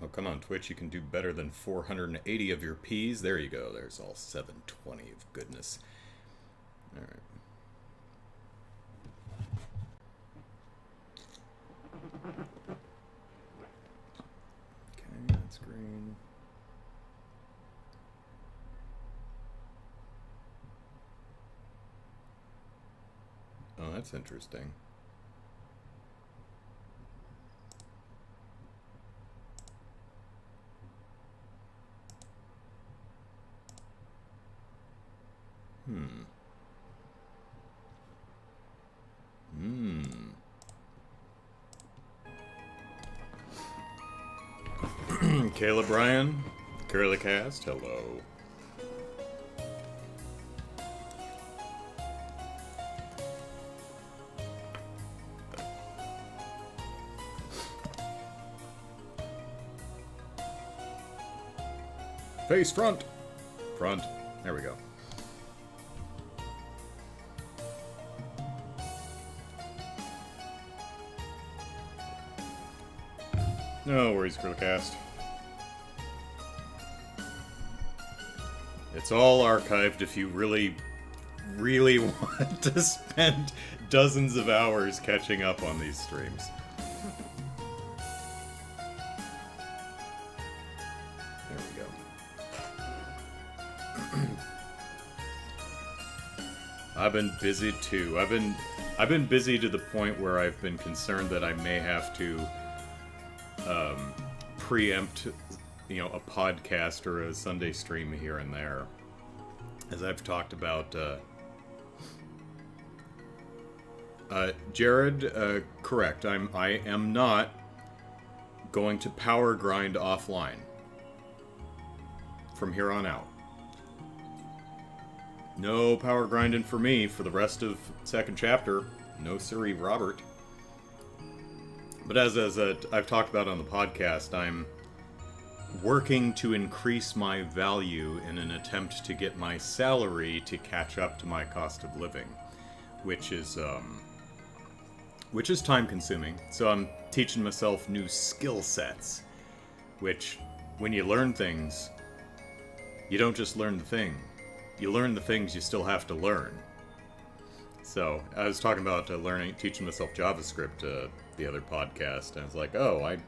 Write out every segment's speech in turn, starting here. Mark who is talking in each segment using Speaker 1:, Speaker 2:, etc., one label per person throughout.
Speaker 1: Oh, come on, Twitch. You can do better than 480 of your P's. There you go. There's all 720 of goodness. All right. Okay, that's green. Oh, that's interesting. Hmm. Caleb Bryan, Curly Cast, hello. Face front. Front. There we go. No worries, Crewcast. It's all archived if you really, really want to spend dozens of hours catching up on these streams. There we go. I've been busy too. I've been busy to the point where I've been concerned that I may have to preempt, a podcast or a Sunday stream here and there. As I've talked about, Jared, correct. I am not going to power grind offline from here on out. No power grinding for me for the rest of second chapter. No siree, Robert. But as I've talked about on the podcast, I'm working to increase my value in an attempt to get my salary to catch up to my cost of living, which is time consuming. So I'm teaching myself new skill sets, which when you learn things, you don't just learn the thing. You learn the things you still have to learn. So I was talking about teaching myself JavaScript the other podcast, and I was like, oh, I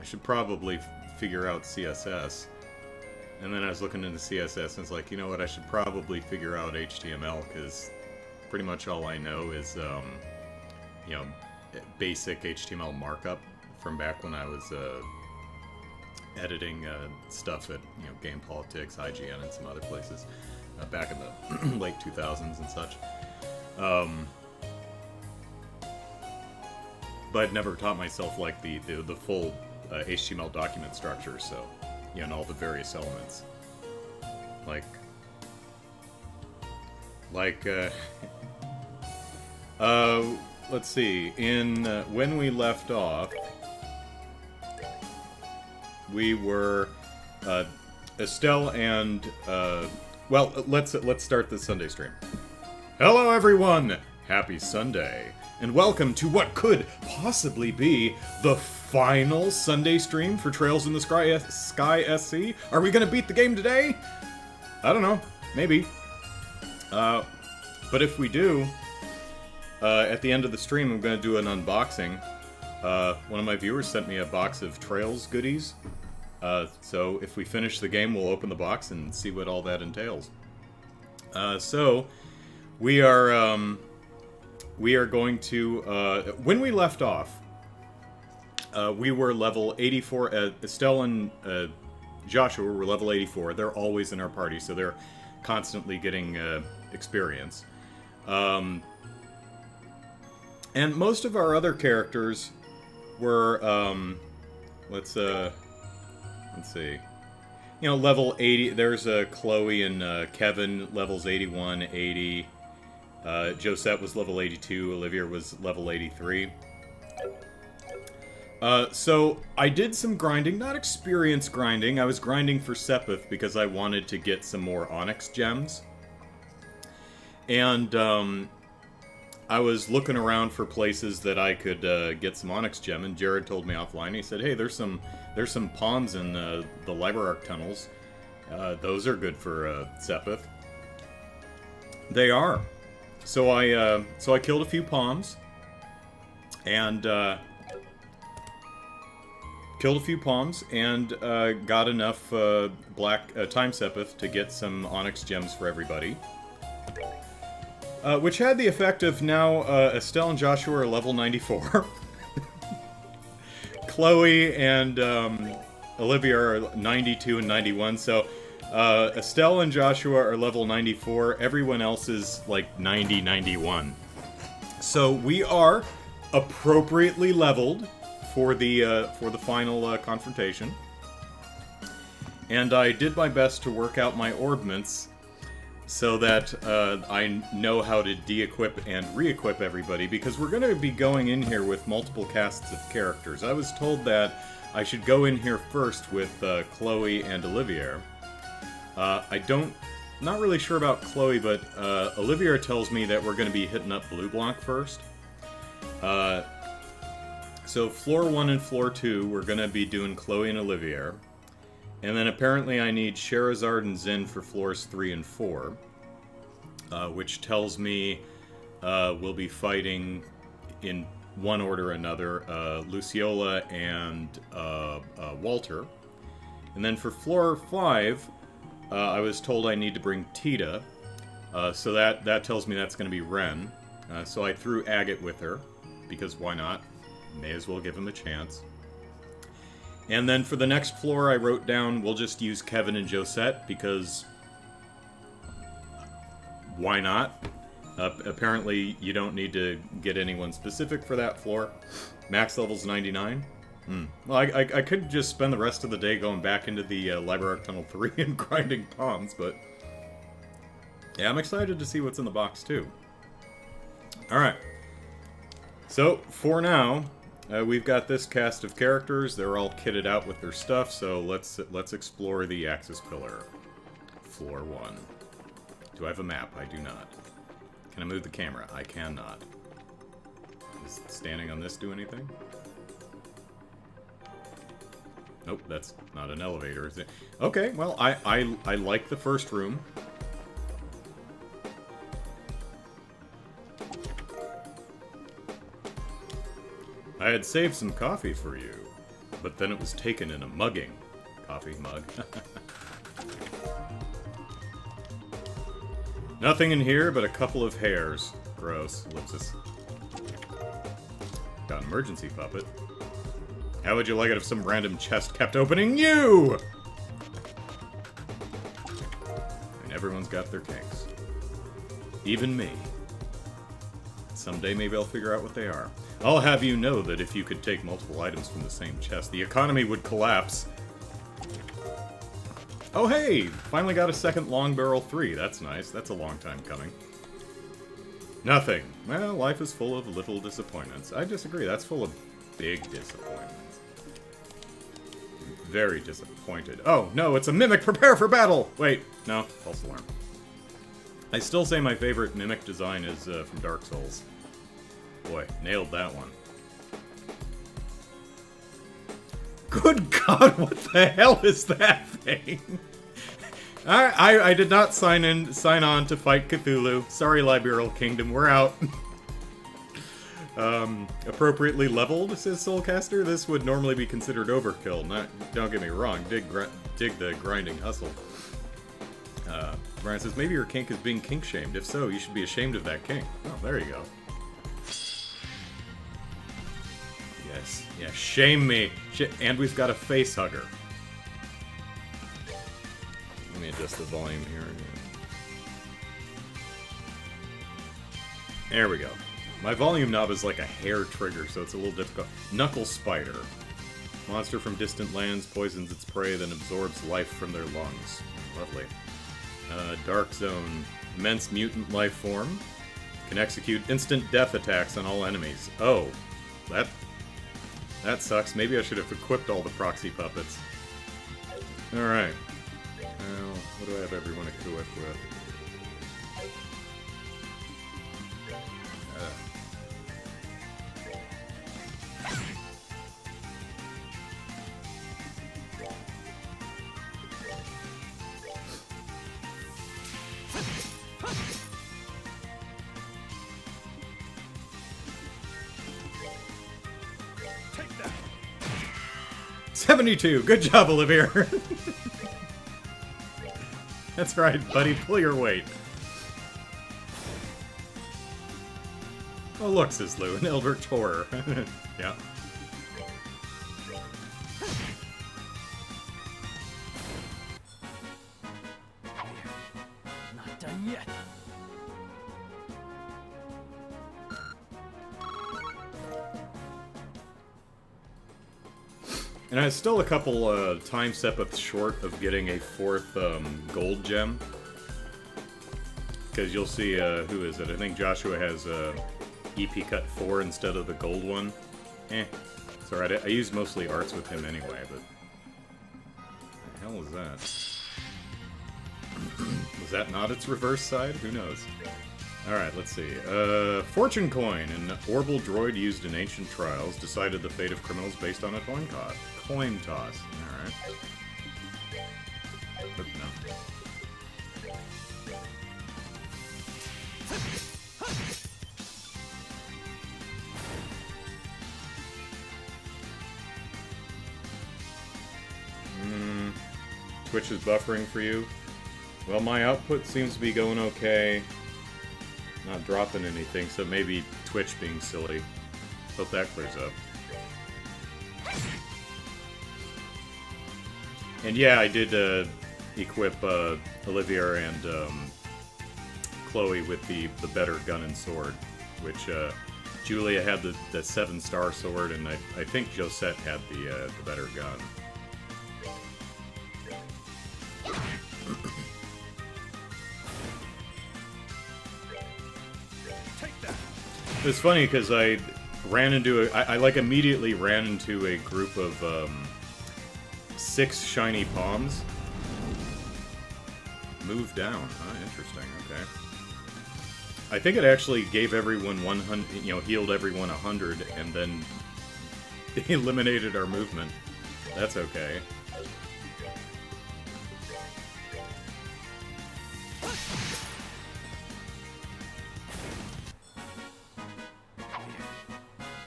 Speaker 1: should probably figure out CSS. And then I was looking into CSS, and it's like, you know what, I should probably figure out HTML, because pretty much all I know is, basic HTML markup from back when I was editing stuff at, Game Politics, IGN, and some other places back in the late 2000s and such. But I'd never taught myself like the full HTML document structure, so and all the various elements, let's see. In when we left off, we were Estelle and let's start the Sunday stream. Hello, everyone. Happy Sunday. And welcome to what could possibly be the final Sunday stream for Trails in the Sky SC. Are we going to beat the game today? I don't know. Maybe. But if we do, at the end of the stream, I'm going to do an unboxing. One of my viewers sent me a box of Trails goodies. So if we finish the game, we'll open the box and see what all that entails. So we are going to, when we left off, we were level 84, Estelle and Joshua were level 84. They're always in our party, so they're constantly getting experience. And most of our other characters were, let's see, level 80. There's Chloe and Kevin, levels 81, 80. Josette was level 82, Olivia was level 83. So I did some grinding, not experience grinding. I was grinding for Sepith because I wanted to get some more Onyx gems. And I was looking around for places that I could get some Onyx gem, and Jared told me offline, he said, hey, there's some There's some palms in the Librarch tunnels. Those are good for Sepith. They are. So I killed a few palms, and got enough black time Sepith to get some onyx gems for everybody. Which had the effect of now Estelle and Joshua are level 94. Chloe and Olivia are 92 and 91, so Estelle and Joshua are level 94. Everyone else is like 90, 91. So we are appropriately leveled for the final confrontation. And I did my best to work out my orbments so that I know how to de-equip and re-equip everybody, because we're going to be going in here with multiple casts of characters. I was told that I should go in here first with Chloe and Olivier. Not really sure about Chloe, but Olivier tells me that we're going to be hitting up Blue Blanc first. So floor 1 and floor 2, we're going to be doing Chloe and Olivier. And then apparently I need Sherazard and Zin for floors 3 and 4. Which tells me we'll be fighting in one order or another, Luciola and Walter. And then for floor 5, I was told I need to bring Tita. So that tells me that's going to be Ren. So I threw Agate with her, because why not? May as well give him a chance. And then for the next floor, I wrote down, we'll just use Kevin and Josette, because why not? Apparently, you don't need to get anyone specific for that floor. Max level's 99. Well, I could just spend the rest of the day going back into the Librarch Tunnel 3 and grinding palms, but yeah, I'm excited to see what's in the box, too. Alright. So, for now, we've got this cast of characters. They're all kitted out with their stuff, so let's explore the Axis Pillar. Floor 1. Do I have a map? I do not. Can I move the camera? I cannot. Does standing on this do anything? Nope, that's not an elevator, is it? Okay, well, I like the first room. I had saved some coffee for you, but then it was taken in a mugging. Coffee mug. Nothing in here but a couple of hairs. Gross. Ellipsis. Got an emergency puppet. How would you like it if some random chest kept opening you? And everyone's got their kinks. Even me. Someday maybe I'll figure out what they are. I'll have you know that if you could take multiple items from the same chest, the economy would collapse. Oh hey! Finally got a second Long Barrel 3. That's nice. That's a long time coming. Nothing. Well, life is full of little disappointments. I disagree. That's full of big disappointments. Very disappointed. Oh, no, it's a Mimic! Prepare for battle! Wait, no. False alarm. I still say my favorite Mimic design is from Dark Souls. Boy, nailed that one. Good God, what the hell is that thing? I did not sign on to fight Cthulhu. Sorry, Liberal Kingdom, we're out. Appropriately leveled, says Soulcaster. This would normally be considered overkill. Don't get me wrong, dig the grinding hustle. Brian says, maybe your kink is being kink-shamed. If so, you should be ashamed of that kink. Oh, there you go. Yes, yeah, shame me. And we've got a face hugger. Let me adjust the volume here. There we go. My volume knob is like a hair trigger, so it's a little difficult. Knuckle Spider. Monster from distant lands poisons its prey, then absorbs life from their lungs. Lovely. Dark Zone. Immense mutant life form. Can execute instant death attacks on all enemies. Oh, that sucks. Maybe I should have equipped all the proxy puppets. Alright. Well, what do I have everyone equipped with?
Speaker 2: Take that.
Speaker 1: 72! Good job, Olivier! That's right, buddy. Pull your weight. Oh, look, says Lou. An Elder Torer. Yeah.
Speaker 2: Not done yet.
Speaker 1: And I was still a couple time step-ups short of getting a 4th gold gem. Because you'll see, who is it? I think Joshua has EP Cut 4 instead of the gold one. It's alright. I use mostly arts with him anyway, but... What the hell is that? Was that not its reverse side? Who knows? Alright, let's see. Fortune Coin. An orbal droid used in ancient trials decided the fate of criminals based on a coin toss. Coin toss. Alright. Oop, no. Twitch is buffering for you. Well, my output seems to be going okay. Not dropping anything, so maybe Twitch being silly. Hope that clears up. And yeah, I did equip Olivier and Chloe with the better gun and sword, which Julia had the 7-star sword, and I think Josette had the better gun. It's funny because I ran into I like immediately ran into a group of 6 shiny palms. Move down. Interesting. Okay. I think it actually gave everyone 100, healed everyone 100, and then eliminated our movement. That's okay.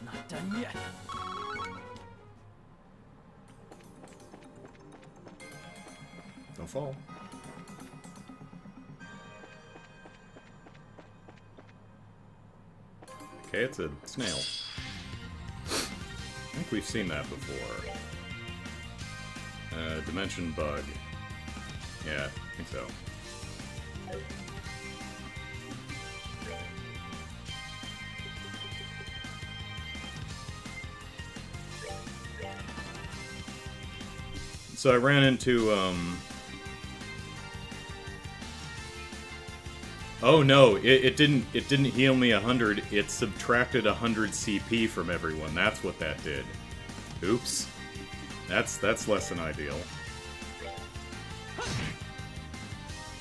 Speaker 2: Not done yet.
Speaker 1: Don't fall. Okay, it's a snail. I think we've seen that before. Dimension bug. Yeah, I think so. So I ran into, Oh no, it didn't heal me 100, it subtracted 100 CP from everyone, that's what that did. Oops. That's less than ideal.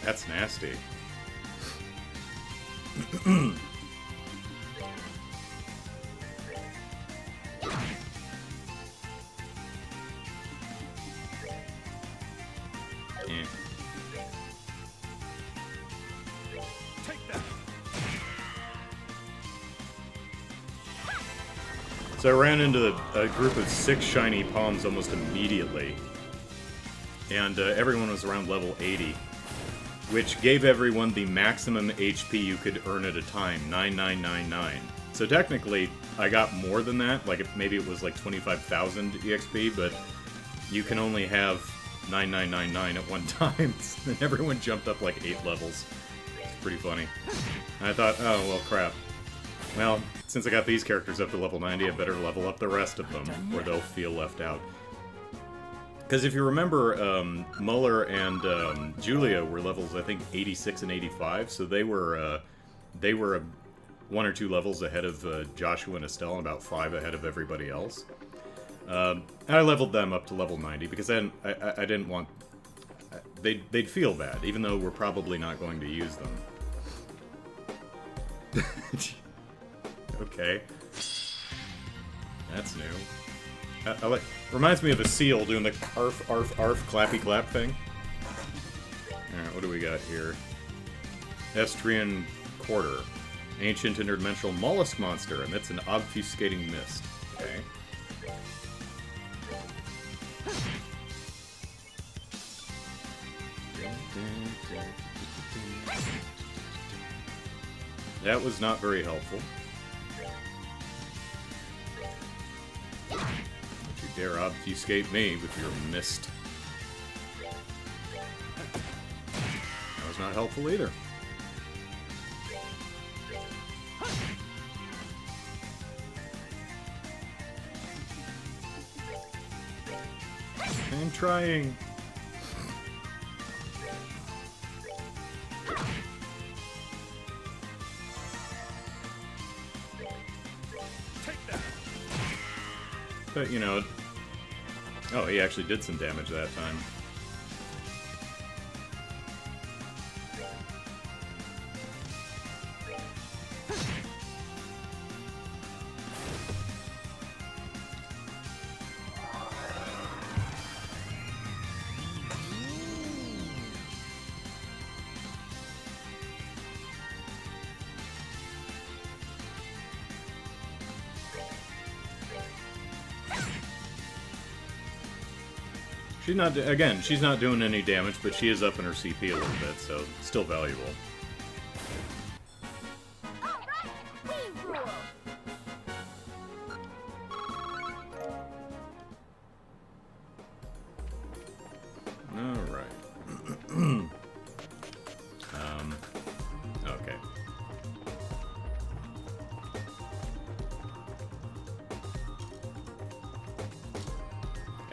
Speaker 1: That's nasty. So I ran into a group of 6 shiny palms almost immediately, and everyone was around level 80, which gave everyone the maximum HP you could earn at a time, 9999. So technically, I got more than that, like maybe it was like 25,000 EXP, but you can only have 9999 at one time, and everyone jumped up like 8 levels. It's pretty funny. And I thought, oh, well, crap. Well, since I got these characters up to level 90, I better level up the rest of them, or they'll feel left out. Because if you remember, Muller and Julia were levels, I think, 86 and 85, so they were 1 or 2 levels ahead of Joshua and Estelle, and about 5 ahead of everybody else. And I leveled them up to level 90, because then I didn't want... They'd feel bad, even though we're probably not going to use them. Okay. That's new. Reminds me of a seal doing the arf, arf, arf, clappy clap thing. Alright, what do we got here? Estrian Quarter. Ancient interdimensional mollusk monster emits an obfuscating mist. Okay. That was not very helpful. Don't you dare obfuscate me with your mist. That was not helpful either. I'm trying. But, you know... Oh, he actually did some damage that time. She's not, again, she's not doing any damage, but she is up in her CP a little bit, so still valuable. Alright. Okay.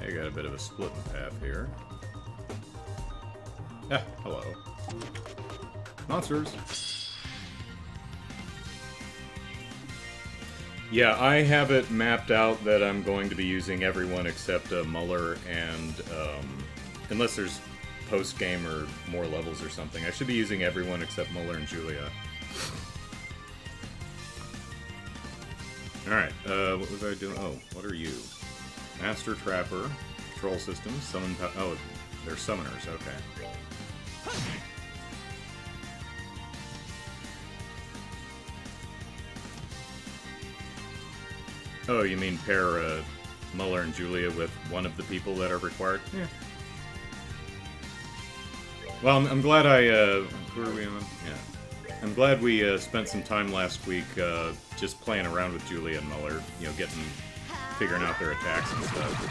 Speaker 1: I got a bit of a split path here. Ah, hello. Monsters! Yeah, I have it mapped out that I'm going to be using everyone except Muller and, unless there's post-game or more levels or something. I should be using everyone except Muller and Julia. Alright, what was I doing? Oh, what are you? Master Trapper, Troll Systems, Summon oh, they're Summoners, okay. Oh, you mean pair Muller and Julia with one of the people that are required? Yeah. Well, I'm glad who are we on? Yeah. I'm glad we spent some time last week just playing around with Julia and Muller, you know, figuring out their attacks and stuff.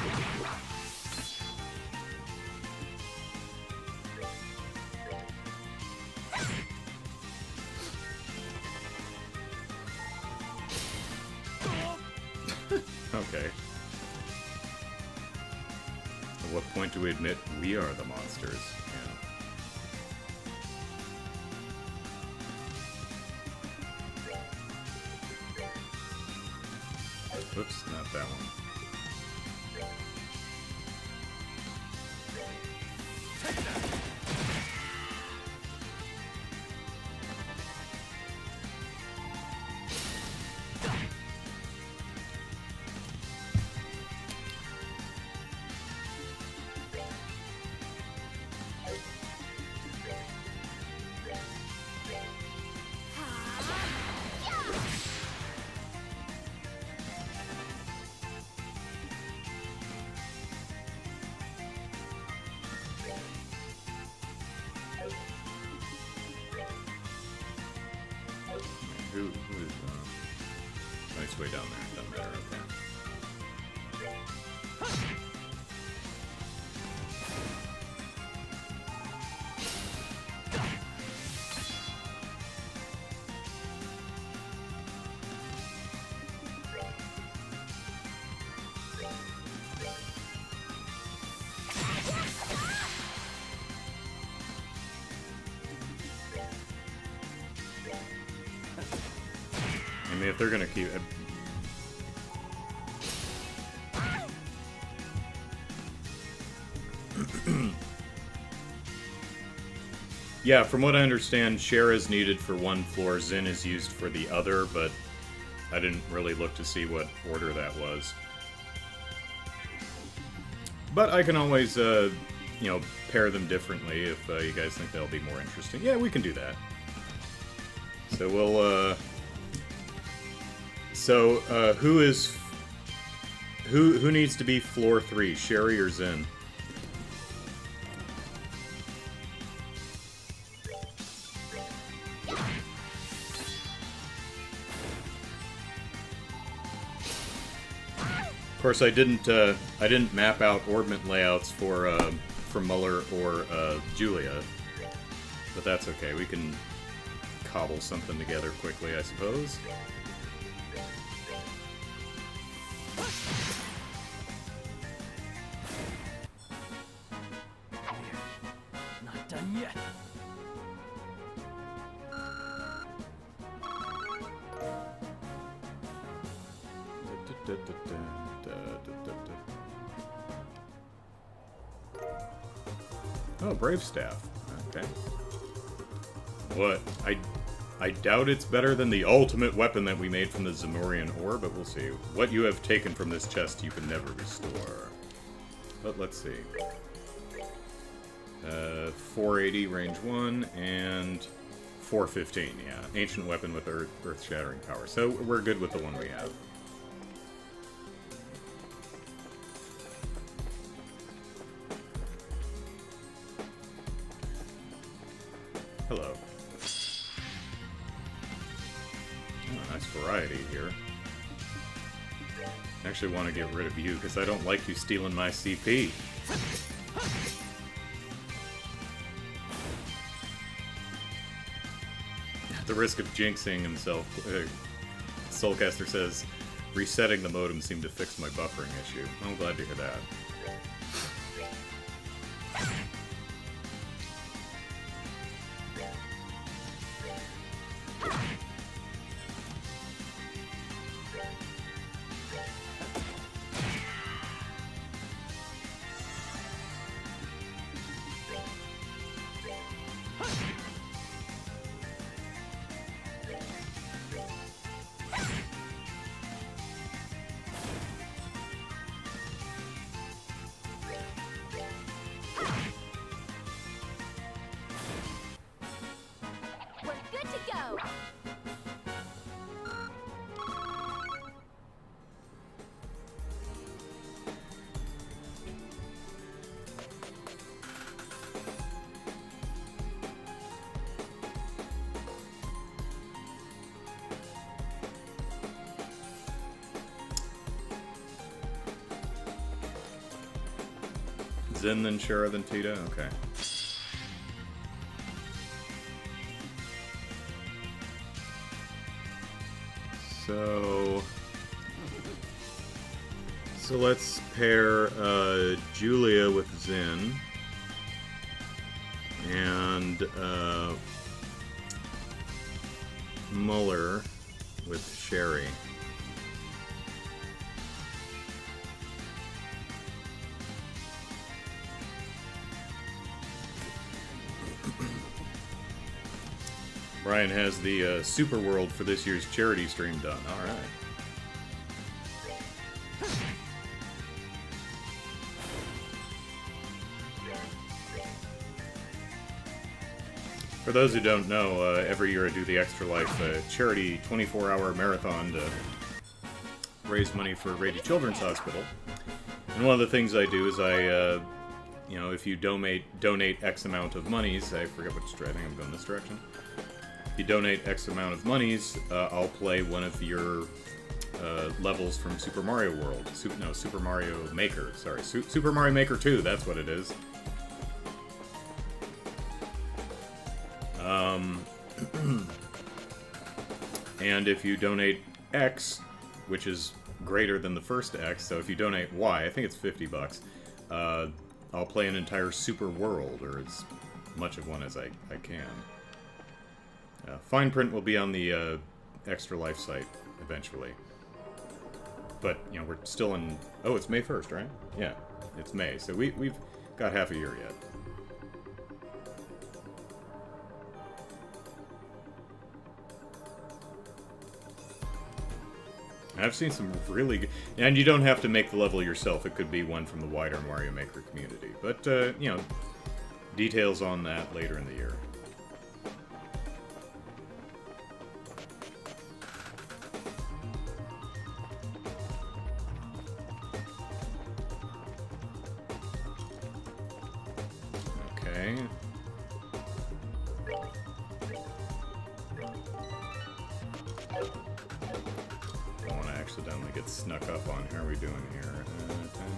Speaker 1: Okay. At what point do we admit we are the monsters? Yeah. Oops, not that one. Who is, nice way down there, doesn't matter, okay. I mean, if they're gonna keep... Yeah, from what I understand, Share is needed for one floor, Zin is used for the other, but I didn't really look to see what order that was. But I can always, you know, pair them differently if you guys think that'll be more interesting. Yeah, we can do that. So we'll, Who needs to be floor 3, Sherry or Zen? Of course, I didn't map out orbment layouts for Muller or Julia, but that's okay. We can cobble something together quickly, I suppose.
Speaker 2: Not done yet.
Speaker 1: Oh, Brave Staff. Okay. What? I doubt it's better than the ultimate weapon that we made from the Zamorian ore, but we'll see. What you have taken from this chest you can never restore. But let's see. 480 range 1 and 415, yeah. Ancient weapon with earth-shattering power. So we're good with the one we have. Hello. Oh, nice variety here. I actually want to get rid of you because I don't like you stealing my CP. At the risk of jinxing himself, Soulcaster says, resetting the modem seemed to fix my buffering issue. I'm glad to hear that. Zen, then Shara, then Tita? Okay. So let's pair Julia with Zen and Muller with Sherry. Brian has the Super World for this year's charity stream done. All right. For those who don't know, every year I do the Extra Life charity 24-hour marathon to raise money for Rady Children's Hospital. And one of the things I do is you know, if you donate X amount of monies, I forget which direction, I think I'm going this direction. If you donate X amount of monies, I'll play one of your levels from Super Mario World. Super Mario Maker, sorry. Super Mario Maker 2, that's what it is. And if you donate X, which is greater than the first X, so if you donate Y, I think it's $50, I'll play an entire Super World, or as much of one as I can. Fine print will be on the Extra Life site eventually. But, you know, we're still in... Oh, it's May 1st, right? Yeah, it's May, so we've got half a year yet. I've seen some really good... And you don't have to make the level yourself. It could be one from the wider Mario Maker community. But, you know, details on that later in the year. get snuck up on. How are we doing here? 10.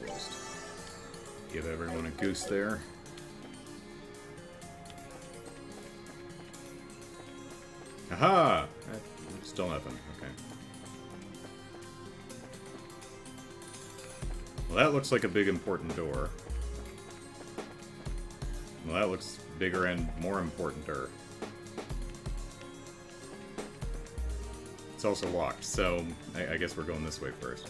Speaker 1: We'll just give everyone a goose there. Aha! Still nothing. Okay. Well, that looks like a big important door. Well, that looks bigger and more importanter. It's also locked, so I guess we're going this way first.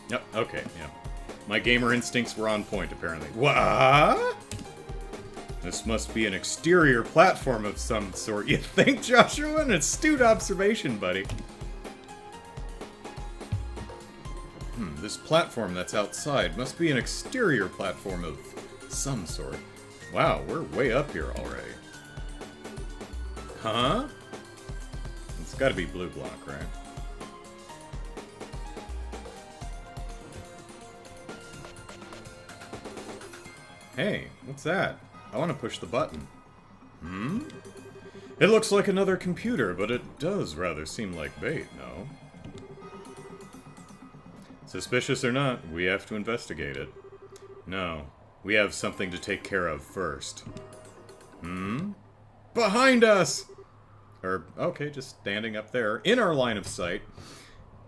Speaker 1: Yep, okay, yeah. My gamer instincts were on point, apparently. What? This must be an exterior platform of some sort. You think, Joshua? An astute observation, buddy. This platform that's outside must be an exterior platform of some sort. Wow, we're way up here already. Huh? It's gotta be blue block, right? Hey, what's that? I want to push the button. It looks like another computer, but it does rather seem like bait, no? Suspicious or not, we have to investigate it. No, we have something to take care of first. Behind us! Okay, just standing up there, in our line of sight.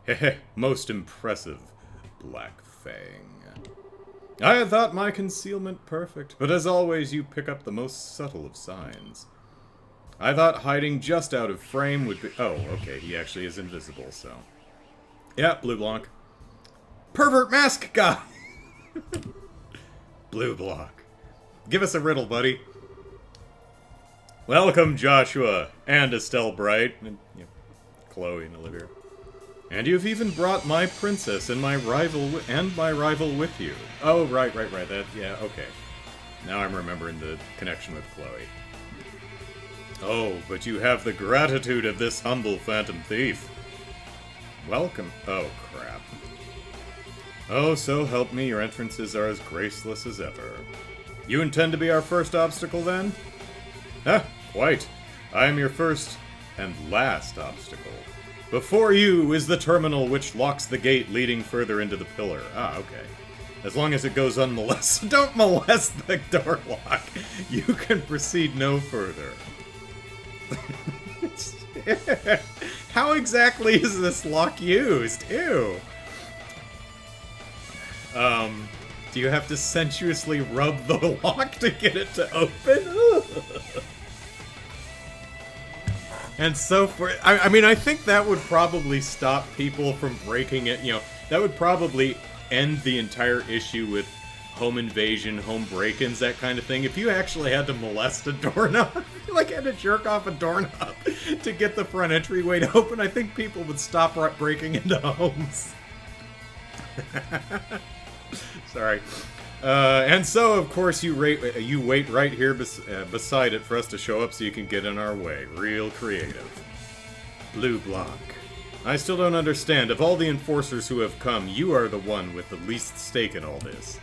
Speaker 1: Hehe, most impressive, Black Fang. I had thought my concealment perfect, but as always you pick up the most subtle of signs. I thought hiding just out of frame would be... Oh, okay, he actually is invisible, so... Yeah, blue block. Pervert mask guy! Blue block. Give us a riddle, buddy. Welcome, Joshua, and Estelle Bright, and Chloe and Olivia. And you've even brought my princess and my rival with you. Oh, right. That, yeah, okay. Now I'm remembering the connection with Chloe. Oh, but you have the gratitude of this humble phantom thief. Welcome. Oh, crap. Oh, so help me, your entrances are as graceless as ever. You intend to be our first obstacle, then? Ah, quite. I am your first and last obstacle. Before you is the terminal which locks the gate leading further into the pillar. Ah, okay. As long as it goes unmolested. Don't molest the door lock. You can proceed no further. How exactly is this lock used? Ew. Do you have to sensuously rub the lock to get it to open? And so I mean, I think that would probably stop people from breaking it, that would probably end the entire issue with home invasion, home break-ins, that kind of thing. If you actually had to molest a doorknob, like had to jerk off a doorknob to get the front entryway to open, I think people would stop breaking into homes. Sorry. And so, of course, you wait right here beside it for us to show up so you can get in our way. Real creative. Blue block. I still don't understand. Of all the enforcers who have come, you are the one with the least stake in all this.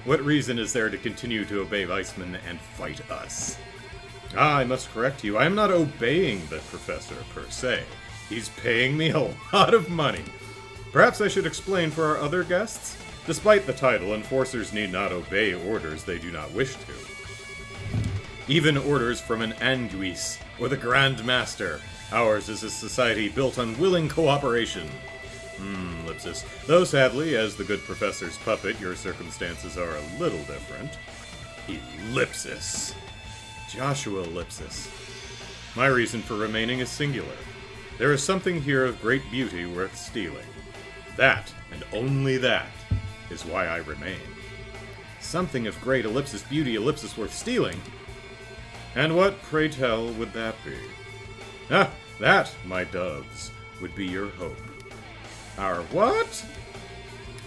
Speaker 1: What reason is there to continue to obey Weissman and fight us? Ah, I must correct you. I am not obeying the professor, per se. He's paying me a lot of money. Perhaps I should explain for our other guests? Despite the title, enforcers need not obey orders they do not wish to. Even orders from an Anguisse or the Grand Master. Ours is a society built on willing cooperation. Lipsis. Though sadly, as the good professor's puppet, your circumstances are a little different. Ellipsis. Joshua Ellipsis. My reason for remaining is singular. There is something here of great beauty worth stealing. That, and only that, is why I remain. Something of great ellipsis beauty, ellipsis worth stealing? And what, pray tell, would that be? Ah, that, my doves, would be your hope. Our what?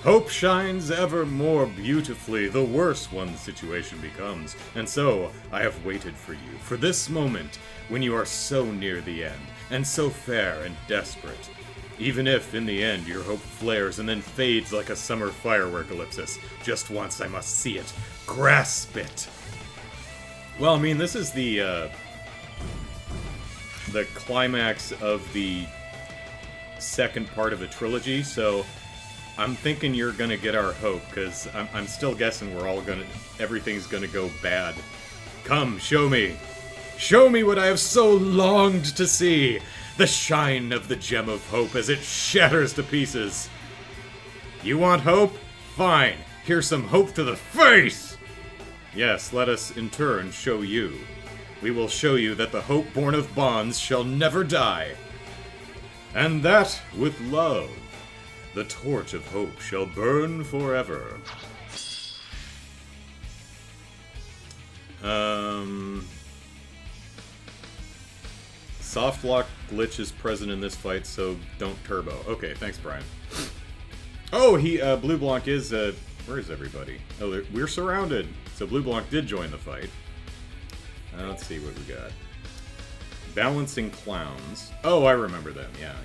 Speaker 1: Hope shines ever more beautifully the worse one's situation becomes, and so I have waited for you, for this moment, when you are so near the end. and so fair and desperate. Even if, in the end, your hope flares and then fades like a summer firework ellipsis. Just once I must see it. Grasp it! Well, I mean, this is the climax of the second part of a trilogy, so I'm thinking you're gonna get our hope, because I'm still guessing everything's gonna go bad. Come, show me! Show me what I have so longed to see! The shine of the gem of hope as it shatters to pieces! You want hope? Fine! Here's some hope to the face! Yes, let us in turn show you. We will show you that the hope born of bonds shall never die. And that, with love, the torch of hope shall burn forever. Soft lock glitch is present in this fight, so don't turbo. Okay, thanks, Brian. Oh, Blue Blanc is, where is everybody? Oh, we're surrounded. So Blue Blanc did join the fight. Let's see what we got. Balancing clowns. Oh, I remember them. Yeah,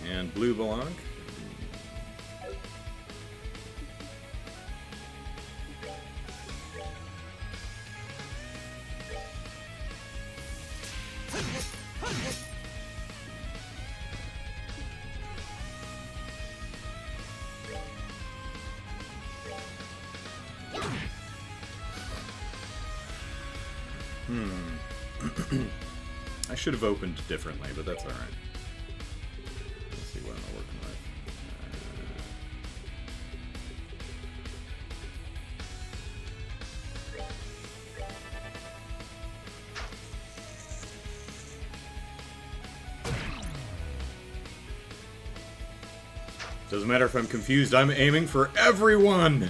Speaker 1: yeah. And Blue Blanc. I should have opened differently, but that's alright. Let's see what I'm working with. Doesn't matter if I'm confused, I'm aiming for everyone!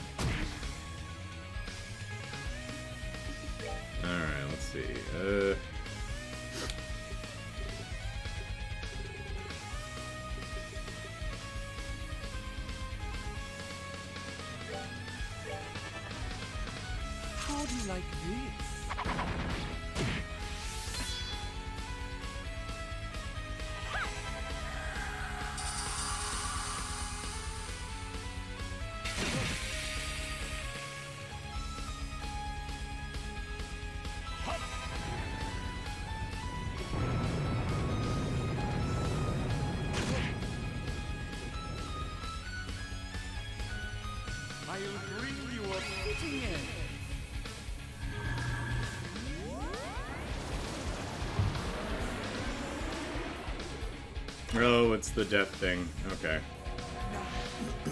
Speaker 1: Alright, let's see.
Speaker 2: How do you like this? I'll bring you a fitting end.
Speaker 1: Oh, it's the death thing. Okay.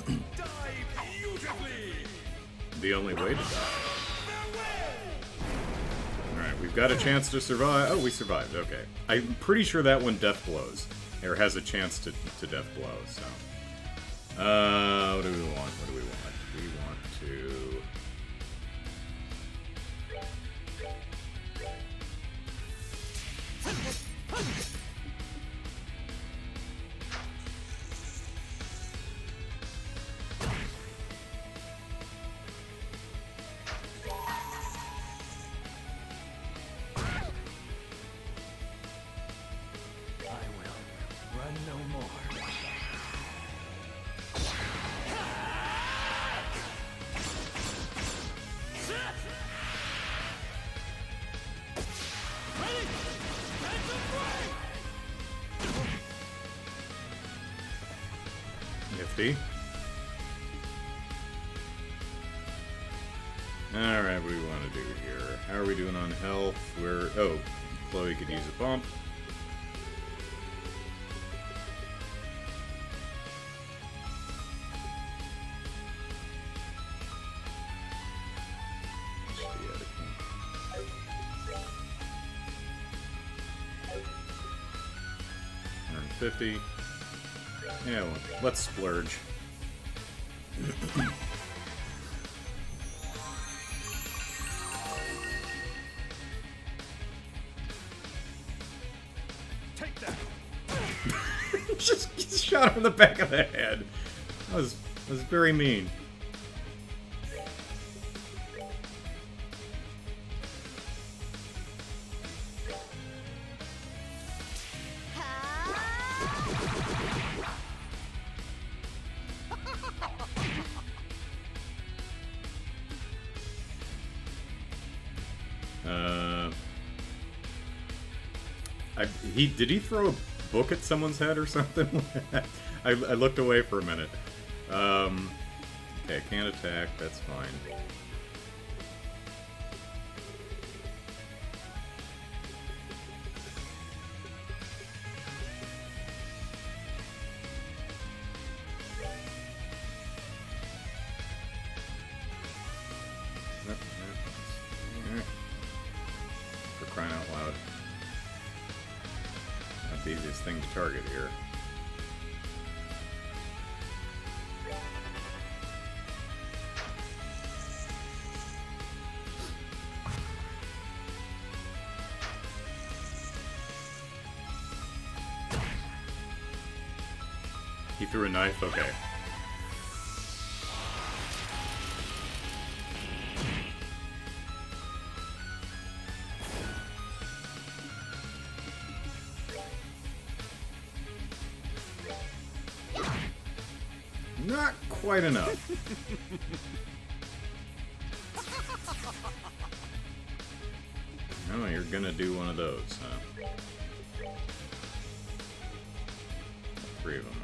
Speaker 2: Die beautifully.
Speaker 1: The only way to die. Alright, we've got a chance to survive. Oh, we survived. Okay. I'm pretty sure that one death blows. Or has a chance to death blow, so. What do we want? What do we want? We want to...
Speaker 2: I will run no more.
Speaker 1: Nifty. Alright, what do we want to do here? How are we doing on health? We're... Oh, Chloe could use a bump. $150. Yeah, well, let's splurge.
Speaker 2: Take that.
Speaker 1: just shot him in the back of the head. That was very mean. Did he throw a book at someone's head or something? I looked away for a minute. Okay, can't attack, that's fine. For crying out loud. Not the easiest thing to target here. He threw a knife? Okay. Not quite enough. Oh, you're gonna do one of those, huh? 3 of them, huh?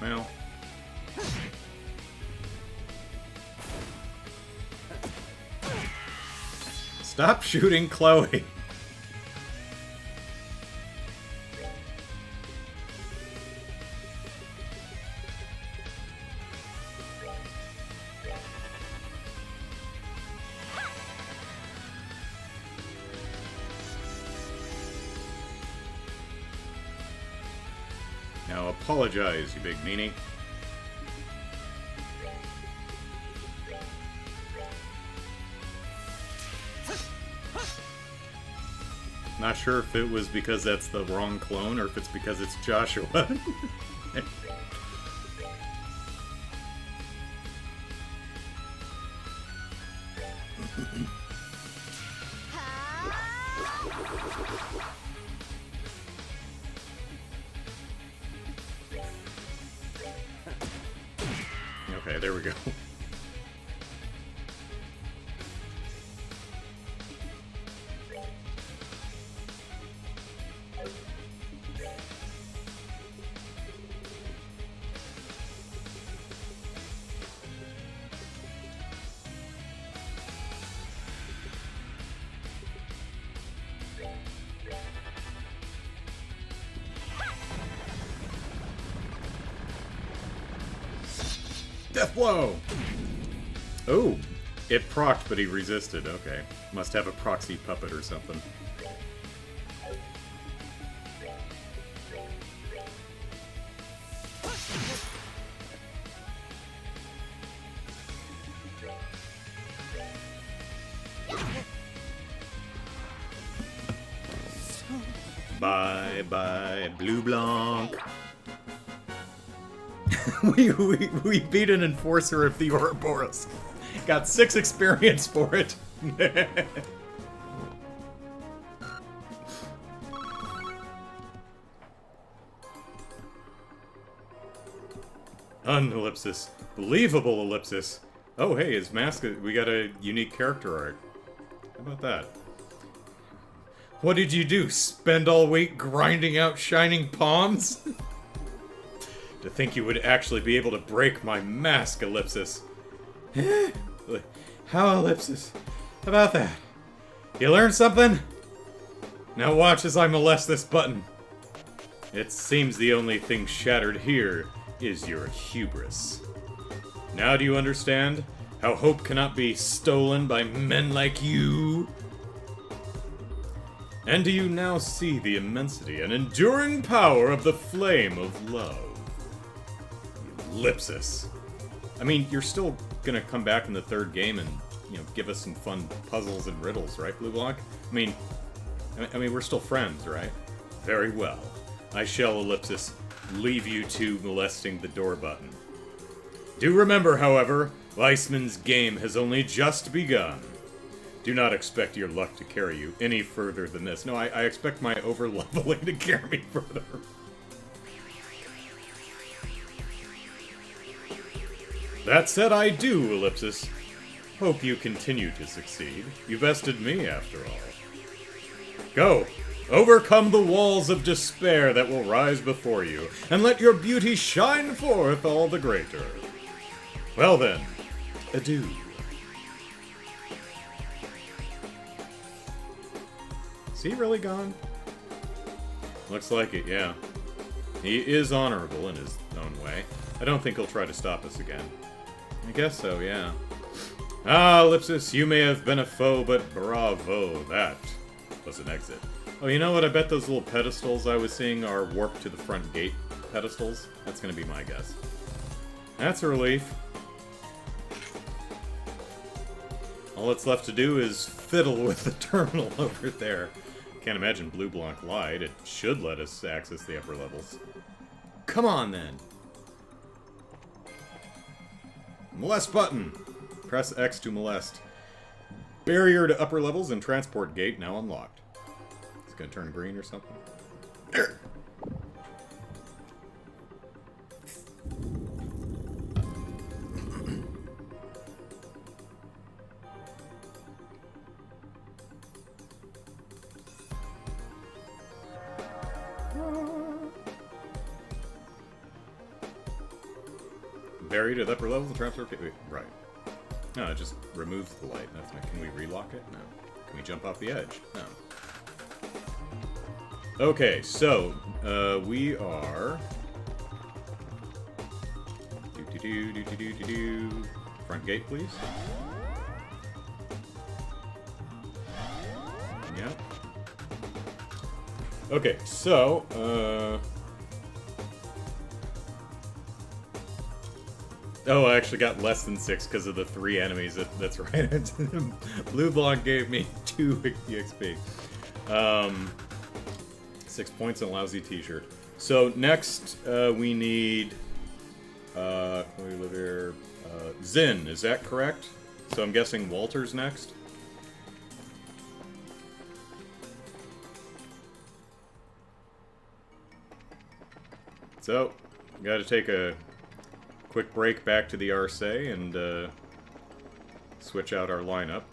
Speaker 1: Well. Stop shooting Chloe! Now apologize, you big meanie. Not sure if it was because that's the wrong clone or if it's because it's Joshua. Okay, there we go. Death blow! Oh, it procced, but he resisted. Okay. Must have a proxy puppet or something. Bye bye, Blue Blanc. we beat an enforcer of the Ouroboros. Got 6 experience for it. Unellipsis. Believable ellipsis. Oh hey, his mask, we got a unique character art. How about that? What did you do? Spend all week grinding out shining palms? To think you would actually be able to break my mask, Ellipsis. How, Ellipsis? How about that? You learned something? Now watch as I molest this button. It seems the only thing shattered here is your hubris. Now do you understand how hope cannot be stolen by men like you? And do you now see the immensity and enduring power of the flame of love? Ellipsis. I mean, you're still gonna come back in the 3rd game and, you know, give us some fun puzzles and riddles, right, Blue Block? I mean, we're still friends, right? Very well. I shall, Ellipsis, leave you to molesting the door button. Do remember, however, Weissman's game has only just begun. Do not expect your luck to carry you any further than this. No, I expect my over-leveling to carry me further. That said, I do, Ellipsis. Hope you continue to succeed. You bested me, after all. Go! Overcome the walls of despair that will rise before you, and let your beauty shine forth all the greater. Well then, adieu. Is he really gone? Looks like it, yeah. He is honorable in his own way. I don't think he'll try to stop us again. I guess so, yeah. Ah, Ellipsis, you may have been a foe, but bravo, that was an exit. Oh, you know what? I bet those little pedestals I was seeing are warped to the front gate pedestals. That's gonna be my guess. That's a relief. All that's left to do is fiddle with the terminal over there. Can't imagine Blue Blanc lied. It should let us access the upper levels. Come on, then. Molest button. Press X to molest. Barrier to upper levels and transport gate now unlocked. It's gonna turn green or something. There. Barrier to the upper levels and transport gate. Wait, right. No, it just removes the light. That's not. Can we relock it? No. Can we jump off the edge? No. Okay, so we are. Front gate, please. Yeah. Okay, so oh, I actually got less than 6 because of the 3 enemies. That's right. Blue Blanc gave me 2 EXP. 6 points and a lousy t-shirt. So next, we need... can we live here? Zin, is that correct? So I'm guessing Walter's next? So, gotta take a quick break back to the RSA and switch out our lineup.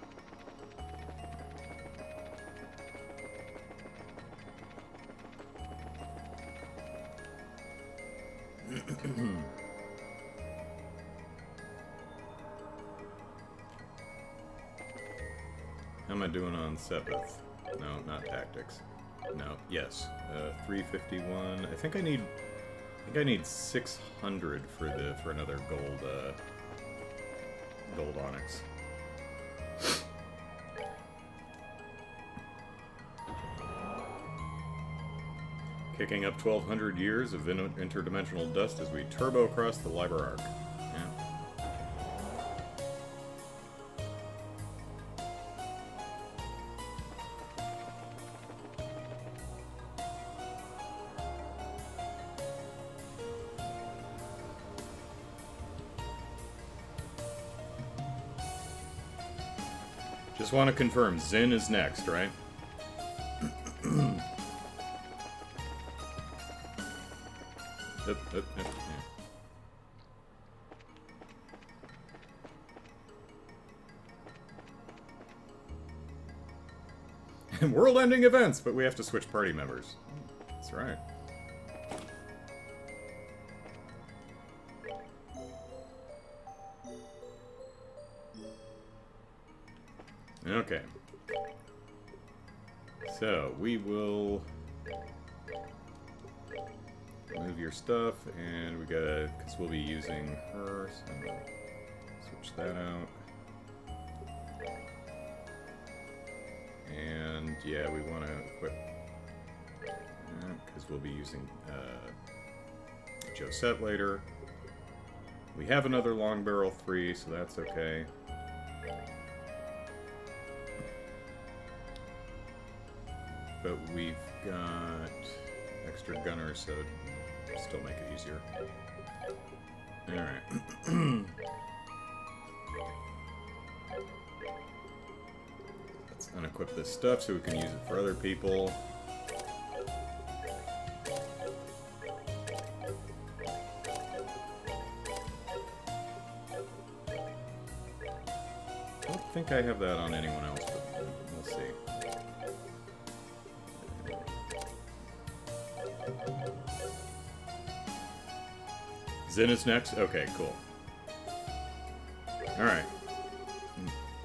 Speaker 1: How am I doing on Sepith? No, not tactics. No, yes. 351. I think I need 600 for another gold onyx. Kicking up 1,200 years of interdimensional dust as we turbo across the Liber Arc. Yeah. Just want to confirm, Zin is next, right? Yep, yeah. World-ending events, but we have to switch party members. That's right. Okay. So, we will move your stuff, and we gotta, because we'll be using her, so switch that out. And, yeah, we want to equip, because we'll be using Josette later. We have another long barrel 3, so that's okay. But we've got extra gunners, so it'd still make it easier. Alright. Let's unequip this stuff so we can use it for other people. I don't think I have that on anyone else, but we'll see. Zen is next? Okay, cool. Alright.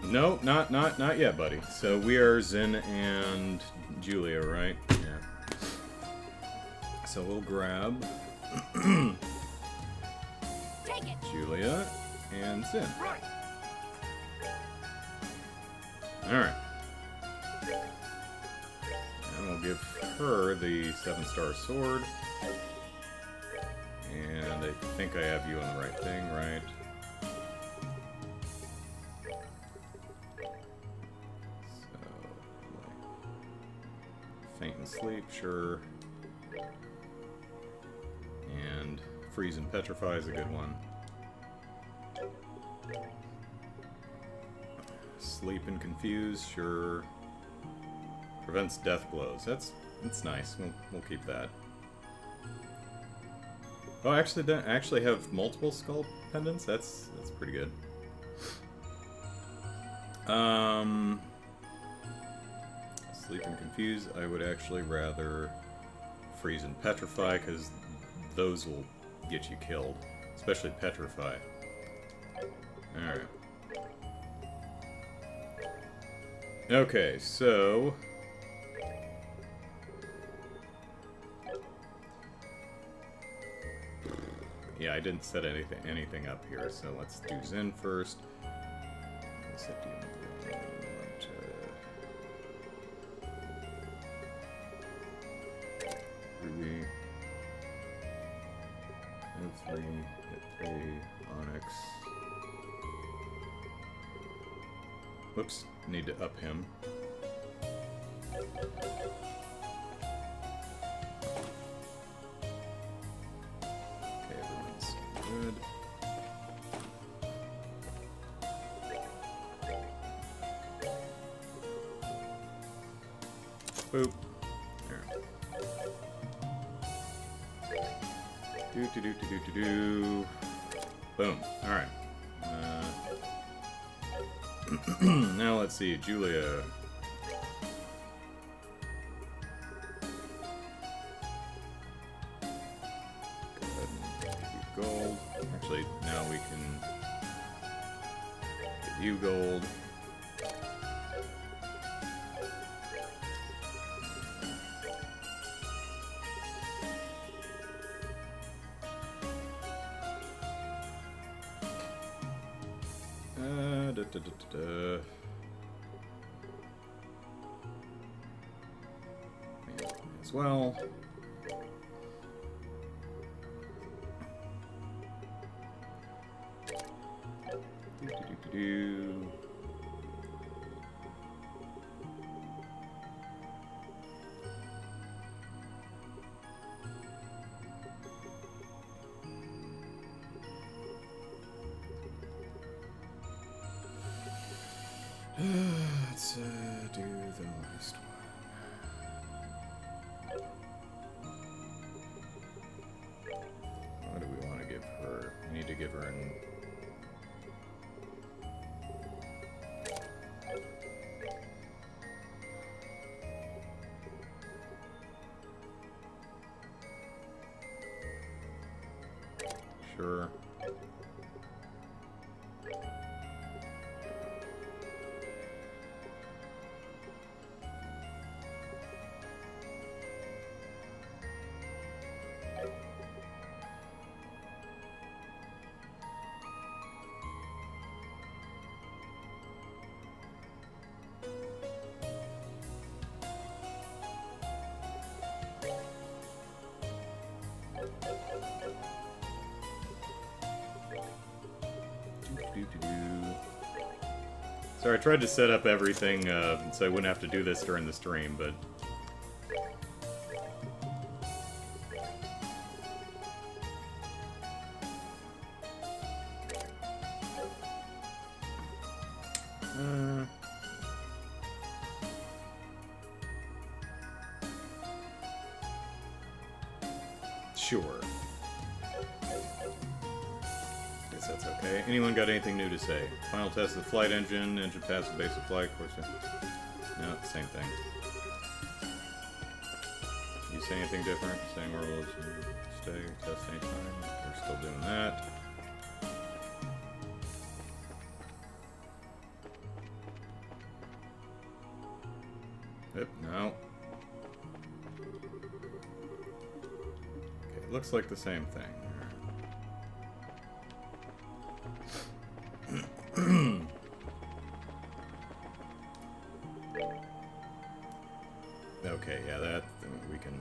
Speaker 1: No, not yet, buddy. So we are Zen and Julia, right? Yeah. So we'll grab
Speaker 3: Take it.
Speaker 1: Julia and Zen.
Speaker 2: Right.
Speaker 1: Alright. And we'll give her the 7-star sword. And I think I have you on the right thing, right? So, faint and sleep, sure. And freeze and petrify is a good one. Sleep and confuse, sure. Prevents death blows. That's nice. We'll keep that. Oh, I actually have multiple skull pendants. That's pretty good. Sleep and confuse. I would actually rather freeze and petrify because those will get you killed, especially petrify. All right. Okay, so yeah, I didn't set anything up here, so let's do Zen first. Let's set Ruby. F3, hit 3, Onyx. Whoops, need to up him. Okay, everyone's good. Boop. There. Do. Boom. Alright. Now let's see, Julia. Go ahead and give you gold. Actually, now we can give you gold. As well. Do. Let's do the last one. What do we want to give her? We need to give her an... Sure. Sorry, I tried to set up everything so I wouldn't have to do this during the stream, but... Sure. Guess that's okay. Anyone got anything new to say? Final test of the flight engine passed the basic flight course. No, same thing. You say anything different? Saying we're stay, test anytime. We're still doing that. Yep, no. Okay, looks like the same thing. Okay, yeah, that we can.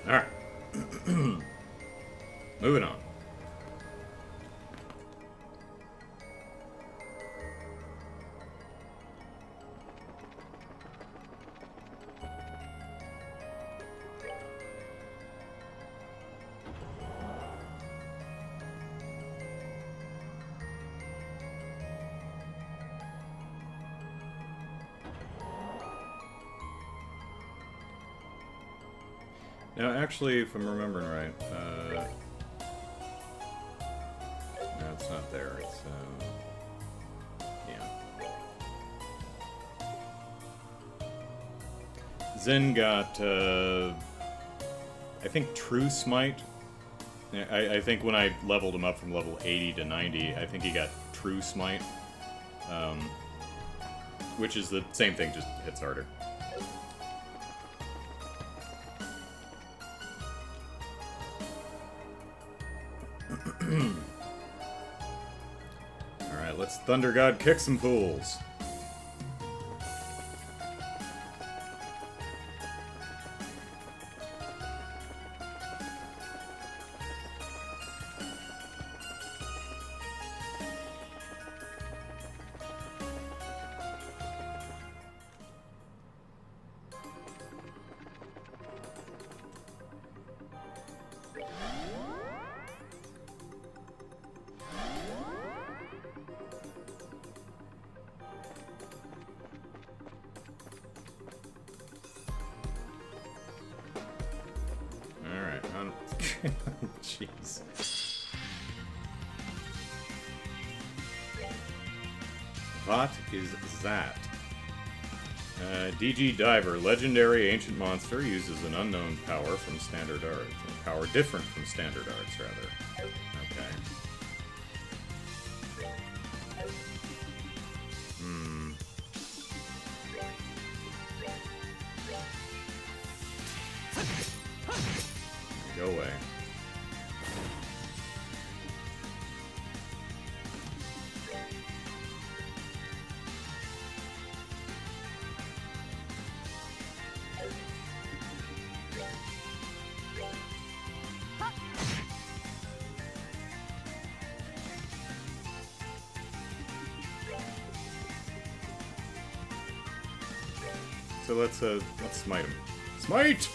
Speaker 1: All right. Moving on. Now, actually, if I'm remembering right, no, it's not there. It's, yeah. Zen got, I think, True Smite. I think when I leveled him up from level 80 to 90, I think he got True Smite, which is the same thing, just hits harder. Alright, let's Thunder God kick some fools. Jeez. What is that? DG Diver, legendary ancient monster, uses an unknown power from standard art. A power different from standard arts, rather. Okay. Go away. So let's smite him. Smite!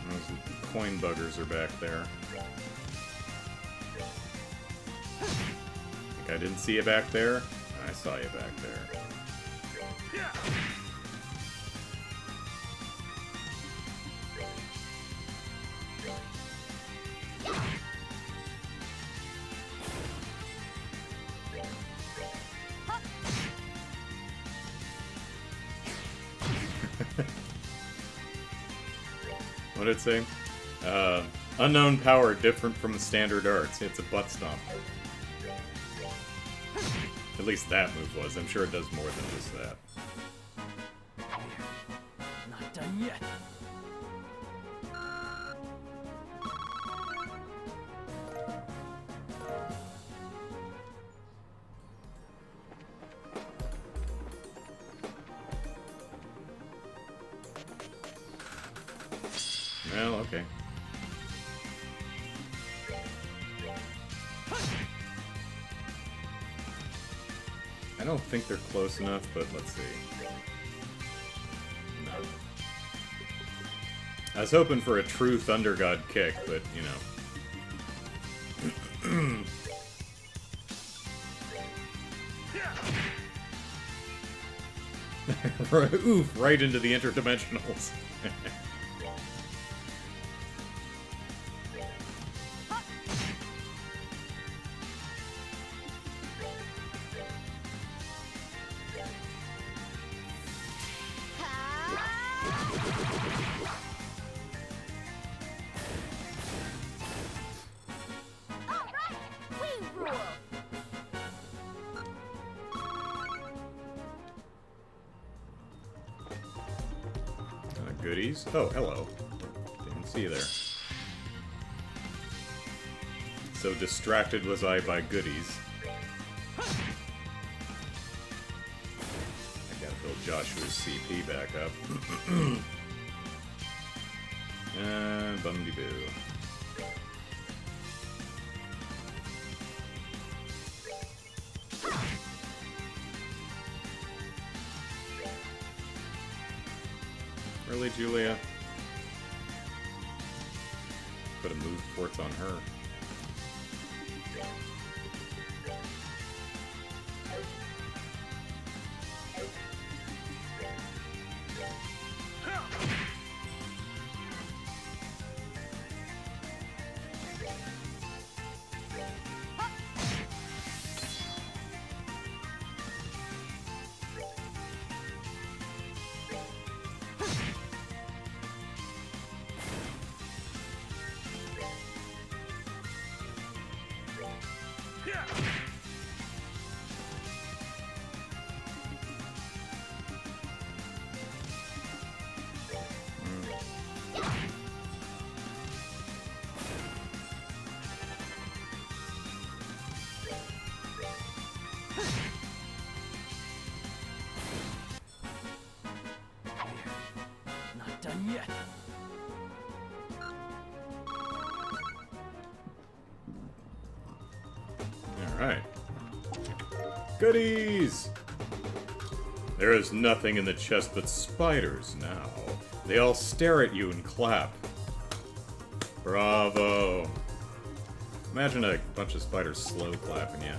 Speaker 1: Those coin buggers are back there. Think I didn't see you back there? I saw you back there. What did it say? Unknown power different from the standard arts. It's a butt stomp. At least that move was. I'm sure it does more than just that.
Speaker 2: Not done yet.
Speaker 1: Well, okay. I don't think they're close enough, but let's see. No. I was hoping for a true Thunder God kick, but, you know. Oof, right into the interdimensionals. Goodies. Oh, hello. Didn't see you there. So distracted was I by goodies. I gotta build Joshua's CP back up. And bum-de-boo. Really, Julia? Put a move ports on her.
Speaker 2: Not done yet.
Speaker 1: Alright. Goodies! There is nothing in the chest but spiders now. They all stare at you and clap. Bravo! Imagine a bunch of spiders slow clapping you.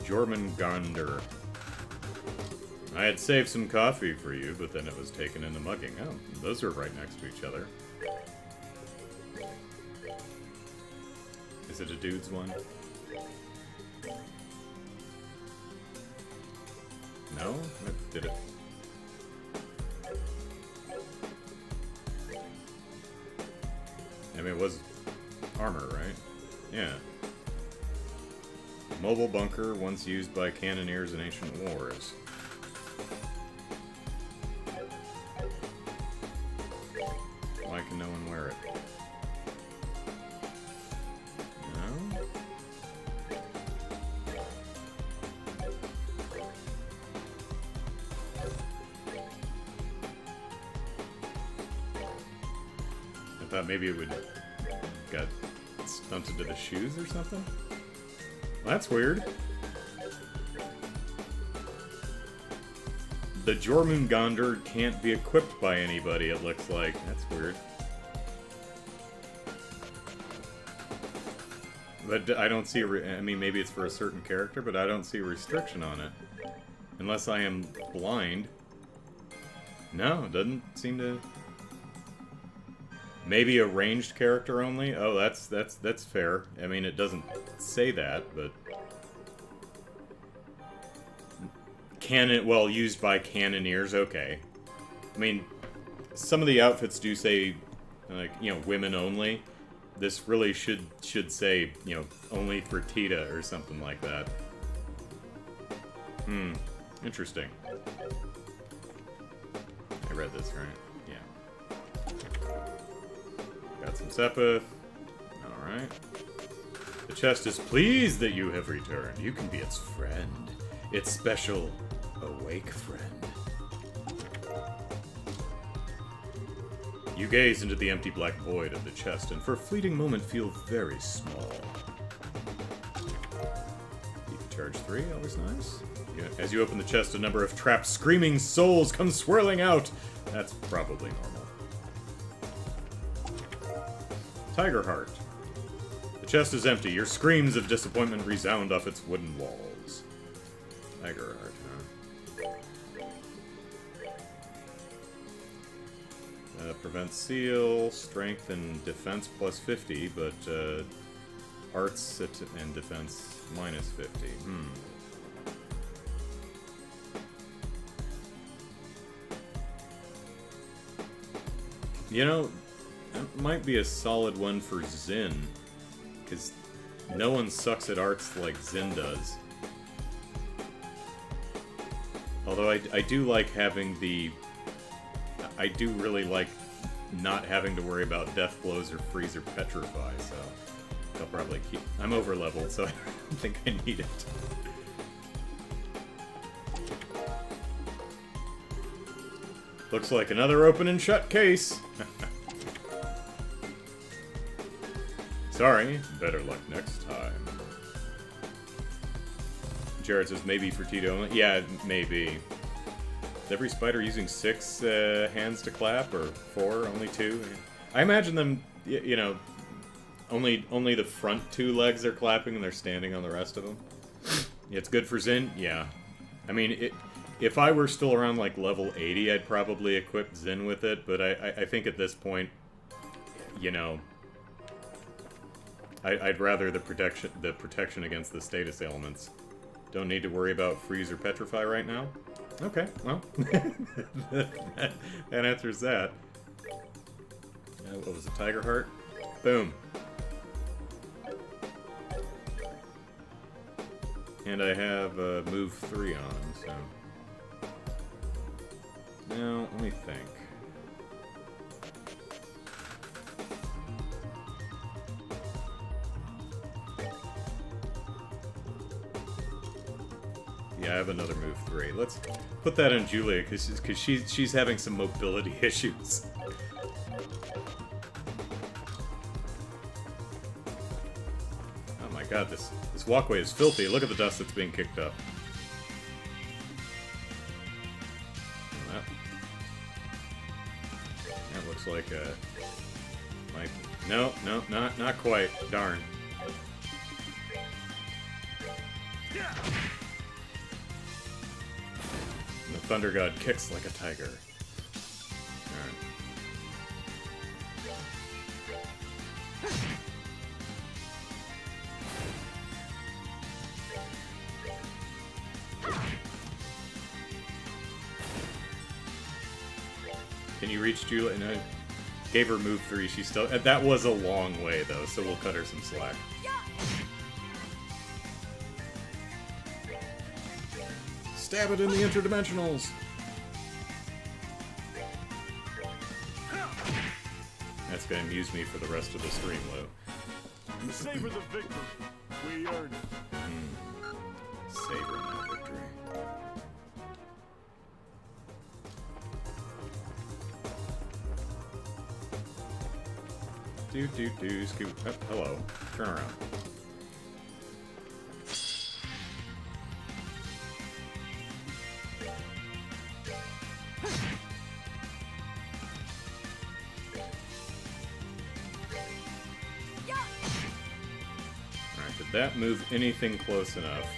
Speaker 1: Jormungandr. I had saved some coffee for you, but then it was taken into mugging. Oh, those are right next to each other. Is it a dude's one? No? Did it? I mean, it was armor, right? Yeah. Mobile bunker, once used by cannoneers in ancient wars. Why can no one wear it? No? I thought maybe it would got stunted to the shoes or something? Well, that's weird. The Jormungandr can't be equipped by anybody, it looks like. That's weird. But I don't see I mean, maybe it's for a certain character, but I don't see a restriction on it. Unless I am blind. No, it doesn't seem to... Maybe a ranged character only? Oh, that's fair. I mean, it doesn't say that, but... Well, used by cannoneers, okay. I mean, some of the outfits do say, like, you know, women only. This really should say, you know, only for Tita or something like that. Interesting. I read this, right? Yeah. Got some Sepith. Alright. The chest is pleased that you have returned. You can be its friend. Its special awake friend. You gaze into the empty black void of the chest, and for a fleeting moment feel very small. You can charge 3, always nice. As you open the chest, a number of trapped, screaming souls come swirling out. That's probably normal. Tiger Heart. The chest is empty. Your screams of disappointment resound off its wooden walls. Tiger Heart, huh? Prevents seal, strength, and defense plus 50, but arts and defense minus 50. You know, that might be a solid one for Zin, because no one sucks at arts like Zin does. Although I do like having the... I do really like not having to worry about death blows or freeze or petrify, so I'll probably keep... I'm over-leveled, so I don't think I need it. Looks like another open and shut case. Sorry, better luck next time. Jared says maybe for Tito. Yeah, maybe. Is every spider using 6 hands to clap, or 4? Only 2? I imagine them, you know, only the front 2 legs are clapping and they're standing on the rest of them. It's good for Zin? Yeah. I mean, if I were still around like level 80, I'd probably equip Zin with it, but I think at this point, you know, I'd rather the protection against the status elements. Don't need to worry about freeze or petrify right now. Okay, well, that answers that. What was it, Tiger Heart? Boom. And I have move 3 on, so... Now, let me think. Yeah, I have another move 3. Let's put that on Julia, because she's having some mobility issues. Oh my god, this walkway is filthy. Look at the dust that's being kicked up. That looks like a... No, not quite. Darn. The Thunder God kicks like a tiger. Alright. Can you reach Julia? No. Gave her move 3. She still... That was a long way, though, so we'll cut her some slack. Stab it in the interdimensionals! That's gonna amuse me for the rest of the stream, Lou.
Speaker 3: Savor the victory. We earned it.
Speaker 1: Savor that victory. Scoot. Oh, hello. Turn around. Alright, did that move anything close enough?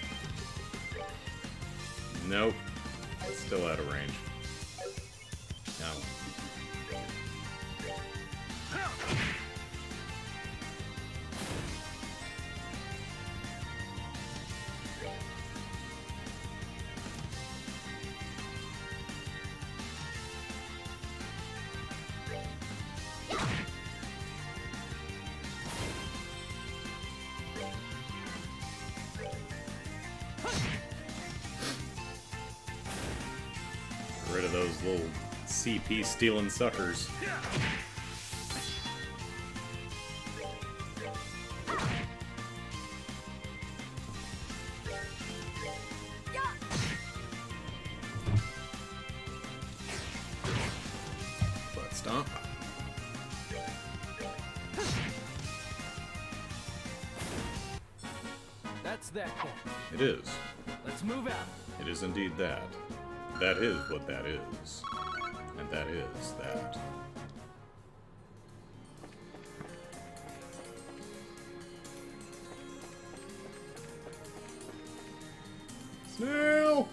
Speaker 1: Nope. It's still out of range. No. Get rid of those little CP stealing suckers. Butt stomp.
Speaker 2: That's that then.
Speaker 1: It is.
Speaker 2: Let's move out.
Speaker 1: It is indeed that. That is what that is. And that is that. Snail!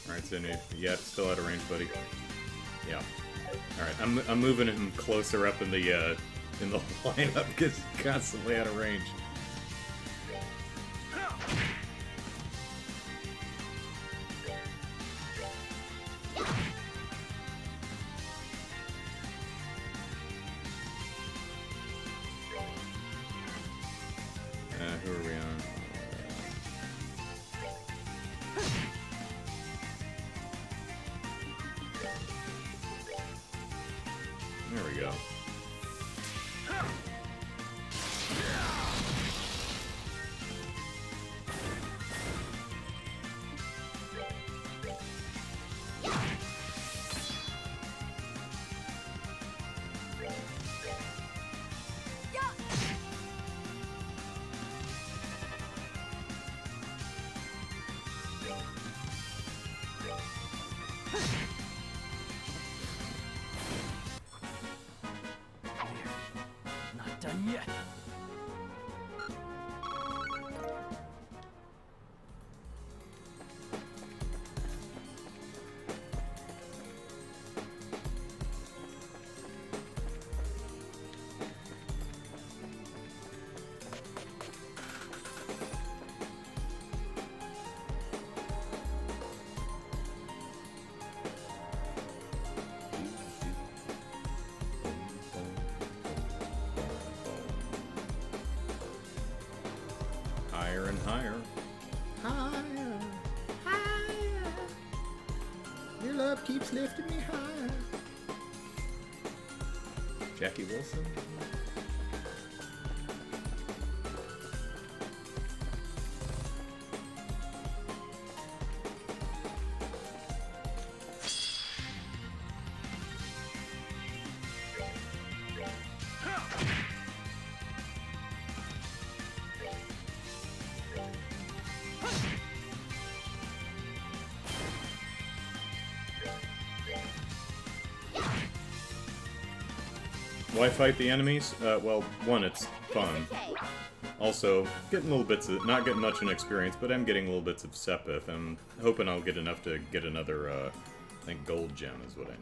Speaker 1: Alright, so yeah, still out of range, buddy. Yeah. Alright, I'm moving him closer up in the lineup because he's constantly out of range. Who are we on? There we go.
Speaker 2: Not done yet.
Speaker 1: Higher and higher. Higher, higher. Your love keeps lifting me higher. Jackie Wilson? Why fight the enemies? Well, one, it's fun. Also, getting little bits of, not getting much in experience, but I'm getting little bits of Sepith. I'm hoping I'll get enough to get another, I think gold gem is what I need.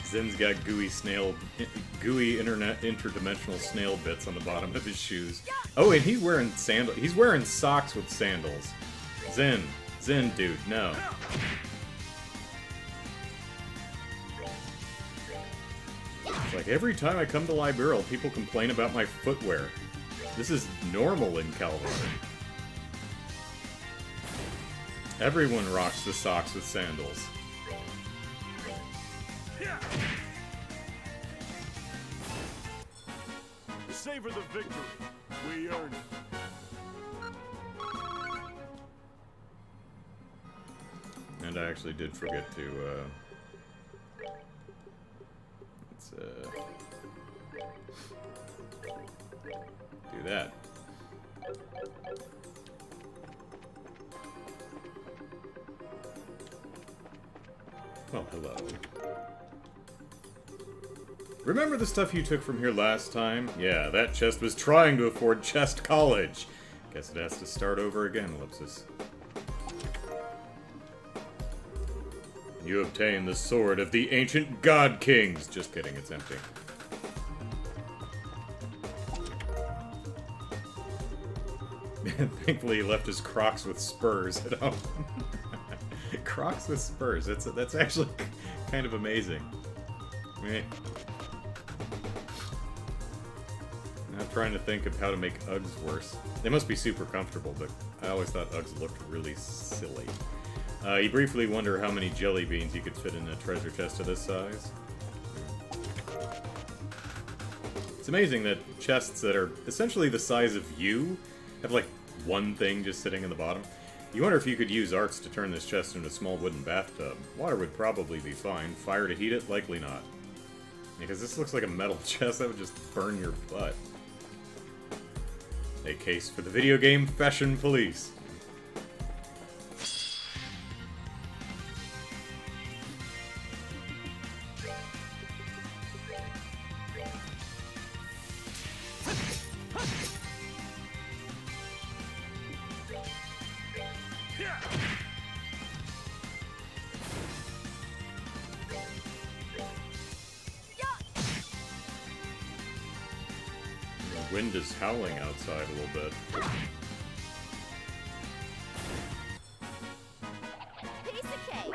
Speaker 1: Zen's got gooey interdimensional snail bits on the bottom of his shoes. Oh, and he's wearing he's wearing socks with sandals. Zen, dude, no. It's like every time I come to Liberal, people complain about my footwear. This is normal in Calvary. Everyone rocks the socks with sandals.
Speaker 3: Savor the victory. We earned it.
Speaker 1: And I actually did forget to, let's, do that. Well, hello. Remember the stuff you took from here last time? Yeah, that chest was trying to afford Chest College. Guess it has to start over again, Ellipsis. You obtain the sword of the ancient god kings. Just kidding, it's empty. Thankfully, he left his Crocs with spurs at home. Crocs with spurs. That's actually kind of amazing. Meh. I'm trying to think of how to make Uggs worse. They must be super comfortable, but I always thought Uggs looked really silly. You briefly wonder how many jelly beans you could fit in a treasure chest of this size. It's amazing that chests that are essentially the size of you have like one thing just sitting in the bottom. You wonder if you could use arts to turn this chest into a small wooden bathtub. Water would probably be fine. Fire to heat it? Likely not. Because this looks like a metal chest that would just burn your butt. A case for the video game Fashion Police. The wind is howling outside a little bit.
Speaker 4: Piece of cake.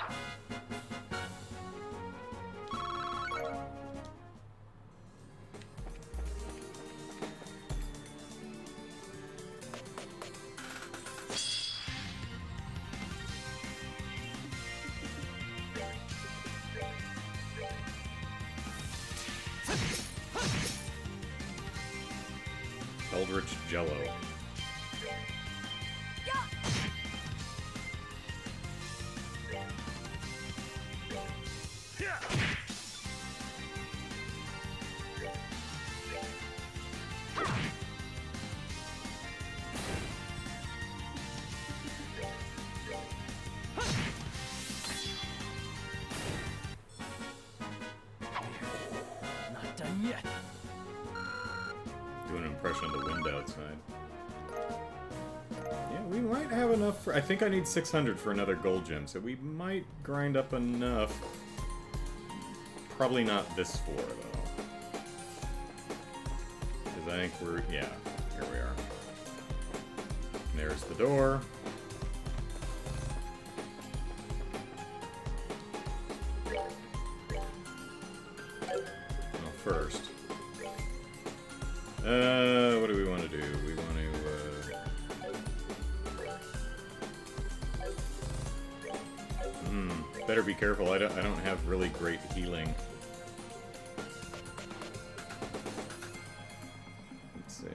Speaker 1: Eldritch Jello.
Speaker 2: Not done yet.
Speaker 1: Do an impression of the wind outside. Yeah, we might have enough for... I think I need 600 for another gold gem, so we might grind up enough. Probably not this floor, though. Because I think we're... yeah, here we are. There's the door. Well, first... what do we want to do? We want to, better be careful. I don't have really great healing. Let's see.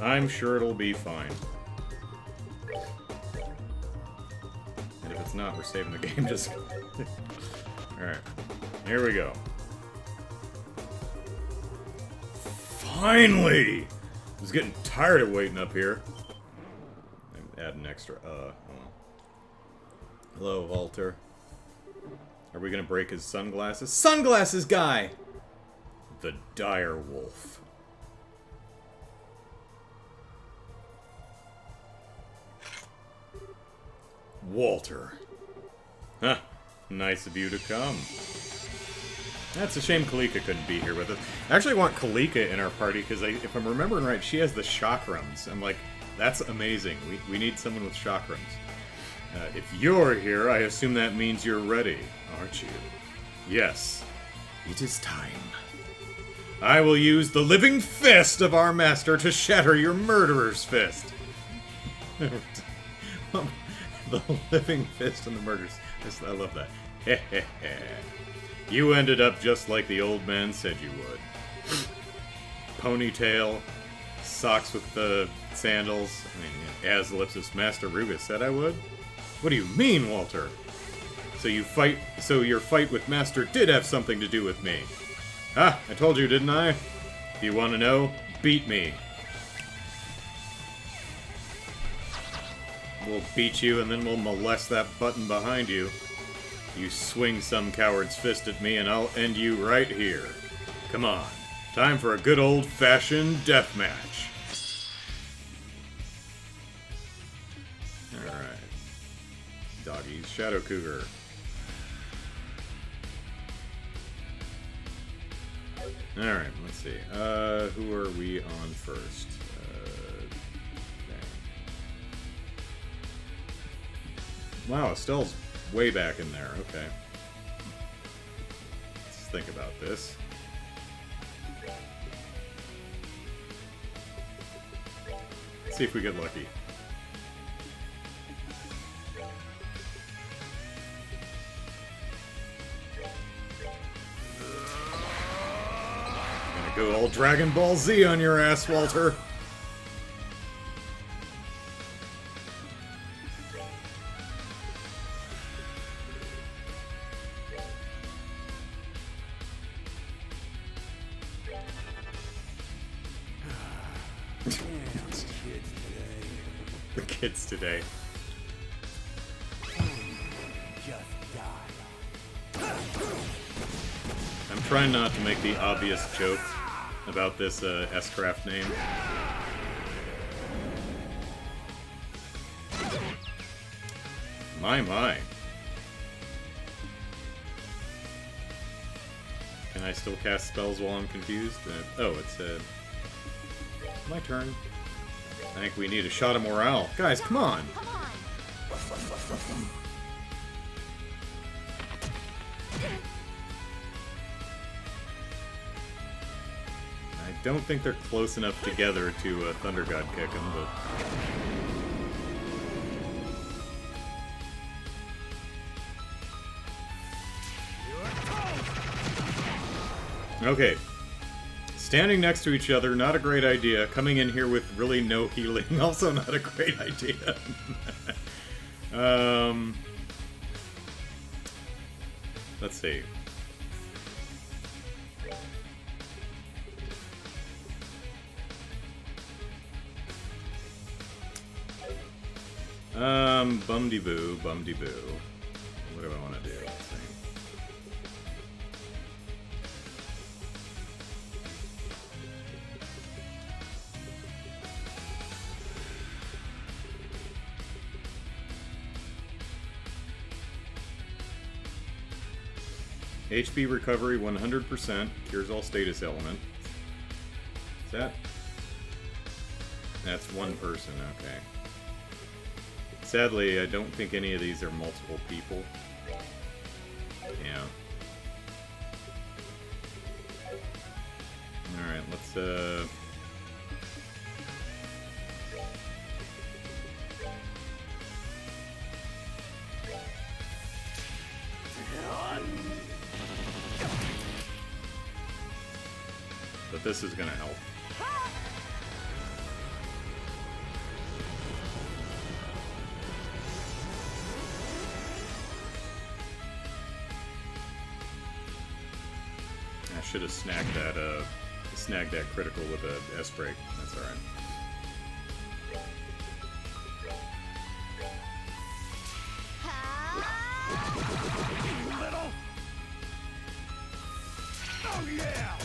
Speaker 1: I'm sure it'll be fine. And if it's not, we're saving the game just... Alright. Here we go. Finally! I was getting tired of waiting up here. Add an extra, hold on. Hello, Walter. Are we gonna break his sunglasses? Sunglasses guy! The dire wolf. Walter. Huh. Nice of you to come. That's a shame Kalika couldn't be here with us. I actually want Kalika in our party because, if I'm remembering right, she has the chakrams. I'm like, that's amazing. We need someone with chakrams. If you're here, I assume that means you're ready, aren't you? Yes. It is time. I will use the living fist of our master to shatter your murderer's fist. The living fist and the murders. I love that. You ended up just like the old man said you would. Ponytail, socks with the sandals. I mean, as Ellipsis Master Rugus said I would. What do you mean, Walter? So your fight with Master did have something to do with me. Ah, I told you, didn't I? If you want to know, beat me. We'll beat you and then we'll molest that button behind you. You swing some coward's fist at me and I'll end you right here. Come on. Time for a good old-fashioned deathmatch. Alright. Doggies. Shadow Cougar. Alright, let's see. Who are we on first? Wow, Estelle's way back in there. Okay. Let's think about this. Let's see if we get lucky. Gonna go all Dragon Ball Z on your ass, Walter. The kids today. I'm trying not to make the obvious joke about this S-Craft name. My. Can I still cast spells while I'm confused? Oh, it's my turn. I think we need a shot of morale. Guys, come on!
Speaker 4: Come on.
Speaker 1: I don't think they're close enough together to Thunder God kick him, but... Okay. Standing next to each other, not a great idea. Coming in here with really no healing, also not a great idea. Let's see. Bum-de-boo. What do I want to do? Let's see. HP recovery 100%, cures all status element. Is that? That's one person, okay. Sadly, I don't think any of these are multiple people. Yeah. Alright, let's, but this is gonna help. I should have snagged that critical with a S-break. That's alright.
Speaker 3: Little. Oh yeah.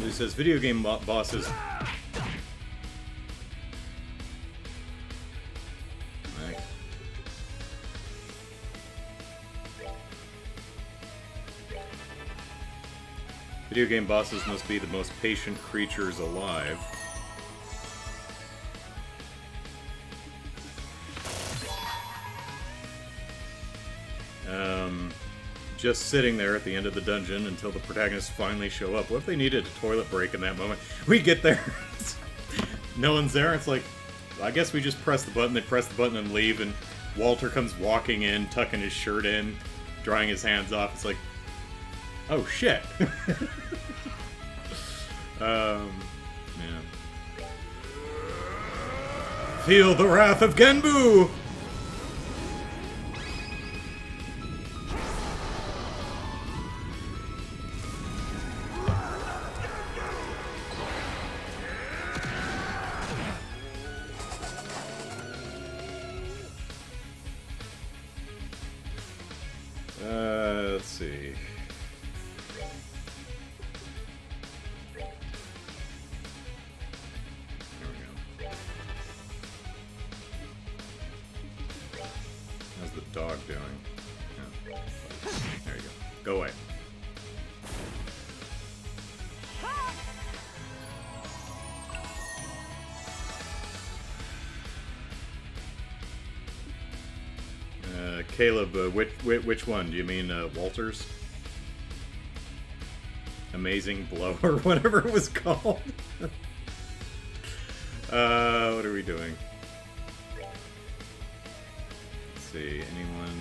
Speaker 1: He says video game bosses. Right. Video game bosses must be the most patient creatures alive. Just sitting there at the end of the dungeon until the protagonists finally show up. What if they needed a toilet break in that moment? We get there, no one's there, it's like, I guess we just press the button, they press the button and leave, and Walter comes walking in, tucking his shirt in, drying his hands off. It's like, oh shit. Yeah. Feel the wrath of Genbu! Let's see. There we go. How's the dog doing? Oh. There you go. Go away. Caleb, which one? Do you mean Walters? Amazing Blow or whatever it was called? What are we doing? Let's see, anyone...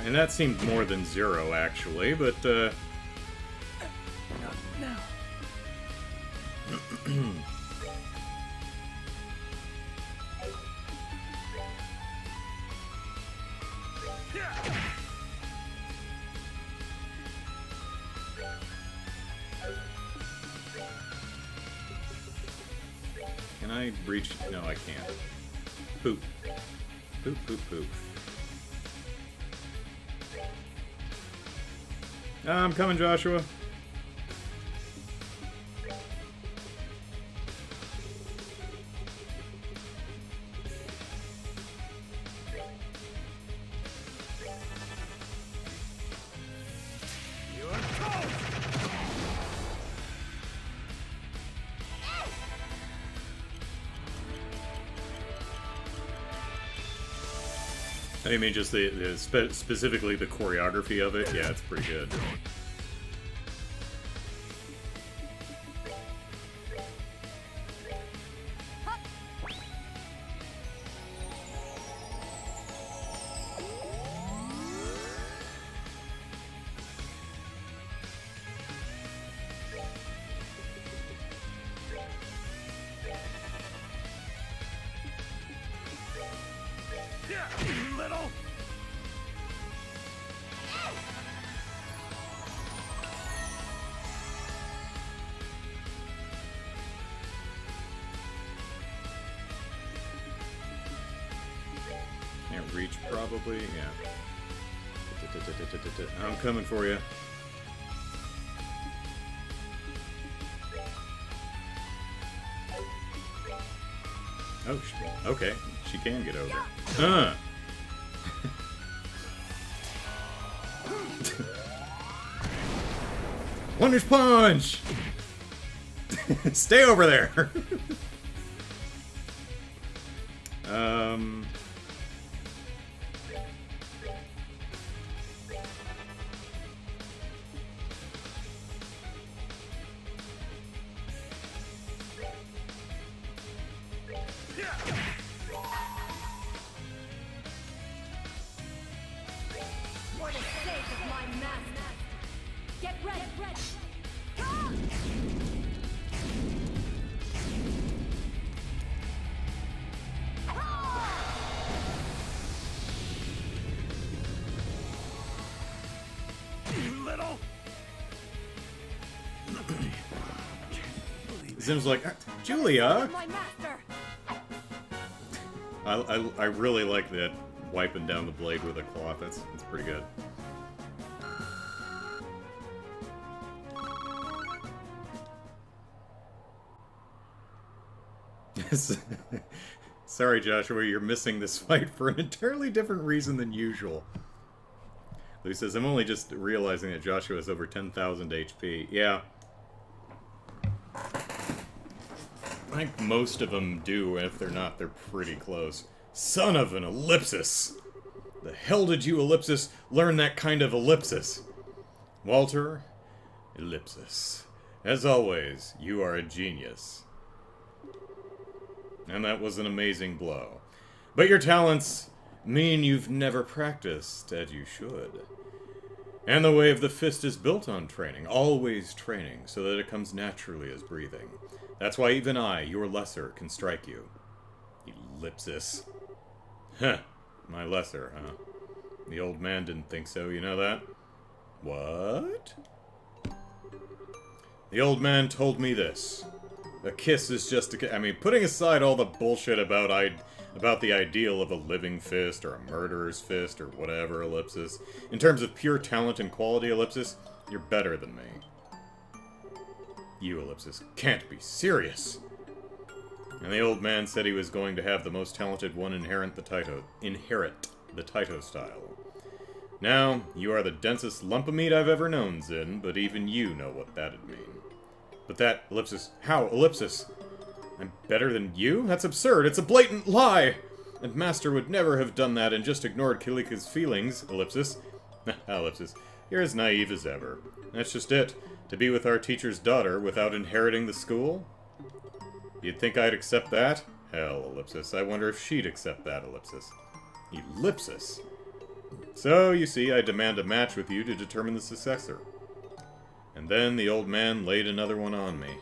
Speaker 1: And that seemed more than 0, actually, but,
Speaker 2: Not now.
Speaker 1: Can I reach? No, I can't. Poop. Poop, poop, poop. I'm coming, Joshua. I mean, just specifically the choreography of it. Yeah, it's pretty good.
Speaker 3: Little.
Speaker 1: Can't reach, probably. Yeah. I'm coming for you. Oh, okay. She can get over there. Wonders Punch! Stay over there!
Speaker 4: For the sake of my master. Get ready.
Speaker 3: Little.
Speaker 1: Zim's like, Julia!
Speaker 4: My master.
Speaker 1: I really like that wiping down the blade with a cloth. That's pretty good. Sorry, Joshua, you're missing this fight for an entirely different reason than usual. Lou says, I'm only just realizing that Joshua has over 10,000 HP. Yeah. I think most of them do, and if they're not, they're pretty close. Son of an ellipsis! The hell did you, ellipsis, learn that kind of ellipsis? Walter, ellipsis. As always, you are a genius. And that was an amazing blow. But your talents mean you've never practiced as you should. And the way of the fist is built on training, always training, so that it comes naturally as breathing. That's why even I, your lesser, can strike you. Ellipsis. Heh, my lesser, huh? The old man didn't think so, you know that? What? The old man told me this. A kiss is just a kiss. I mean, putting aside all the bullshit about the ideal of a living fist or a murderer's fist or whatever, ellipsis. In terms of pure talent and quality, ellipsis, you're better than me. You, ellipsis, can't be serious. And the old man said he was going to have the most talented one inherit the Taito style. Now, you are the densest lump of meat I've ever known, Zin, but even you know what that'd mean. But that, ellipsis, how, ellipsis? I'm better than you? That's absurd, it's a blatant lie! And Master would never have done that and just ignored Kalika's feelings, ellipsis. Ellipsis, you're as naive as ever. That's just it. To be with our teacher's daughter without inheriting the school? You'd think I'd accept that? Hell, ellipsis, I wonder if she'd accept that, ellipsis. Ellipsis? So, you see, I demand a match with you to determine the successor. And then the old man laid another one on me.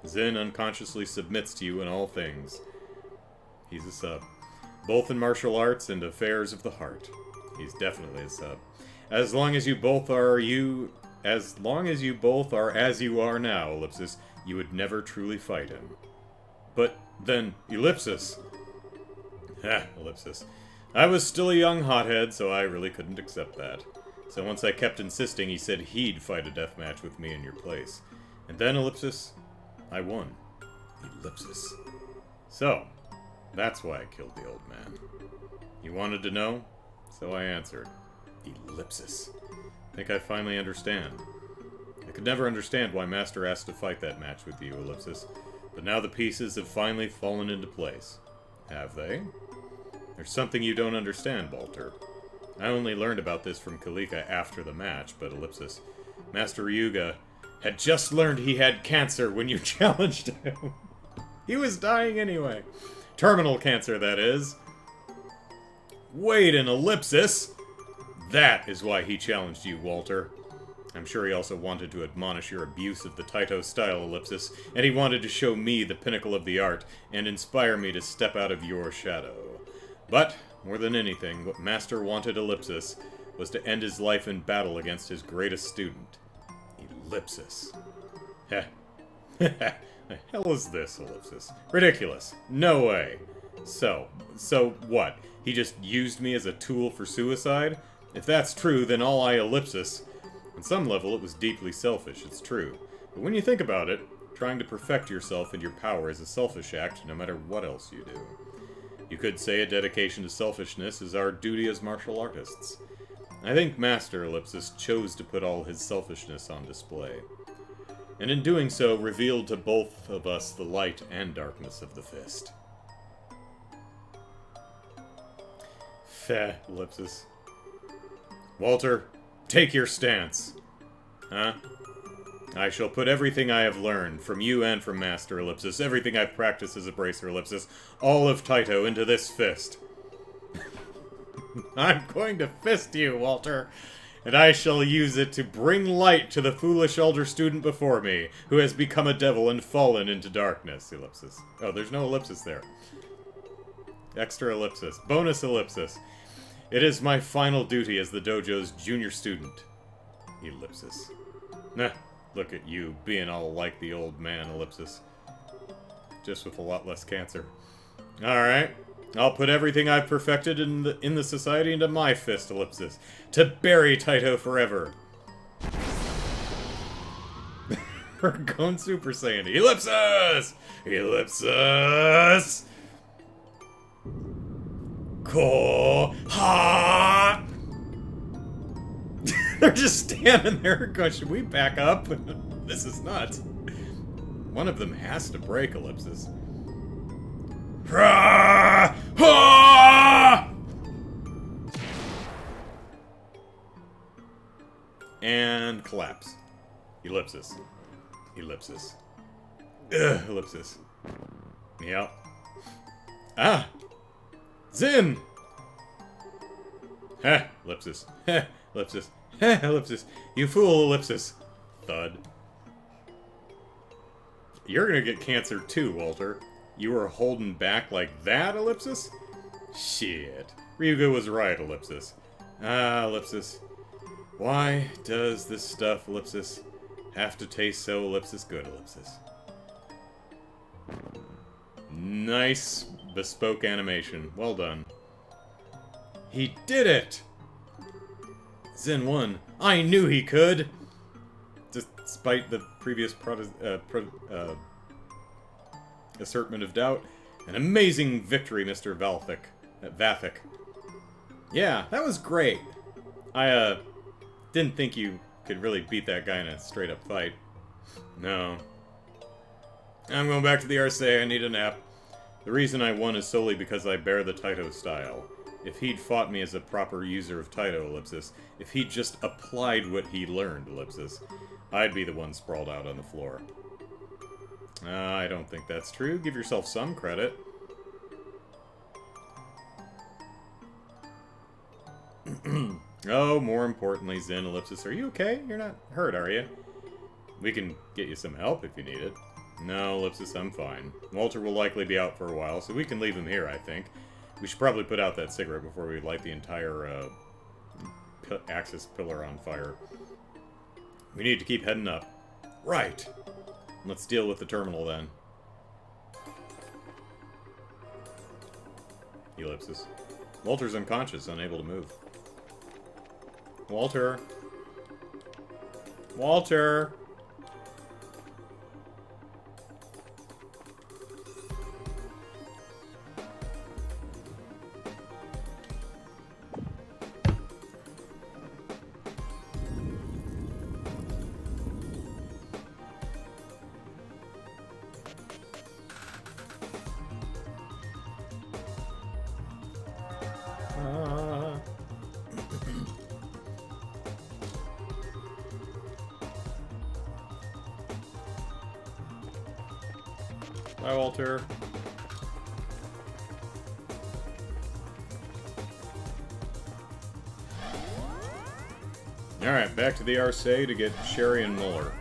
Speaker 1: Zin unconsciously submits to you in all things. He's a sub. Both in martial arts and affairs of the heart. He's definitely a sub. As long as you both are as you are now, ellipsis, you would never truly fight him. But then, ellipsis. Ha, ellipsis. I was still a young hothead, so I really couldn't accept that. So once I kept insisting, he said he'd fight a deathmatch with me in your place. And then, ellipsis, I won. Ellipsis. So, that's why I killed the old man. You wanted to know? So I answered. Ellipsis. I think I finally understand. I could never understand why Master asked to fight that match with you, ellipsis. But now the pieces have finally fallen into place. Have they? There's something you don't understand, Walter. I only learned about this from Kalika after the match, but ellipsis. Master Ryuga had just learned he had cancer when you challenged him. He was dying anyway. Terminal cancer, that is. Wait, an ellipsis? That is why he challenged you, Walter. I'm sure he also wanted to admonish your abuse of the Taito style, ellipsis, and he wanted to show me the pinnacle of the art and inspire me to step out of your shadow. But, more than anything, what Master wanted, ellipsis, was to end his life in battle against his greatest student. Ellipsis. Heh. The hell is this, ellipsis? Ridiculous. No way. So what? He just used me as a tool for suicide? If that's true, then all I ellipsis... On some level, it was deeply selfish, it's true. But when you think about it, trying to perfect yourself and your power is a selfish act, no matter what else you do. You could say a dedication to selfishness is our duty as martial artists. I think Master Ellipsis chose to put all his selfishness on display. And in doing so, revealed to both of us the light and darkness of the fist. Feh, Ellipsis. Walter, take your stance. Huh? I shall put everything I have learned, from you and from Master Ellipsis, everything I've practiced as a bracer Ellipsis, all of Taito into this fist. I'm going to fist you, Walter, and I shall use it to bring light to the foolish elder student before me, who has become a devil and fallen into darkness, ellipsis. Oh, there's no ellipsis there. Extra ellipsis. Bonus ellipsis. It is my final duty as the dojo's junior student. Ellipsis. Nah, look at you, being all like the old man, ellipsis. just with a lot less cancer. Alright. I'll put everything I've perfected in the society into my fist, ellipsis. To bury Taito forever. We're going Super Saiyan. Ellipsis! Ellipsis! Ko ha! They're just standing there going, should we back up? This is nuts. One of them has to break, ellipsis. Ha! Ha! And collapse. Ellipsis. Ellipsis. Ugh, ellipsis. Yep. Ah! Zin! Heh, ellipsis. Heh, ellipsis. Heh, ellipsis. You fool, ellipsis. Thud. You're gonna get cancer too, Walter. You were holding back like that, ellipsis? Shit. Ryuga was right, ellipsis. Ah, ellipsis. Why does this stuff, ellipsis, have to taste so, ellipsis, good, ellipsis? Nice bespoke animation. Well done. He did it! Zen 1. I knew he could! Despite the previous assertment of doubt. An amazing victory, Mr. Vathic. Yeah, that was great. I, didn't think you could really beat that guy in a straight-up fight. No. I'm going back to the Arcee. I need a nap. The reason I won is solely because I bear the Taito style. If he'd fought me as a proper user of Taito, ellipsis, if he'd just applied what he learned, ellipsis, I'd be the one sprawled out on the floor. I don't think that's true. Give yourself some credit. Oh, more importantly, Zen, ellipsis, are you okay? You're not hurt, are you? We can get you some help if you need it. No, ellipsis, I'm fine. Walter will likely be out for a while, so we can leave him here, I think. We should probably put out that cigarette before we light the entire, Axis pillar on fire. We need to keep heading up. Right! Let's deal with the terminal, then. Ellipsis. Walter's unconscious, unable to move. Walter! Walter! Bye, Walter. Alright, back to the Arcee to get Sherry and Muller.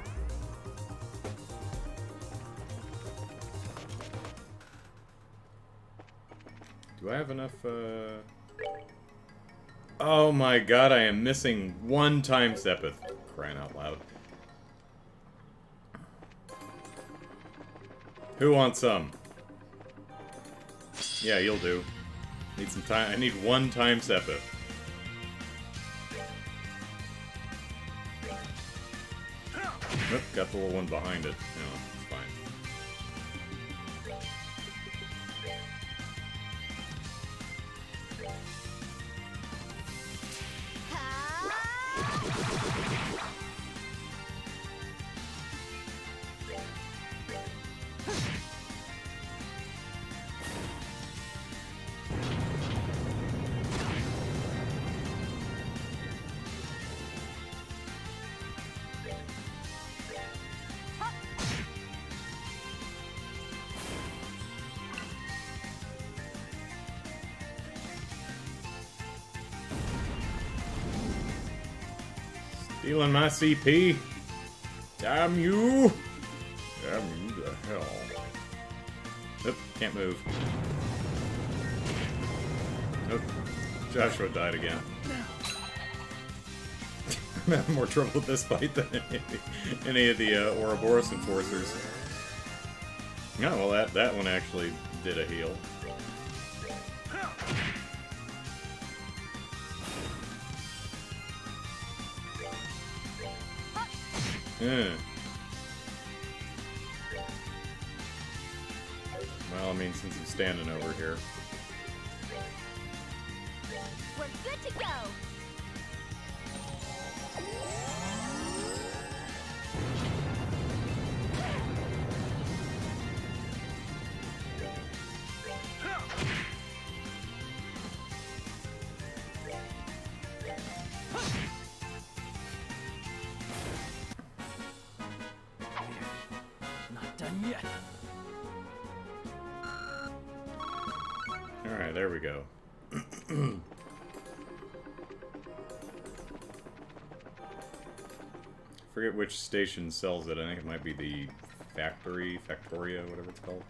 Speaker 1: Do I have enough, Oh my god, I am missing one time Sepith. Crying out loud. Who wants some? Yeah, you'll do. Need some time. I need one time Sepith. Oop, got the little one behind it. No, it's fine. Stealing my CP. Damn you! Damn you to hell. Oop, can't move. Nope. Joshua died again. I'm having more trouble with this fight than any of the Ouroboros enforcers. No, well, that one actually did a heal. Yeah. Well, I mean, since I'm standing over here.
Speaker 4: We're good to go.
Speaker 2: Not done yet.
Speaker 1: Alright, there we go. Forget which station sells it. I think it might be the Factoria, whatever it's called.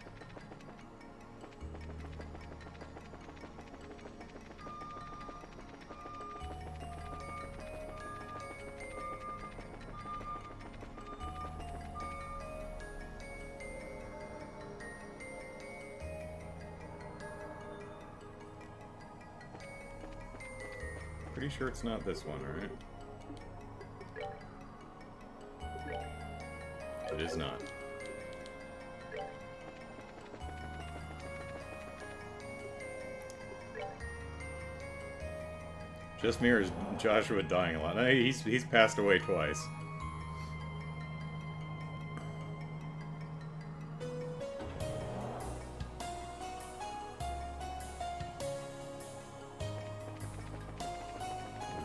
Speaker 1: Pretty sure it's not this one, right? It is not. Just mirrors Joshua dying a lot. He's passed away twice.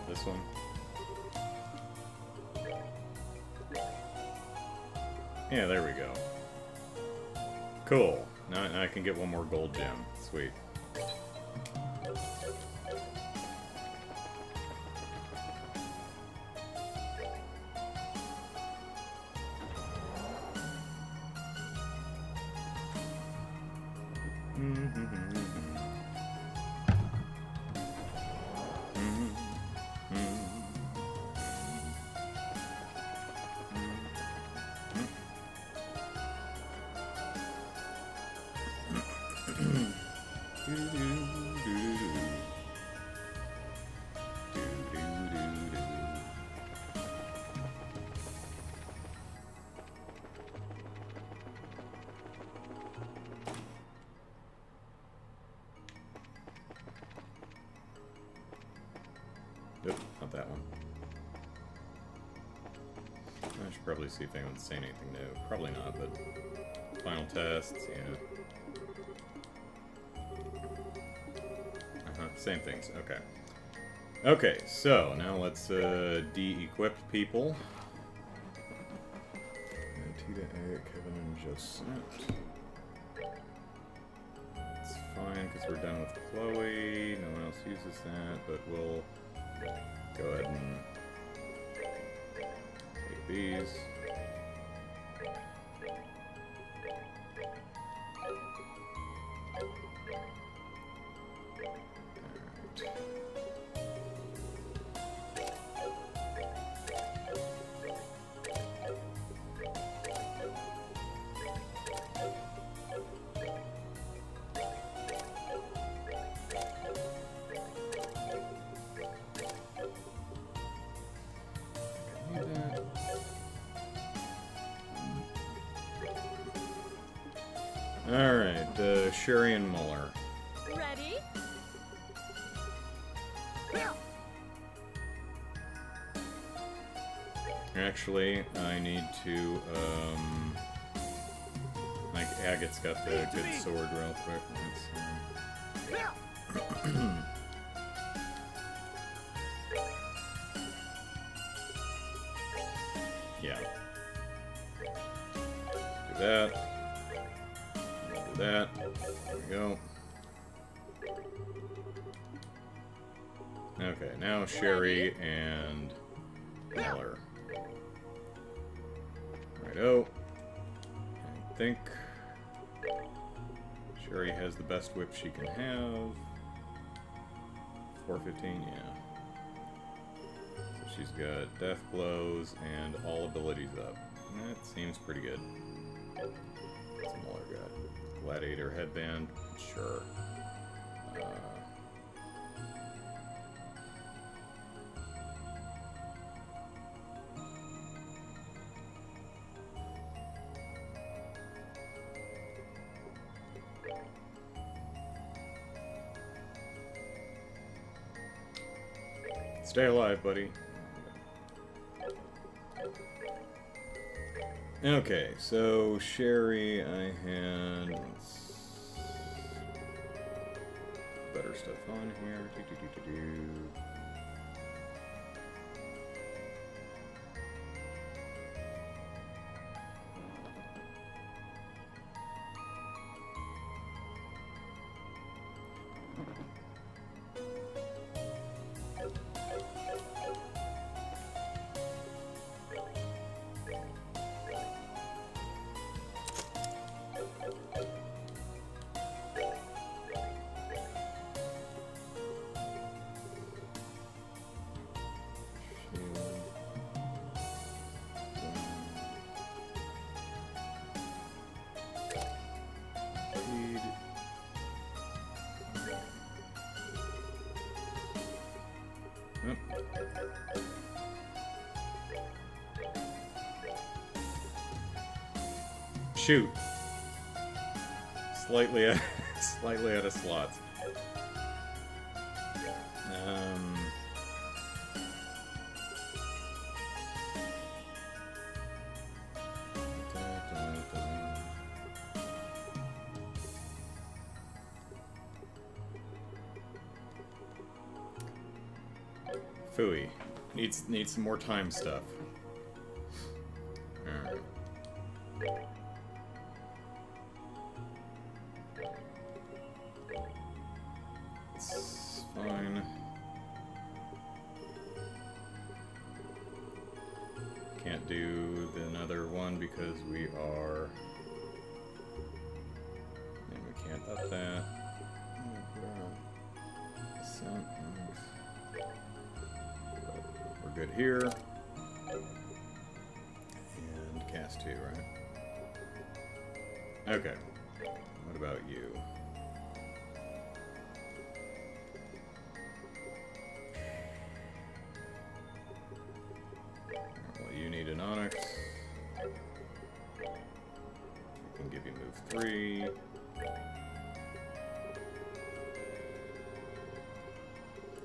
Speaker 1: This one. Yeah, there we go. Cool. Now I can get one more gold gem. Sweet. Nope, not that one. I should probably see if anyone's saying anything new. Probably not, but final tests, yeah. Same things, okay. Okay, so now let's de-equip people. Tita, Eric, Kevin, and Josette. It's fine because we're done with Chloe. No one else uses that, but we'll go ahead and take these. Alright, Sherry and Muller.
Speaker 4: Ready?
Speaker 1: Actually, I need to, like, Agate's got the good sword real quick. Yeah. Do that. Do that. There we go. Okay, now Sherry and Muller. Righto. I think Sherry has the best whip she can have. 415, yeah. So she's got death blows and all abilities up. That seems pretty good. Smaller guy. Gladiator headband. Sure. Stay alive, buddy. Okay, so Sherry, I had better stuff on here. Shoot. Slightly out of slots. Phooey. Needs some more time stuff. Alright. It's fine. Can't do another one because we are... And we can't up that. We're good here. And cast 2, right? Okay. What about you? Well, you need an Onyx. We can give you move 3.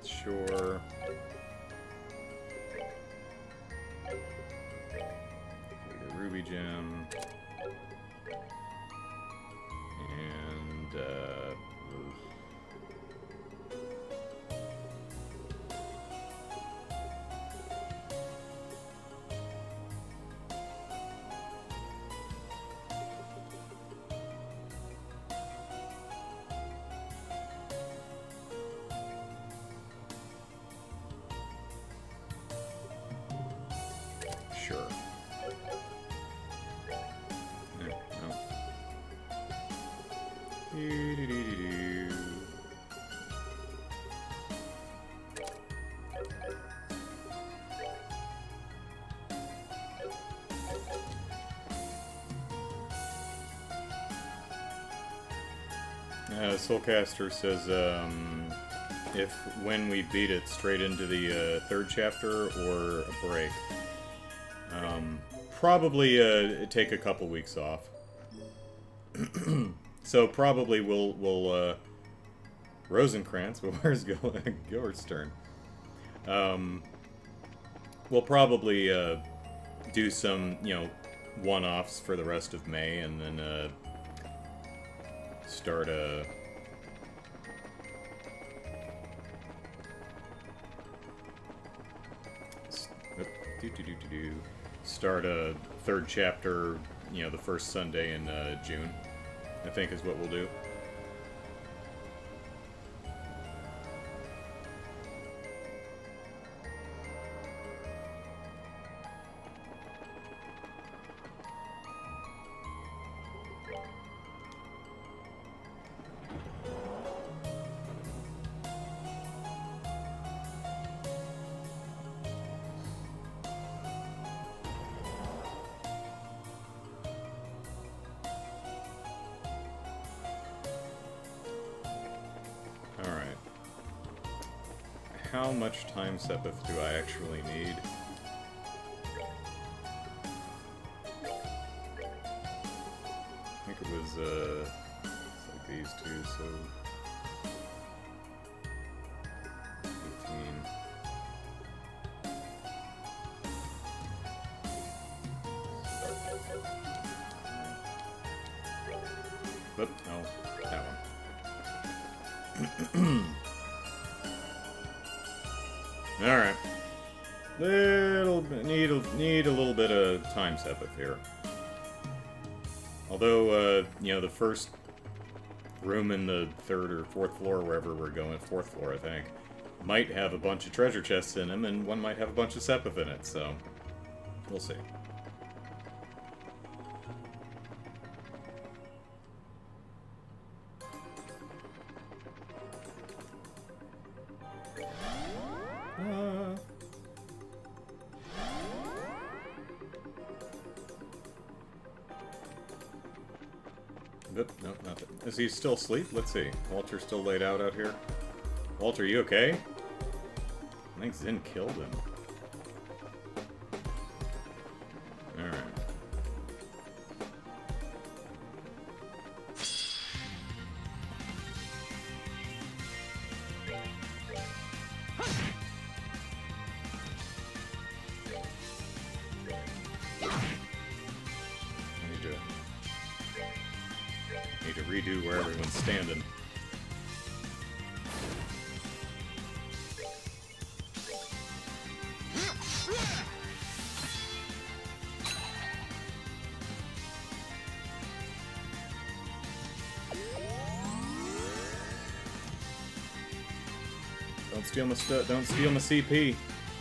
Speaker 1: Sure. The Ruby Gem. And, sure. No. Doo-doo-doo-doo-doo. Soulcaster says, if when we beat it, straight into the third chapter or a break. Probably take a couple weeks off. So probably we'll Rosencrantz. Well, where's Gilbert's turn? We'll probably do some, one-offs for the rest of May, and then start a... Start a third chapter, the first Sunday in June, I think is what we'll do. how much time Sepith do I actually need? I think it was, it's like these two, so... 15. Oop, no, that one. Alright. Need a little bit of time Sepith here. Although, you know, the first room in the 3rd or 4th floor, wherever we're going, 4th floor, I think, might have a bunch of treasure chests in them, and one might have a bunch of Sepith in it, so we'll see. No, nothing. Is he still asleep? Let's see. Walter's still laid out here. Walter, you okay? I think Zin killed him. Alright. Need to redo where everyone's standing. Don't steal my CP.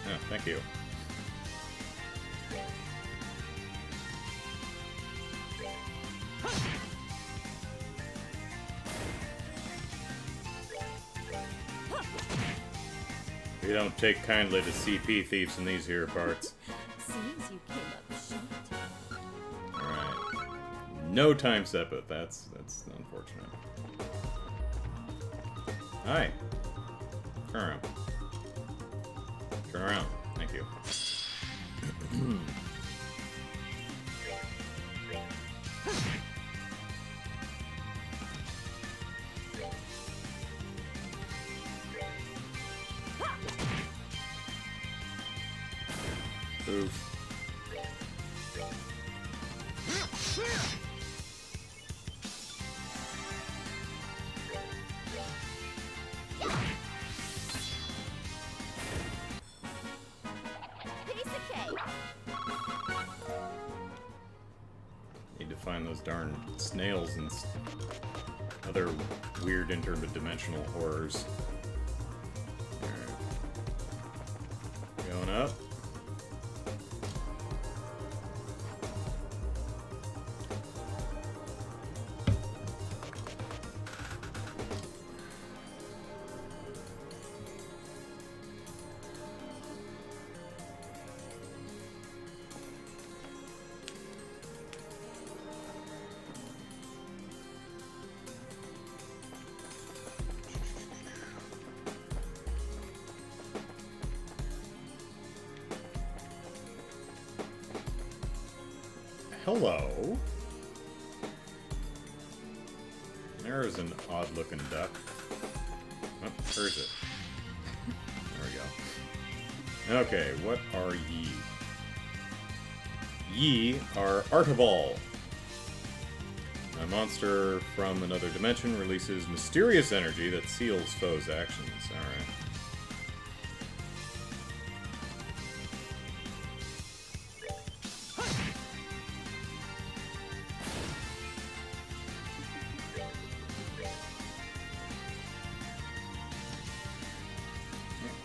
Speaker 1: Oh, thank you. We don't take kindly to CP thieves in these here parts.
Speaker 4: Seems you came up short.
Speaker 1: Alright. No time Sepith. That's unfortunate. Hi. Turn around. Turn around. Thank you. Oof.
Speaker 4: Piece of cake.
Speaker 1: Need to find those darn snails and other weird interdimensional horrors. Alright. Going up. Hello. There's an odd-looking duck. Oh, where is it? There we go. Okay, what are ye? Ye are Artibal. A monster from another dimension releases mysterious energy that seals foes' actions. Alright.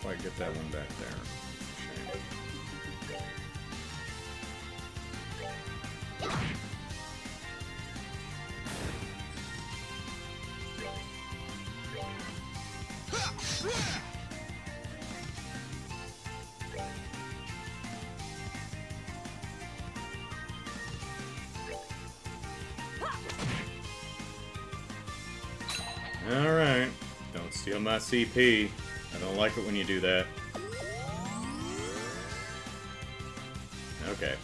Speaker 1: Quite get that one back there. Shame. Alright. Don't steal my CP. I don't like it when you do that. Okay.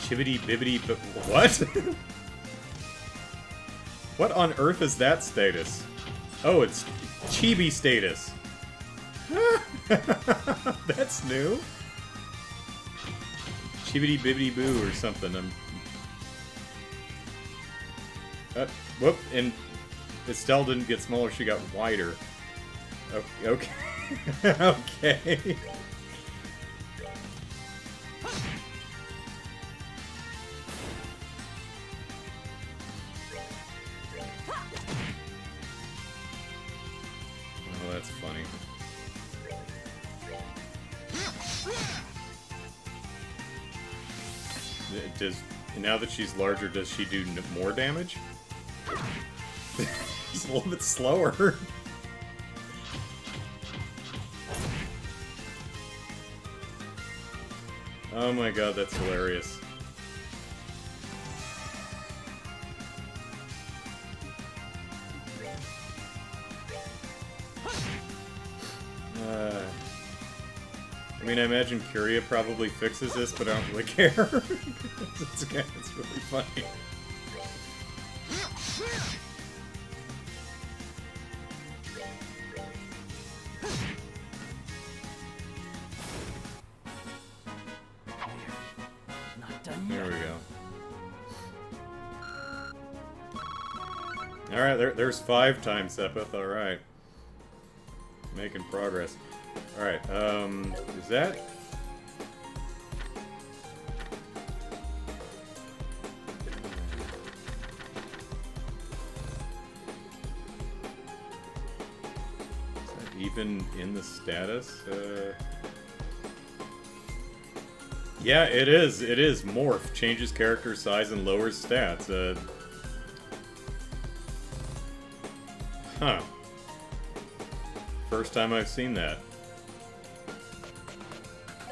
Speaker 1: Chibbity bibbity what? What on earth is that status? Oh, it's chibi status. That's new. Chibbity bibbity boo or something. Whoop, and Estelle didn't get smaller, she got wider. Okay. Okay. Oh, that's funny. Now that she's larger, does she do more damage? It's a little bit slower. Oh my god, that's hilarious. I mean, I imagine Curia probably fixes this, but I don't really care. it's really funny.
Speaker 2: Not done
Speaker 1: There
Speaker 2: yet.
Speaker 1: we go. Alright, there's 5 times Sepith, alright. Making progress. Alright, is that... even in the status? Yeah, it is. It is. Morph. Changes character size and lowers stats. Huh. First time I've seen that.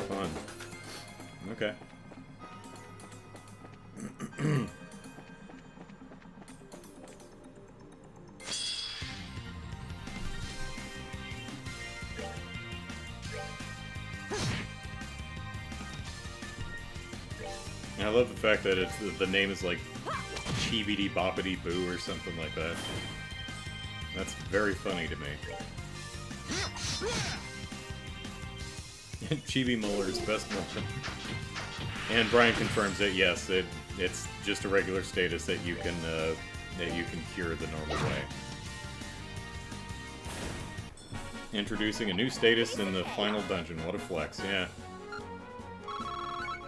Speaker 1: Fun. Okay. I love the fact that the name is like Chibidi Boppity Boo or something like that. That's very funny to me. Chibi Muller's best moment. And Brian confirms that yes, it's just a regular status that you can cure the normal way. Introducing a new status in the final dungeon. What a flex, yeah.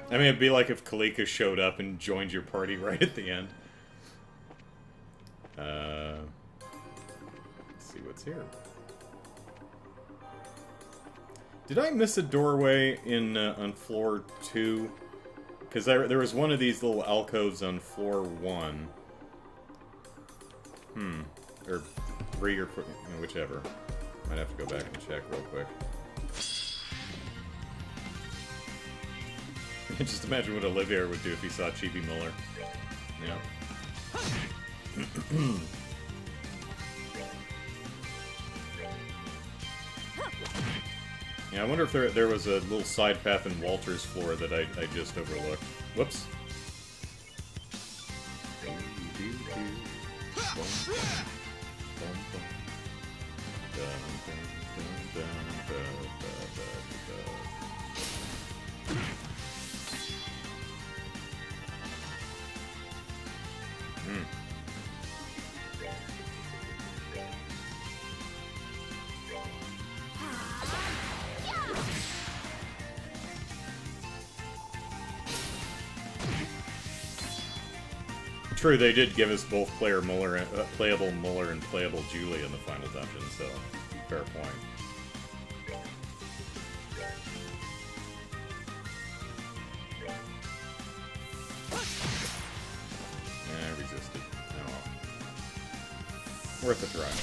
Speaker 1: I mean, it'd be like if Kalika showed up and joined your party right at the end. Let's see what's here. Did I miss a doorway in on floor 2? Because there was one of these little alcoves on floor 1. Or 3 or 4, whichever. Might have to go back and check real quick. Just imagine what Olivier would do if he saw Chibi Muller. Yeah. Yeah, I wonder if there was a little side path in Walter's floor that I just overlooked. Whoops. True, they did give us both playable Muller and playable Julie in the final dungeon, so fair point. I resisted. Oh well. Worth a try.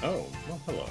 Speaker 1: Oh, well, hello.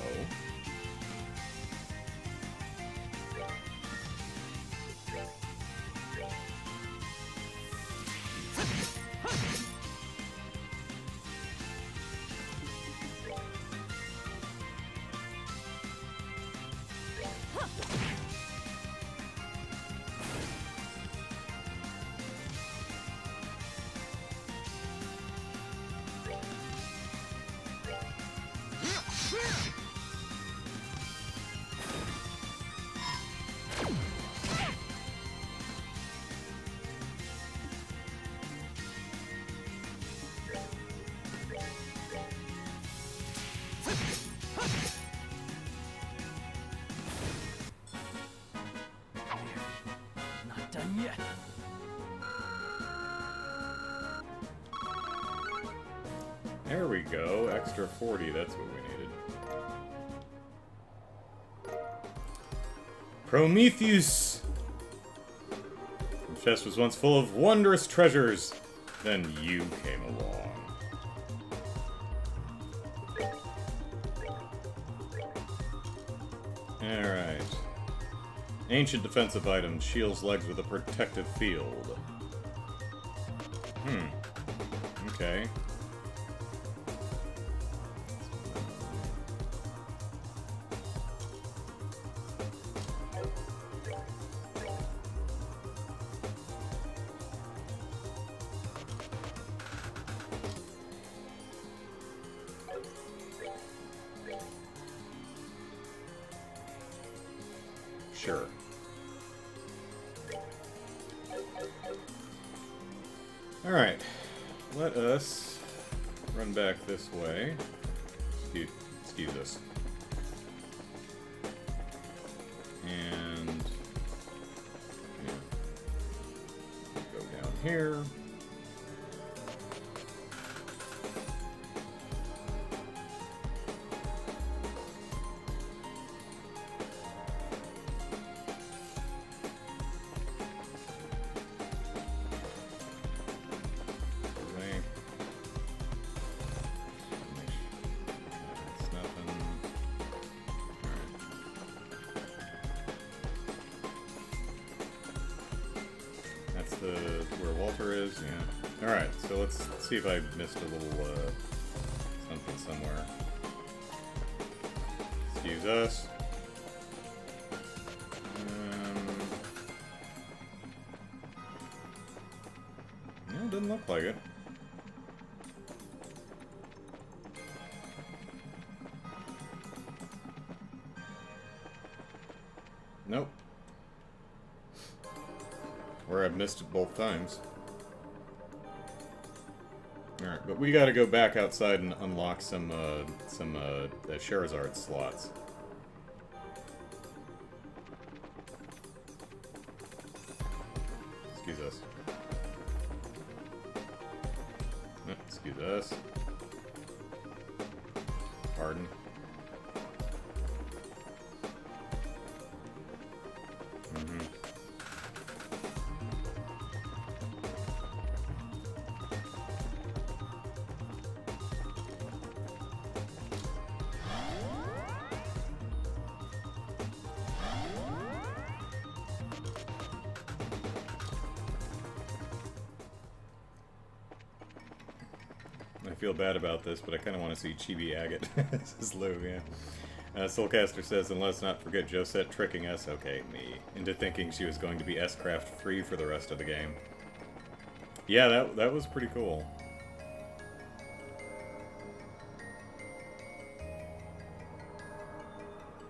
Speaker 2: Not done yet.
Speaker 1: There we go. Extra 40, that's what we needed. Prometheus! The chest was once full of wondrous treasures. Then you came along. Alright. Ancient defensive items. Shields legs with a protective field. Okay. Sure. Alright. Let us run back this way. Excuse us. And go down here. Where Walter is, yeah. Alright, so let's see if I missed a little, something somewhere. Excuse us. No, it doesn't look like it. Nope. Or I've missed it both times. Alright, but we gotta go back outside and unlock some Sherazard slots. Excuse us. Excuse us. Pardon. I feel bad about this, but I kind of want to see Chibi Agate. This is Lou, yeah. Soulcaster says, and let's not forget Josette tricking us, okay, me, into thinking she was going to be S-Craft free for the rest of the game. Yeah, that was pretty cool.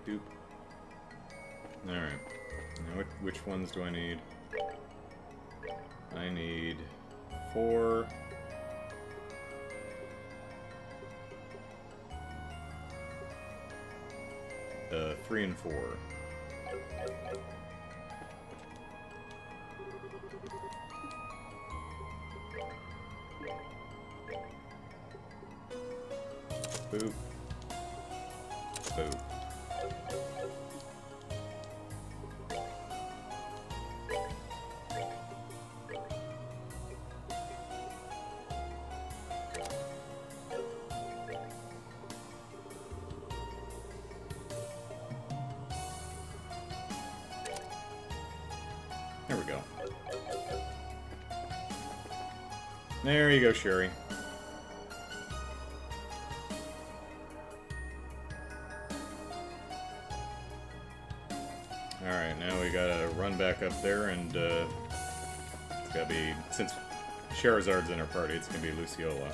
Speaker 1: Doop. Alright. Now which ones do I need? I need 4... 3 and 4. Boop. Boop. There we go. There you go, Sherry. Alright, now we gotta run back up there and, it's gotta be, since Sherazard's in our party, it's gonna be Luciola.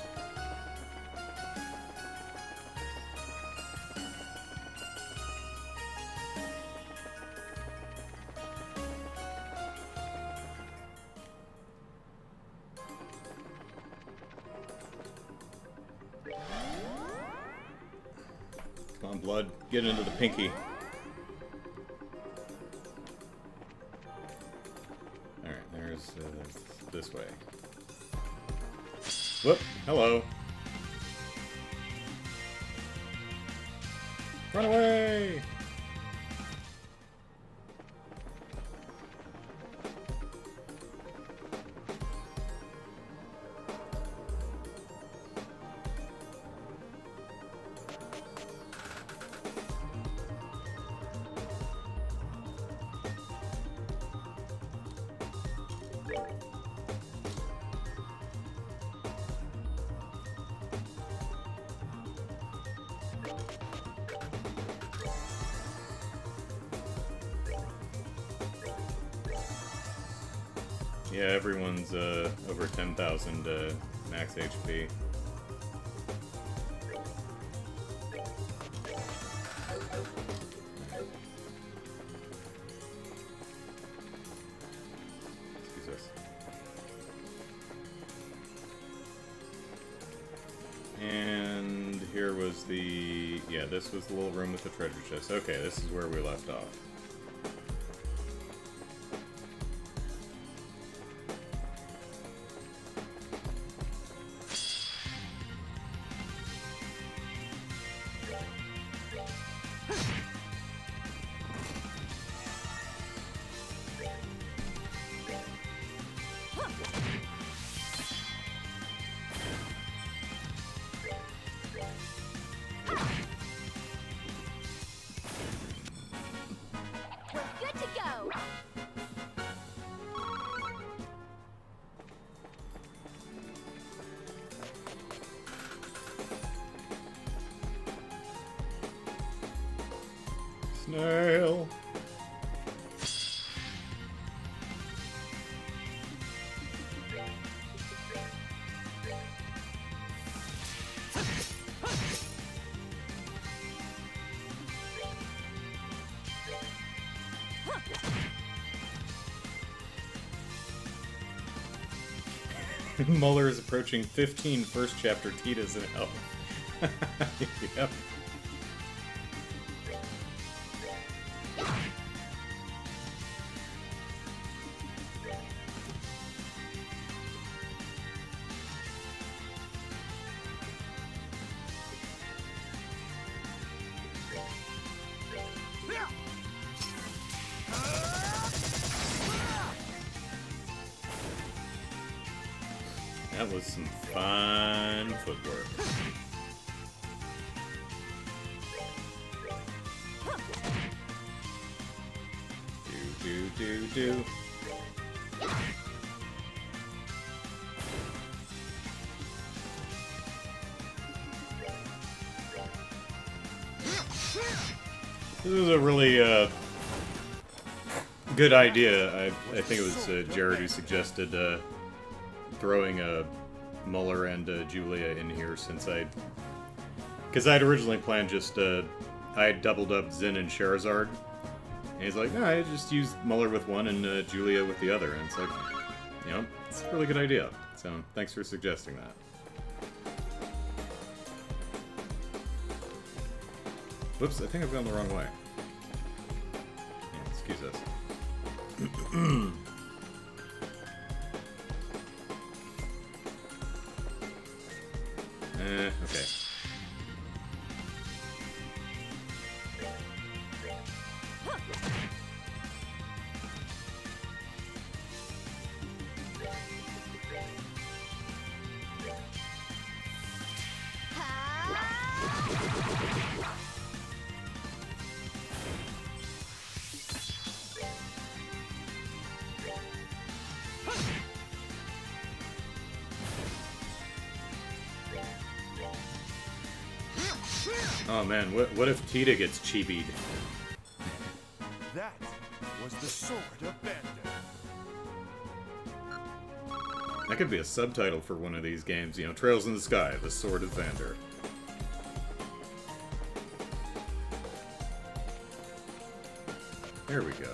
Speaker 1: Come on, Blood, get into the pinky. Alright, there's this way. Whoop, hello. Run away! Yeah, everyone's over 10,000 max HP. Excuse us. And here was the... yeah, this was the little room with the treasure chest. Okay, this is where we left off.
Speaker 4: Good to go.
Speaker 1: Snail! Muller is approaching 15 first chapter Titas in hell. Yep. That was some fine footwork. Do. This is a really good idea. I think it was Jared who suggested throwing Muller and Julia in here, since because I'd originally planned just I had doubled up Zin and Sherazard, and he's like, no, I just use Muller with one and Julia with the other, and it's like, you know, it's a really good idea. So thanks for suggesting that. Whoops, I think I've gone the wrong way. Yeah, excuse us. Okay. Oh man, what if Tita gets chibied?
Speaker 3: That was the sword of Bender.
Speaker 1: That could be a subtitle for one of these games, you know, Trails in the Sky, The Sword of Vander. There we go.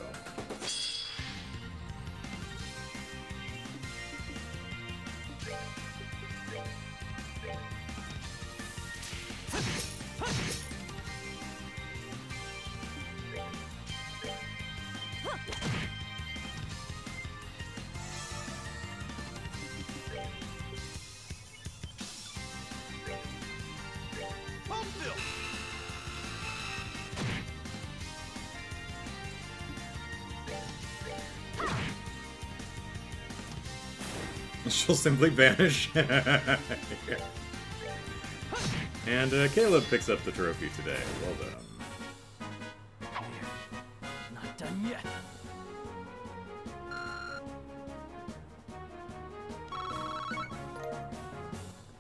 Speaker 1: She'll simply vanish. And Caleb picks up the trophy today. Well done.
Speaker 2: Not done yet.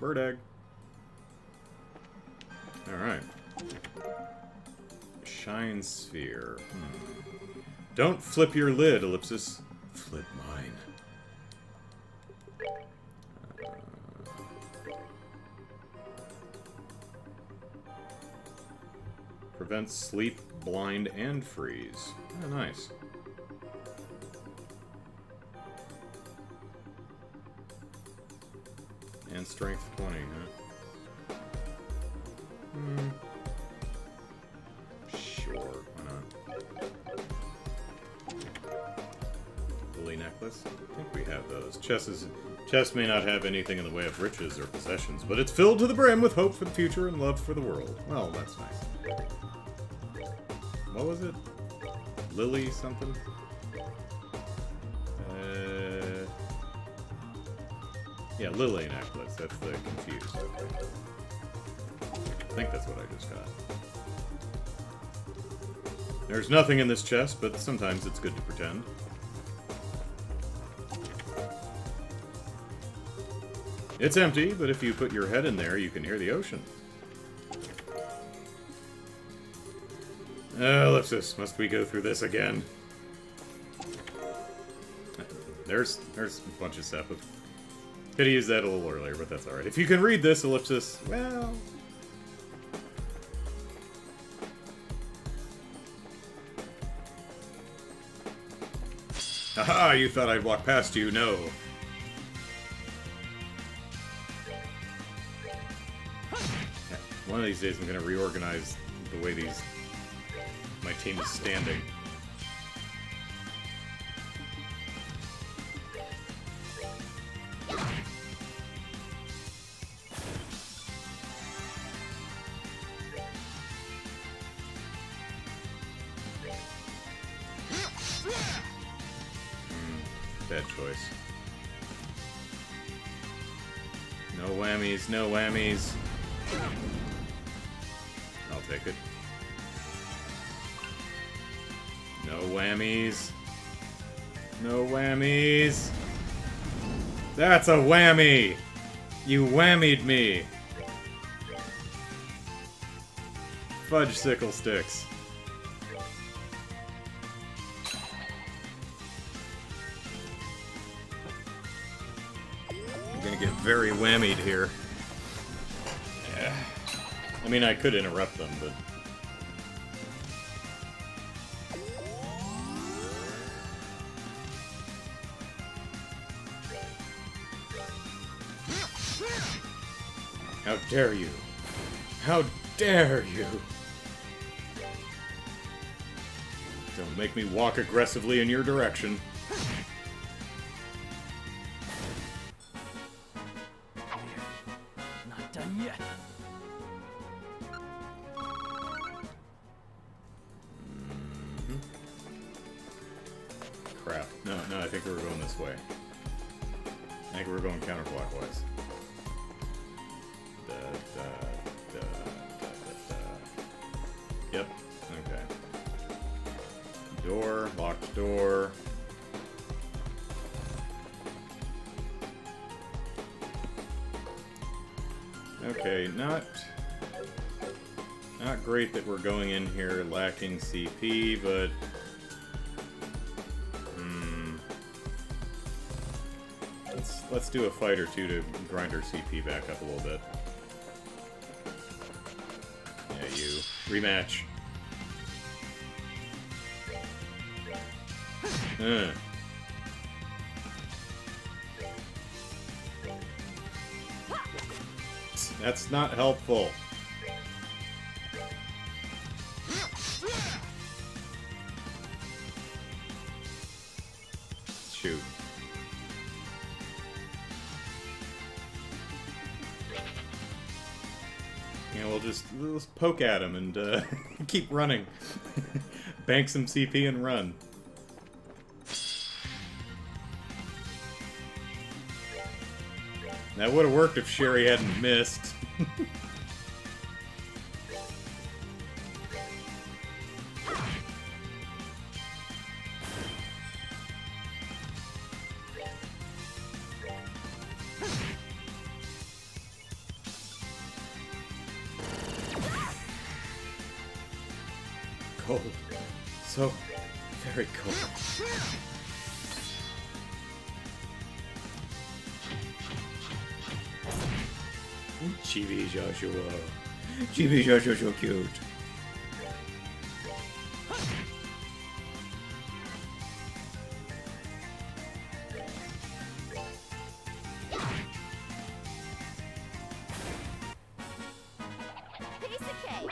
Speaker 1: Bird egg. Alright. Shine sphere. Don't flip your lid, Ellipsis. Flip mine. Prevents sleep, blind, and freeze. Oh, nice. And strength 20, huh? Sure, why not? Lily necklace? I think we have those. Chest may not have anything in the way of riches or possessions, but it's filled to the brim with hope for the future and love for the world. Well, that's nice. What was it? Lily something? Yeah, Lily necklace. That's the confused. Okay. I think that's what I just got. There's nothing in this chest, but sometimes it's good to pretend. It's empty, but if you put your head in there, you can hear the ocean. Ellipsis, must we go through this again? There's a bunch of stuff. Could have used that a little earlier, but that's alright. If you can read this, Ellipsis, well... Aha, you thought I'd walk past you? No. One of these days I'm going to reorganize the way my team is standing. Bad choice. No whammies, no whammies. I'll take it. No whammies. No whammies. That's a whammy! You whammied me! Fudge sickle sticks. I'm gonna get very whammied here. Yeah. I mean, I could interrupt them, but... How dare you? How dare you? Don't make me walk aggressively in your direction.
Speaker 2: Not done yet.
Speaker 1: Crap. No, I think we were going this way. I think we were going counterclockwise. Yep. Okay. Door. Locked door. Okay, not great that we're going in here lacking CP, but let's do a fight or two to grind our CP back up a little bit. Yeah, you rematch. That's not helpful. Shoot. Yeah, let's poke at him and keep running. Bank some CP and run. That would have worked if Sherry hadn't missed. Cold. So very cold. Chibi Joshua. Chibi Joshua so cute.
Speaker 4: Piece of cake.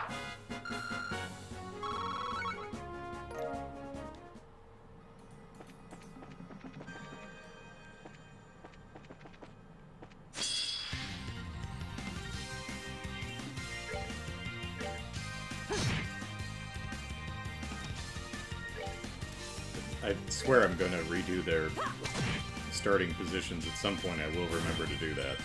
Speaker 1: I swear I'm gonna redo their starting positions at some point. I will remember to do that.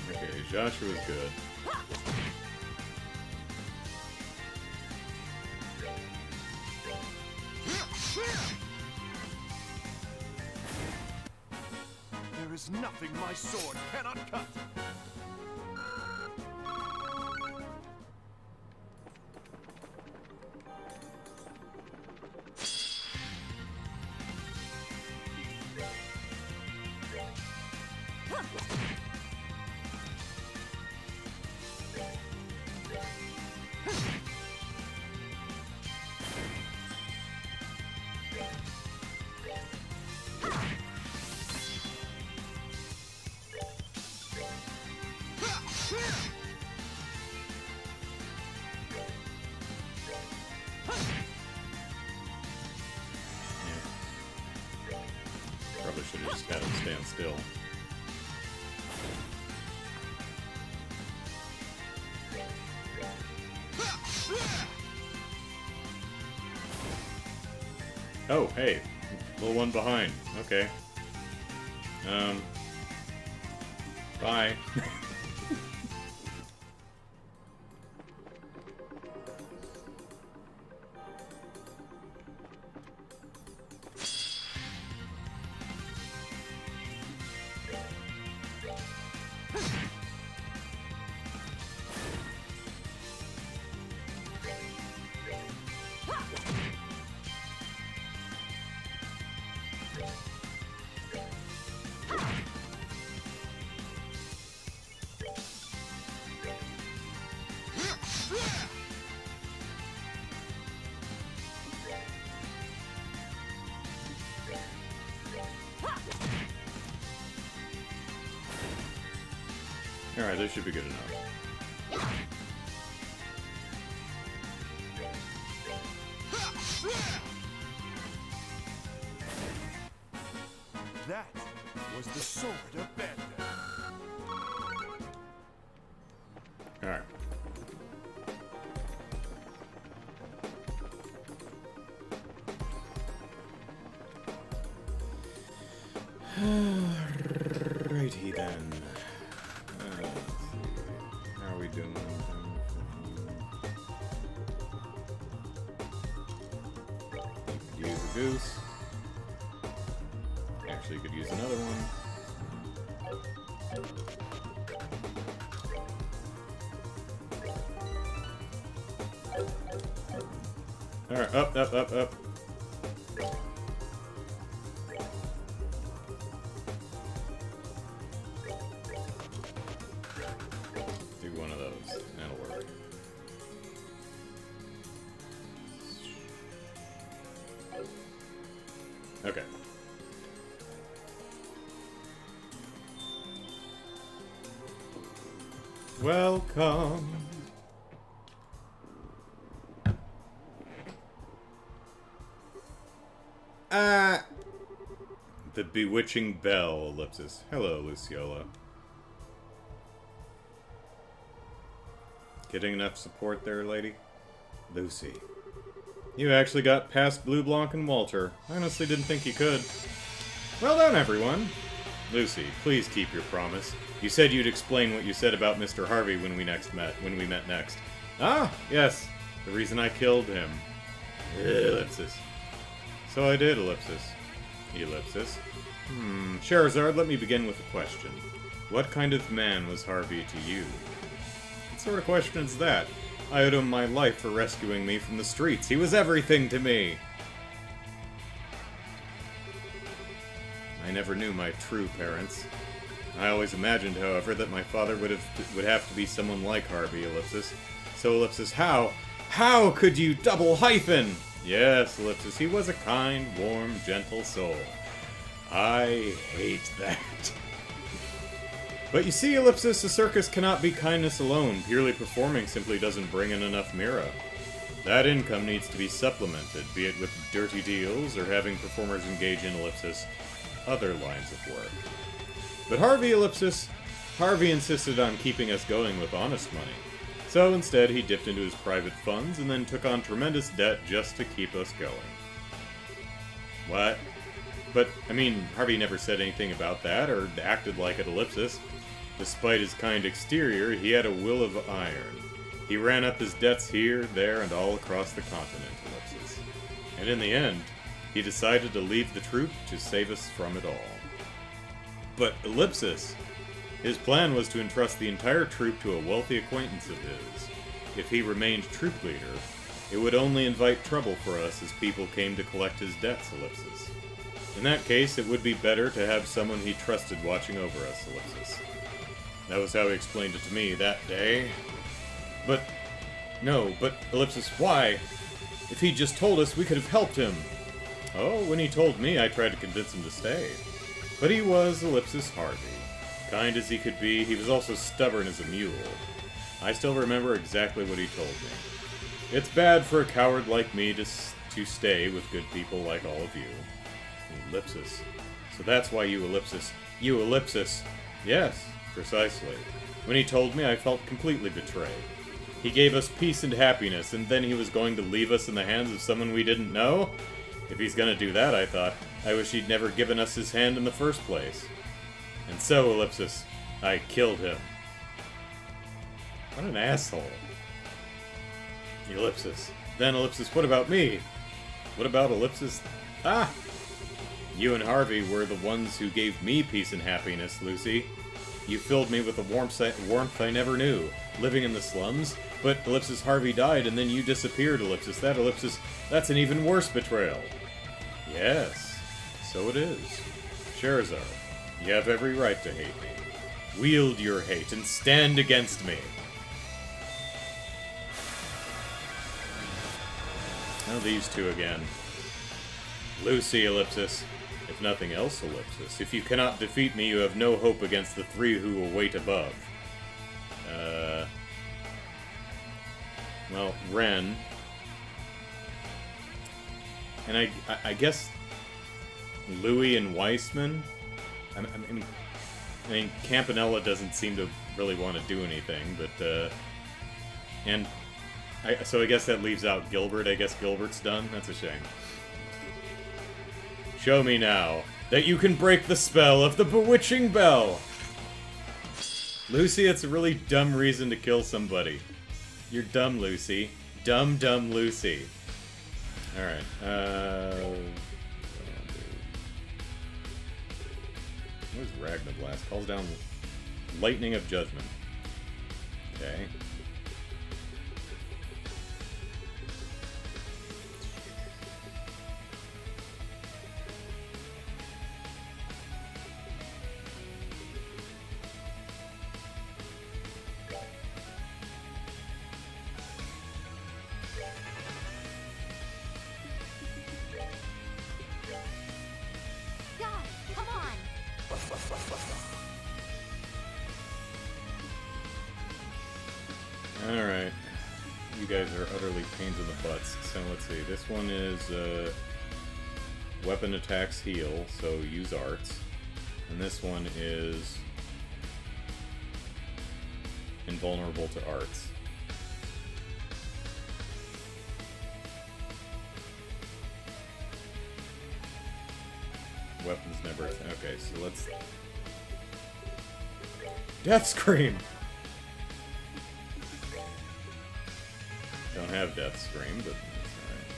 Speaker 1: Okay, Joshua's good.
Speaker 3: There is nothing my sword cannot cut.
Speaker 1: Probably should have just had him stand still. Oh, hey. Little one behind. Okay. Bye. Alright, this should be good enough.
Speaker 3: That was the sword of Bender.
Speaker 1: Alright. Righty then. Let's see. How are we doing? You could use a goose. Actually, you could use another one. Alright, up, up, up, up. Do one of those. That'll work. Okay. Welcome. The bewitching bell, ellipsis. Hello, Luciola. Getting enough support there, lady? Lucy. You actually got past Blue Blanc and Walter. I honestly didn't think you could. Well done, everyone. Lucy, please keep your promise. You said you'd explain what you said about Mr. Harvey when we met next. Ah, yes. The reason I killed him. Ellipsis. So I did, ellipsis. Ellipsis. Charizard, let me begin with a question. What kind of man was Harvey to you? What sort of question is that? I owed him my life for rescuing me from the streets. He was everything to me. I never knew my true parents. I always imagined, however, that my father would have to be someone like Harvey, ellipsis. So, ellipsis, how could you double hyphen? Yes, ellipsis, he was a kind, warm, gentle soul. I hate that. But you see, ellipsis, a circus cannot be kindness alone. Purely performing simply doesn't bring in enough mira. That income needs to be supplemented, be it with dirty deals or having performers engage in, ellipsis, other lines of work. But Harvey, ellipsis, Harvey insisted on keeping us going with honest money. So instead, he dipped into his private funds and then took on tremendous debt just to keep us going. What? But, I mean, Harvey never said anything about that or acted like it, ellipsis. Despite his kind exterior, he had a will of iron. He ran up his debts here, there, and all across the continent, ellipsis. And in the end, he decided to leave the troop to save us from it all. But, ellipsis, his plan was to entrust the entire troop to a wealthy acquaintance of his. If he remained troop leader, it would only invite trouble for us as people came to collect his debts, ellipsis. In that case, it would be better to have someone he trusted watching over us, ellipsis. That was how he explained it to me that day. But, ellipsis, why? If he'd just told us, we could have helped him. Oh, when he told me, I tried to convince him to stay. But he was, ellipsis, Harvey. Kind as he could be, he was also stubborn as a mule. I still remember exactly what he told me. It's bad for a coward like me to stay with good people like all of you. Ellipsis. So that's why you, ellipsis. You, ellipsis. Yes, precisely. When he told me, I felt completely betrayed. He gave us peace and happiness, and then he was going to leave us in the hands of someone we didn't know? If he's gonna do that, I thought, I wish he'd never given us his hand in the first place. And so, ellipsis, I killed him. What an asshole. Ellipsis. Then, ellipsis, what about me? What about, ellipsis? Ah! You and Harvey were the ones who gave me peace and happiness, Lucy. You filled me with a warmth I never knew, living in the slums. But, ellipsis, Harvey died and then you disappeared, ellipsis. That, ellipsis, that's an even worse betrayal. Yes, so it is. Charizard, you have every right to hate me. Wield your hate and stand against me. Now these two again. Lucy, ellipsis. If nothing else, ellipsis. If you cannot defeat me, you have no hope against the three who await above. Well, Ren. And I guess Louis and Weissman. I mean, Campanella doesn't seem to really want to do anything, but And so I guess that leaves out Gilbert. I guess Gilbert's done. That's a shame. Show me now that you can break the spell of the bewitching bell. Lucy, it's a really dumb reason to kill somebody. You're dumb, Lucy. Dumb, dumb Lucy. Alright, where's Ragnablast? Calls down Lightning of Judgment. Okay.
Speaker 4: Guys, come on.
Speaker 1: Alright. You guys are utterly pains in the butts. So let's see. This one is weapon attacks heal, so use arts. And this one is invulnerable to arts. Weapons never... Okay, so let's... Death Scream! Don't have Death Scream, but that's alright.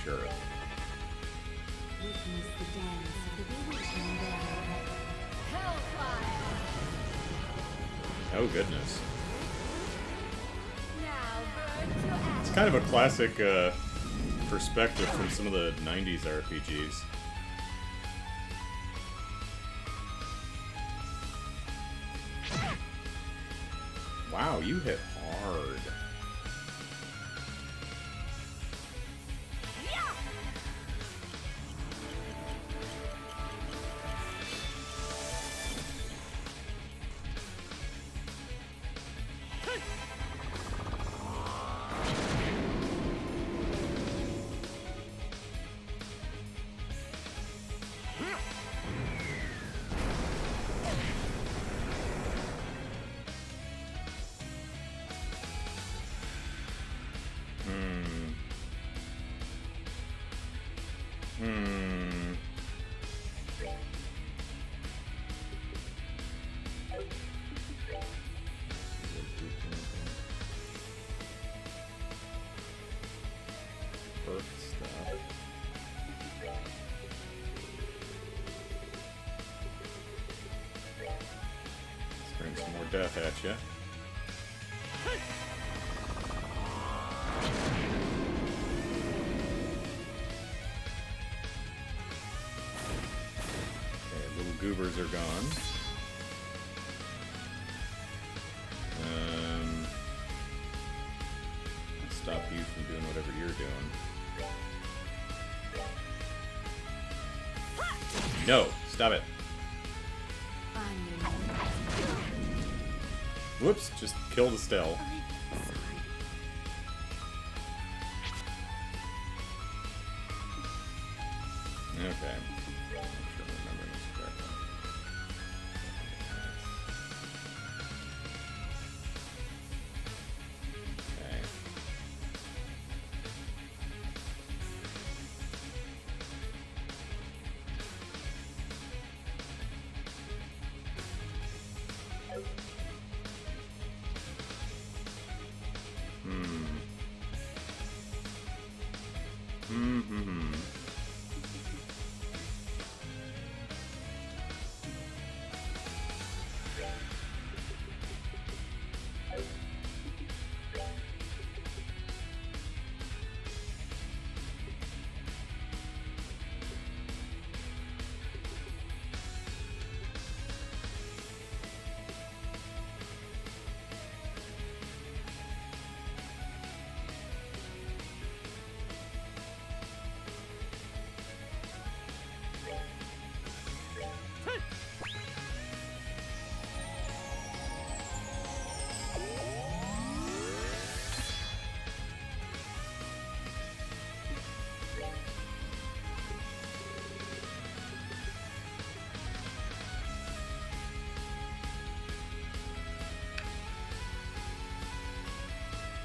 Speaker 1: Sure.
Speaker 4: Witness the dance of the bewitching bell. Hellfire.
Speaker 1: Oh, goodness.
Speaker 4: Now burn to ash.
Speaker 1: It's kind of a classic perspective from some of the 90s RPGs. Wow, you hit hard. Perk stuff. Let's bring some more death at you. Okay, little goobers are gone. Stop you from doing whatever you're doing. No! Stop it! Whoops! Just killed Estelle. Okay. Make sure I'm remembering this correctly. Okay.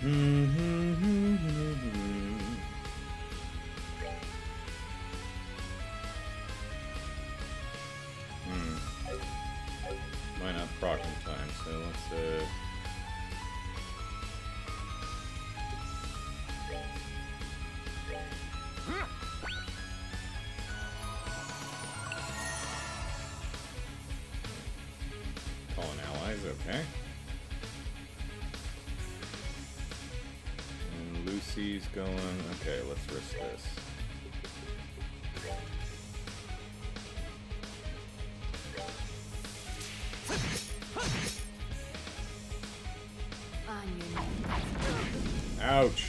Speaker 1: Might not proc in time, so let's calling allies, okay. And Lucy's going, okay, let's risk this.
Speaker 4: On your knees.
Speaker 1: Ouch!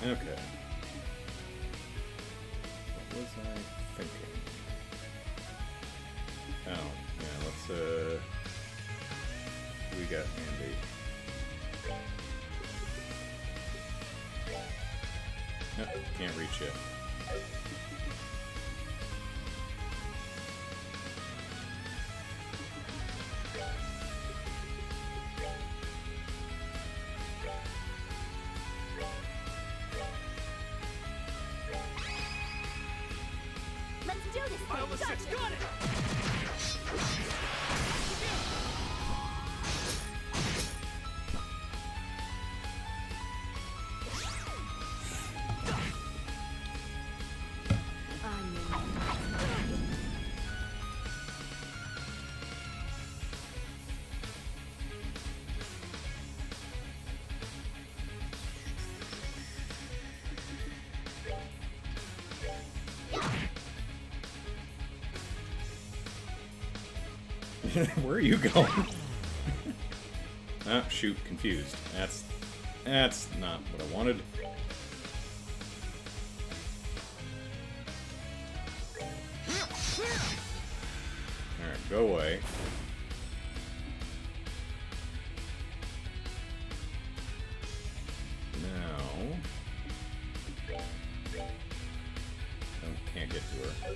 Speaker 1: Okay. Okay. What was I thinking? Oh, yeah, let's, we got Andy. Nope, can't reach yet.
Speaker 4: Let's do this
Speaker 2: I almost
Speaker 4: thing.
Speaker 2: just got it!
Speaker 4: On your knees.
Speaker 1: Where are you going? Ah, shoot, confused. That's not what I wanted. Alright, go away. Now... Oh, can't get to her.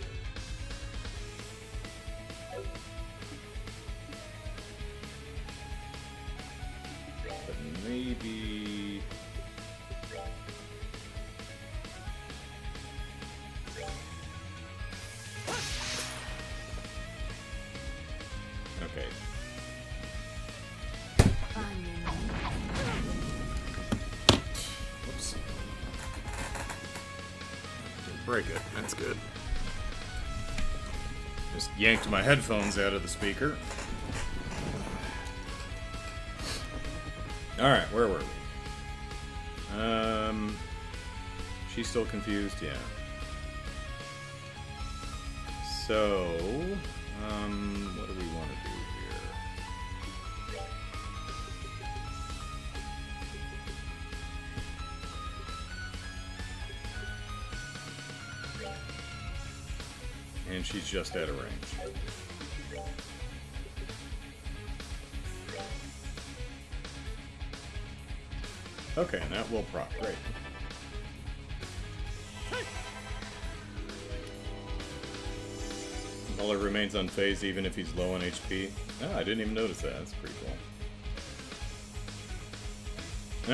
Speaker 1: But maybe... Okay.
Speaker 4: On your
Speaker 1: Whoops. Didn't break it. That's good. Just yanked my headphones out of the speaker. Alright, where were we? She's still confused? Yeah. So, what do we want to do here? And she's just out of range. Okay, and that will proc. Great. Muller remains unfazed even if he's low on HP. Oh, I didn't even notice that. That's pretty cool.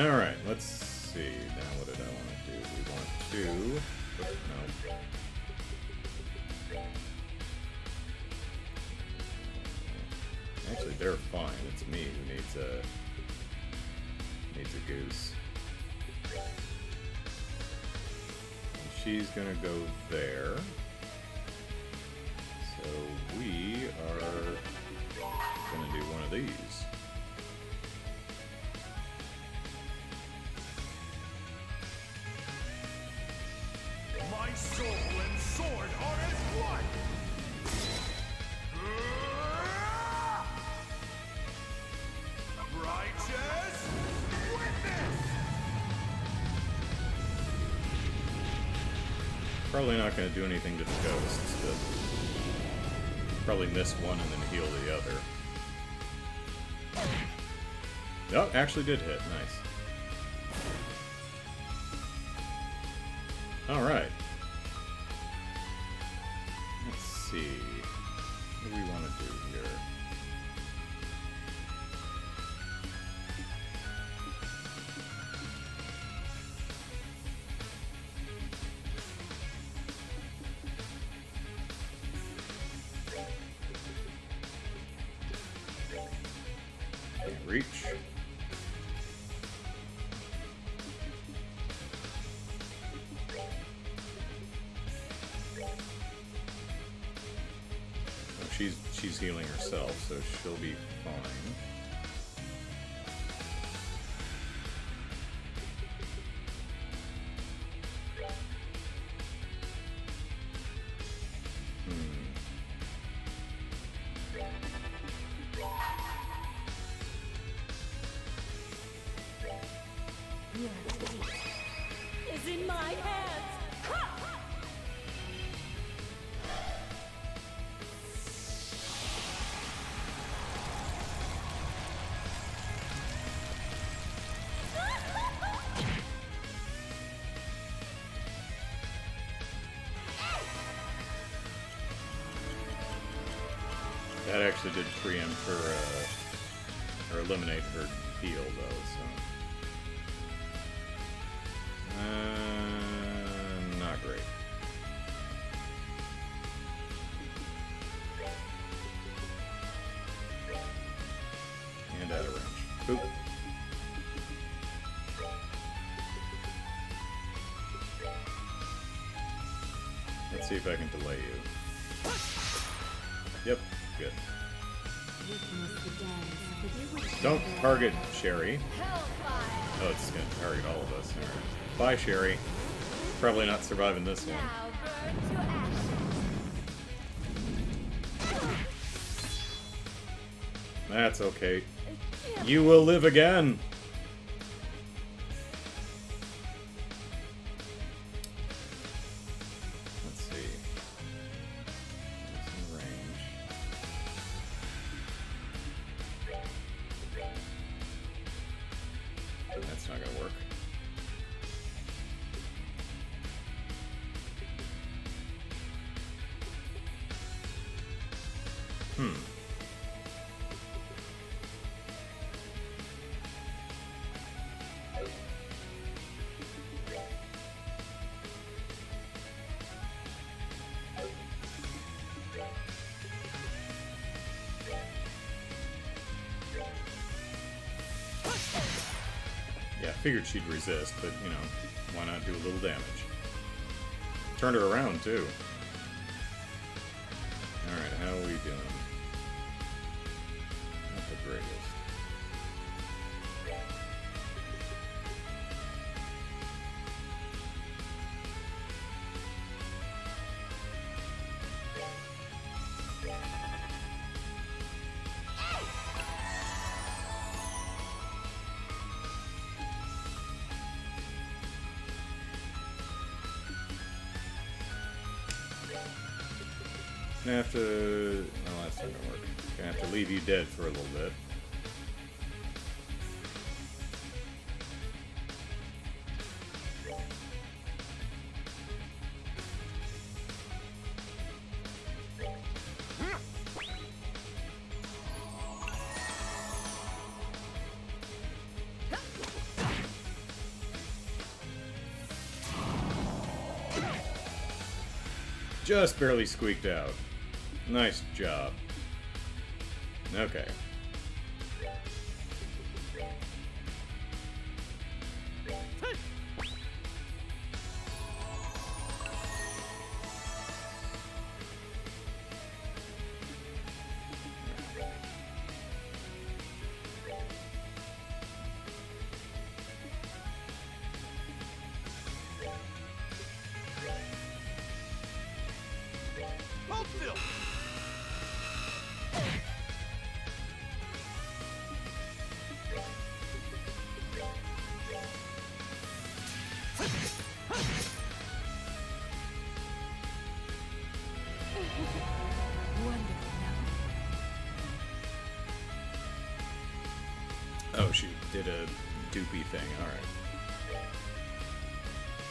Speaker 1: Alright, let's see. Now what did I want to do? We want to... No. Actually, they're fine. It's me who needs a goose. And she's gonna go there. So we are gonna do one of these.
Speaker 3: My soul and sword are as one! Righteous witness!
Speaker 1: Probably not going to do anything to the ghosts, but probably miss one and then heal the other. Oh, actually did hit. Nice. Alright. Let's see. What do we want to do here? Can't reach. She's healing herself, so she'll be fine.
Speaker 4: Your fate is in my hands. Ha!
Speaker 1: That actually did preempt her, or eliminate her heal, though, so... not great. And out of range. Boop. Let's see if I can delay you. Yep, good.
Speaker 4: Witness the dance of the bewitched
Speaker 1: Don't
Speaker 4: undead.
Speaker 1: target Sherry.
Speaker 4: Hellfire.
Speaker 1: Oh, it's gonna target all of us. Alright. Bye, Sherry. Probably not surviving this one.
Speaker 4: Now burn to ashes.
Speaker 1: That's okay. You will live again! Let's see. It's in range. That's not gonna work. Yeah, figured she'd resist, but, you know, why not do a little damage? Turned her around, too. Alright, how are we doing? Not the greatest. Gonna have to... Oh, that's not gonna work. Gonna have to leave you dead for a little bit. Just barely squeaked out. Nice job. Okay.
Speaker 3: Hold still.
Speaker 1: did a doopy thing.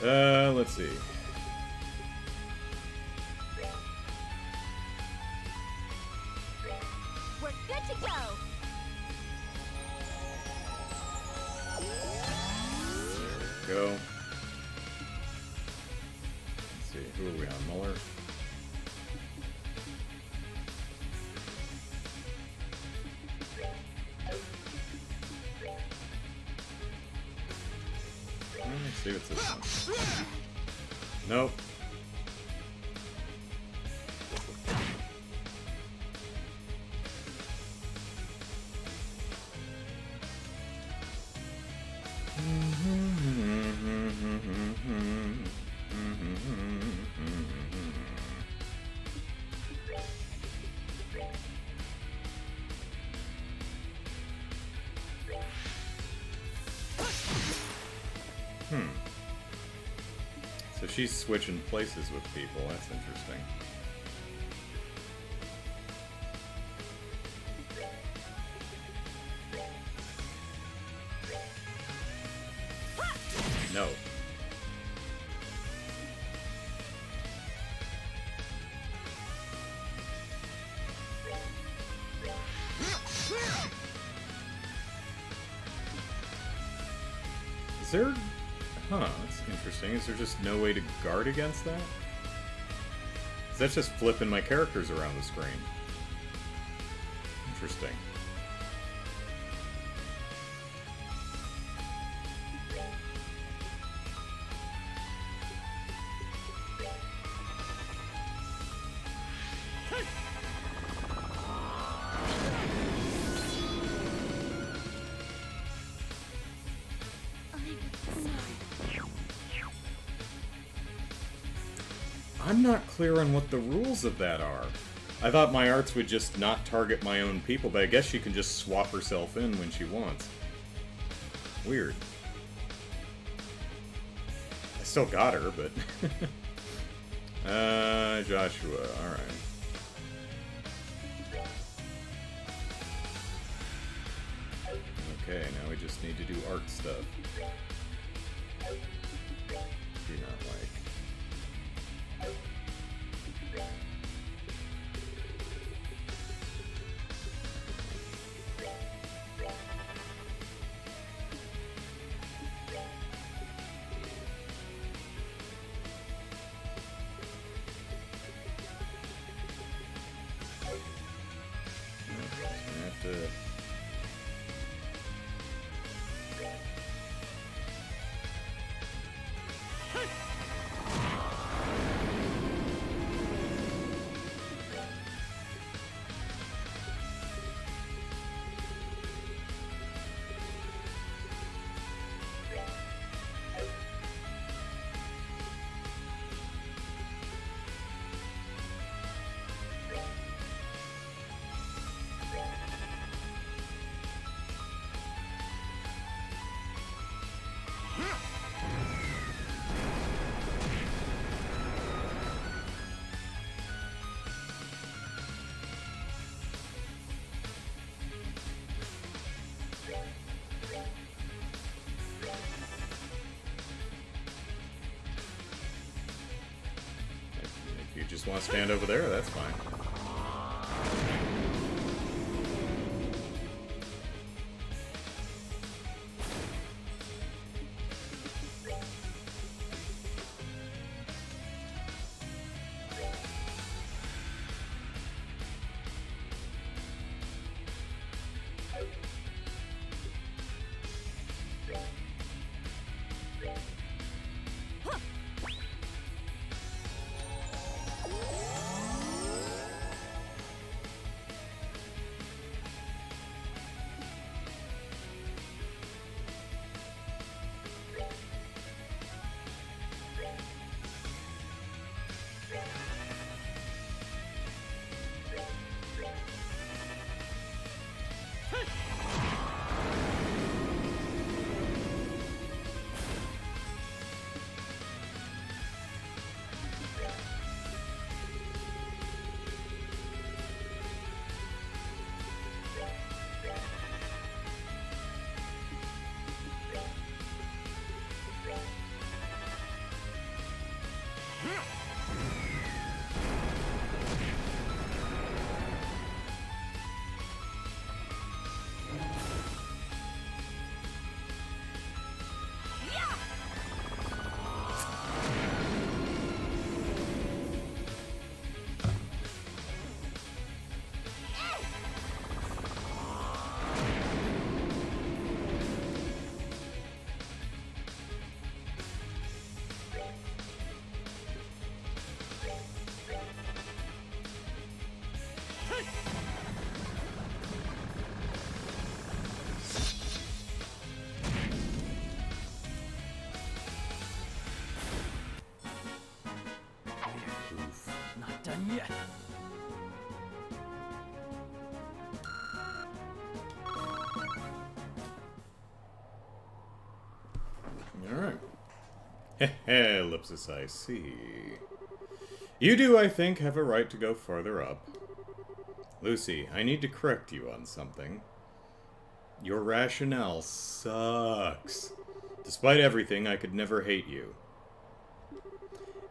Speaker 1: Alright. Let's see.
Speaker 4: We're good to go.
Speaker 1: Go. Let's see, who are we on? Muller? Let's see what's this one. Nope. So she's switching places with people. That's interesting. No. Is there... Huh, that's interesting. Is there just no way to guard against that? 'Cause that's just flipping my characters around the screen. Interesting. I'm not clear on what the rules of that are. I thought my arts would just not target my own people, but I guess she can just swap herself in when she wants. Weird. I still got her, but... Joshua, alright. Okay, now we just need to do art stuff. Do not like... If you just want to stand over there, that's fine.
Speaker 2: Not done yet.
Speaker 1: Alright. Heh, Ellipsis, I see. You do, I think, have a right to go farther up. Lucy, I need to correct you on something. Your rationale sucks. Despite everything, I could never hate you.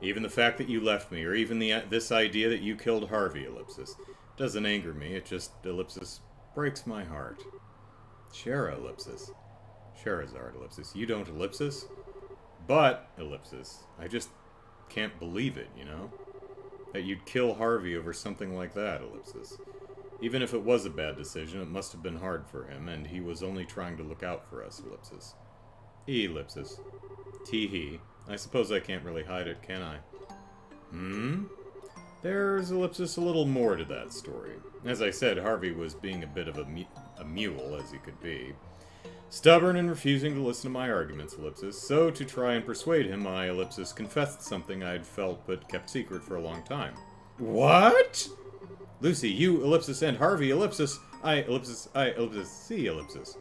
Speaker 1: Even the fact that you left me, or even this idea that you killed Harvey, Ellipsis, doesn't anger me. It just, Ellipsis, breaks my heart. Shara, Ellipsis. Charizard, Ellipsis. You don't, Ellipsis? But, Ellipsis, I just can't believe it, you know? That you'd kill Harvey over something like that, Ellipsis. Even if it was a bad decision, it must have been hard for him, and he was only trying to look out for us, Ellipsis. Ellipsis. Tee-hee. I suppose I can't really hide it, can I? There's, Ellipsis, a little more to that story. As I said, Harvey was being a bit of a mule, as he could be. Stubborn and refusing to listen to my arguments, Ellipsis. So, to try and persuade him, I, Ellipsis, confessed something I'd felt but kept secret for a long time. What? Lucy, you, Ellipsis, and Harvey, Ellipsis, Ellipsis, see, Ellipsis.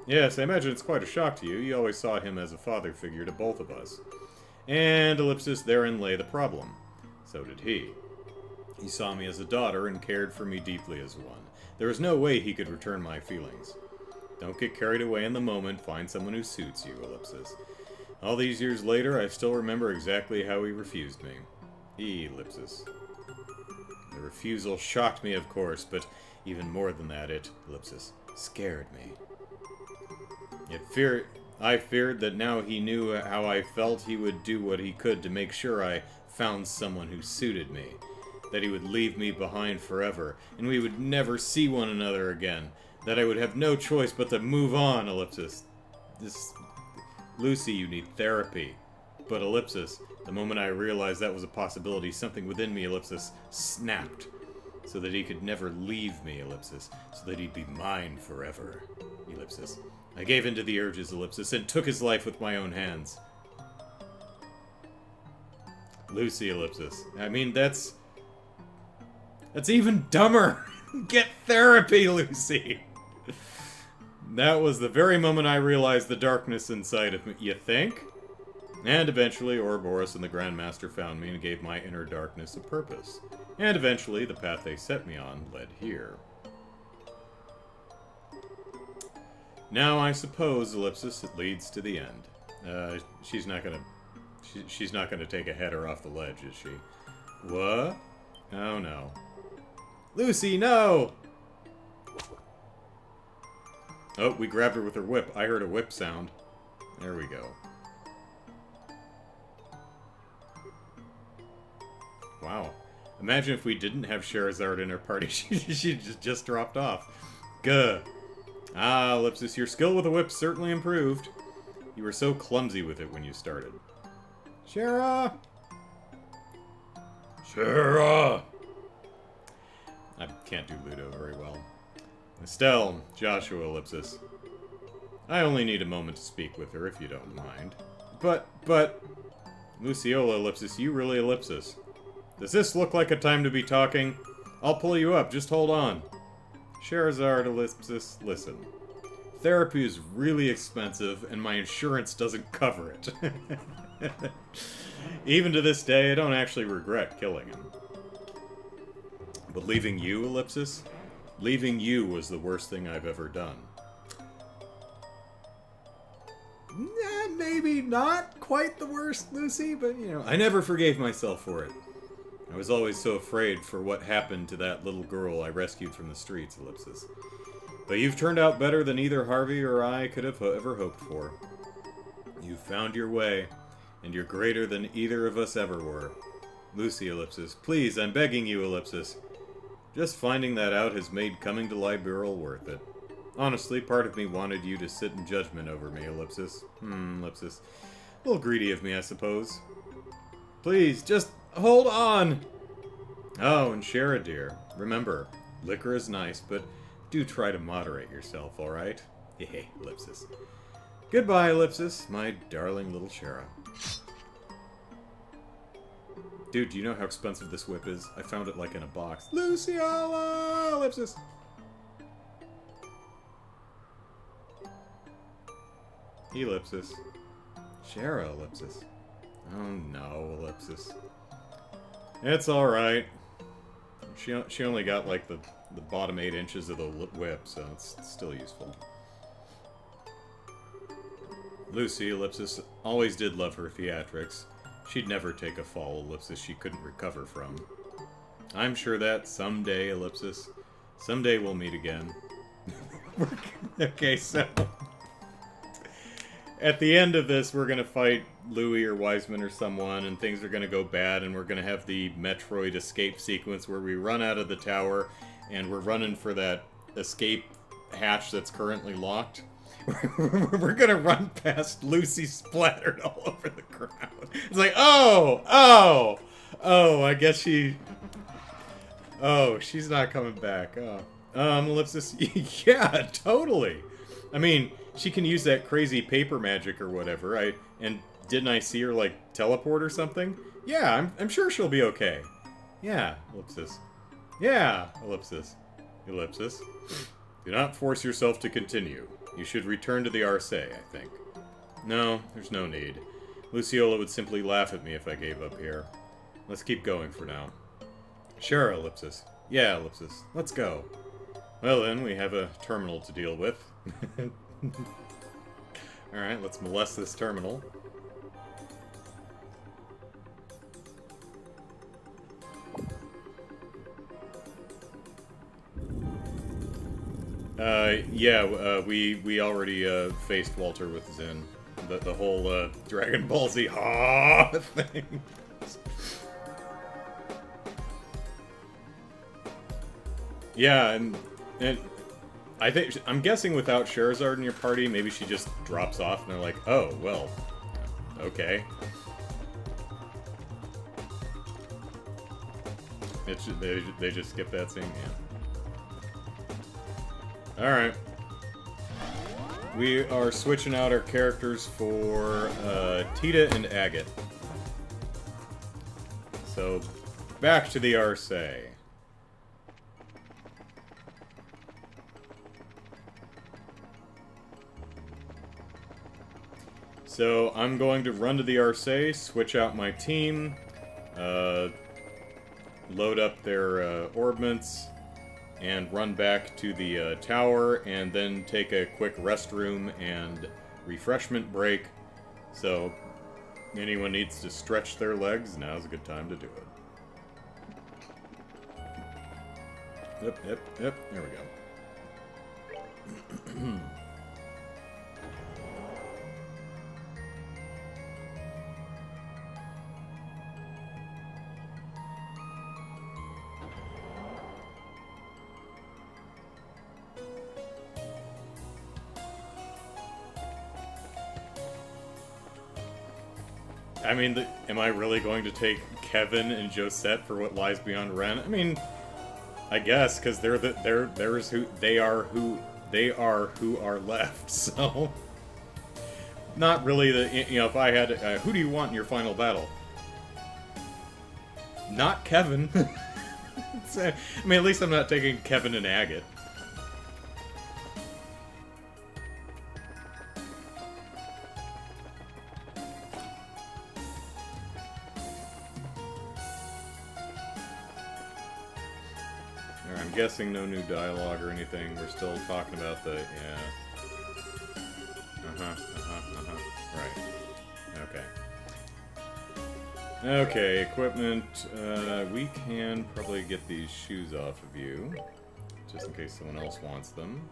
Speaker 1: Yes, I imagine it's quite a shock to you. You always saw him as a father figure to both of us. And, Ellipsis, therein lay the problem. So did he. He saw me as a daughter and cared for me deeply as one. There was no way he could return my feelings. Don't get carried away in the moment. Find someone who suits you, Ellipsis. All these years later, I still remember exactly how he refused me. Ellipsis. The refusal shocked me, of course, but even more than that, it, Ellipsis, scared me. I feared that now he knew how I felt, he would do what he could to make sure I found someone who suited me. That he would leave me behind forever, and we would never see one another again. That I would have no choice but to move on, Ellipsis. Lucy, you need therapy. But, Ellipsis, the moment I realized that was a possibility, something within me, Ellipsis, snapped. So that he could never leave me, Ellipsis. So that he'd be mine forever, Ellipsis. I gave in to the urges, Ellipsis, and took his life with my own hands. Lucy, Ellipsis. I mean, that's even dumber! Get therapy, Lucy! That was the very moment I realized the darkness inside of me, you think? And eventually, Ouroboros and the Grandmaster found me and gave my inner darkness a purpose. And eventually, the path they set me on led here. Now, I suppose, Ellipsis, it leads to the end. She's not gonna take a header off the ledge, is she? What? Oh, no. Lucy, no! Oh, we grabbed her with her whip. I heard a whip sound. There we go. Wow. Imagine if we didn't have Charizard in our party. She just dropped off. Gah. Ah, Ellipsis, your skill with a whip certainly improved. You were so clumsy with it when you started. Shara! Shara! I can't do Ludo very well. Estelle, Joshua, Ellipsis. I only need a moment to speak with her, if you don't mind. But... Luciola, Ellipsis, you really, Ellipsis. Does this look like a time to be talking? I'll pull you up, just hold on. Charizard, Ellipsis, listen. Therapy is really expensive, and my insurance doesn't cover it. Even to this day, I don't actually regret killing him. But leaving you, Ellipsis? Leaving you was the worst thing I've ever done. maybe not quite the worst, Lucy, but, you know, I never forgave myself for it. I was always so afraid for what happened to that little girl I rescued from the streets, Ellipsis. But you've turned out better than either Harvey or I could have ever hoped for. You've found your way, and you're greater than either of us ever were. Lucy, Ellipsis, please, I'm begging you, Ellipsis. Just finding that out has made coming to Liberal worth it. Honestly, part of me wanted you to sit in judgment over me, Ellipsis. Ellipsis. A little greedy of me, I suppose. Please, just hold on! Oh, and Shara, dear, remember, liquor is nice, but do try to moderate yourself, alright? Hey, Ellipsis. Goodbye, Ellipsis, my darling little Shara. Dude, do you know how expensive this whip is? I found it like in a box. Luciala! Ellipsis! Ellipsis. Shara, Ellipsis. Oh no, Ellipsis. It's alright. She only got like the bottom 8 inches of the whip, so it's still useful. Lucy, Ellipsis, always did love her theatrics. She'd never take a fall, Ellipsis, she couldn't recover from. I'm sure that someday, Ellipsis, someday we'll meet again. Okay, so... At the end of this, we're going to fight Louie or Wiseman or someone, and things are going to go bad, and we're going to have the Metroid escape sequence where we run out of the tower, and we're running for that escape hatch that's currently locked. We're going to run past Lucy splattered all over the ground. It's like, oh, I guess she... Oh, she's not coming back. Oh. Ellipsis, yeah, totally. I mean... She can use that crazy paper magic or whatever. And didn't I see her, like, teleport or something? Yeah, I'm sure she'll be okay. Yeah, Ellipsis. Yeah, Ellipsis. Ellipsis. Do not force yourself to continue. You should return to the Arce, I think. No, there's no need. Luciola would simply laugh at me if I gave up here. Let's keep going for now. Sure, Ellipsis. Yeah, Ellipsis. Let's go. Well then, we have a terminal to deal with. Alright, let's molest this terminal. We already faced Walter with Zen. The whole Dragon Ball Z thing. Yeah, and I'm guessing without Charizard in your party, maybe she just drops off and they're like, oh, well, okay. They just skip that scene, yeah. Alright. We are switching out our characters for Tita and Agate. So, back to the Arce. So, I'm going to run to the Arce, switch out my team, load up their orbments, and run back to the tower, and then take a quick restroom and refreshment break. So, anyone needs to stretch their legs, now's a good time to do it. Yep, there we go. I mean, am I really going to take Kevin and Josette for What Lies Beyond Ren? I mean, I guess, because they are who are left. So, not really if I had, who do you want in your final battle? Not Kevin. I mean, at least I'm not taking Kevin and Agate. I'm guessing no new dialogue or anything. We're still talking about the, yeah. Right. Okay, equipment. We can probably get these shoes off of you, just in case someone else wants them.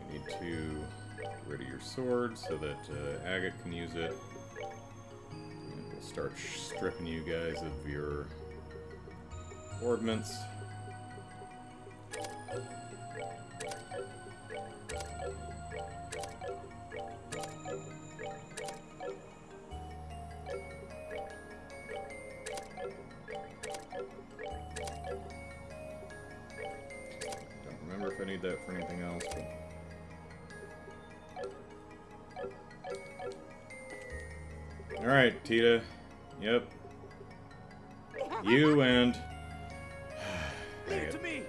Speaker 1: We need to get rid of your sword so that Agate can use it. And we'll start stripping you guys of your ordnance. If I need that for anything else, but... Alright, Tita. Yep. You and...
Speaker 3: Leave it to me.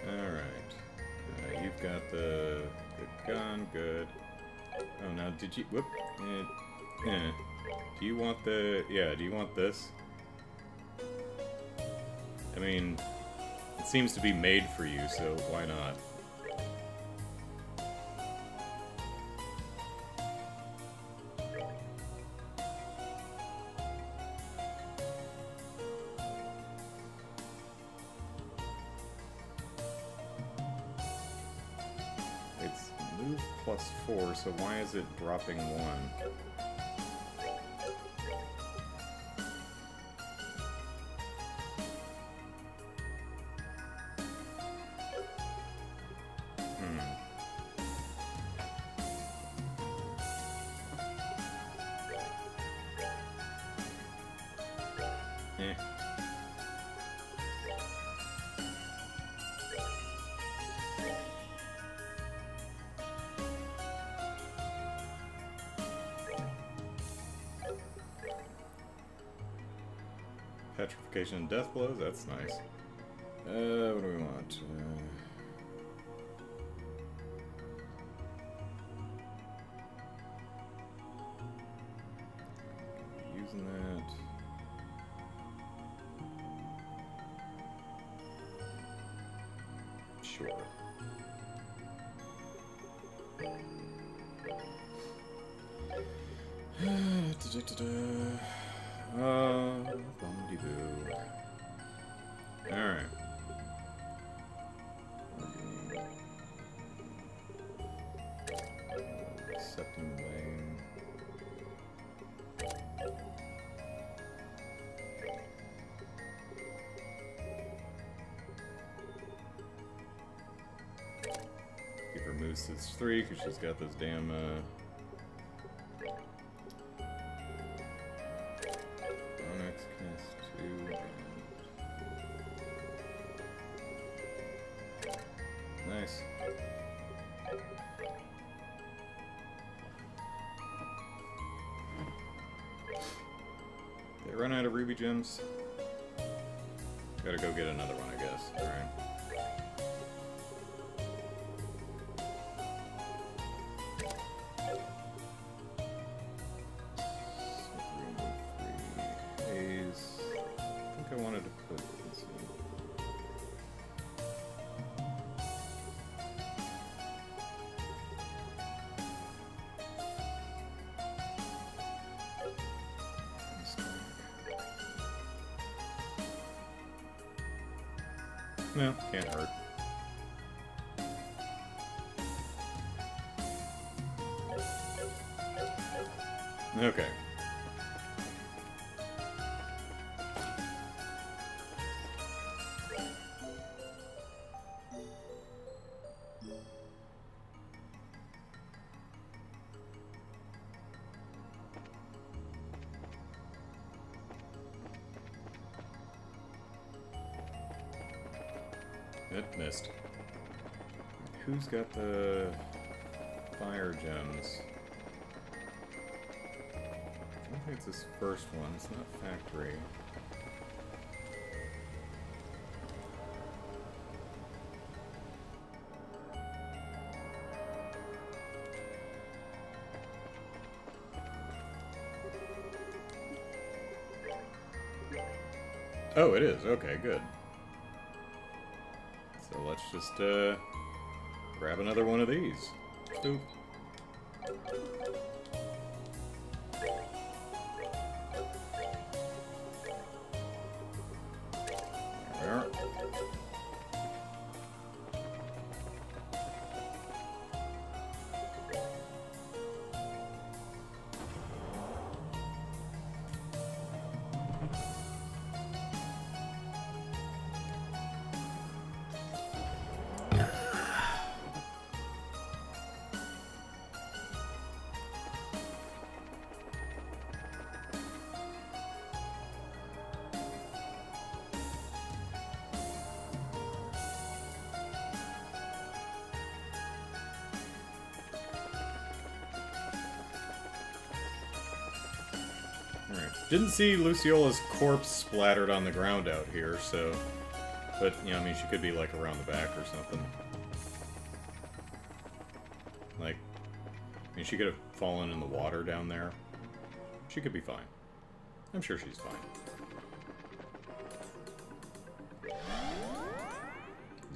Speaker 1: Alright. You've got the gun, good. Oh, now did you... Whoop. Do you want the... Yeah, do you want this? I mean, it seems to be made for you, so why not? It's move +4, so why is it dropping 1? Petrification and death blows, that's nice. What do we want? Using that. Sure. Bum-de-boo. Alright. Septum Lane. Give her Moose's 3 because she's got those damn Onyx cast 2 and... Nice. They run out of ruby gems. Gotta go get another one, I guess. Alright. I wanted to put, let's see. No, can't hurt. Okay. It missed. Who's got the fire gems? I don't think it's this first one. It's not factory. Oh, it is. Okay, good. So let's just grab another one of these. Oop. There we are. Didn't see Luciola's corpse splattered on the ground out here, so... But, you know, I mean, she could be, like, around the back or something. Like, I mean, she could have fallen in the water down there. She could be fine. I'm sure she's fine.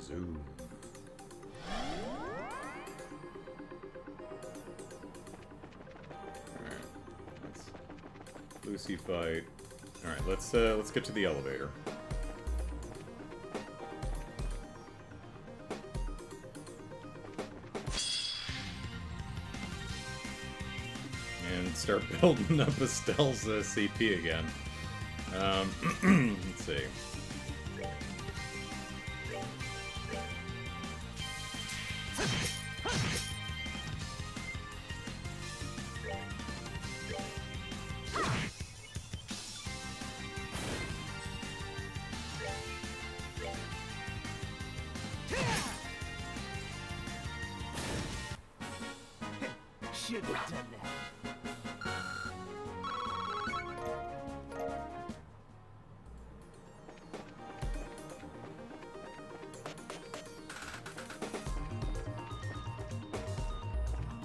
Speaker 1: Zoom. Lucy fight. Alright, let's get to the elevator. And start building up Estelle's CP again. Let's see.
Speaker 2: Should have done that.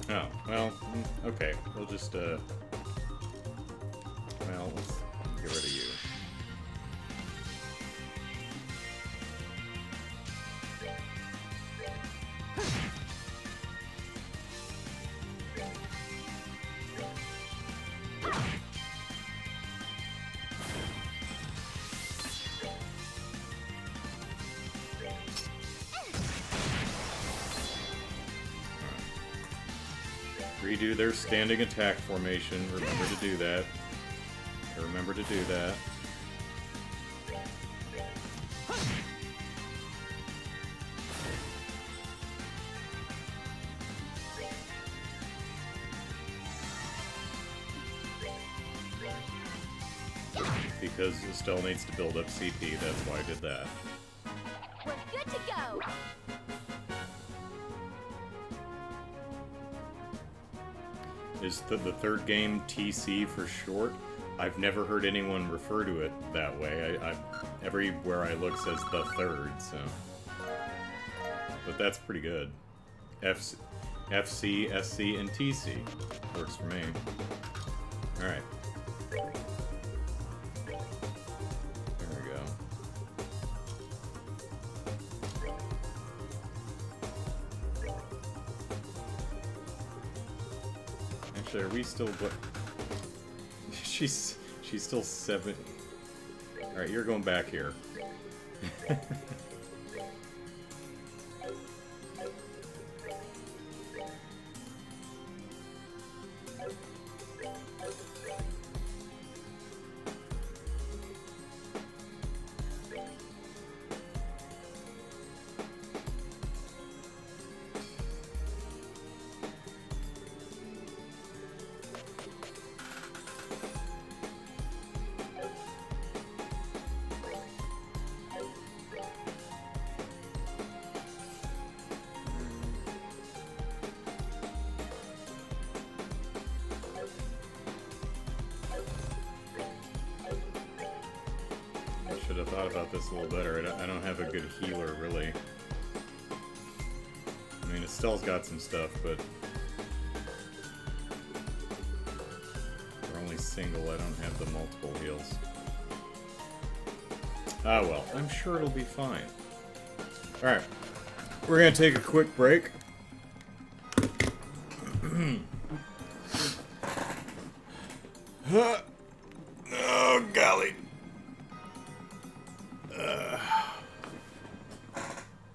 Speaker 1: Oh, well, okay. We'll just, well, let's get rid of you. Redo their standing attack formation. Remember to do that. Remember to do that. Because Estelle needs to build up CP, that's why I did that.
Speaker 4: We're good to go.
Speaker 1: Is the third game TC for short? I've never heard anyone refer to it that way. I everywhere I look says the third, so... But that's pretty good. FC, SC, and TC. Works for me. Alright. There we go. Actually, are we still... She's still 7... Alright, you're going back here. Should have thought about this a little better. I don't have a good healer, really. I mean, Estelle's got some stuff, but... We're only single, I don't have the multiple heals. Ah well, I'm sure it'll be fine. Alright. We're gonna take a quick break. Oh, golly.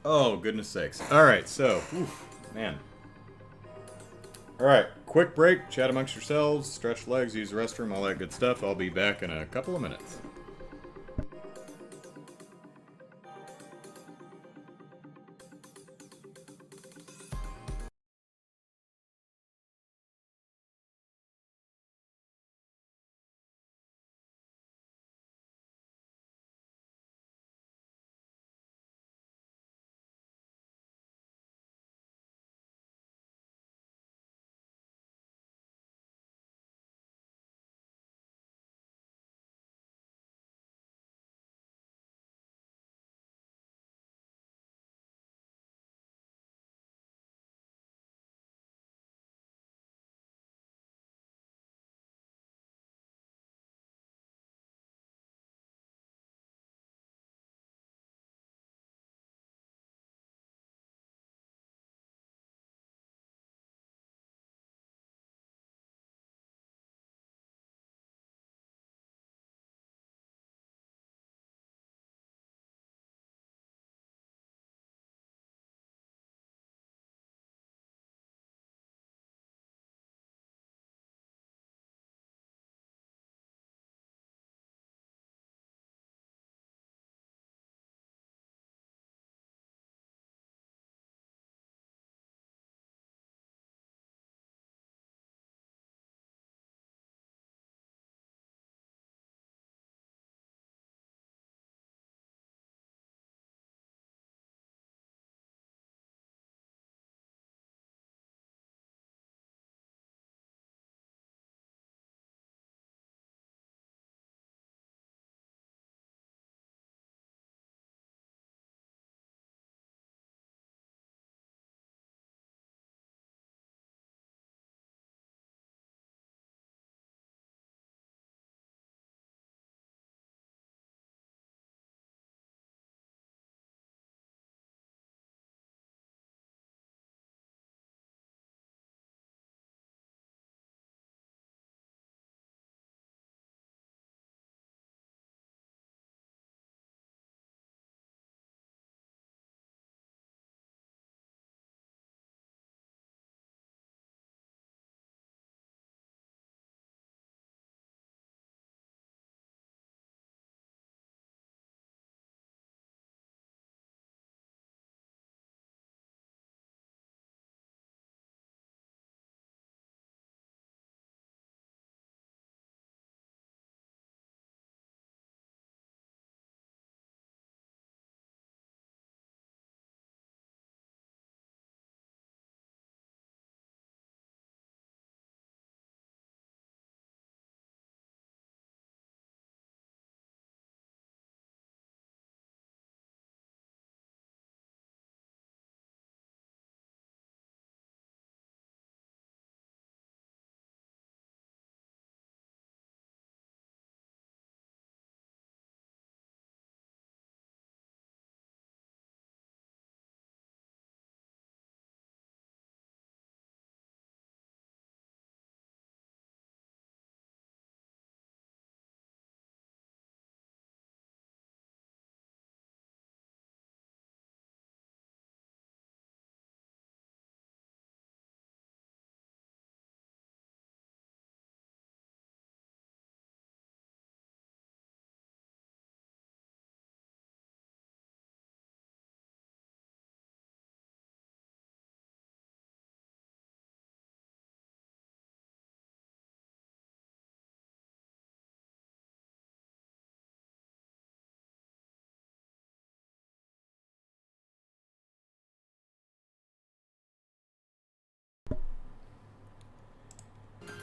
Speaker 1: Oh, goodness sakes. Alright, so, oof, man. Alright, quick break, chat amongst yourselves, stretch legs, use the restroom, all that good stuff. I'll be back in a couple of minutes.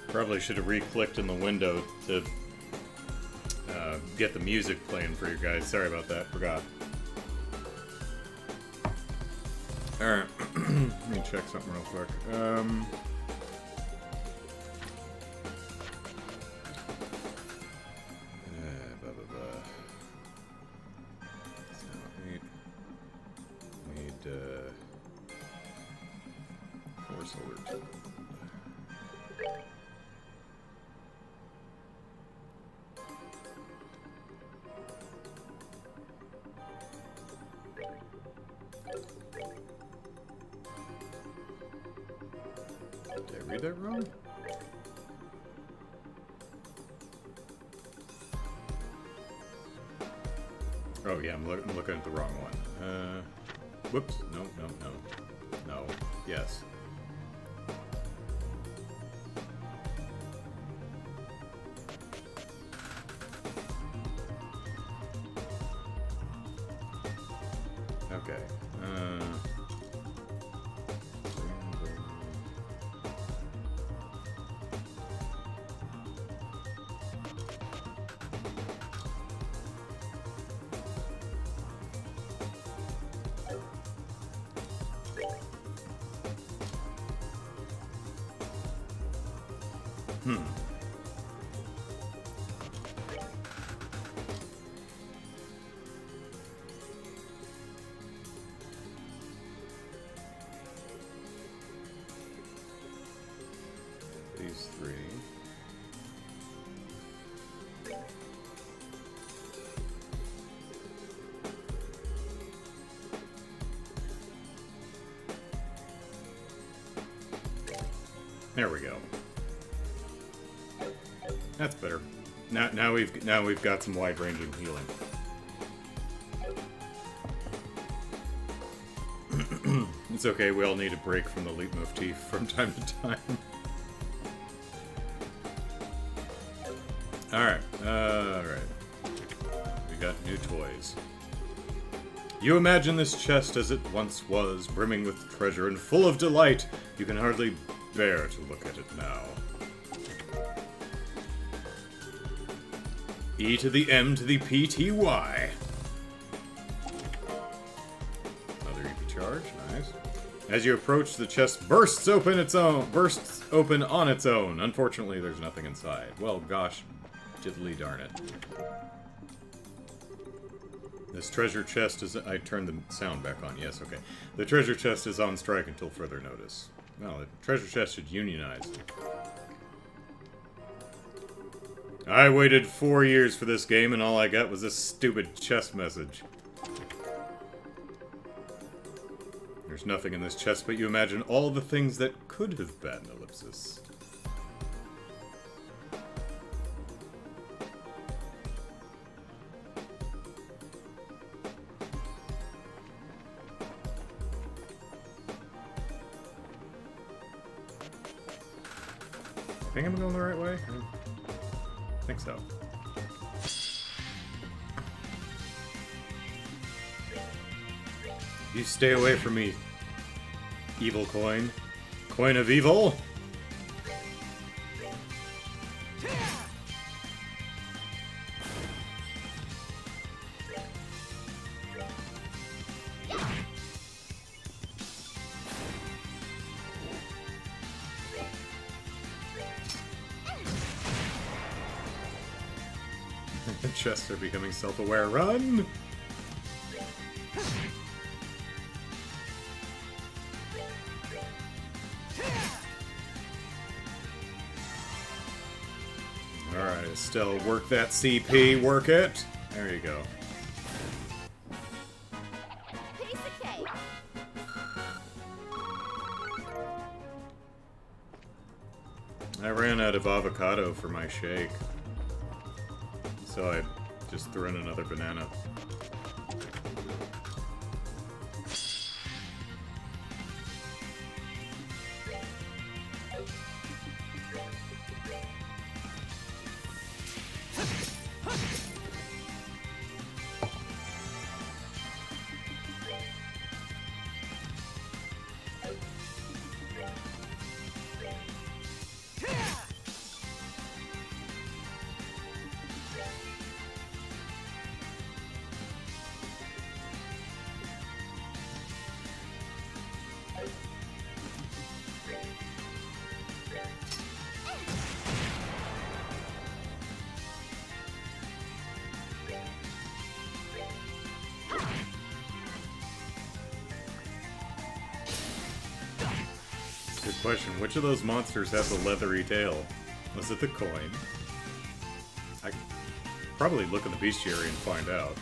Speaker 1: Probably should have re-clicked in the window to get the music playing for you guys. Sorry about that. Forgot. Alright. Let me check something real quick. Blah, blah, blah. read that wrong? Oh yeah, I'm looking at the wrong one. Whoops. No, no, no. No. Yes. Okay. These three. There we go. That's better. Now we've got some wide-ranging healing. It's okay. We all need a break from the leitmotif from time to time. Alright, alright. We got new toys. You imagine this chest as it once was, brimming with treasure and full of delight. You can hardly bear to look at it now. E to the M to the P T Y. Another EP charge, nice. As you approach, the chest bursts open on its own. Unfortunately, there's nothing inside. Well, gosh. Diddly darn it. This treasure chest is... I turned the sound back on. Yes, okay. The treasure chest is on strike until further notice. No, the treasure chest should unionize. I waited 4 years for this game and all I got was this stupid chest message. There's nothing in this chest but you imagine all the things that could have been, ellipsis. I think I'm going the right way? I think so. You stay away from me, evil coin. Coin of evil? The chests are becoming self-aware. Run! Alright, Estelle, work that CP, work it! There you go.
Speaker 4: Piece of cake.
Speaker 1: I ran out of avocado for my shake. So I just threw in another banana. Good question. Which of those monsters has a leathery tail? Was it the coin? I could probably look in the bestiary and find out.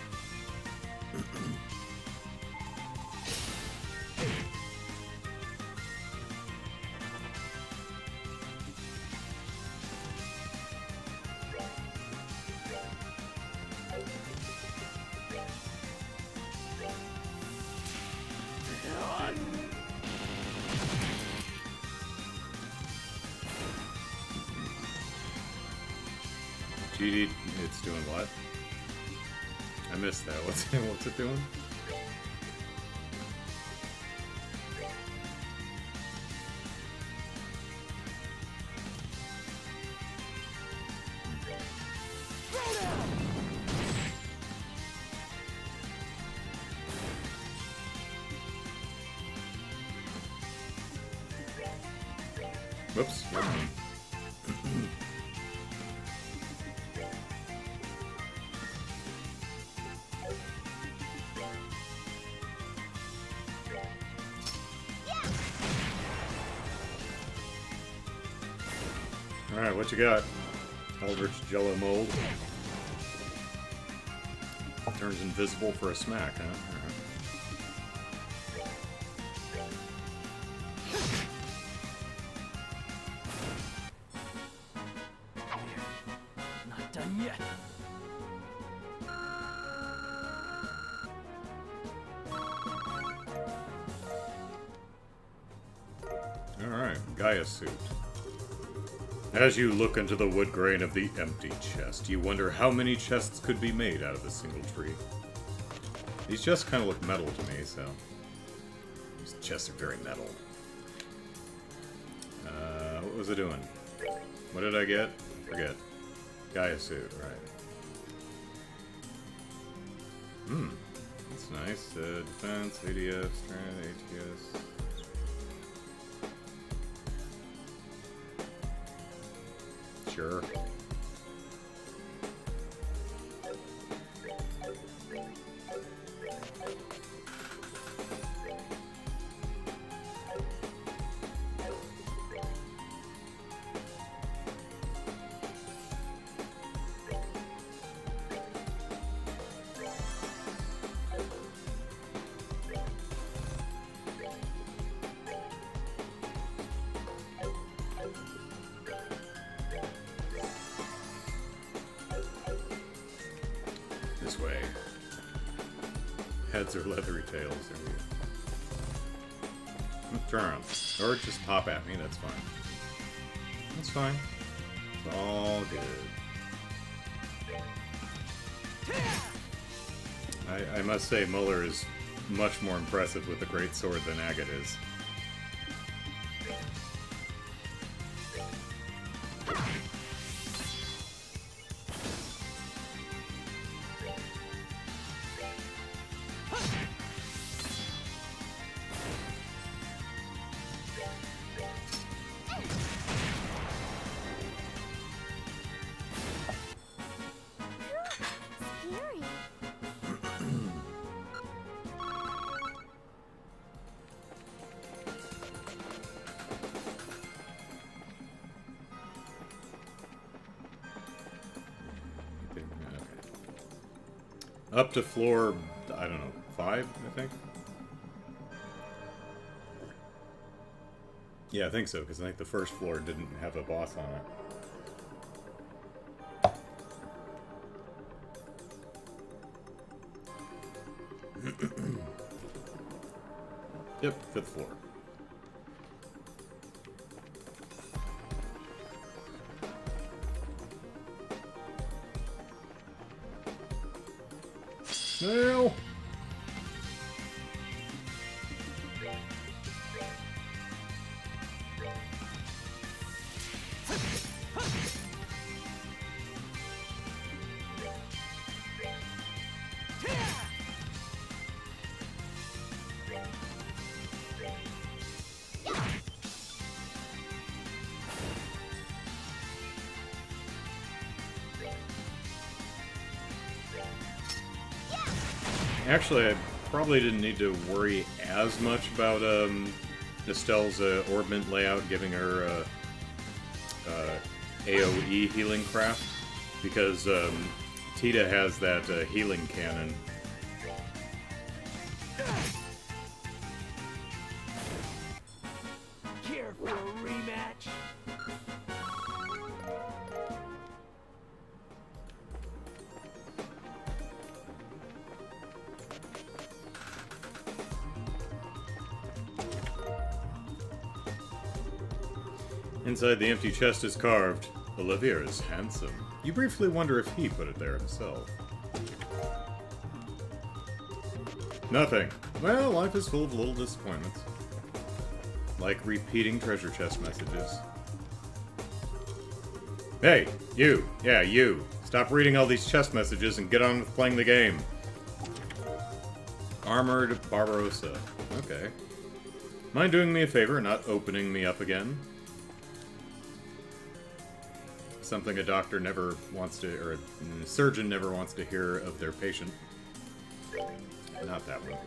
Speaker 1: GD, it's doing what? I missed that. What's it doing? Whoops. Alright, what you got? Eldritch Jello Mold. Turns invisible for a smack, huh? Alright.
Speaker 2: Not done yet.
Speaker 1: Alright, Gaia suit. As you look into the wood grain of the empty chest, you wonder how many chests could be made out of a single tree. These chests kind of look metal to me, so... These chests are very metal. What was it doing? What did I get? Forget. Gaia suit, right. That's nice. Defense, ADS, strength, ATS... Sure. This way. Heads or leathery tails. There we go. Turn around. Or just pop at me, that's fine. That's fine. It's all good. I must say, Muller is much more impressive with the great sword than Agate is.
Speaker 4: Scary.
Speaker 1: Up to floor, I don't know, 5, I think? Yeah, I think so, because I think the first floor didn't have a boss on it. Yep, 5th floor. No! Actually, I probably didn't need to worry as much about Estelle's orbment layout giving her AoE healing craft, because Tita has that healing cannon.
Speaker 2: Care for a rematch?
Speaker 1: Inside the empty chest is carved, Olivier is handsome. You briefly wonder if he put it there himself. Nothing. Well, life is full of little disappointments. Like repeating treasure chest messages. Hey, you! Yeah, you! Stop reading all these chest messages and get on with playing the game. Armored Barbarossa. Okay. Mind doing me a favor, not opening me up again? Something a doctor never wants to, or a surgeon never wants to hear of their patient. Not that one.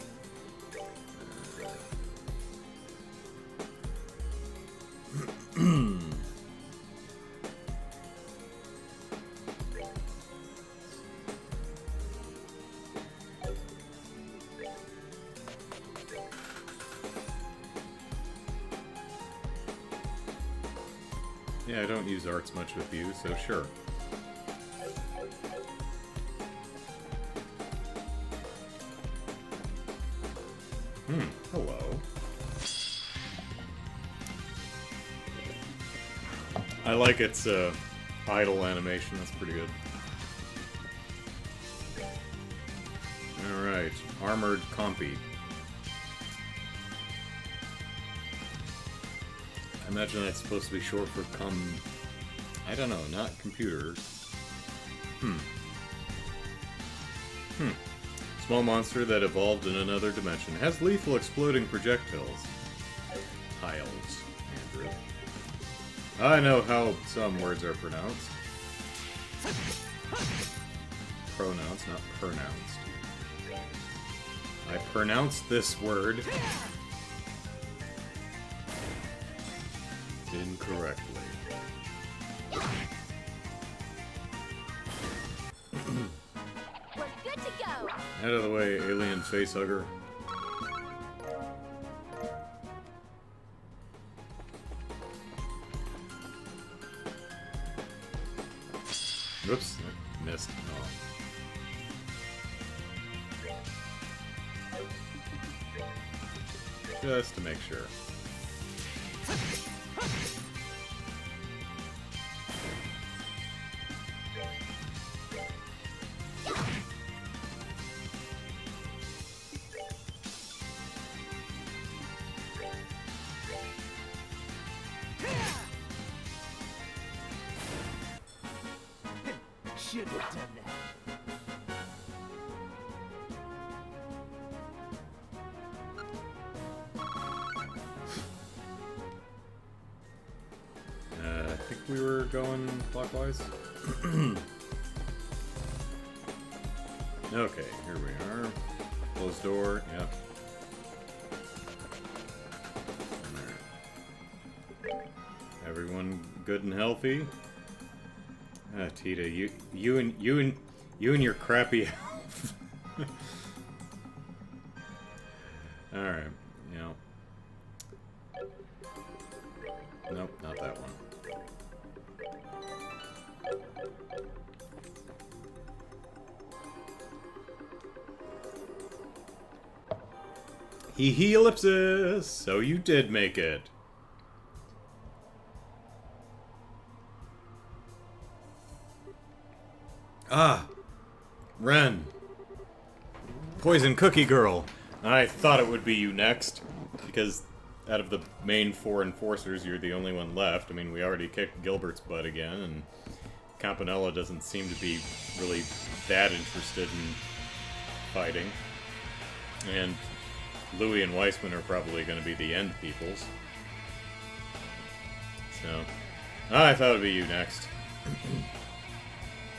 Speaker 1: Yeah, I don't use arts much with you, so sure. Hello. I like its idle animation, that's pretty good. Alright, Armored Compy. I imagine that's supposed to be short for I don't know, not computers. Small monster that evolved in another dimension. Has lethal exploding projectiles. Tiles, Andrew. I know how some words are pronounced. Pronounced, not pronounced. I pronounced this word incorrectly.
Speaker 4: We're good to go.
Speaker 1: Out of the way, alien facehugger. Whoops, I missed. Oh. Just to make sure.
Speaker 2: Should have done that.
Speaker 1: I think we were going clockwise. Okay, here we are. Closed door, yep. Alright. Everyone good and healthy? Ah, Tita, you and your crappy health. Alright, yeah. Nope, not that one. Hee ellipsis! So you did make it. Ah! Ren. Poison Cookie Girl. I thought it would be you next, because out of the main 4 enforcers, you're the only one left. I mean, we already kicked Gilbert's butt again, and Campanella doesn't seem to be really that interested in fighting. And Louis and Weissman are probably going to be the end peoples. So, I thought it'd be you next.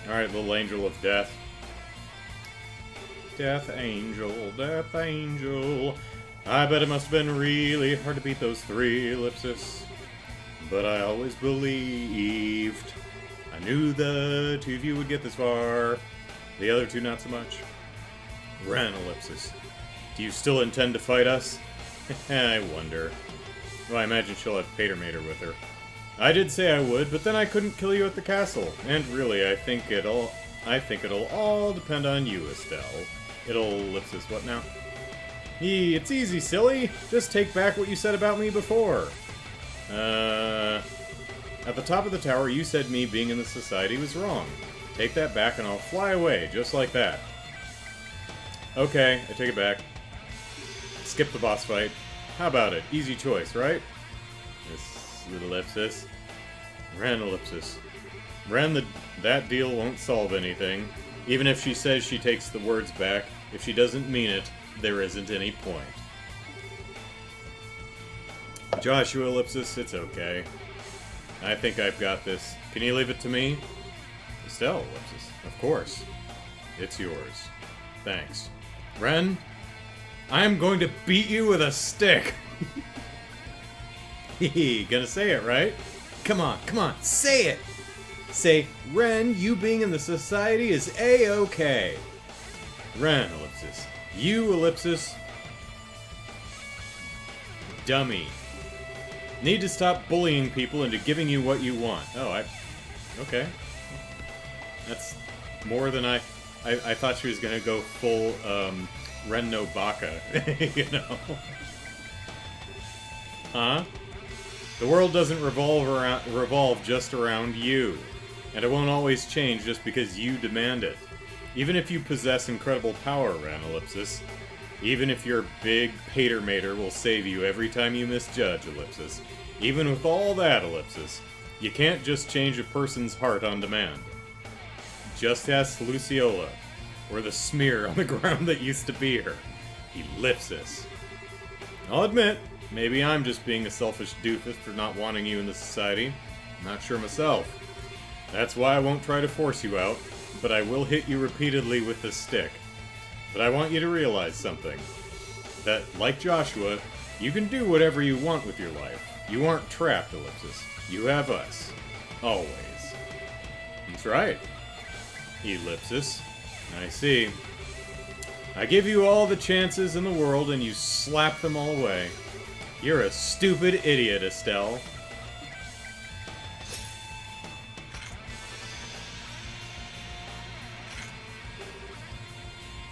Speaker 1: Alright, little angel of death. Death angel, death angel. I bet it must have been really hard to beat those 3 ellipsis. But I always believed. I knew the 2 of you would get this far. The other 2 not so much. Ren ellipsis. Do you still intend to fight us? I wonder. Well, I imagine she'll have Patermater with her. I did say I would, but then I couldn't kill you at the castle. And really, I think it'll all depend on you, Estelle. It'll ellipsis what now? It's easy, silly. Just take back what you said about me before. At the top of the tower, you said me being in the society was wrong. Take that back and I'll fly away, just like that. Okay, I take it back. Skip the boss fight. How about it? Easy choice, right? This little ellipsis. Ren ellipsis. Ren, that deal won't solve anything. Even if she says she takes the words back, if she doesn't mean it, there isn't any point. Joshua ellipsis, it's okay. I think I've got this. Can you leave it to me? Estelle ellipsis, of course. It's yours. Thanks. Ren, I am going to beat you with a stick. Hehe, gonna say it, right? Come on, say it! Say, Ren, you being in the society is A-okay. Ren, ellipsis. You, ellipsis. Dummy. Need to stop bullying people into giving you what you want. Oh, okay. That's more than I thought she was gonna go full, Ren no Baka, you know? Huh? The world doesn't revolve just around you. And it won't always change just because you demand it. Even if you possess incredible power, Ren ellipsis. Even if your big patermater will save you every time you misjudge, ellipsis. Even with all that, ellipsis. You can't just change a person's heart on demand. Just ask Luciola, or the smear on the ground that used to be her. Ellipsis. I'll admit, maybe I'm just being a selfish doofus for not wanting you in the society. I'm not sure myself. That's why I won't try to force you out, but I will hit you repeatedly with this stick. But I want you to realize something. That, like Joshua, you can do whatever you want with your life. You aren't trapped, ellipsis. You have us. Always. That's right. Ellipsis. I see. I give you all the chances in the world and you slap them all away. You're a stupid idiot, Estelle.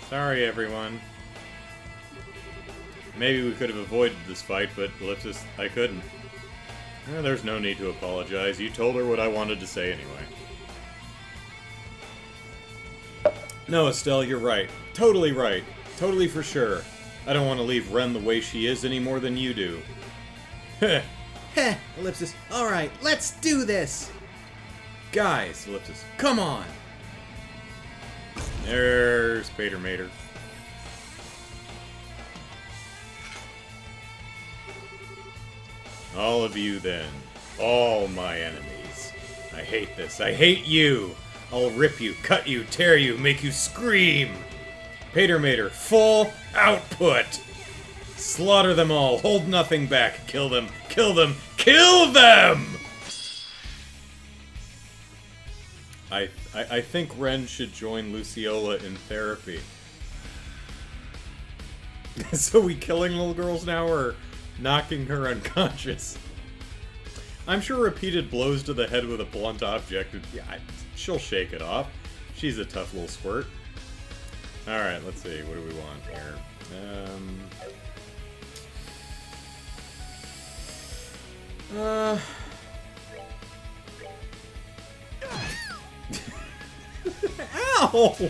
Speaker 1: Sorry, everyone. Maybe we could have avoided this fight, but ellipsis, I couldn't. Well, there's no need to apologize. You told her what I wanted to say anyway. No, Estelle, you're right. Totally right. Totally for sure. I don't want to leave Ren the way she is any more than you do. Heh.
Speaker 5: Heh, ellipsis. Alright, let's do this!
Speaker 1: Guys, ellipsis, come on! There's Patermater. All of you, then. All my enemies. I hate this. I hate you! I'll rip you, cut you, tear you, make you scream! Patermater, full output! Slaughter them all, hold nothing back, kill them, kill them, kill them! I think Ren should join Luciola in therapy. So we killing little girls now, or knocking her unconscious? I'm sure repeated blows to the head with a blunt object, she'll shake it off. She's a tough little squirt. Alright, let's see, what do we want here? Ow!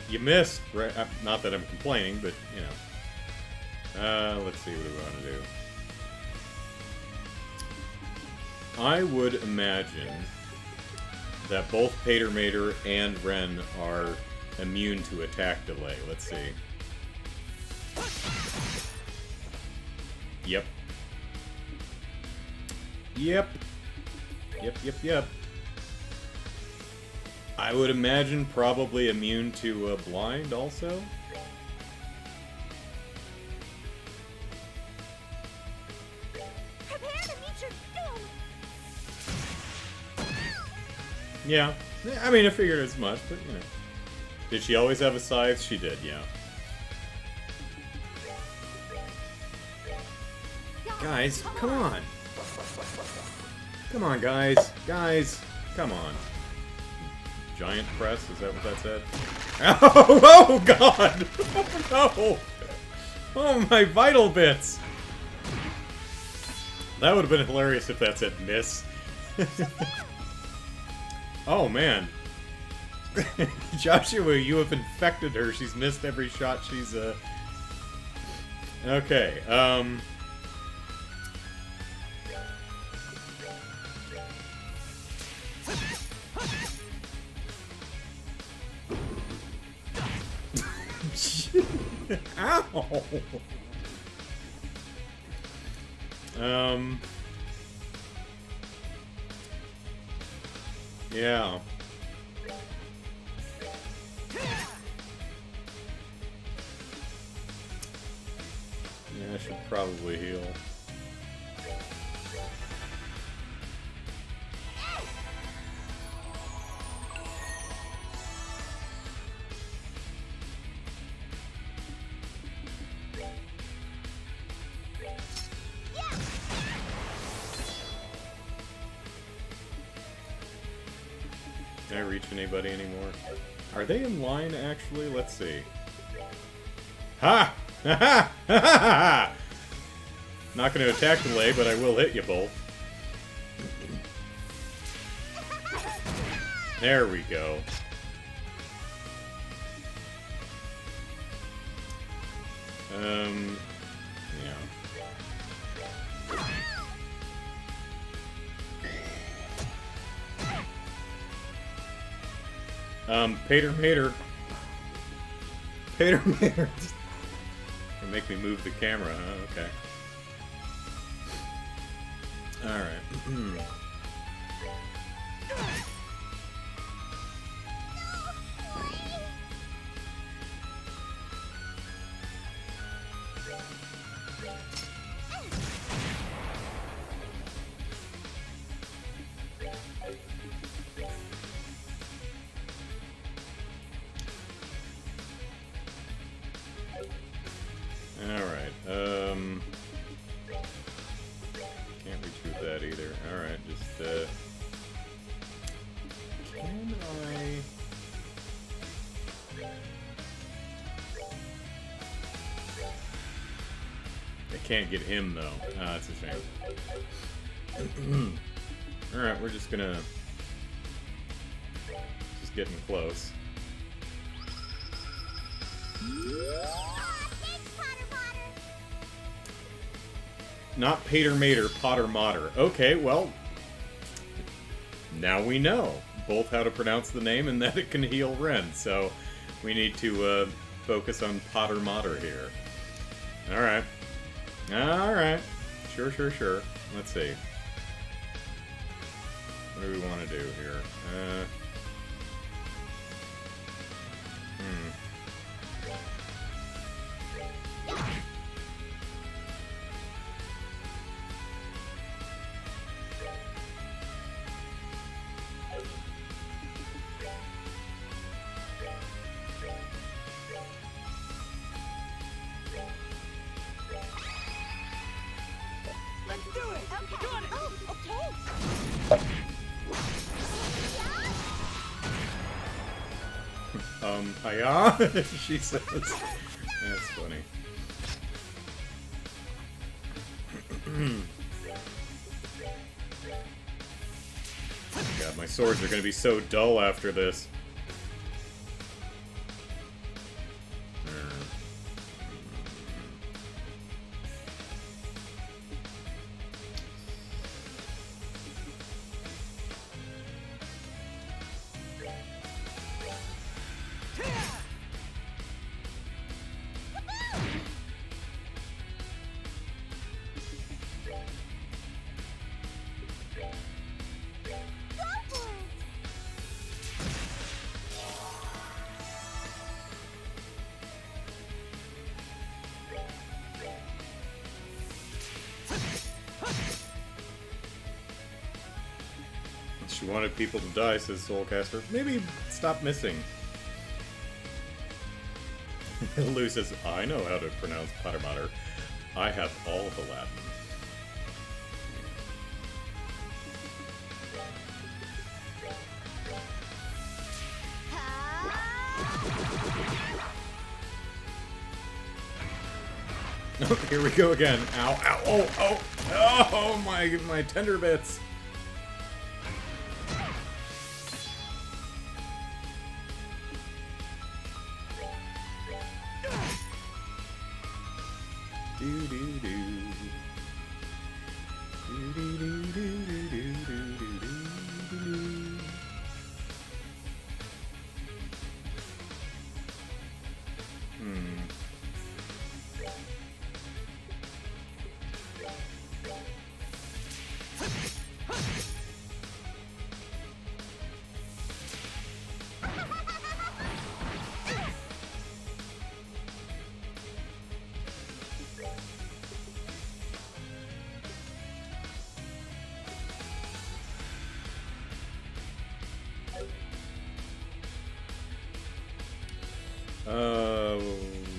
Speaker 1: You missed, right? Not that I'm complaining, but, you know. Let's see, what do we want to do? I would imagine that both Patermater and Ren are immune to attack delay. Let's see. Yep. Yep. Yep. I would imagine probably immune to blind also.
Speaker 4: Prepare to meet your doom!
Speaker 1: Yeah. I mean, I figured as much, but, you know. Did she always have a scythe? She did, yeah. Guys, come on. Come on, guys. Guys, come on. Giant press? Is that what that said? Oh God! Oh, no! Oh, my vital bits! That would have been hilarious if that said miss. Oh, man. Joshua, you have infected her. She's missed every shot she's, Okay, Ow! Yeah. Yeah, I should probably heal. Can I reach anybody anymore? Are they in line, actually? Let's see. Ha! Ha ha! Ha ha ha! Not going to attack delay, but I will hit you both. There we go. Yeah. Pater Mater. Pater Mater. Gonna make me move the camera, huh? Okay. Alright. Alright, can't reach with that either. Alright, just, can I can't get him, though. Ah, that's a shame. Alright, we're just gonna... just getting close. Not Pater Mater, Potter Mater. Okay, well, now we know both how to pronounce the name and that it can heal Ren, so we need to focus on Potter Mater here. Alright. Alright. Sure, sure, sure. Let's see. What do we want to do here?
Speaker 2: Let's do it! Okay. Got it!
Speaker 4: Oh, okay.
Speaker 1: Hiya? She says. That's funny. God, my swords are gonna be so dull after this. She wanted people to die, says Soulcaster. Maybe stop missing. Lou says, I know how to pronounce Potter Mater. I have all the Latin. Oh, here we go again. Ow, ow, oh, oh! Oh, my tender bits. Do do do. Do do do do do do do do do.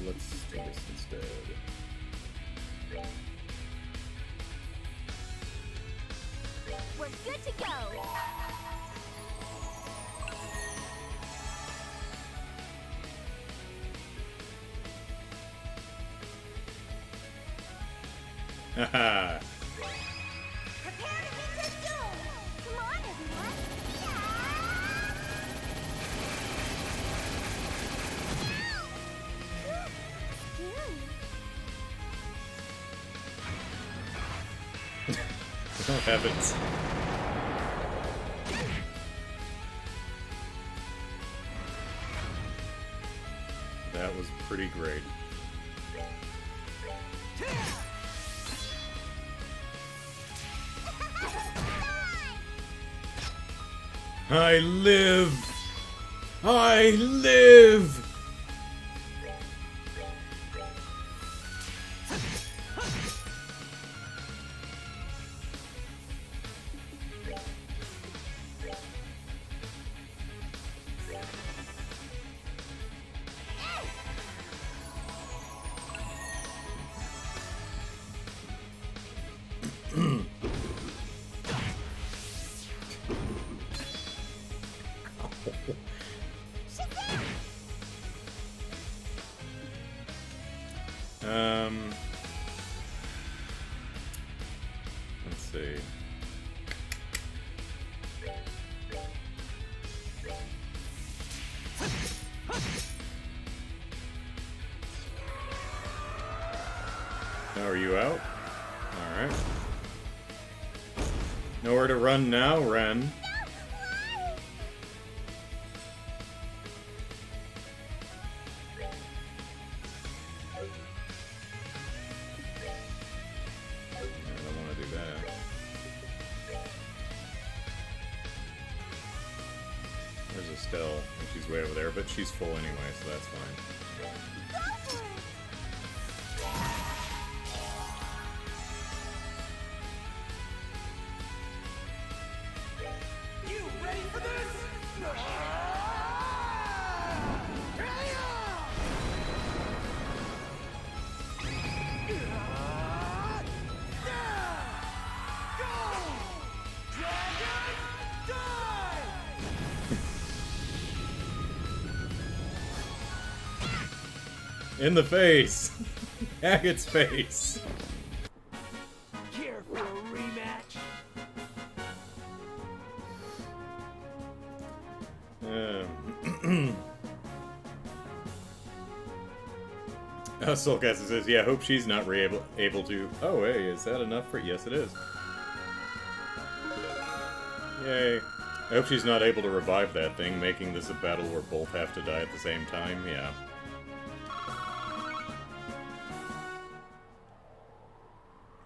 Speaker 1: Let's do this instead.
Speaker 2: We're good to go.
Speaker 1: Haha.
Speaker 2: Prepare to meet the doom. Come on, everyone.
Speaker 1: Oh, heavens. That was pretty great. I live! I live! Let's see. Are you out? Alright. Nowhere to run now, Ren. There's Estelle, and she's way over there, but she's full anyway, so that's fine.
Speaker 3: You ready for this?
Speaker 1: In the face! Agate's face!
Speaker 3: Care for a rematch?
Speaker 1: Soulcaster says, yeah, hope she's not able to... Oh, hey, is that enough for... Yes, it is. Yay. I hope she's not able to revive that thing, making this a battle where both have to die at the same time. Yeah.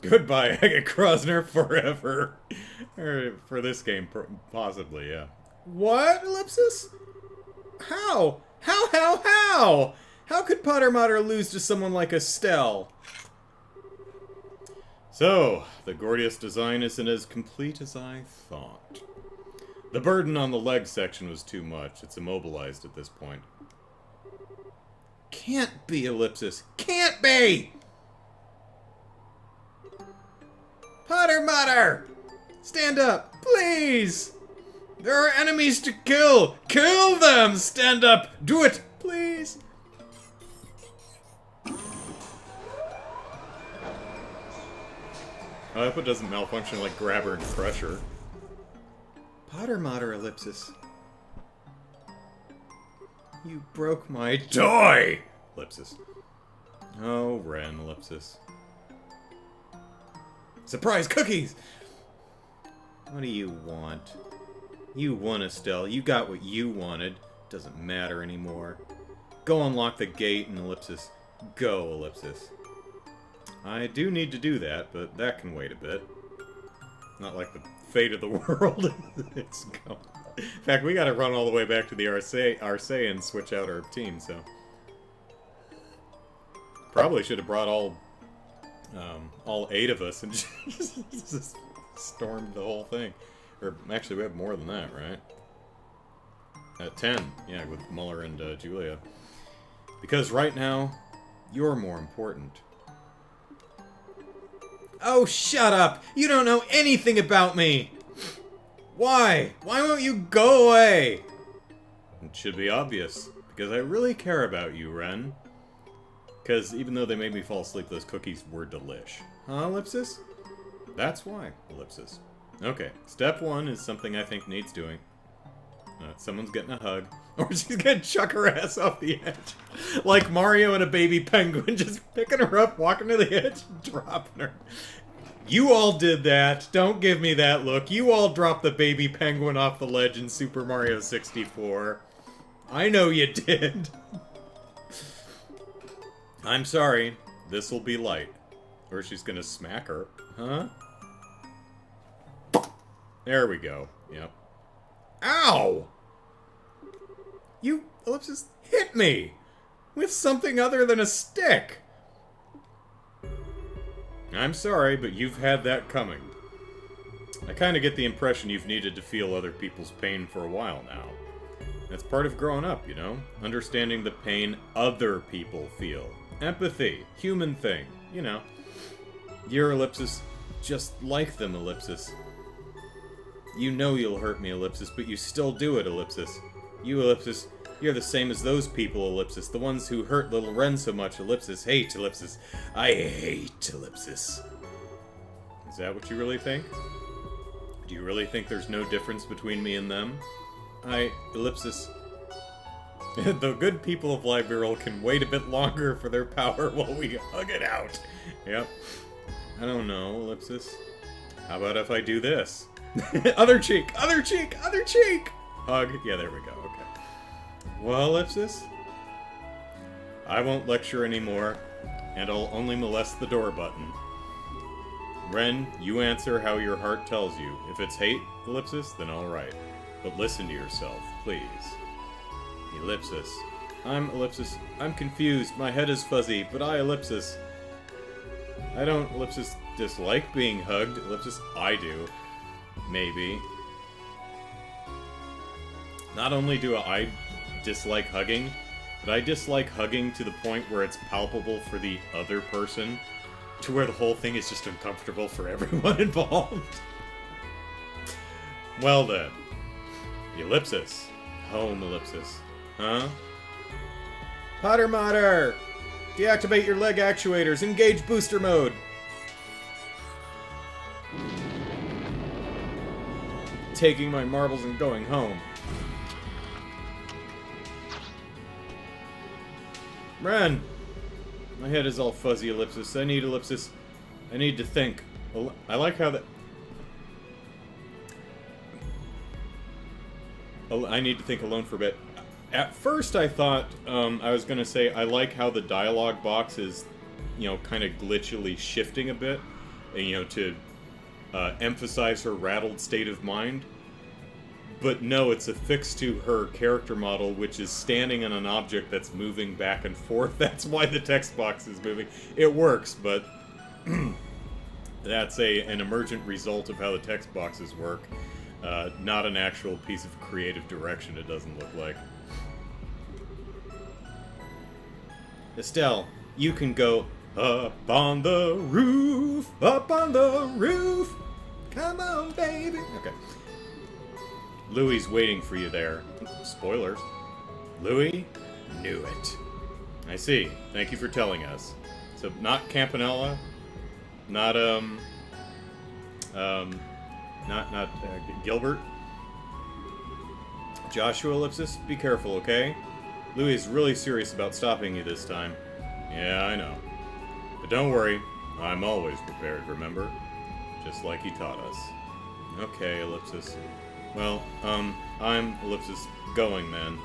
Speaker 1: Goodbye, Agate Krosner, forever. Or for this game, possibly, yeah. What, Ellipsis? How? How? How could Potter Mater lose to someone like Estelle? So, the Gordius design isn't as complete as I thought. The burden on the leg section was too much. It's immobilized at this point. Can't be, Ellipsis. Can't be! Potter Mater! Stand up, please! There are enemies to kill! Kill them! Stand up! Do it! Please! I hope it doesn't malfunction like grabber and crusher.
Speaker 5: Potter Mater Ellipsis. You broke my toy!
Speaker 1: Ellipsis. Oh, Ren, Ellipsis.
Speaker 5: Surprise cookies! What do you want? You won, Estelle. You got what you wanted. Doesn't matter anymore. Go unlock the gate and Ellipsis. Go, Ellipsis.
Speaker 1: I do need to do that, but that can wait a bit. Not like the fate of the world. It's going. In fact, we gotta run all the way back to the Arce and switch out our team, so... Probably should have brought all 8 of us and just stormed the whole thing. Or, actually, we have more than that, right? 10, yeah, with Muller and Julia. Because right now, you're more important.
Speaker 5: Oh, shut up! You don't know anything about me! Why? Why won't you go away?
Speaker 1: It should be obvious, because I really care about you, Ren. Because even though they made me fall asleep, those cookies were delish. Huh, Ellipsis? That's why, Ellipsis. Okay, step 1 is something I think needs doing. Someone's getting a hug. Or she's gonna chuck her ass off the edge. Like Mario and a baby penguin, just picking her up, walking to the edge, and dropping her. You all did that. Don't give me that look. You all dropped the baby penguin off the ledge in Super Mario 64. I know you did. I'm sorry. This'll be light. Or she's gonna smack her. Huh? There we go. Yep. Ow! You, Ellipsis, hit me! With something other than a stick! I'm sorry, but you've had that coming. I kinda get the impression you've needed to feel other people's pain for a while now. That's part of growing up, you know? Understanding the pain other people feel. Empathy. Human thing. You know. You're, Ellipsis, just like them, Ellipsis. You know you'll hurt me, Ellipsis, but you still do it, Ellipsis. You, Ellipsis, you're the same as those people, Ellipsis. The ones who hurt little Ren so much, Ellipsis. Hate, Ellipsis. I hate Ellipsis. Is that what you really think? Do you really think there's no difference between me and them? Ellipsis... The good people of Liberal can wait a bit longer for their power while we hug it out. Yep. I don't know, Ellipsis. How about if I do this? Other cheek! Other cheek! Other cheek! Hug. Yeah, there we go. Okay. Well, Ellipsis, I won't lecture anymore, and I'll only molest the door button. Ren, you answer how your heart tells you. If it's hate, Ellipsis, then alright. But listen to yourself, please. Ellipsis. Ellipsis. I'm confused. My head is fuzzy, but Ellipsis. I don't, Ellipsis, dislike being hugged. Ellipsis, I do. Maybe. Not only do I dislike hugging, but I dislike hugging to the point where it's palpable for the other person, to where the whole thing is just uncomfortable for everyone involved. Well then. Ellipsis. Home, Ellipsis. Huh? Potter Mater! Deactivate your leg actuators. Engage booster mode. Taking my marbles and going home. Ren! My head is all fuzzy, Ellipsis. I need Ellipsis. I need to think. I like how that... I need to think alone for a bit. At first I thought, I was gonna say, I like how the dialogue box is, you know, kind of glitchily shifting a bit, and, you know, to emphasize her rattled state of mind. But no, it's affixed to her character model, which is standing on an object that's moving back and forth. That's why the text box is moving. It works, but that's an emergent result of how the text boxes work. Not an actual piece of creative direction, it doesn't look like. Estelle, you can go up on the roof, up on the roof. Come on, baby. Okay. Louie's waiting for you there. Spoilers. Louie? Knew it. I see. Thank you for telling us. So, not Campanella? Not,
Speaker 5: Not Gilbert. Joshua Ellipsis, be careful, okay? Louis is really serious about stopping you this time. Yeah, I know. But don't worry, I'm always prepared, remember? Just like he taught us. Okay, Ellipsis. Well, I'm Ellipsis going then.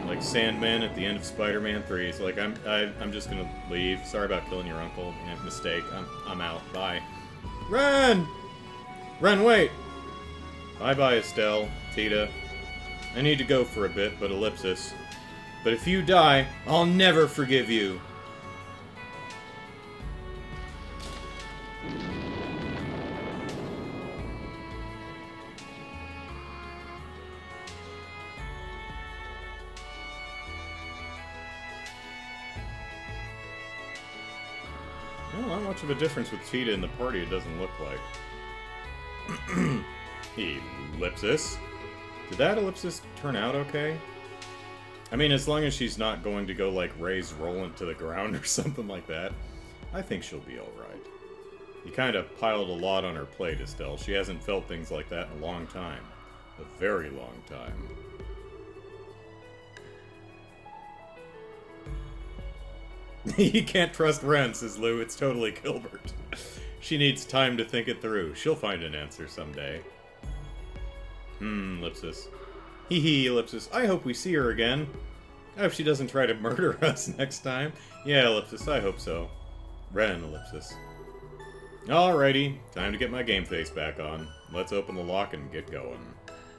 Speaker 5: Like Sandman at the end of Spider-Man 3. It's like I'm just gonna leave. Sorry about killing your uncle. Yeah, mistake. I'm out. Bye. Ren! Ren, wait! Bye-bye, Estelle, Tita. I need to go for a bit, but Ellipsis. But if you die, I'll never forgive you. Well, not much of a difference with Tita in the party, it doesn't look like. Ellipsis? Did that Ellipsis turn out okay? I mean, as long as she's not going to go, like, raise Roland to the ground or something like that, I think she'll be alright. You kind of piled a lot on her plate, Estelle. She hasn't felt things like that in a long time. A very long time. You can't trust Ren, says Lou. It's totally Gilbert. She needs time to think it through. She'll find an answer someday. Ellipsis. Hee hee, Ellipsis. I hope we see her again. I hope she doesn't try to murder us next time. Yeah, Ellipsis, I hope so. Ren, Ellipsis. Alrighty, time to get my game face back on. Let's open the lock and get going.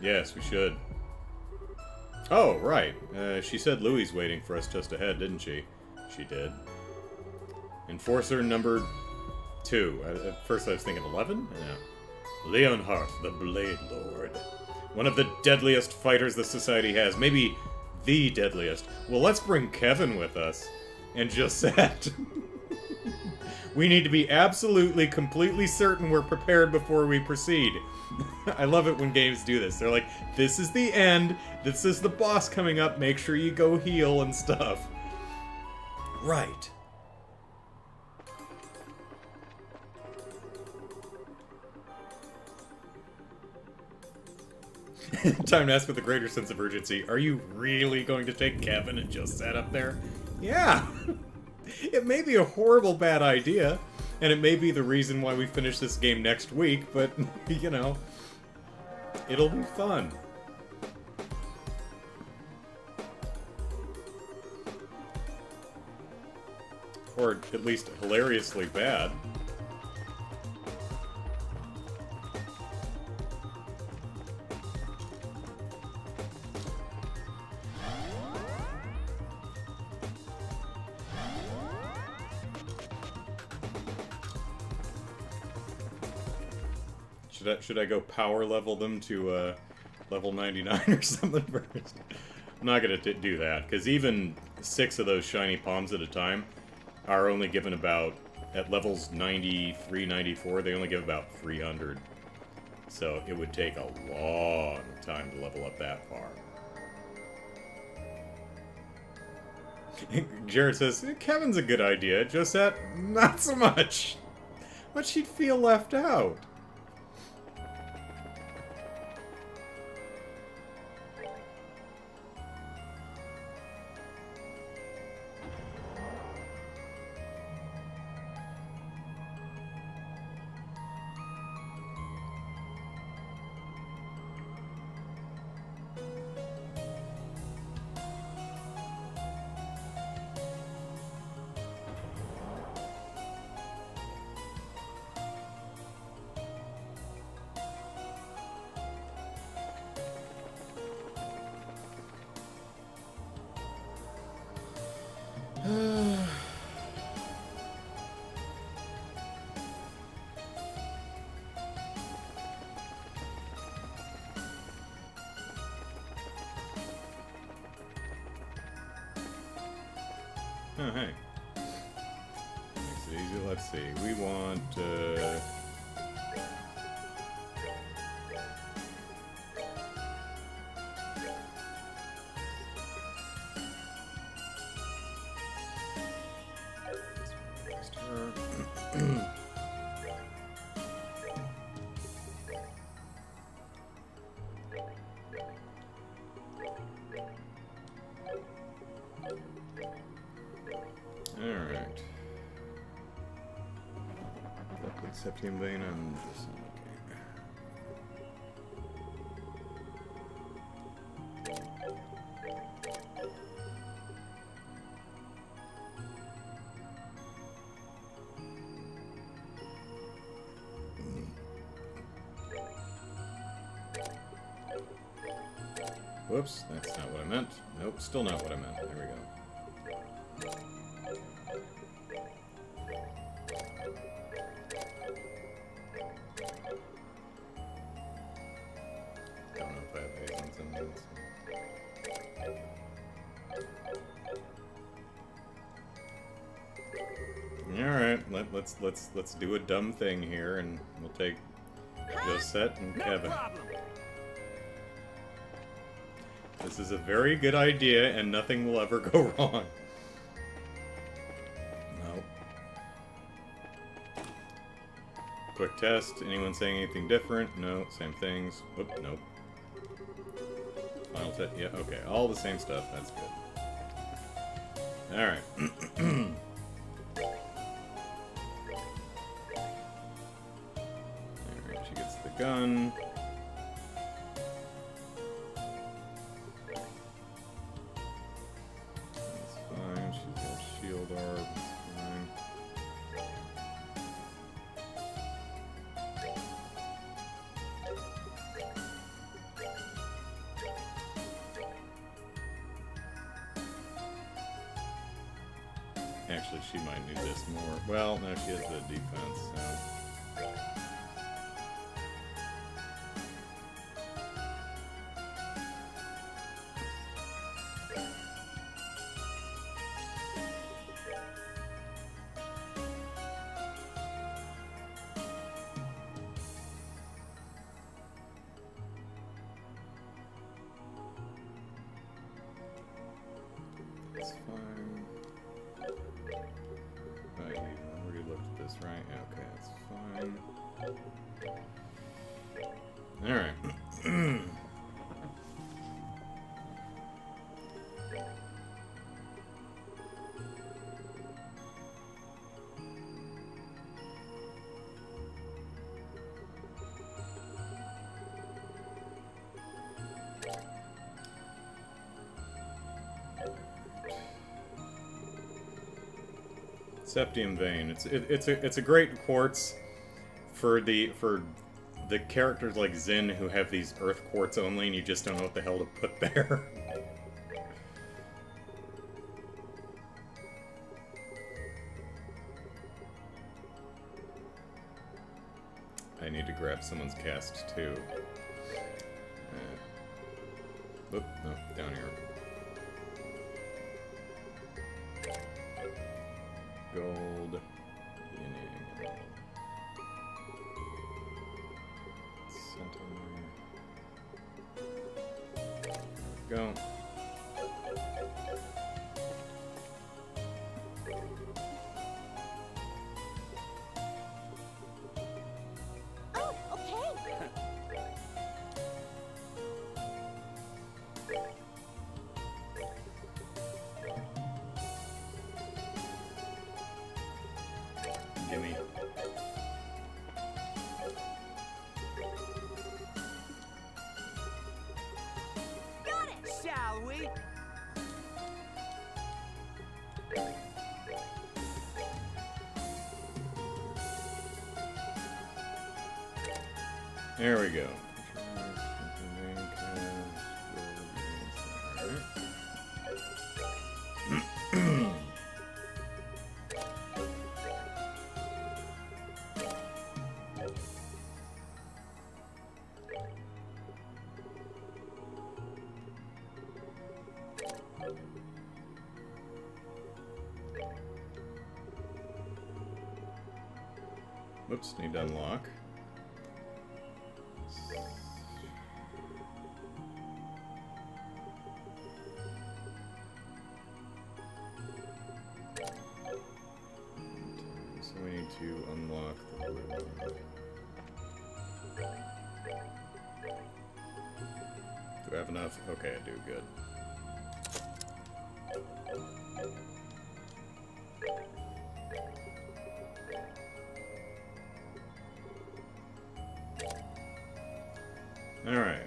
Speaker 5: Yes, we should. Oh, right. She said Louie's waiting for us just ahead, didn't she? She did. Enforcer number 2. At first I was thinking 11? Yeah. Leonhardt, the Blade Lord. One of the deadliest fighters the Society has. Maybe the deadliest. Well, let's bring Kevin with us. And Josette. We need to be absolutely, completely certain we're prepared before we proceed. I love it when games do this. They're like, this is the end. This is the boss coming up. Make sure you go heal and stuff. Right. Time to ask with a greater sense of urgency. Are you really going to take Kevin and Josette up there? Yeah. It may be a horrible bad idea, and it may be the reason why we finish this game next week, but, you know, it'll be fun. Or at least hilariously bad. Should I go power level them to level 99 or something first? I'm not gonna do that, because even 6 of those shiny palms at a time are only given about, at levels 93, 94, they only give about 300. So it would take a long time to level up that far. Jared says, Kevin's a good idea, Josette, not so much. But she'd feel left out. Oh, hey. Makes it easy. Let's see. We want, Septium vein, I'm just okay. Whoops, that's not what I meant. Nope, still not what I meant. There we go. Don't know if I have Eisens in these. Alright, let's do a dumb thing here, and we'll take Josette and
Speaker 3: No
Speaker 5: Kevin.
Speaker 3: problem.
Speaker 5: This is a very good idea, and nothing will ever go wrong. Nope. Quick test. Anyone saying anything different? No. Same things. Whoop, nope. Final test. Yeah, okay. All the same stuff. That's good. Alright. Alright, she gets the gun. That's fine. She's got a shield orb. That's fine. Actually, she might need this more. Well, no, she has the defense, so... That's fine. Right, I already looked at this, right? Yeah, okay, that's fine. Alright. Septium vein. It's a great quartz for the characters like Zin who have these earth quartz only, and you just don't know what the hell to put there. I need to grab someone's cast too. Oop, no, down here. Gold. Go.
Speaker 2: Oh, okay.
Speaker 5: Gimme.
Speaker 2: Got it.
Speaker 3: Shall we?
Speaker 5: There we go. Whoops, need to unlock. So we need to unlock the blue one. Do I have enough? Okay, I do. Good.
Speaker 1: Alright.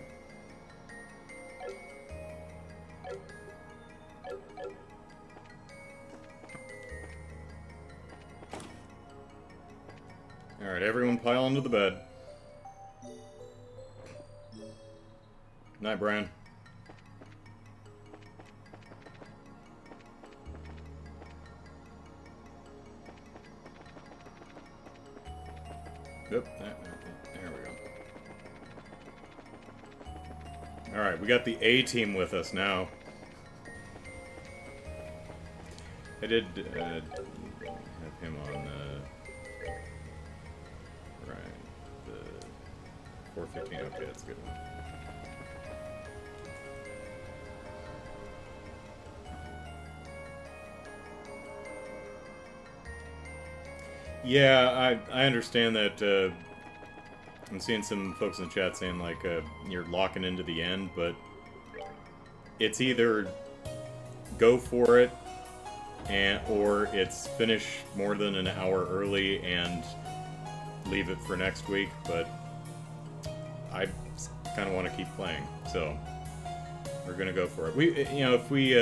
Speaker 1: Alright, everyone pile into the bed. Night, Brian. Yep, there we go. Alright, we got the A team with us now. I did have him on right, the 415. Okay, that's a good one. Yeah, I understand that. I'm seeing some folks in the chat saying like you're locking into the end, but it's either go for it, or it's finish more than an hour early and leave it for next week. But I kind of want to keep playing, so we're gonna go for it. If we,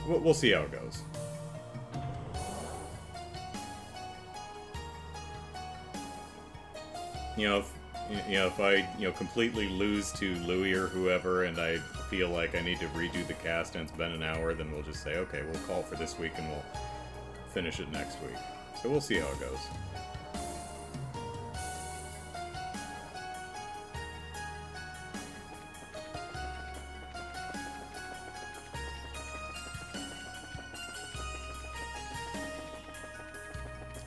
Speaker 1: we'll see how it goes. If I completely lose to Louis or whoever, and I feel like I need to redo the cast and it's been an hour, then we'll just say, okay, we'll call for this week and we'll finish it next week. So we'll see how it goes.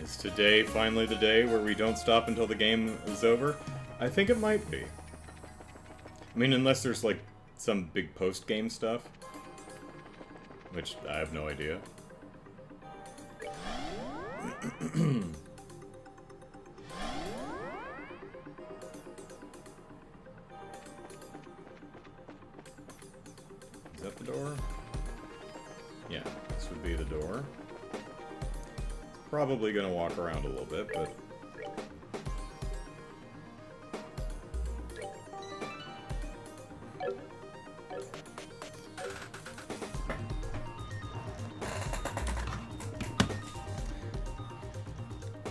Speaker 1: Is today finally the day where we don't stop until the game is over? I think it might be. I mean, unless there's like some big post-game stuff, which I have no idea. Is that the door? Yeah, this would be the door. Probably gonna walk around a little bit, but...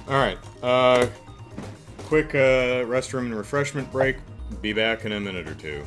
Speaker 1: Alright, quick restroom and refreshment break. Be back in a minute or two.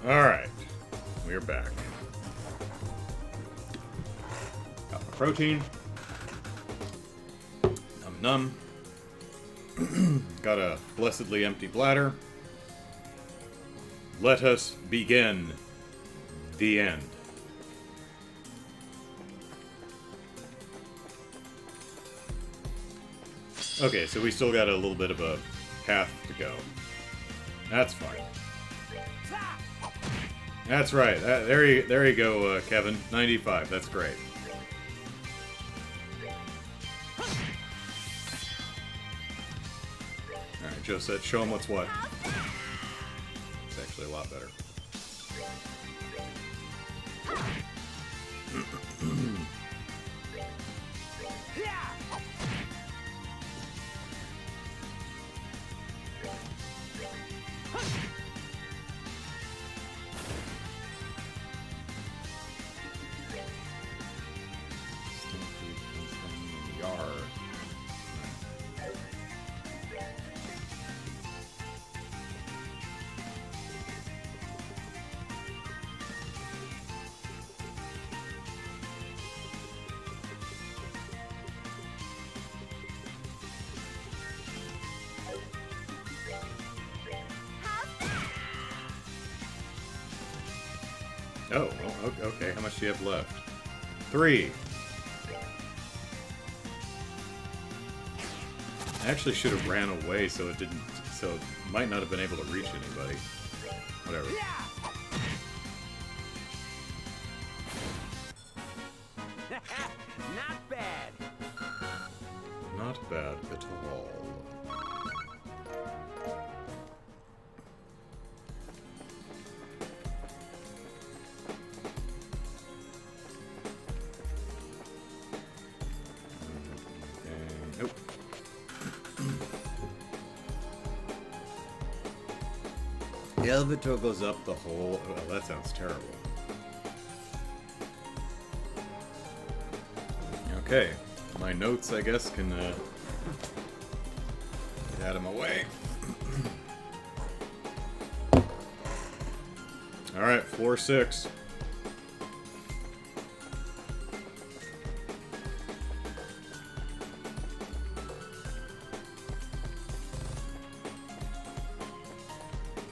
Speaker 1: Alright. We're back. Got my protein. Num num. Got a blessedly empty bladder. Let us begin. The end. Okay, so we still got a little bit of a path to go. That's fine. That's right. There you go, Kevin. 95. That's great. Alright, Josette, show him what's what. It's actually a lot better. Oh, well, okay. How much do you have left? 3. I actually should have ran away so it didn't. So it might not have been able to reach anybody. Whatever.
Speaker 3: Not bad.
Speaker 1: Not bad at all. Nope. The elevator goes up the whole... Oh, that sounds terrible. Okay. My notes, I guess, can get out of my way. Alright, floor 6.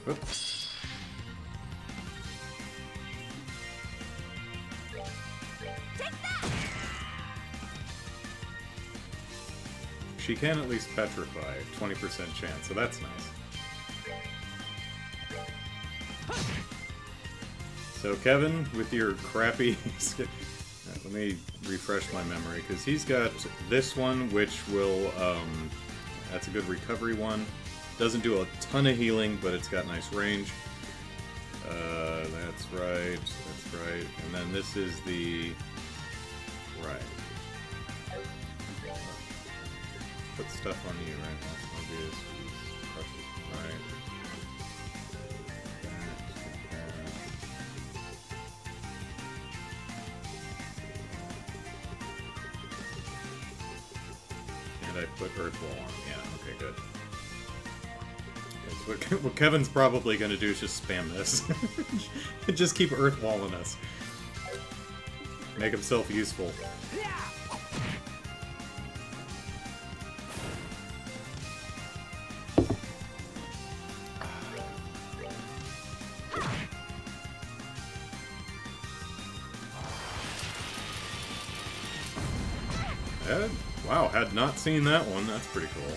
Speaker 1: Oops. She can at least petrify, 20% chance, so that's nice. So Kevin, with your crappy... Let me refresh my memory, because he's got this one, which will... that's a good recovery one. Doesn't do a ton of healing, but it's got nice range. That's right, that's right. And then this is the... Right. Put stuff on you, right? Obvious. Crush it. Right. And I put Earth Wall on. Yeah, okay, good. What Kevin's probably going to do is just spam this. Just keep Earth Walling us. Make himself useful. Wow, had not seen that one. That's pretty cool.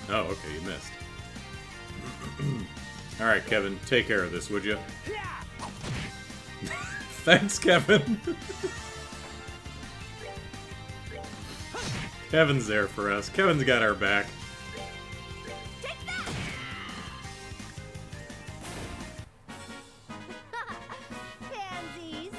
Speaker 1: Oh, okay, you missed. Alright, Kevin, take care of this, would you? Thanks, Kevin! Kevin's there for us. Kevin's got our back.
Speaker 2: Pansies.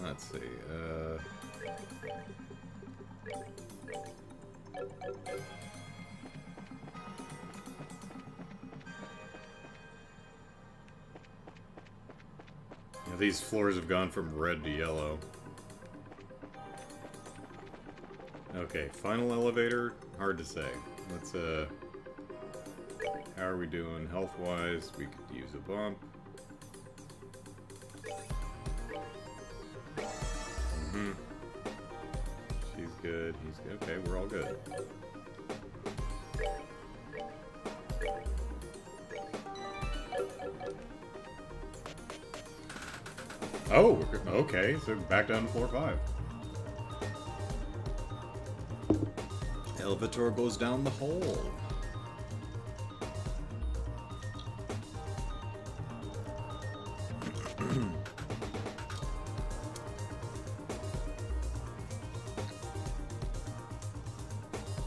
Speaker 1: Let's see, Yeah, These floors have gone from red to yellow. Okay, final elevator, hard to say. Let's, how are we doing health-wise? We could use a bump. She's good, he's good. Okay, we're all good. Oh, okay, so back down to floor 5. Elevator goes down the hole.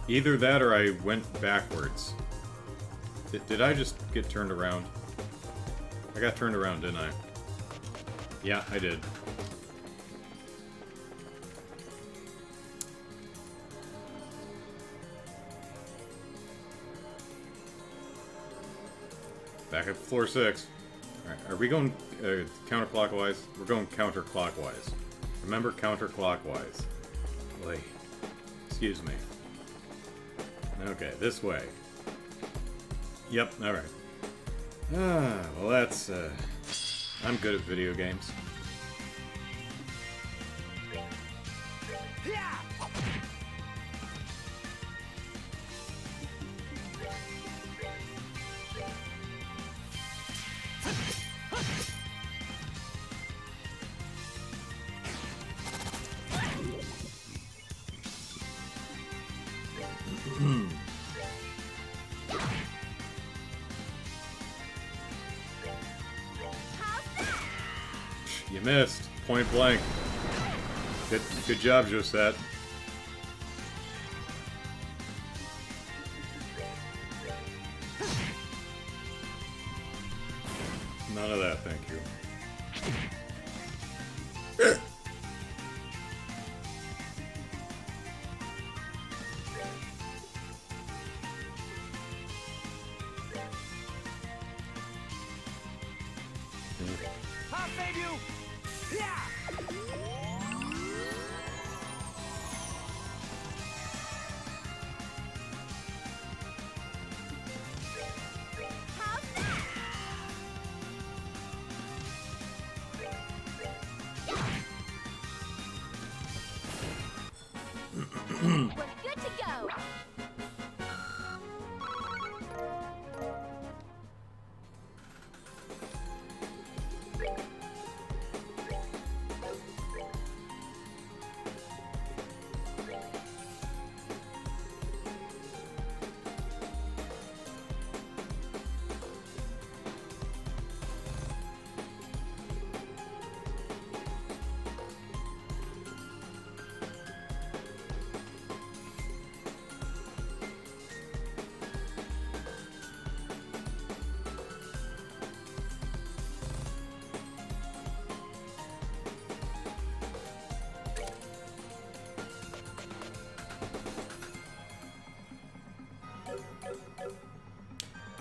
Speaker 1: Either that or I went backwards. Did I just get turned around? I got turned around, didn't I? Yeah, I did. Back at floor 6. Alright, are we going counterclockwise? We're going counterclockwise. Remember, counterclockwise. Wait. Excuse me. Okay, this way. Yep, alright. Well that's, I'm good at video games. You missed. Point blank. Good job, Josette. None of that, thank you.
Speaker 3: I'll save you! Yeah!
Speaker 2: We're good to go.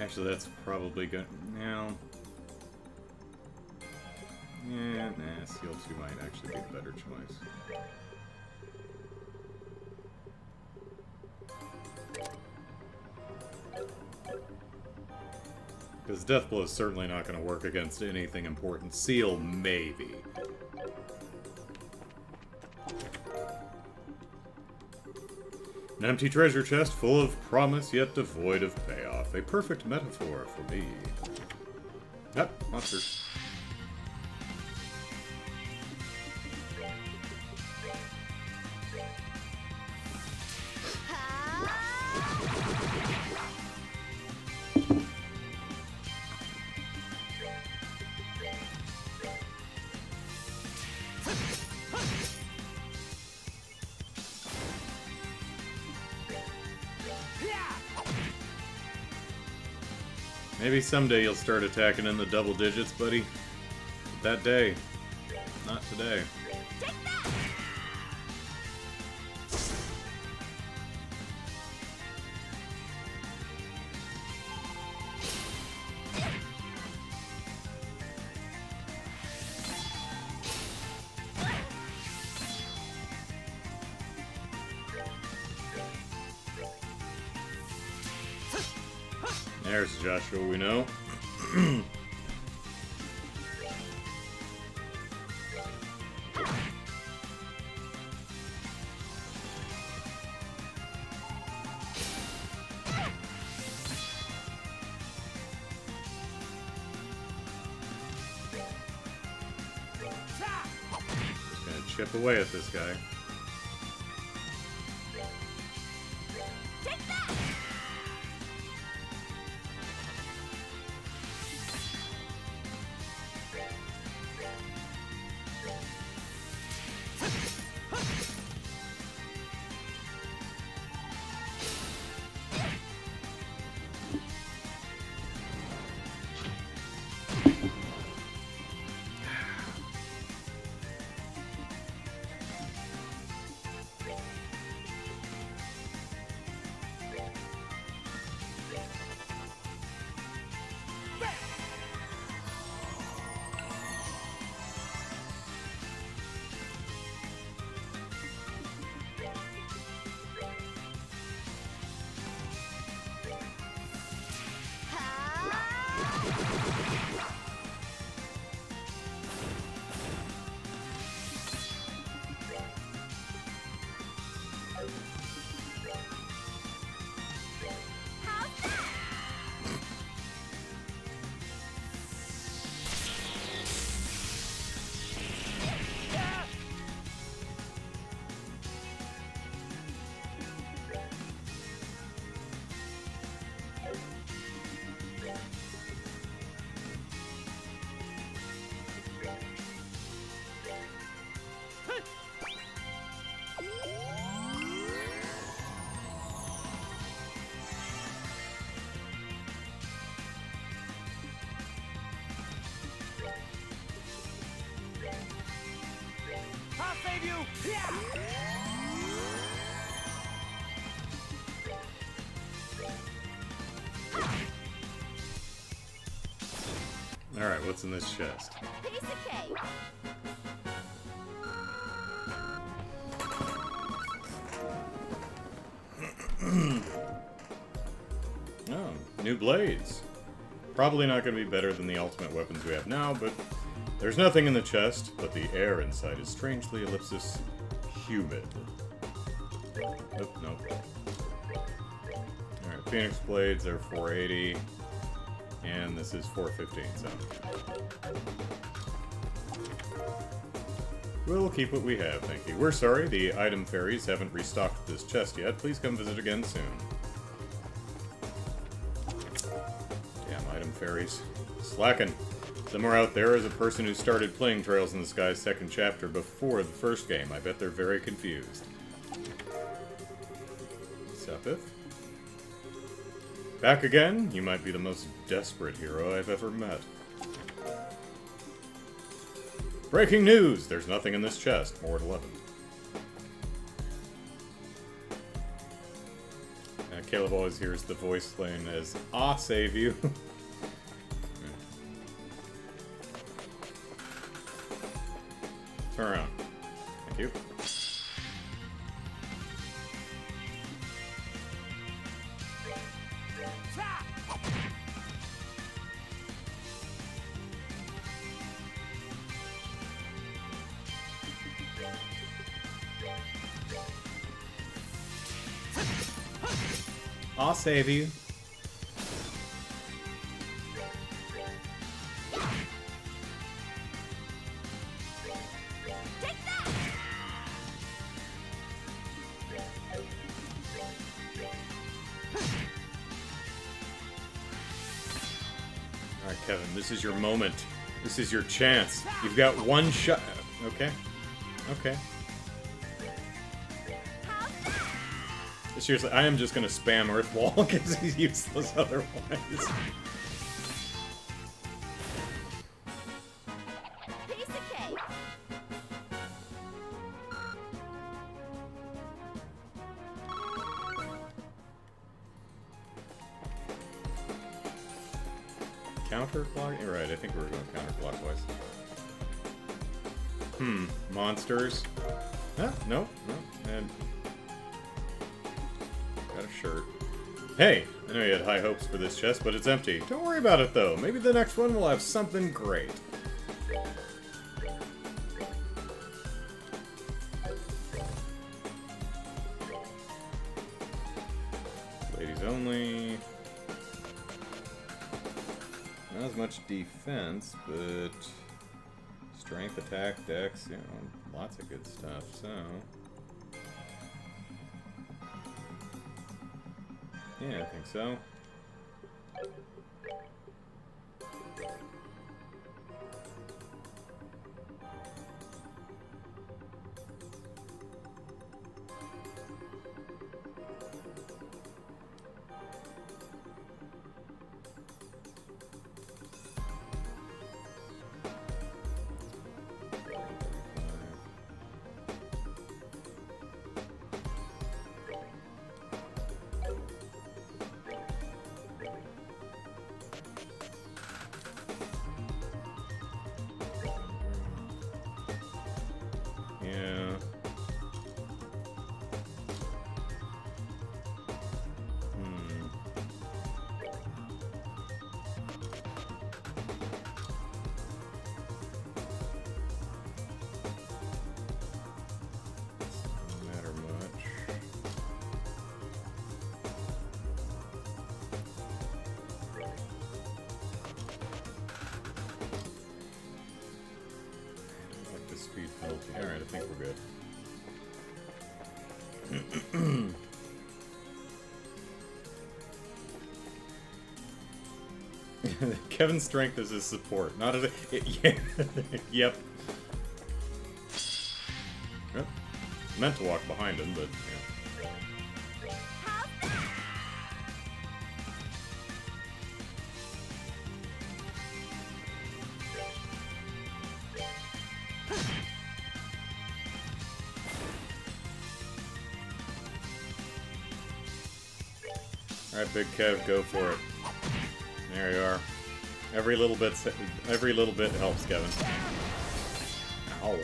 Speaker 1: Actually, that's probably good. No. Yeah, nah, Seal 2 might actually be the better choice. Because Deathblow is certainly not going to work against anything important. Seal, maybe. An empty treasure chest full of promise yet devoid of payoff. A perfect metaphor for me. Yep, monsters. Maybe someday you'll start attacking in the double digits, buddy. That day. Not today.
Speaker 2: Take that!
Speaker 1: There's Joshua we know. Just gonna chip away at this guy.
Speaker 2: Take that!
Speaker 3: I'll save you! Yeah!
Speaker 1: Alright, what's in this chest?
Speaker 2: Piece of cake.
Speaker 1: Oh, new blades. Probably not going to be better than the ultimate weapons we have now, but there's nothing in the chest, but the air inside is strangely ellipsis humid. Nope, nope. Alright, Phoenix blades are 480, and this is 415, so. We'll keep what we have, thank you. We're sorry, the item fairies haven't restocked this chest yet. Please come visit again soon. Damn item fairies. Slacking. Somewhere out there is a person who started playing Trails in the Sky's second chapter before the first game. I bet they're very confused. Sepith? Back again? You might be the most desperate hero I've ever met. Breaking news! There's nothing in this chest. More at 11. Caleb always hears the voice line as, "Ah, save you." Turn around. Thank you. I'll save you.
Speaker 2: Take that!
Speaker 1: Alright, Kevin, this is your moment. This is your chance. You've got one shot. Okay. Okay. Seriously, I am just gonna spam Earth Wall because he's useless otherwise.
Speaker 2: Piece of cake.
Speaker 1: Counterclock? You're right, I think we were going counterclockwise. Monsters. Huh? No, no. And got a shirt. Hey, I know you had high hopes for this chest, but it's empty. Don't worry about it, though. Maybe the next one will have something great. Ladies only. Not as much defense, but strength, attack, dex, you know, lots of good stuff, so... Yeah, I think so. Yeah. Doesn't matter much. I like the speed penalty. Alright, I think we're good. Kevin's strength is his support, not as a... yeah. Yep. Yep. Meant to walk behind him, but, yeah. Alright, Big Kev, go for it. There you are. Every little bit helps, Kevin. Ow.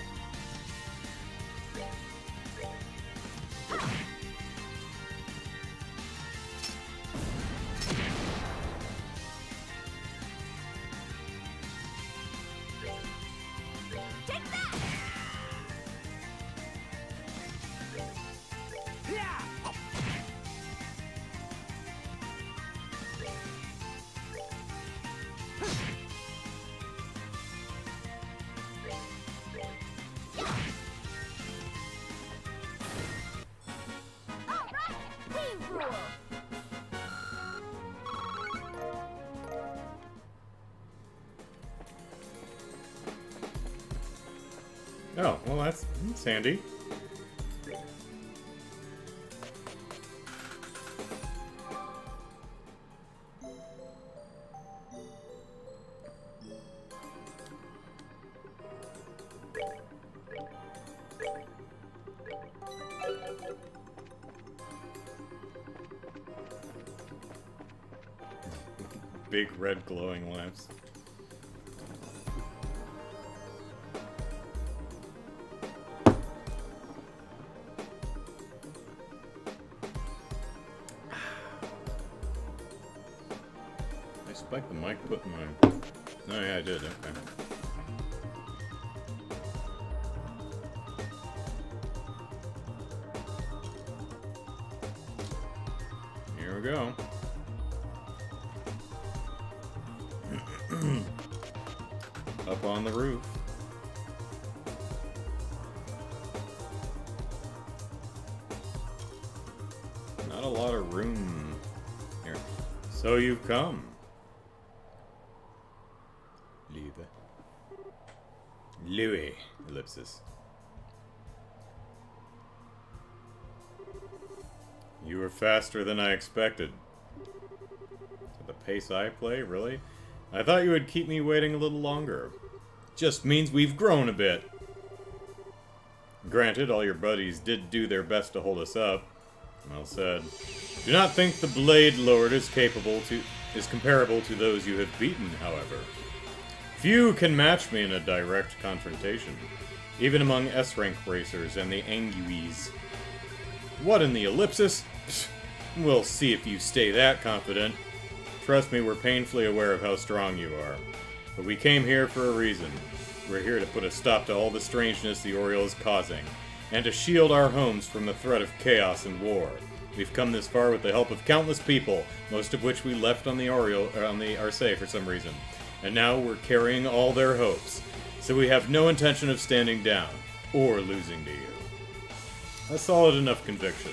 Speaker 1: Oh, well that's handy. Big red glowing lamps. I spiked the mic, put my... Oh yeah, I did, okay. Here we go. Up on the roof. Not a lot of room here. So you've come. Liebe. Louis. Ellipsis. You were faster than I expected. At the pace I play, really? I thought you would keep me waiting a little longer. Just means we've grown a bit. Granted, all your buddies did do their best to hold us up. Well said. Do not think the Blade Lord is comparable to those you have beaten, however. Few can match me in a direct confrontation, even among S-rank racers and the Anguis. What in the ellipsis? Psst.
Speaker 5: We'll see if you stay that confident. Trust me, we're painfully aware of how strong you are. But we came here for a reason. We're here to put a stop to all the strangeness the Oriole is causing, and to shield our homes from the threat of chaos and war. We've come this far with the help of countless people, most of which we left on the Oriole, or on the Arcee for some reason. And now we're carrying all their hopes. So we have no intention of standing down, or losing to you. A solid enough conviction.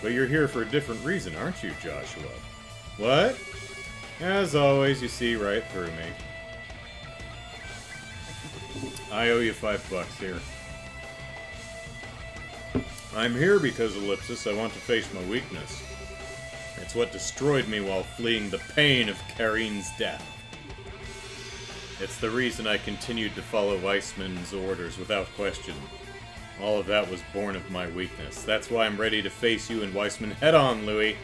Speaker 5: But you're here for a different reason, aren't you, Joshua? What? As always, you see right through me. I owe you $5 here. I'm here because, Ellipsis, I want to face my weakness. It's what destroyed me while fleeing the pain of Karin's death. It's the reason I continued to follow Weissman's orders without question. All of that was born of my weakness. That's why I'm ready to face you and Weissman head-on, Louis.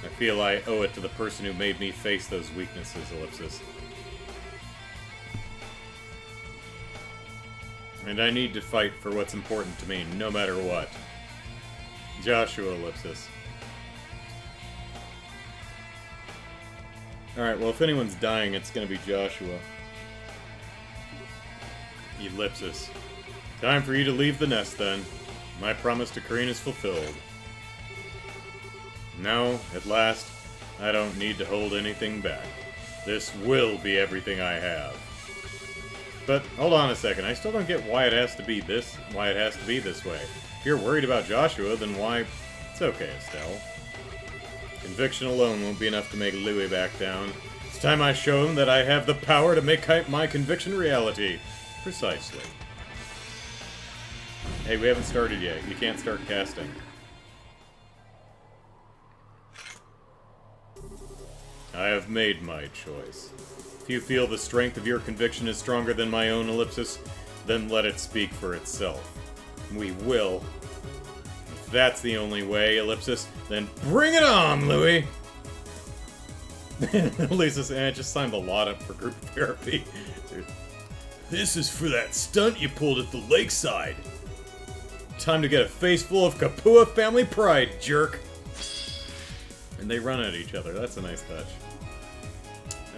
Speaker 5: I feel I owe it to the person who made me face those weaknesses, Ellipsis. And I need to fight for what's important to me, no matter what. Joshua, Ellipsis. Alright, well, if anyone's dying, it's gonna be Joshua. Ellipsis. Time for you to leave the nest, then. My promise to Karin is fulfilled. Now, at last, I don't need to hold anything back. This will be everything I have. But hold on a second, I still don't get why it has to be this way. If you're worried about Joshua, then why? It's okay, Estelle. Conviction alone won't be enough to make Louis back down. It's time I show him that I have the power to make my conviction reality. Precisely. Hey, we haven't started yet. You can't start casting. I have made my choice. If you feel the strength of your conviction is stronger than my own, Ellipsis, then let it speak for itself. We will. If that's the only way, Ellipsis, then bring it on, Louis! Lisa's just signed a lot up for group therapy. Dude. This is for that stunt you pulled at the lakeside. Time to get a face full of Kapua family pride, jerk! And they run at each other. That's a nice touch.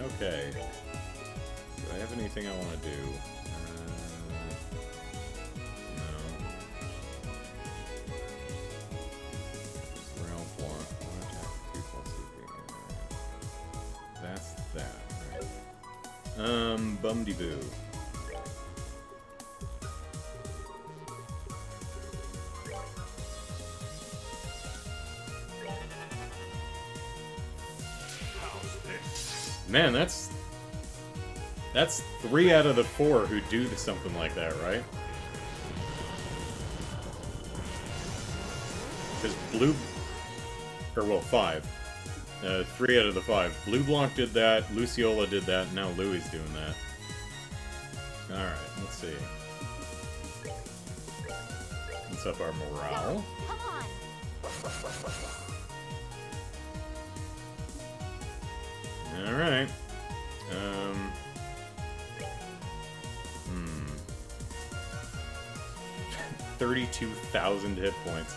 Speaker 5: Okay. Do I have anything I want to do? No. Realm block. One attack, 2+ CP. That's that. Right. Bum-de-boo. Man, that's 3 out of the 4 who do something like that, right? Because 5. 3 out of the 5. Blue Block did that, Luciola did that, and now Louis doing that. Alright, let's see. Let's up our morale.
Speaker 2: Come on.
Speaker 5: Alright. 32,000 hit points.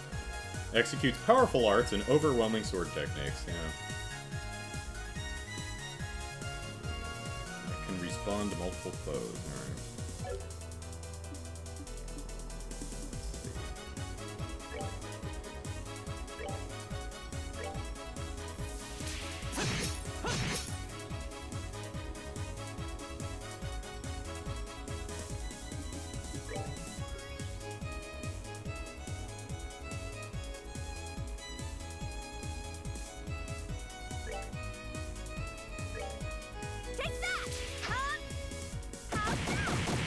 Speaker 5: Executes powerful arts and overwhelming sword techniques, yeah. Can respond to multiple foes, alright.
Speaker 2: Take that! Huh? How?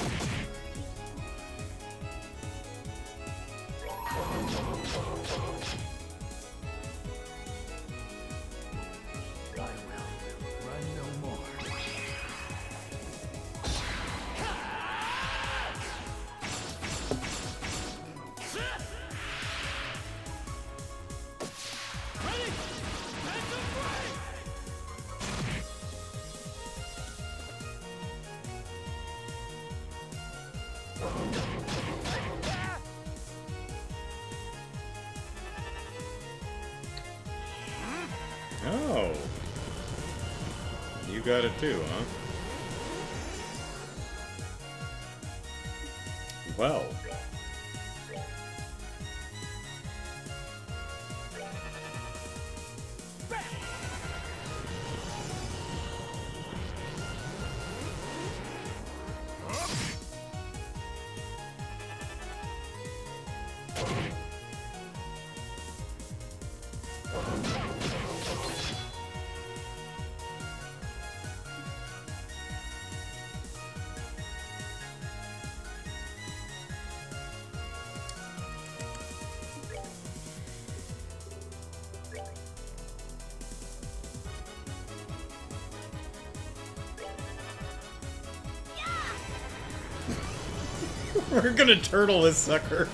Speaker 5: You got it too, huh? Well. We're gonna turtle this sucker.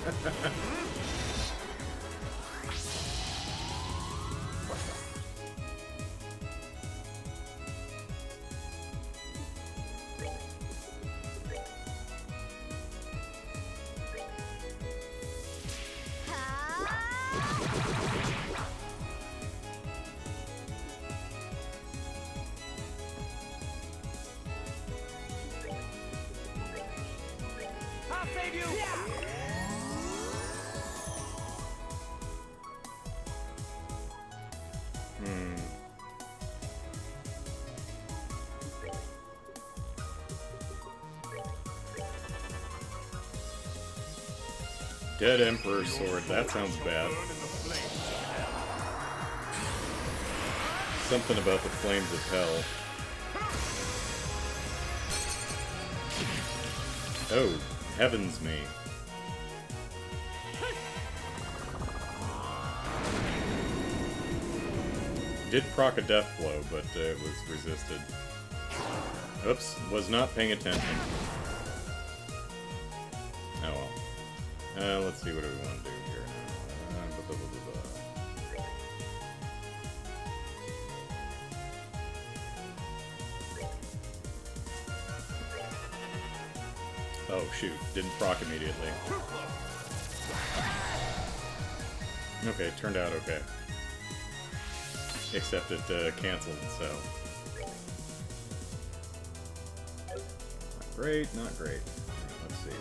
Speaker 3: I'll save you!
Speaker 5: Dead Emperor Sword, that sounds bad. Something about the flames of hell. Oh, heavens me. Did proc a death blow, but it was resisted. Oops, was not paying attention. Oh well. Let's see what do we want to do here now. Oh shoot, didn't proc immediately. Okay, turned out okay. Except it canceled, so. Not great, not great. Let's see.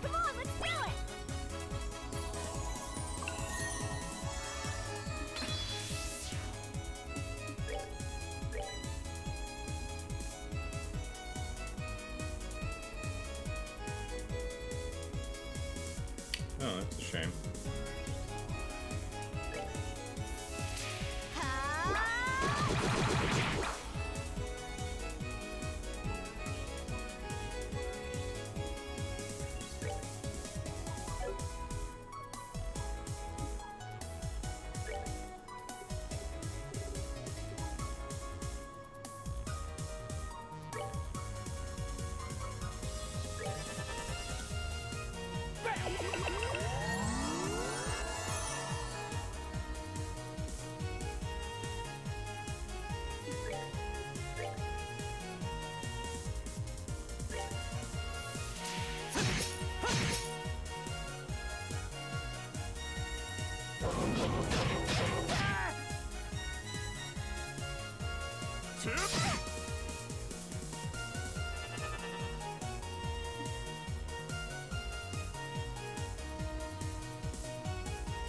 Speaker 2: Come on, let's do it!
Speaker 5: Oh, that's a shame.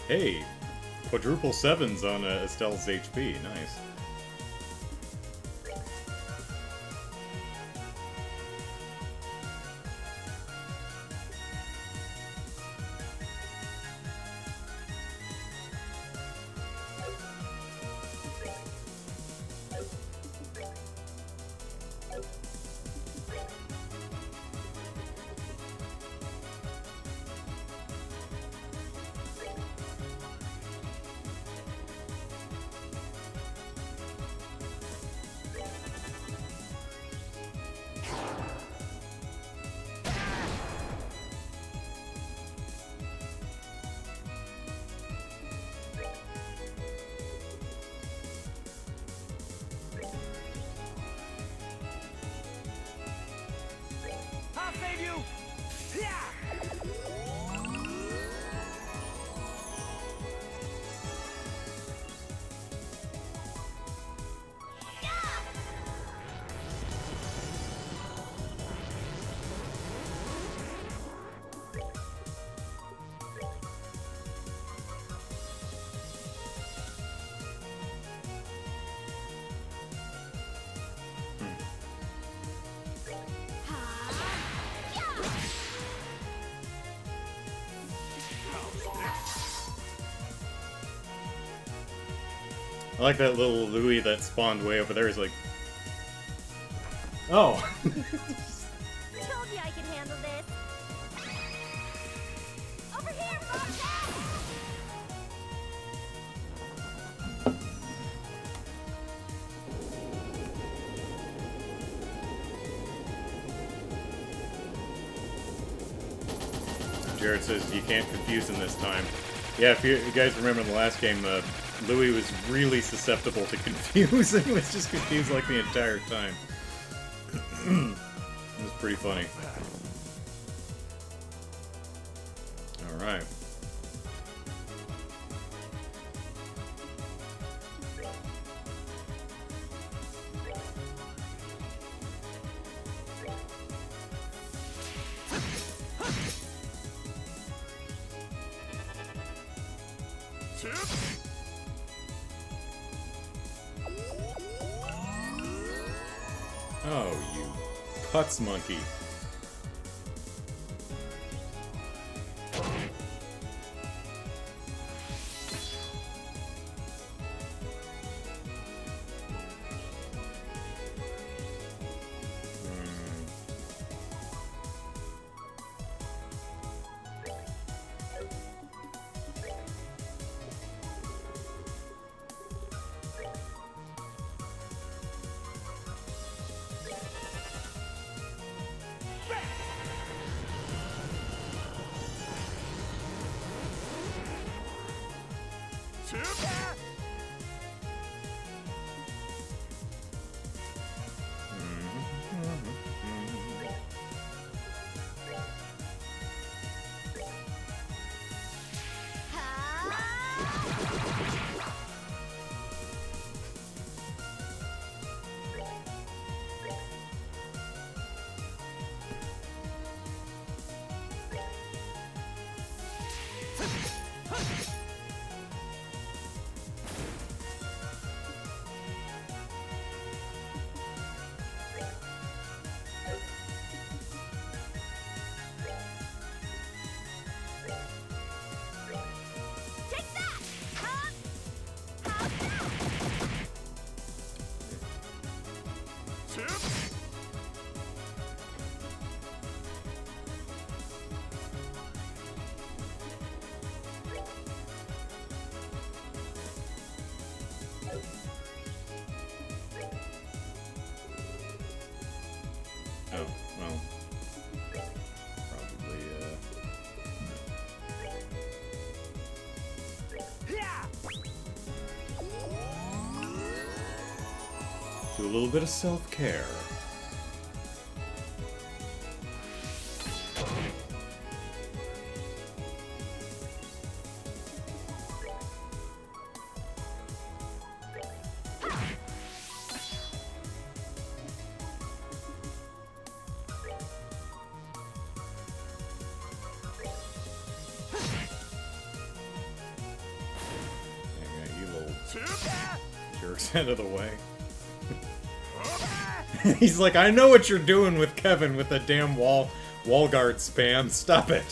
Speaker 5: Hey, quadruple sevens on Estelle's HP. Nice.
Speaker 3: I'll save you! Yeah!
Speaker 1: I like that little Louis that spawned way over there. He's like, oh.
Speaker 2: Told you I could handle this. Over here, Bobcat!
Speaker 1: Jared says you can't confuse him this time. Yeah, if you guys remember in the last game, Louis was really susceptible to confuse. He was just confused like the entire time. It was pretty funny. Alright. Oh, you putz monkey.
Speaker 2: Take that! Huh? How's that?
Speaker 1: Oh, well. Probably, do a little bit of self-care. Jerks out of the way. He's like, I know what you're doing with Kevin with the damn wall guard spam. Stop it.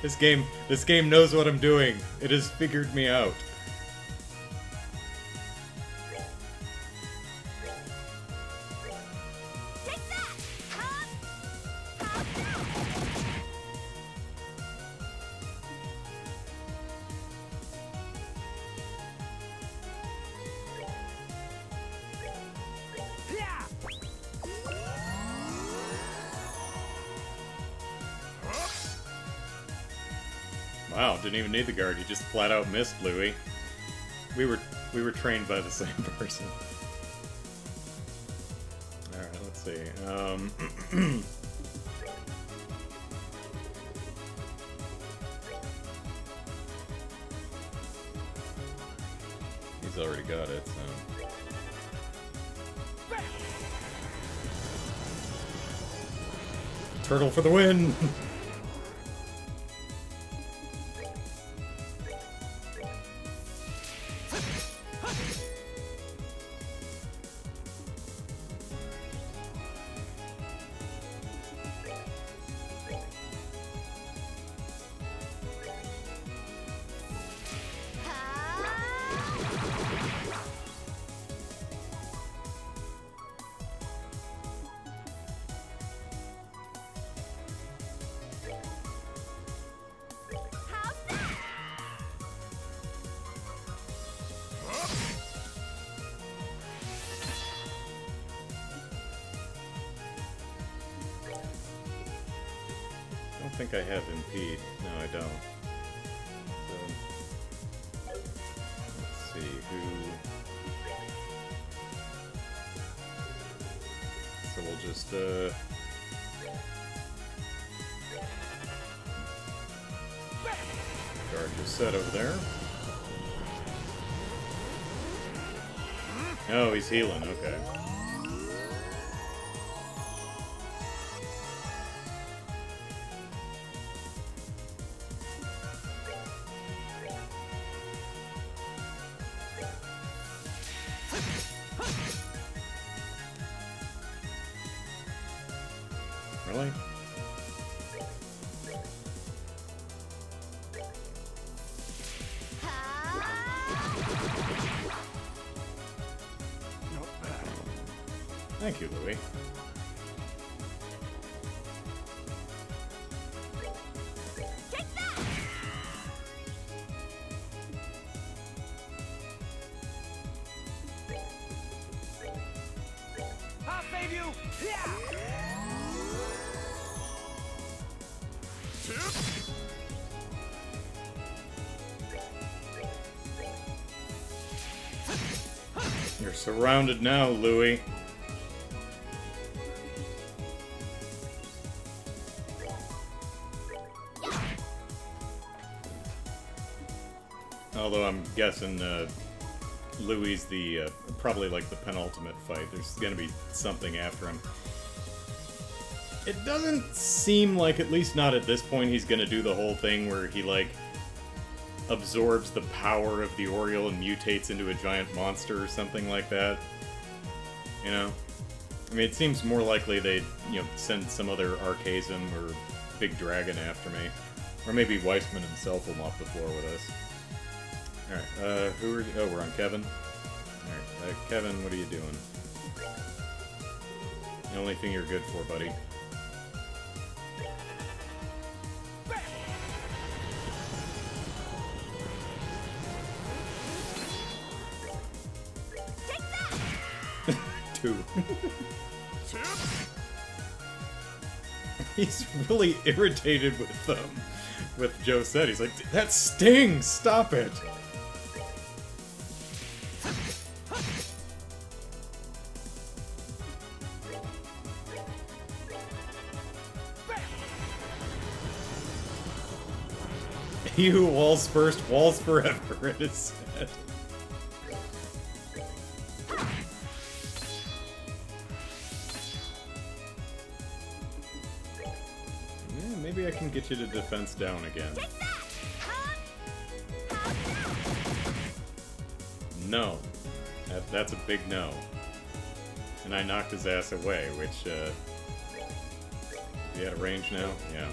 Speaker 1: This game knows what I'm doing. It has figured me out.
Speaker 2: Take that! Huh? How's that?
Speaker 1: Wow, didn't even need the guard. You just flat out missed, Louis. We were trained by the same person. All right, let's see. He's already got it, so. Turtle for the win!
Speaker 5: think I have impede. No, I don't. So, let's see, who... So we'll just, charge is set over there. Oh, he's healing, okay. Really? Thank you, Louis.
Speaker 2: Take that!
Speaker 3: I'll save you! Yeah!
Speaker 5: You're surrounded now, Louis. Although I'm guessing Louis the probably like the penultimate fight. There's gonna be something after him. It doesn't seem like, at least not at this point, he's gonna do the whole thing where he like absorbs the power of the Oriole and mutates into a giant monster or something like that. You know? I mean, it seems more likely they'd, you know, send some other Archasm or big dragon after me. Or maybe Weissman himself will mop the floor with us. Alright, who are... Oh, we're on Kevin. Alright, Kevin, what are you doing? The only thing you're good for, buddy. Two. He's really irritated with Joe said. He's like, that stings! Stop it! He who walls first, walls forever, it is said. Yeah, maybe I can get you to defense down again. No. That's a big no. And I knocked his ass away, which, he had a range now? Yeah.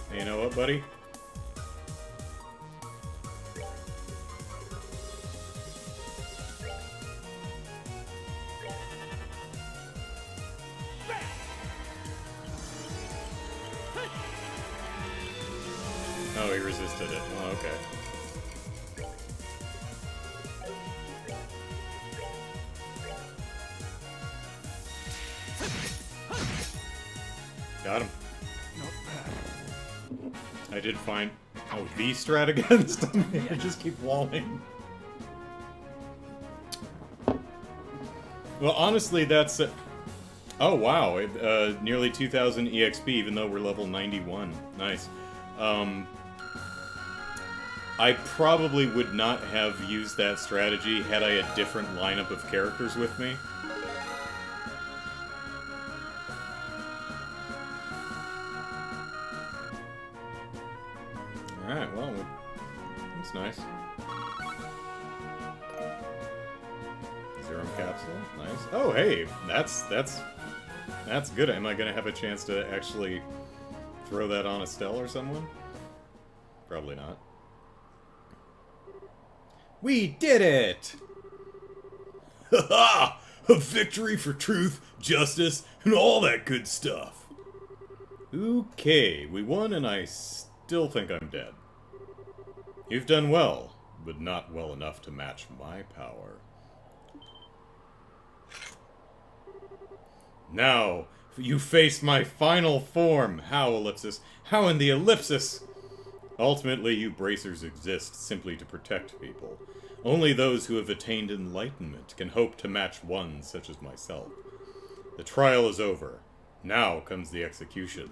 Speaker 5: Hey, you know what, buddy? Oh, he resisted it. Oh, okay. Got him. I did find... Oh, the strat against him? I just keep walling. Well, honestly, that's... Oh, wow. Nearly 2,000 EXP, even though we're level 91. Nice. I probably would not have used that strategy had I a different lineup of characters with me. Alright, well, that's nice. Serum capsule, nice. Oh, hey, that's good. Am I gonna have a chance to actually throw that on Estelle or someone? Probably not. We did it! Ha-ha! A victory for truth, justice, and all that good stuff. Okay, we won and I still think I'm dead.
Speaker 1: You've done well, but not well enough to match my power. Now, you face my final form! How, Ellipsis? How in the ellipsis? Ultimately, you bracers exist simply to protect people. Only those who have attained enlightenment can hope to match one such as myself. The trial is over. Now comes the execution.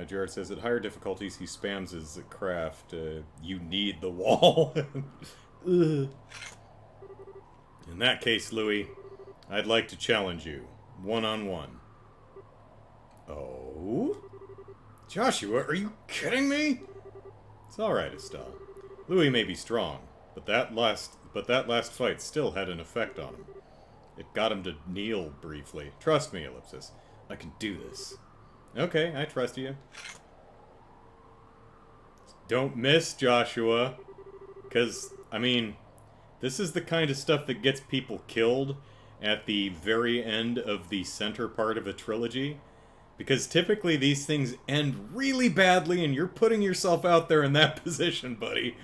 Speaker 1: Jared says at higher difficulties he spams his craft. You need the wall. In that case, Louis, I'd like to challenge you. One-on-one. Oh? Joshua, are you kidding me? It's alright, Estelle. Louis may be strong, but that last fight still had an effect on him. It got him to kneel briefly. Trust me, Ellipsis. I can do this. Okay, I trust you. Don't miss, Joshua. Because, I mean, this is the kind of stuff that gets people killed at the very end of the center part of a trilogy. Because typically these things end really badly and you're putting yourself out there in that position, buddy.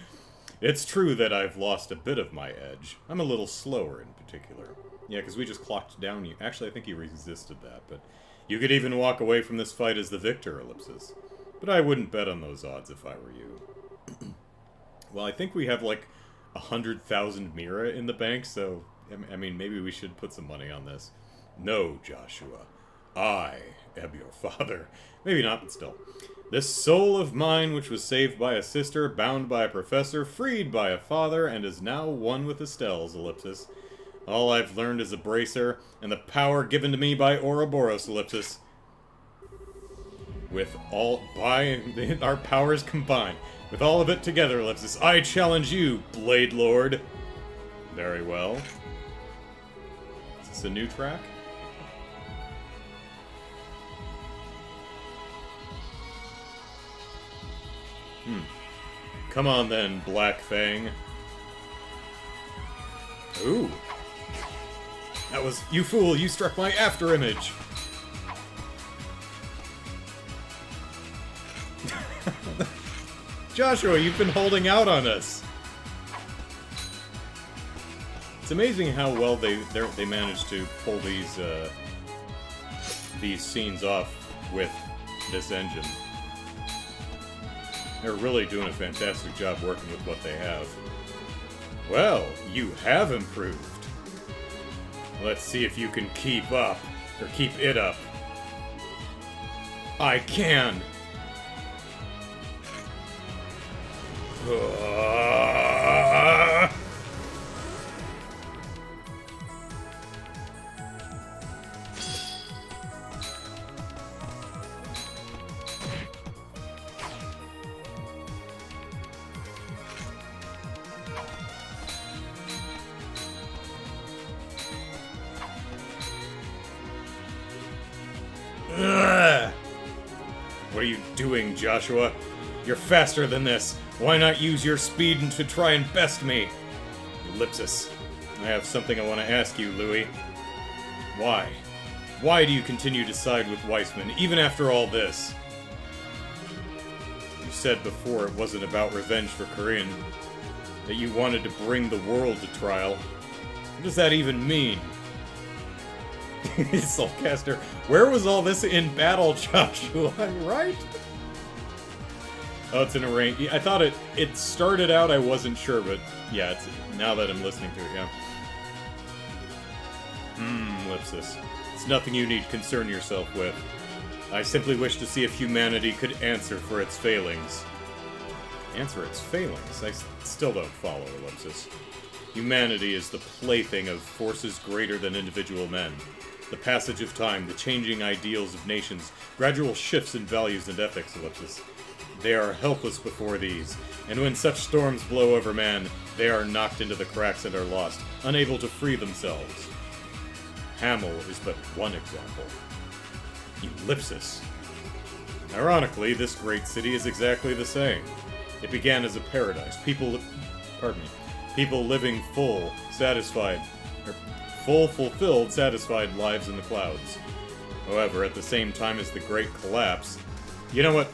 Speaker 1: It's true that I've lost a bit of my edge. I'm a little slower in particular. Yeah, because we just clocked down you. Actually, I think you resisted that, but you could even walk away from this fight as the victor, Ellipsis. But I wouldn't bet on those odds if I were you. Well, I think we have like 100,000 Mira in the bank, so, I mean, maybe we should put some money on this. No, Joshua. I am your father. Maybe not, but still. This soul of mine, which was saved by a sister, bound by a professor, freed by a father, and is now one with Estelle's, Ellipsis. All I've learned is a bracer, and the power given to me by Ouroboros, Ellipsis. With all, by our powers combined, with all of it together, Ellipsis, I challenge you, Blade Lord. Very well. Is this a new track? Come on then, Black Fang. Ooh. That was... You fool, you struck my afterimage! Joshua, you've been holding out on us! It's amazing how well they managed to pull these scenes off with this engine. They're really doing a fantastic job working with what they have. Well, you have improved. Let's see if you can keep up, or keep it up. I can! What are you doing, Joshua? You're faster than this. Why not use your speed to try and best me? Ellipsis. I have something I want to ask you, Louis. Why? Why do you continue to side with Weissman, even after all this? You said before it wasn't about revenge for Corinne. That you wanted to bring the world to trial. What does that even mean? Soulcaster, where was all this in battle, Joshua? Right? Oh, it's in a range. I thought it started out, I wasn't sure, but yeah, it's now that I'm listening to it, yeah. Ellipsis. It's nothing you need concern yourself with. I simply wish to see if humanity could answer for its failings. Answer its failings? I still don't follow, Ellipsis. Humanity is the plaything of forces greater than individual men. The passage of time, the changing ideals of nations, gradual shifts in values and ethics, Ellipsis. They are helpless before these, and when such storms blow over man, they are knocked into the cracks and are lost, unable to free themselves. Hamel is but one example. Ellipsis. Ironically, this great city is exactly the same. It began as a paradise. People living full, satisfied, fulfilled, satisfied lives in the clouds. However, at the same time as the Great Collapse... You know what?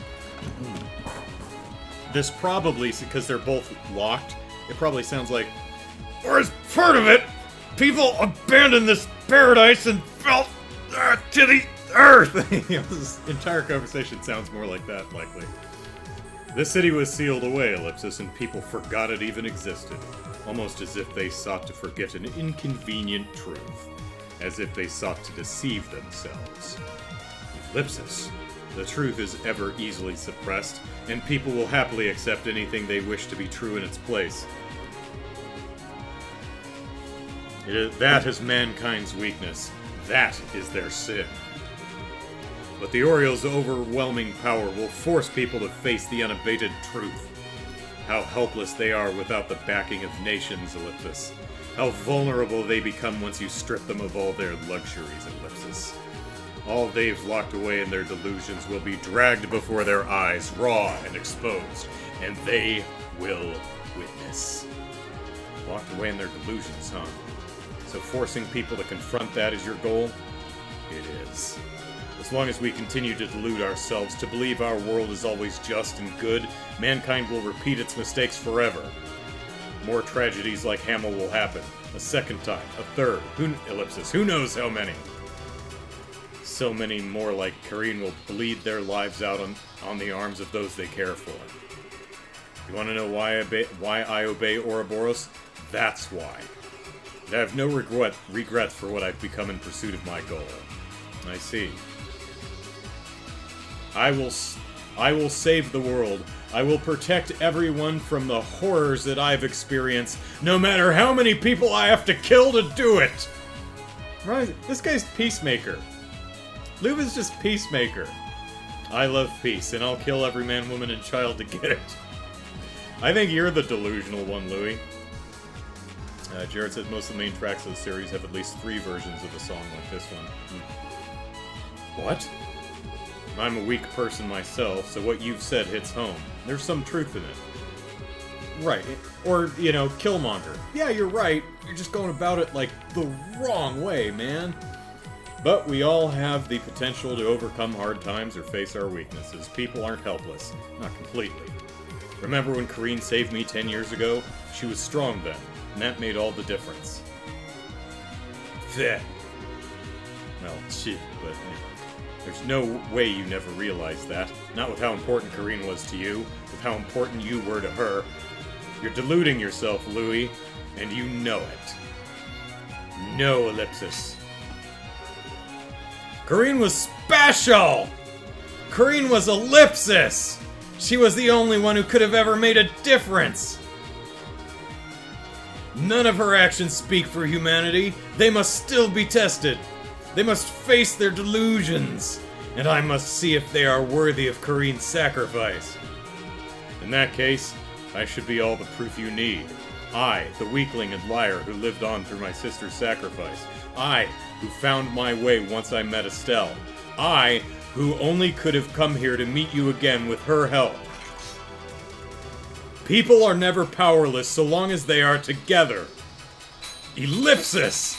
Speaker 1: this probably, because they're both locked, it probably sounds like, or as part of it, people abandoned this paradise and fell to the earth. This entire conversation sounds more like that, likely. The city was sealed away, Ellipsis, and people forgot it even existed. Almost as if they sought to forget an inconvenient truth. As if they sought to deceive themselves. Ellipsis. The truth is ever easily suppressed, and people will happily accept anything they wish to be true in its place. That is mankind's weakness. That is their sin. But the Oriole's overwhelming power will force people to face the unabated truth. How helpless they are without the backing of nations, Ellipsis. How vulnerable they become once you strip them of all their luxuries, Ellipsis. All they've locked away in their delusions will be dragged before their eyes, raw and exposed, and they will witness. Locked away in their delusions, huh? So forcing people to confront that is your goal? It is. As long as we continue to delude ourselves, to believe our world is always just and good, mankind will repeat its mistakes forever. More tragedies like Hamel will happen. A second time, a third, Ellipsis, who knows how many? So many more like Kareen will bleed their lives out on the arms of those they care for. You want to know why I obey Ouroboros? That's why. I have no regrets for what I've become in pursuit of my goal. I see. I will save the world. I will protect everyone from the horrors that I've experienced, no matter how many people I have to kill to do it! Right, this guy's Peacemaker. Lube is just Peacemaker. I love peace, and I'll kill every man, woman, and child to get it. I think you're the delusional one, Louis. Jared says most of the main tracks of the series have at least 3 versions of a song like this one. What? I'm a weak person myself, so what you've said hits home. There's some truth in it. Right. Or, Killmonger. Yeah, you're right. You're just going about it, like, the wrong way, man. But we all have the potential to overcome hard times or face our weaknesses. People aren't helpless. Not completely. Remember when Kareen saved me 10 years ago? She was strong then, and that made all the difference. Well, shit, but... There's no way you never realized that. Not with how important Kareen was to you, with how important you were to her. You're deluding yourself, Louis, and you know it. No, Ellipsis. Kareen was special! Kareen was Ellipsis! She was the only one who could have ever made a difference! None of her actions speak for humanity. They must still be tested. They must face their delusions, and I must see if they are worthy of Kareen's sacrifice. In that case, I should be all the proof you need. I, the weakling and liar who lived on through my sister's sacrifice. I, who found my way once I met Estelle. I, who only could have come here to meet you again with her help. People are never powerless so long as they are together. Ellipsis!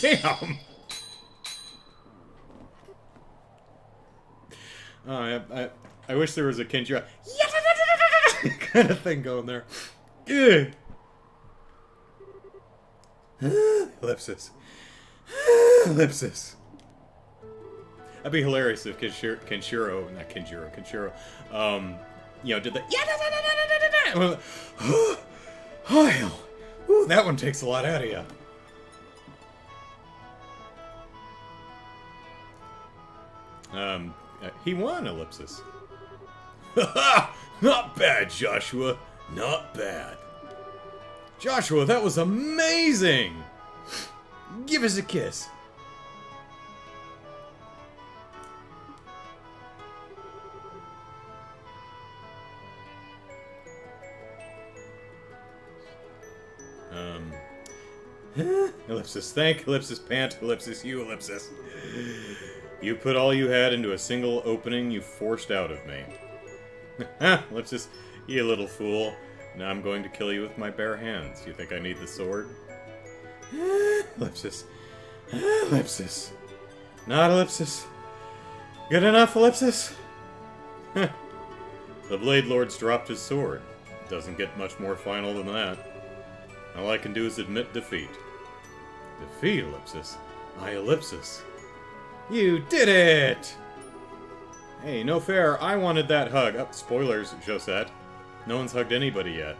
Speaker 1: Damn! Oh, I wish there was a Kenjiro kind of thing going there. Ugh. Ellipsis. Ellipsis. That'd be hilarious if Kenshiro, did the Ooh, that one takes a lot out of you. He won, Ellipsis. Not bad, Joshua. Not bad. Joshua, that was amazing! Give us a kiss. Ellipsis, thank Ellipsis, pant, Ellipsis, you, Ellipsis. You put all you had into a single opening you forced out of me. Ellipsis, you little fool. Now I'm going to kill you with my bare hands. You think I need the sword? Ellipsis. Ellipsis. Not Ellipsis. Good enough, Ellipsis? The Blade Lord's dropped his sword. Doesn't get much more final than that. All I can do is admit defeat. Defeat, Ellipsis? I, Ellipsis. You did it! Hey, no fair. I wanted that hug. Oh, spoilers, Josette. No one's hugged anybody yet.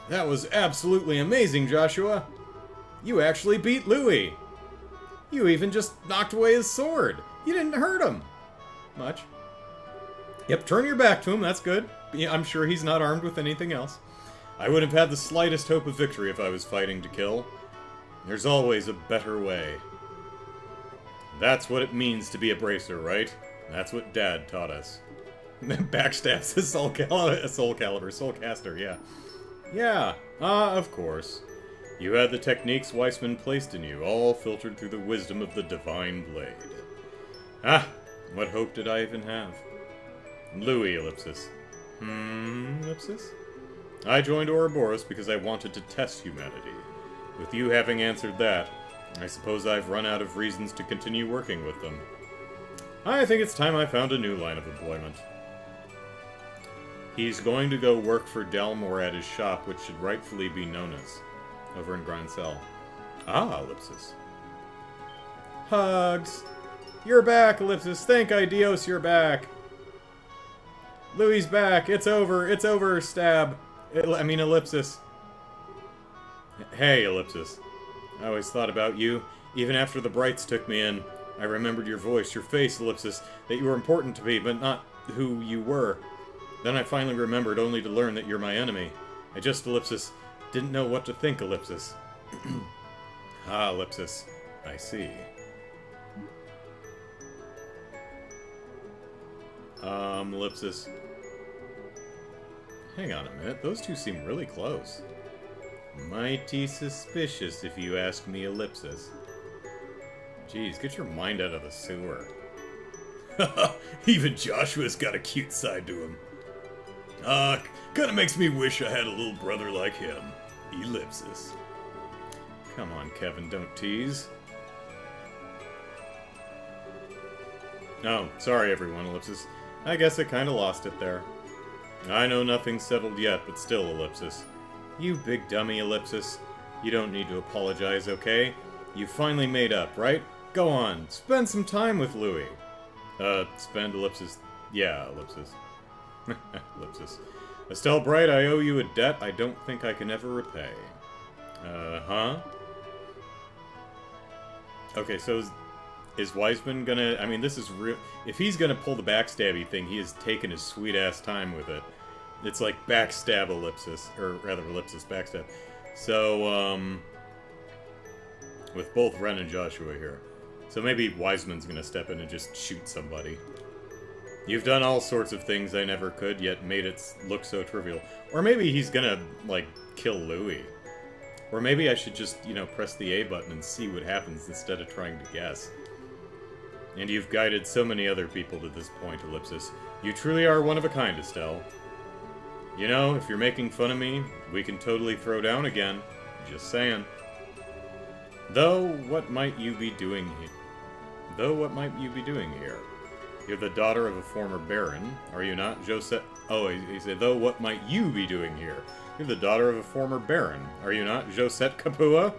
Speaker 1: That was absolutely amazing, Joshua. You actually beat Louis. You even just knocked away his sword. You didn't hurt him. Much. Yep, turn your back to him. That's good. Yeah, I'm sure he's not armed with anything else. I wouldn't have had the slightest hope of victory if I was fighting to kill. There's always a better way. That's what it means to be a bracer, right? That's what Dad taught us. Backstabs his Soul Caster, yeah. Yeah, of course. You had the techniques Weissman placed in you, all filtered through the wisdom of the Divine Blade. Ah, what hope did I even have? Louis, Ellipsis. Ellipsis? I joined Ouroboros because I wanted to test humanity. With you having answered that, I suppose I've run out of reasons to continue working with them. I think it's time I found a new line of employment. He's going to go work for Dalmor at his shop, which should rightfully be known as, over in Grancel. Ah, Ellipsis. Hugs! You're back, Ellipsis! Thank Idios, you're back! Louis' back! It's over, Stab! Ellipsis. Hey, Ellipsis. I always thought about you. Even after the Brights took me in, I remembered your voice, your face, Ellipsis, that you were important to me, but not who you were. Then I finally remembered, only to learn that you're my enemy. I just, Ellipsis, didn't know what to think, Ellipsis. Ah, Ellipsis. I see. Ellipsis. Hang on a minute, those two seem really close. Mighty suspicious, if you ask me, Ellipsis. Jeez, get your mind out of the sewer. Even Joshua's got a cute side to him. Kinda makes me wish I had a little brother like him. Ellipsis. Come on, Kevin, don't tease. Oh, sorry everyone, Ellipsis. I guess I kinda lost it there. I know nothing's settled yet, but still, Ellipsis. You big dummy, Ellipsis. You don't need to apologize, okay? You finally made up, right? Go on, spend some time with Louis. Spend, Ellipsis. Yeah, Ellipsis. Ellipsis. Estelle Bright, I owe you a debt I don't think I can ever repay. Huh? Okay, so is Weissman gonna... I mean, this is real... If he's gonna pull the backstabby thing, he has taken his sweet-ass time with it. It's like backstab Ellipsis, or rather Ellipsis backstab. So, with both Ren and Joshua here. So maybe Weissman's gonna step in and just shoot somebody. You've done all sorts of things I never could, yet made it look so trivial. Or maybe he's gonna, like, kill Louis. Or maybe I should just, you know, press the A button and see what happens instead of trying to guess. And you've guided so many other people to this point, Ellipsis. You truly are one of a kind, Estelle. You know, if you're making fun of me, we can totally throw down again. Just saying. Though, what might you be doing here? You're the daughter of a former baron, are you not, Josette? Oh, he said, though, what might you be doing here? You're the daughter of a former baron, are you not, Josette Capua?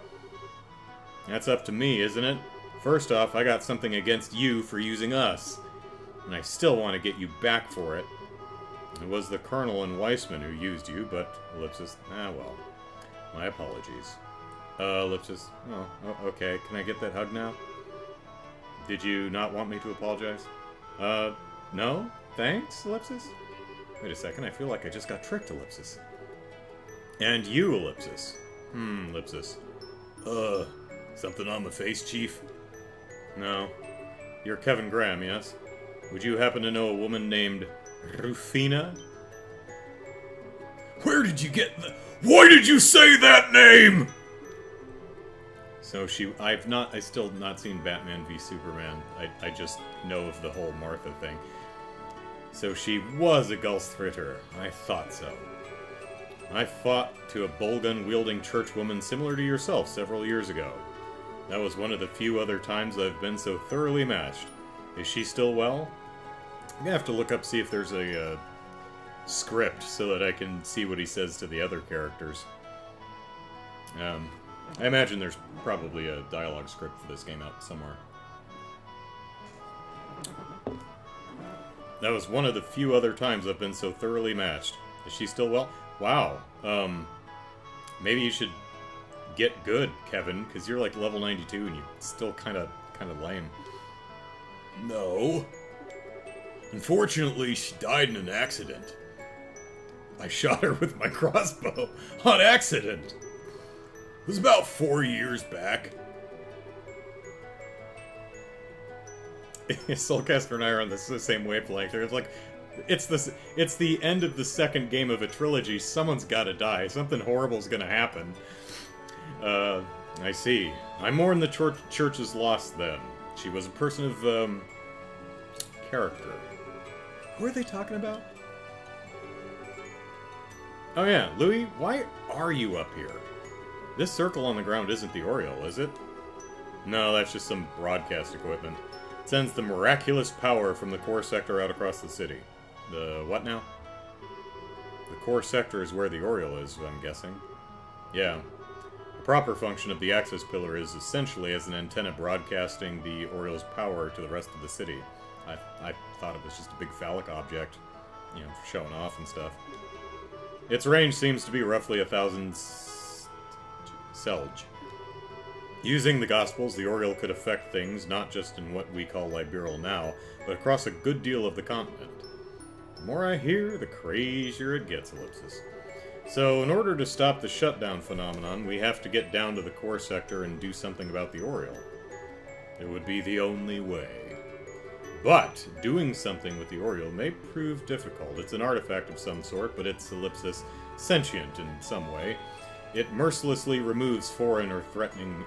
Speaker 1: That's up to me, isn't it? First off, I got something against you for using us. And I still want to get you back for it. It was the Colonel and Weissman who used you, but, Ellipsis, well. My apologies. Ellipsis, oh, okay, can I get that hug now? Did you not want me to apologize? No? Thanks, Ellipsis? Wait a second, I feel like I just got tricked, Ellipsis. And you, Ellipsis. Ellipsis. Something on my face, Chief? No. You're Kevin Graham, yes? Would you happen to know a woman named Rufina? Where did you get the... Why did you say that name?! So I've still not seen Batman v Superman. I just know of the whole Martha thing. So she was a Gulthritter. I thought so. I fought to a bullgun-wielding churchwoman similar to yourself several years ago. That was one of the few other times I've been so thoroughly matched. Is she still well? I'm gonna have to look up, see if there's a script so that I can see what he says to the other characters. I imagine there's probably a dialogue script for this game out somewhere. That was one of the few other times I've been so thoroughly matched. Is she still well? Wow. Maybe you should get good, Kevin, because you're like level 92 and you're still kind of lame. No. Unfortunately, she died in an accident. I shot her with my crossbow on accident. It was about 4 years back. Soulcaster and I are on the same wavelength. It's like, it's the end of the second game of a trilogy. Someone's got to die. Something horrible's gonna happen. I see. I mourn the church's loss then. She was a person of character. Who are they talking about? Oh yeah, Louis, why are you up here? This circle on the ground isn't the Oriole, is it? No, that's just some broadcast equipment. It sends the miraculous power from the core sector out across the city. The what now? The core sector is where the Oriole is, I'm guessing. Yeah. The proper function of the access pillar is essentially as an antenna broadcasting the Oriole's power to the rest of the city. I thought it was just a big phallic object, you know, for showing off and stuff. Its range seems to be roughly 1,000 Selge. Using the Gospels, the Oriole could affect things not just in what we call Liberal now, but across a good deal of the continent. The more I hear, the crazier it gets, Ellipsis. So, in order to stop the shutdown phenomenon, we have to get down to the core sector and do something about the Oriole. It would be the only way. But, doing something with the Oriole may prove difficult. It's an artifact of some sort, but it's, Ellipsis, sentient in some way. It mercilessly removes foreign or threatening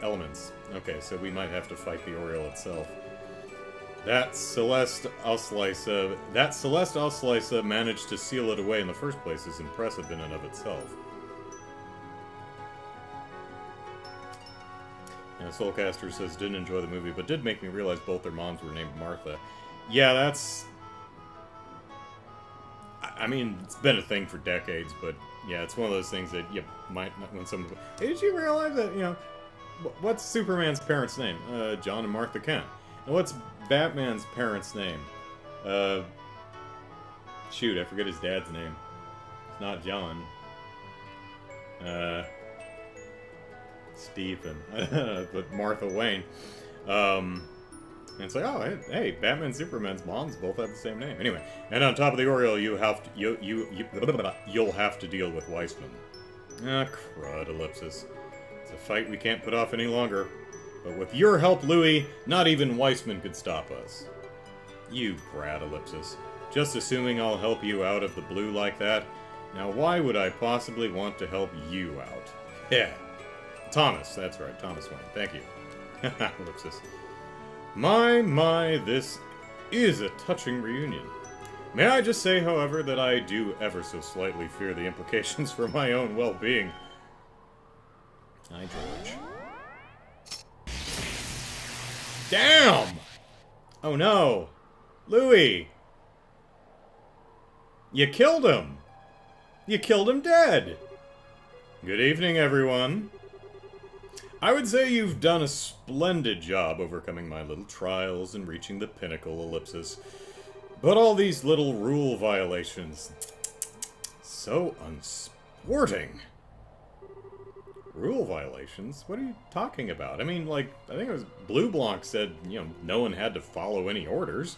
Speaker 1: elements. Okay, so we might have to fight the Oriole itself. That Celeste Auslisa managed to seal it away in the first place is impressive in and of itself. And Soulcaster says, didn't enjoy the movie, but did make me realize both their moms were named Martha. Yeah, that's... I mean, it's been a thing for decades, but yeah, it's one of those things that you might not, when someone... Hey, did you realize that, you know, what's Superman's parents' name? John and Martha Kent. And what's Batman's parents' name? Shoot, I forget his dad's name. It's not John. Stephen. But Martha Wayne. And it's like, oh, hey, Batman and Superman's moms both have the same name. Anyway, and on top of the Oriole, you'll have to deal with Weissman. Ah, crud, Ellipsis. It's a fight we can't put off any longer. But with your help, Louis, not even Weissman could stop us. You brat, Ellipsis. Just assuming I'll help you out of the blue like that? Now, why would I possibly want to help you out? Yeah. Thomas, that's right, Thomas Wayne. Thank you. Ellipsis. My, this is a touching reunion. May I just say, however, that I do ever so slightly fear the implications for my own well-being. Hi, George. Damn! Oh no! Louis! You killed him! You killed him dead! Good evening, everyone. I would say you've done a splendid job overcoming my little trials and reaching the pinnacle, Ellipsis. But all these little rule violations... so unsporting. Rule violations? What are you talking about? I mean, like, I think it was Blue Blanc said, you know, no one had to follow any orders.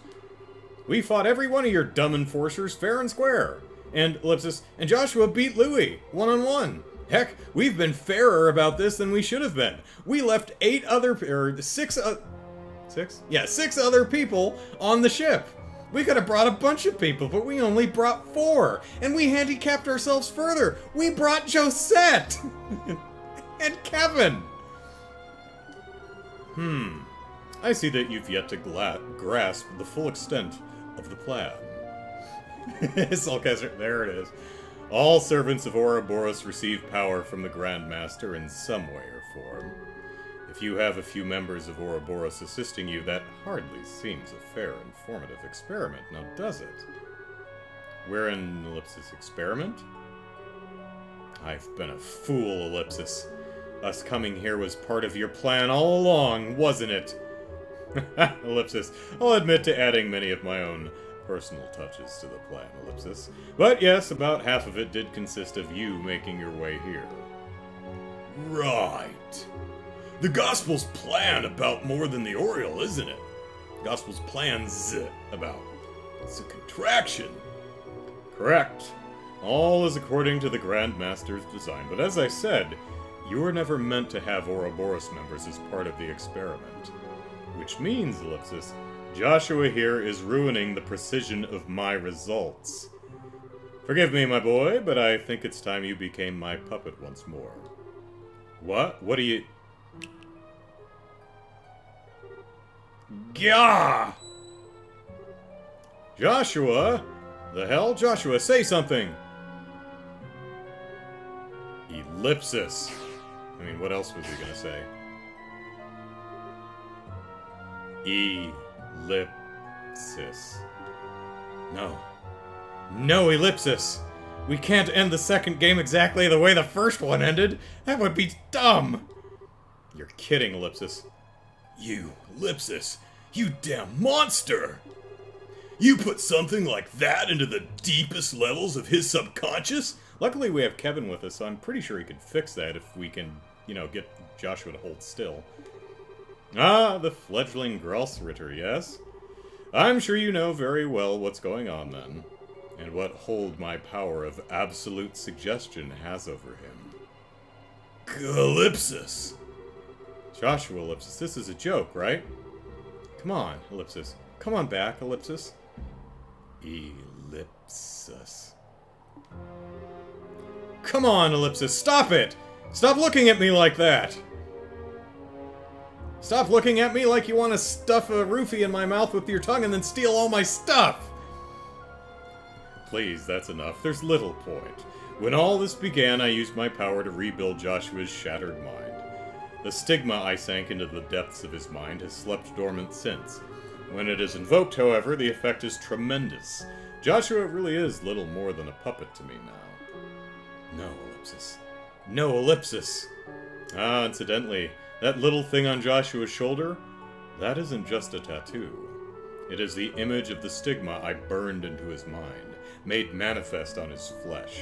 Speaker 1: We fought every one of your dumb enforcers fair and square. And, Ellipsis, and Joshua beat Louis, one-on-one. Heck, we've been fairer about this than we should have been. We left 6 other people on the ship. We could have brought a bunch of people, but we only brought 4. And we handicapped ourselves further. We brought Josette! And Kevin! I see that you've yet to grasp the full extent of the plan. Soulcaster, there it is. All servants of Ouroboros receive power from the Grand Master in some way or form. If you have a few members of Ouroboros assisting you, that hardly seems a fair and formative experiment, now does it? We're in Ellipsis experiment? I've been a fool, Ellipsis. Us coming here was part of your plan all along, wasn't it? Ellipsis, I'll admit to adding many of my own personal touches to the plan, Ellipsis. But yes, about half of it did consist of you making your way here. Right. The Gospel's plan about more than the Oriole, isn't it? Gospel's plan's about. It's a contraction. Correct. All is according to the Grand Master's design, but as I said, you were never meant to have Ouroboros members as part of the experiment. Which means, Ellipsis, Joshua here is ruining the precision of my results. Forgive me, my boy, but I think it's time you became my puppet once more. What? What do you... Gah! Joshua? The hell? Joshua, say something! Ellipsis. I mean, what else was he gonna say? Ellipsis. No. No, Ellipsis! We can't end the second game exactly the way the first one ended! That would be dumb! You're kidding, Ellipsis. You, Ellipsis, you damn monster! You put something like that into the deepest levels of his subconscious? Luckily we have Kevin with us, so I'm pretty sure he could fix that if we can, you know, get Joshua to hold still. Ah, the fledgling Gralsritter, yes? I'm sure you know very well what's going on then, and what hold my power of absolute suggestion has over him. Ellipsis! Joshua, Ellipsis, this is a joke, right? Come on, Ellipsis. Come on back, Ellipsis. Ellipsis. Come on, Ellipsis, stop it! Stop looking at me like that! Stop looking at me like you want to stuff a roofie in my mouth with your tongue and then steal all my stuff! Please, that's enough. There's little point. When all this began, I used my power to rebuild Joshua's shattered mind. The stigma I sank into the depths of his mind has slept dormant since. When it is invoked, however, the effect is tremendous. Joshua really is little more than a puppet to me now. No, Ellipsis. No, Ellipsis! Ah, incidentally, that little thing on Joshua's shoulder, that isn't just a tattoo. It is the image of the stigma I burned into his mind, made manifest on his flesh.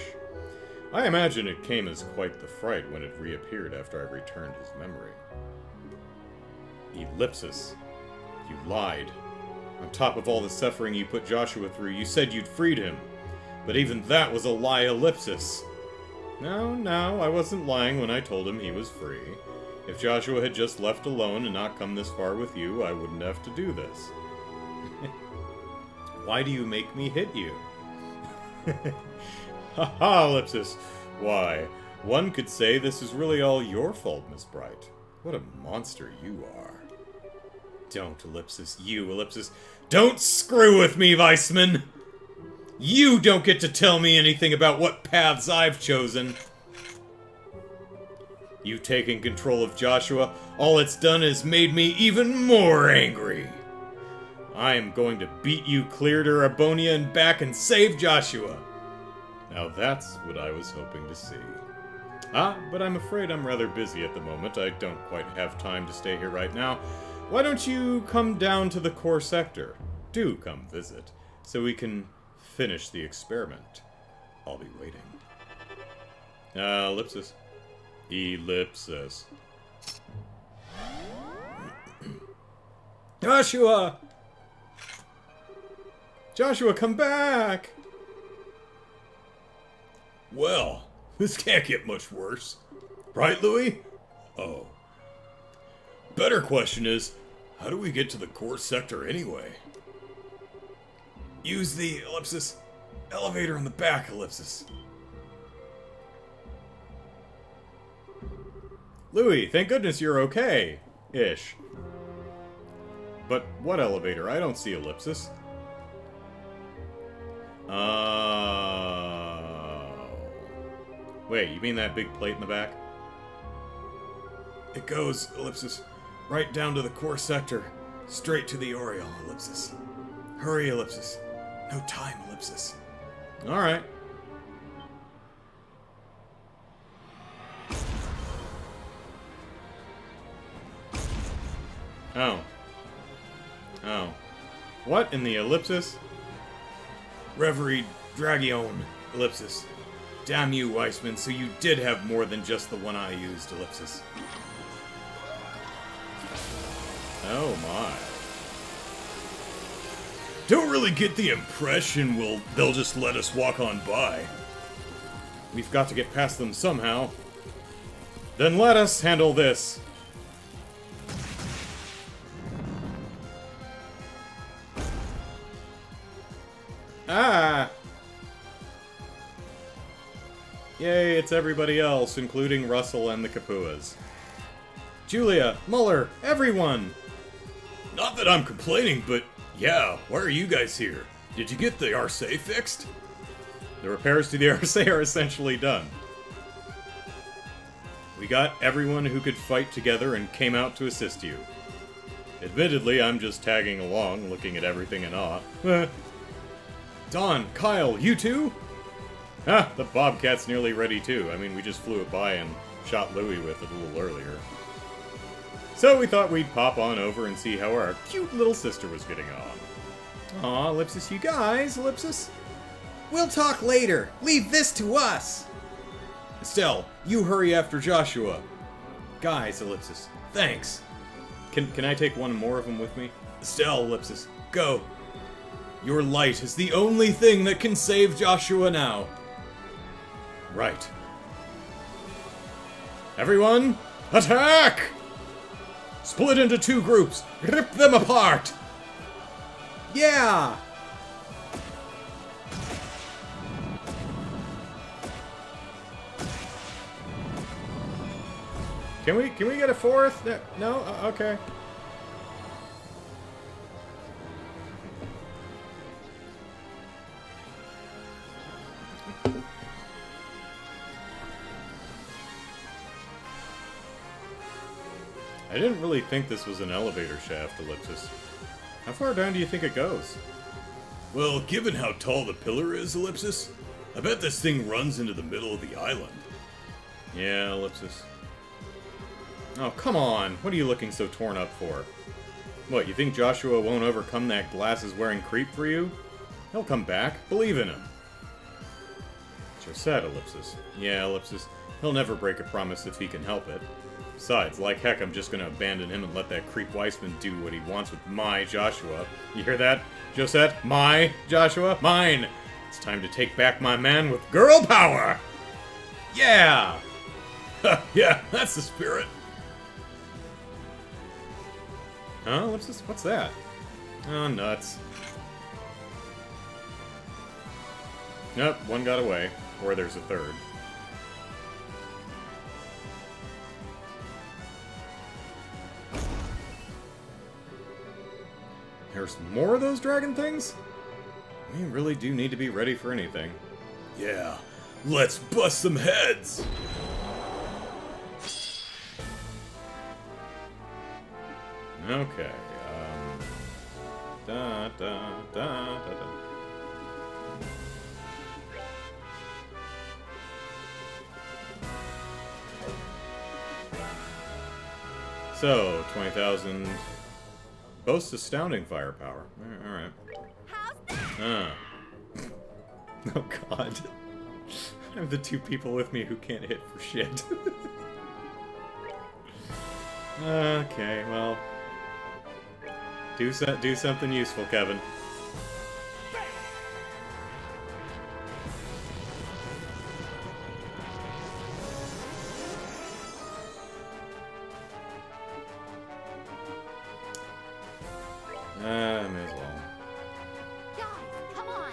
Speaker 1: I imagine it came as quite the fright when it reappeared after I returned his memory. Ellipsis. You lied. On top of all the suffering you put Joshua through, you said you'd freed him. But even that was a lie, Ellipsis. No, I wasn't lying when I told him he was free. If Joshua had just left alone and not come this far with you, I wouldn't have to do this. Why do you make me hit you? Ha ha, Ellipsis. Why, one could say this is really all your fault, Miss Bright. What a monster you are. Don't, Ellipsis. You, Ellipsis. Don't screw with me, Weissman! You don't get to tell me anything about what paths I've chosen. You taking control of Joshua, all it's done is made me even more angry. I am going to beat you clear to Rabonia and back and save Joshua. Now that's what I was hoping to see. Ah, but I'm afraid I'm rather busy at the moment. I don't quite have time to stay here right now. Why don't you come down to the core sector? Do come visit, so we can finish the experiment. I'll be waiting. Ellipsis. Ellipsis. Joshua! Joshua, come back! Well, this can't get much worse. Right, Louis? Oh. Better question is, how do we get to the core sector anyway? Use the ellipsis elevator in the back, Ellipsis. Louis, thank goodness you're okay. Ish. But what elevator? I don't see Ellipsis. Oh. Wait, you mean that big plate in the back?
Speaker 5: It goes, ellipsis, right down to the core sector. Straight to the Oriole, ellipsis. Hurry, ellipsis. No time, ellipsis. Alright. Oh. Oh. What in the ellipsis? Reverie Dragion, ellipsis. Damn you, Weissman, so you did have more than just the one I used, ellipsis. Oh my.
Speaker 3: Don't really get the impression they'll just let us walk on by.
Speaker 5: We've got to get past them somehow. Then let us handle this. Ah! Yay, it's everybody else, including Russell and the Kapuas. Julia, Muller, everyone!
Speaker 3: Not that I'm complaining, but yeah, why are you guys here? Did you get the RSA fixed?
Speaker 5: The repairs to the RSA are essentially done. We got everyone who could fight together and came out to assist you. Admittedly, I'm just tagging along, looking at everything in awe. Don, Kyle, you too? Ah, the Bobcat's nearly ready too. I mean, we just flew it by and shot Louie with it a little earlier. So we thought we'd pop on over and see how our cute little sister was getting on. Aw, Ellipsis, you guys, Ellipsis. We'll talk later. Leave this to us. Estelle, you hurry after Joshua. Guys, Ellipsis, thanks. Can I take one more of them with me? Estelle, Ellipsis, go. Your light is the only thing that can save Joshua now. Right. Everyone, attack! Split into 2 groups. Rip them apart. Yeah! Can we get a 4th? No? Okay. I didn't really think this was an elevator shaft, Ellipsis. How far down do you think it goes?
Speaker 3: Well, given how tall the pillar is, Ellipsis, I bet this thing runs into the middle of the island.
Speaker 5: Yeah, Ellipsis. Oh, come on! What are you looking so torn up for? What, you think Joshua won't overcome that glasses-wearing creep for you? He'll come back. Believe in him. You're sad, Ellipsis. Yeah, Ellipsis. He'll never break a promise if he can help it. Besides, like heck, I'm just gonna abandon him and let that creep Weissman do what he wants with my Joshua. You hear that, Josette? My Joshua? Mine! It's time to take back my man with girl power! Yeah!
Speaker 3: Yeah, that's the spirit.
Speaker 5: Huh? What's that? Oh, nuts. Nope, one got away. Or there's a third. There's more of those dragon things? We really do need to be ready for anything.
Speaker 3: Yeah, let's bust some heads!
Speaker 5: Okay, da da da da da. So, 20,000 boasts astounding firepower. Alright.
Speaker 2: How's that?
Speaker 5: Oh god. I have the 2 people with me who can't hit for shit. Okay, well. Do something useful, Kevin. May as well.
Speaker 2: Guys, come on.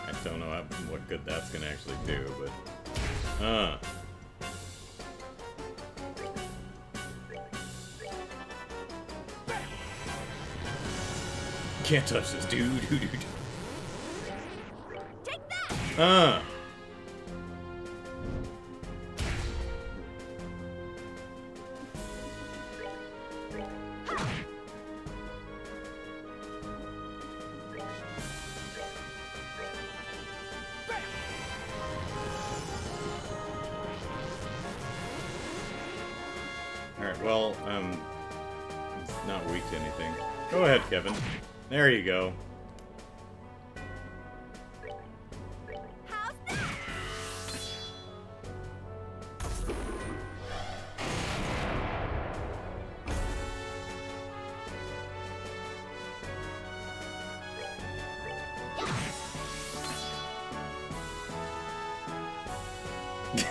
Speaker 5: I don't know what good that's gonna actually do, but... Can't touch this, dude.
Speaker 2: Take that.
Speaker 1: Well, it's not weak to anything. Go ahead, Kevin. There you go.
Speaker 2: How's that?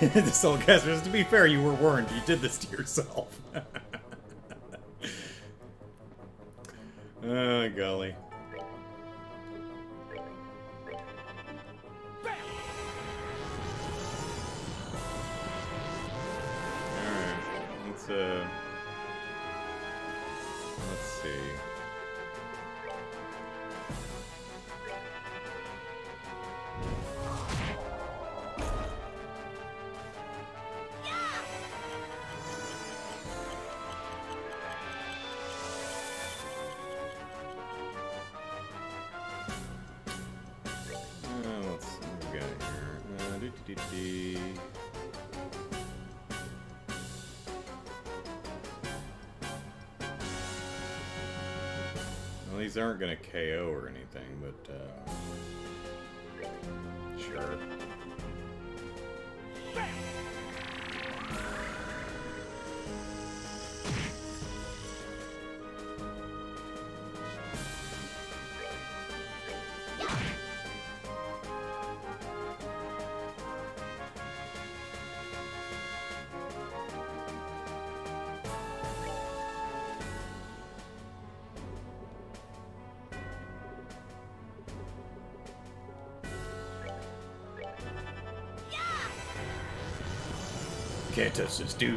Speaker 1: The Soulcasters, to be fair, you were warned. You did this to yourself. Oh, golly. Alright, let's see. Let's see what we got here. Dee-dee-dee-dee. Well, these aren't gonna KO or anything, but sure.
Speaker 3: Can't touch this. Do.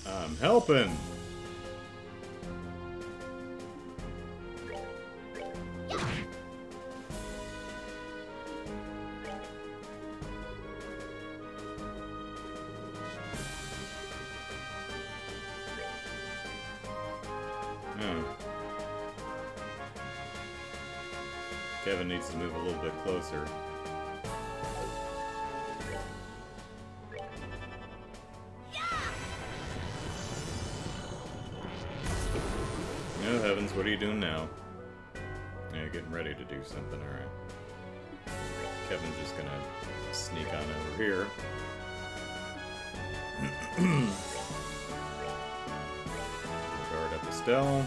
Speaker 1: I'm helping. Oh. Kevin needs to move a little bit closer. Oh heavens, what are you doing now? Yeah, you're getting ready to do something, alright. Kevin's just gonna sneak on over here. Guard up Estelle.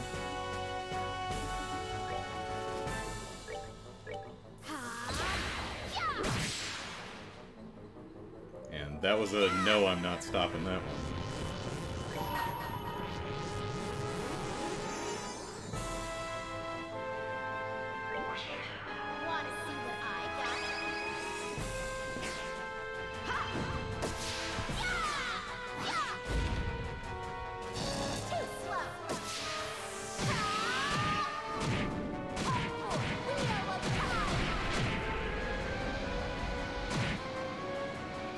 Speaker 1: And that was a no, I'm not stopping that one.
Speaker 2: Wanna see what I got? Ha! Yeah! Yeah! Too slow.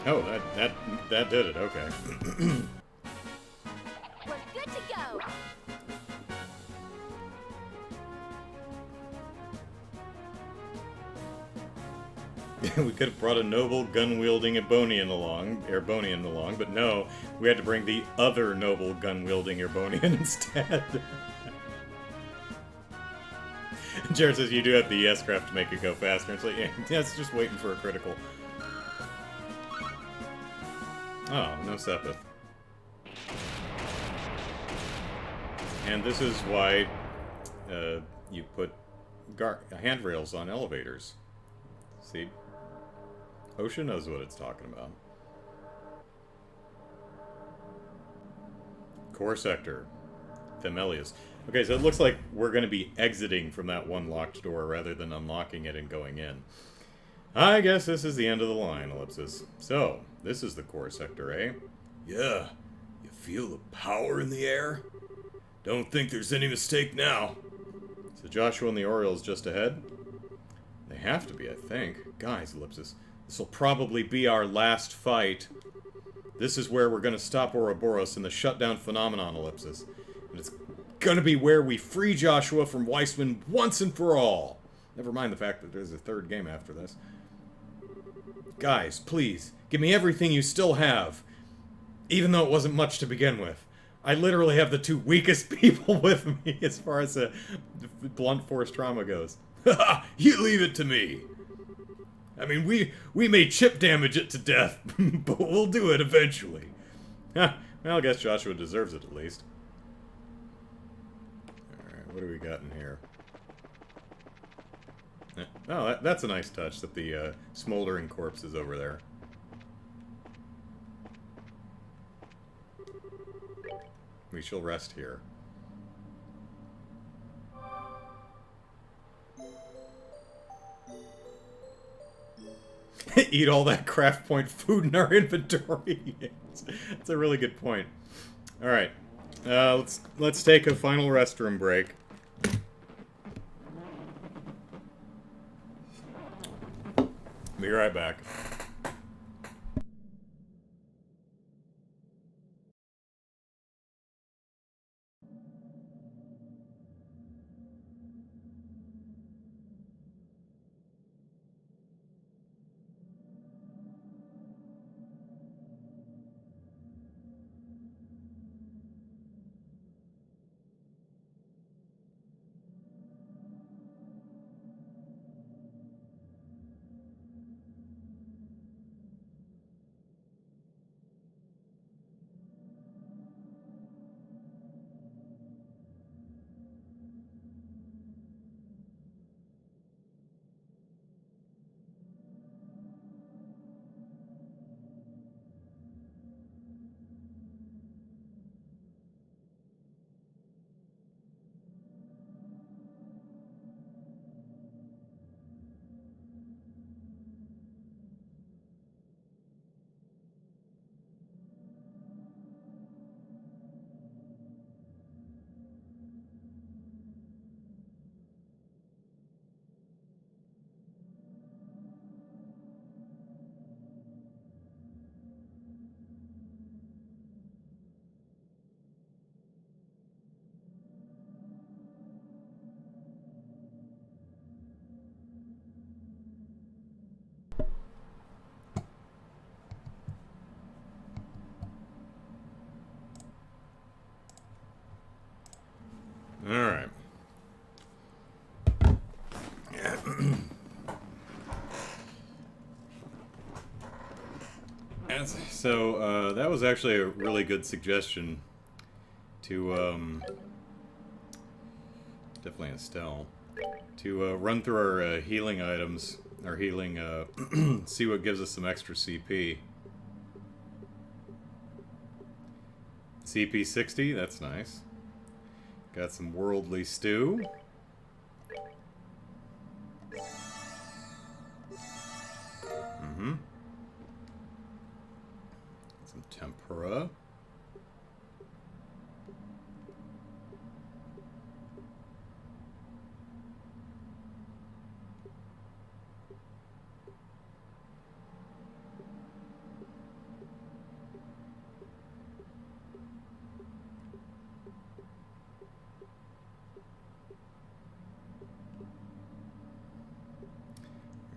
Speaker 1: Oh, that did it, okay.
Speaker 2: We're good to go.
Speaker 1: We could have brought a noble gun-wielding Ebonian along, but no, we had to bring the other noble gun-wielding Ebonian instead. Jared says you do have the S-craft to make it go faster. It's like, yeah, it's just waiting for a critical. Oh, no Sepith. And this is why you put handrails on elevators. See? OSHA knows what it's talking about. Core sector. Themelius. Okay, so it looks like we're going to be exiting from that one locked door rather than unlocking it and going in. I guess this is the end of the line, Ellipsis. So, this is the core sector, eh?
Speaker 3: Yeah. You feel the power in the air? Don't think there's any mistake now.
Speaker 1: So Joshua and the Orioles just ahead? They have to be, I think. Guys, Ellipsis, this will probably be our last fight. This is where we're going to stop Ouroboros and the shutdown phenomenon, Ellipsis. And it's going to be where we free Joshua from Weissman once and for all. Never mind the fact that there's a third game after this. Guys, please, give me everything you still have. Even though it wasn't much to begin with. I literally have the two weakest people with me as far as blunt force trauma goes.
Speaker 3: You leave it to me. I mean, we may chip damage it to death, but we'll do it eventually.
Speaker 1: Well, I guess Joshua deserves it at least. Alright, what do we got in here? Oh, that's a nice touch that the smoldering corpse is over there. We shall rest here. Eat all that craft point food in our inventory. That's a really good point. All right, let's take a final restroom break. Be right back. All right. So, that was actually a really good suggestion to, definitely Estelle, to run through our healing items, our healing, see what gives us some extra CP. CP 60, that's nice. Got some worldly stew. Mm-hmm. Some tempura.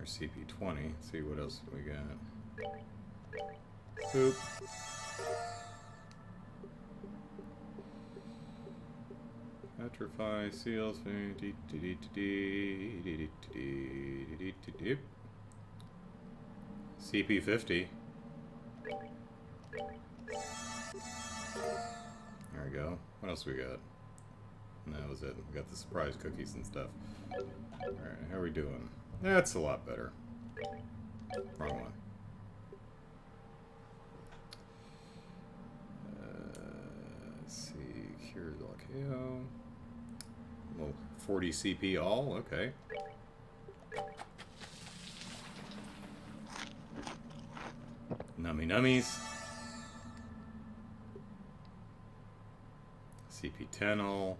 Speaker 1: CP20. See what else we got. Boop. Petrify, seals. CP50. There we go. What else we got? And that was it. We got the surprise cookies and stuff. Alright, how are we doing? That's a lot better. Wrong one. Let's see. Cure KO. Well, 40 CP all? Okay. Nummy nummies. CP10 all.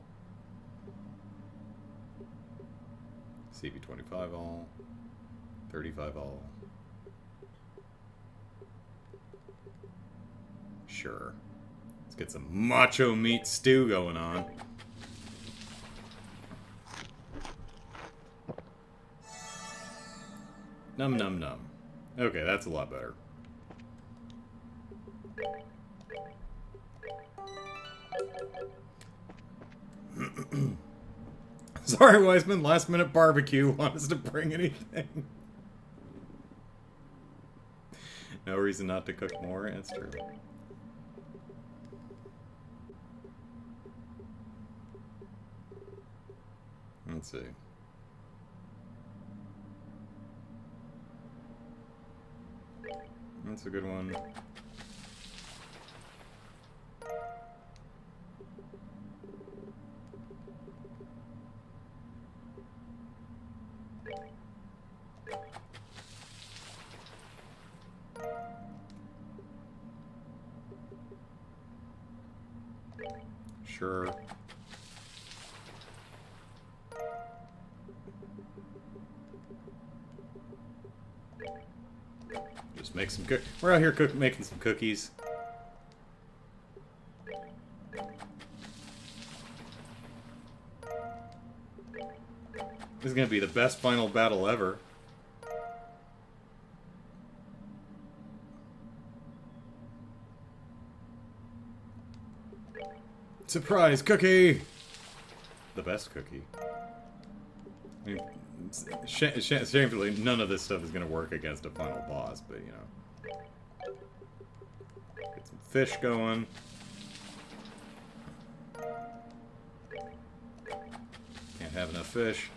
Speaker 1: CP25 all. 35 all. Sure. Let's get some macho meat stew going on. Num num num. Okay, that's a lot better. Sorry, Wiseman, last minute barbecue. Want us to bring anything? No reason not to cook more. That's true. Let's see. That's a good one. Sure. Just make some cook. We're out here making some cookies. This is gonna be the best final battle ever. Surprise cookie! The best cookie. I mean, shamefully, none of this stuff is going to work against a final boss, but you know. Get some fish going. Can't have enough fish.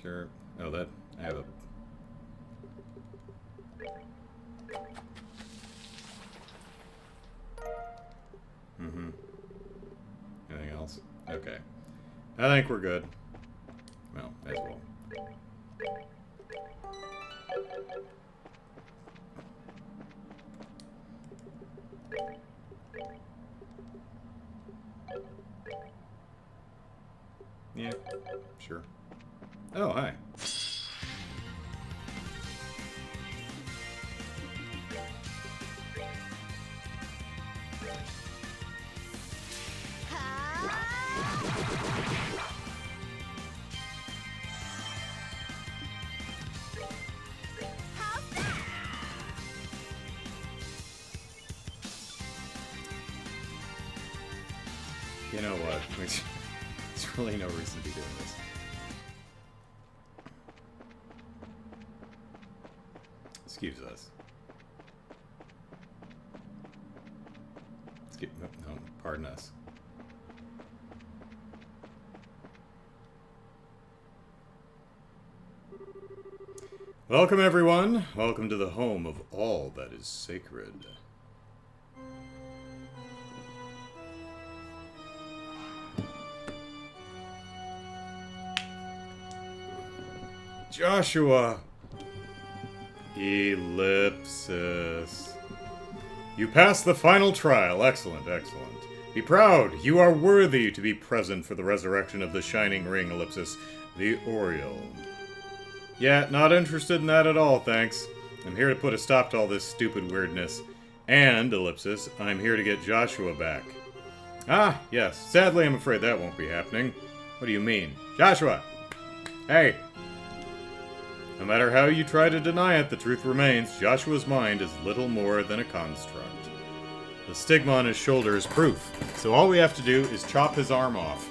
Speaker 1: Sure. Oh, that. I have a. Anything else? Okay. I think we're good. Well, as well. Yeah, sure. Oh, hi. You know what? There's really no reason to be doing this. Excuse us. No, pardon us. Welcome, everyone. Welcome to the home of all that is sacred. Joshua. Ellipsis. You passed the final trial. Excellent, excellent. Be proud. You are worthy to be present for the resurrection of the Shining Ring, Ellipsis, the Oriole. Yeah, not interested in that at all, thanks. I'm here to put a stop to all this stupid weirdness. And, Ellipsis, I'm here to get Joshua back. Ah, yes. Sadly, I'm afraid that won't be happening. What do you mean? Joshua! Hey! No matter how you try to deny it, the truth remains. Joshua's mind is little more than a construct. The stigma on his shoulder is proof, so all we have to do is chop his arm off.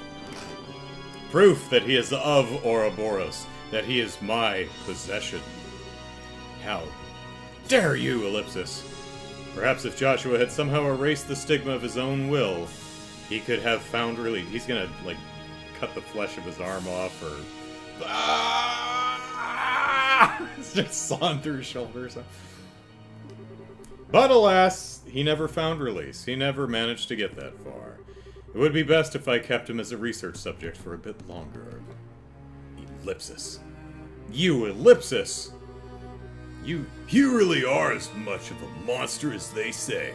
Speaker 1: Proof that he is of Ouroboros, that he is my possession. How dare you, Ellipsis? Perhaps if Joshua had somehow erased the stigma of his own will, he could have found relief. He's gonna, like, cut the flesh of his arm off, or... just sawing through his shoulder or something. But alas, he never found release. He never managed to get that far. It would be best if I kept him as a research subject for a bit longer. Ellipsis. You, Ellipsis!
Speaker 3: You really are as much of a monster as they say.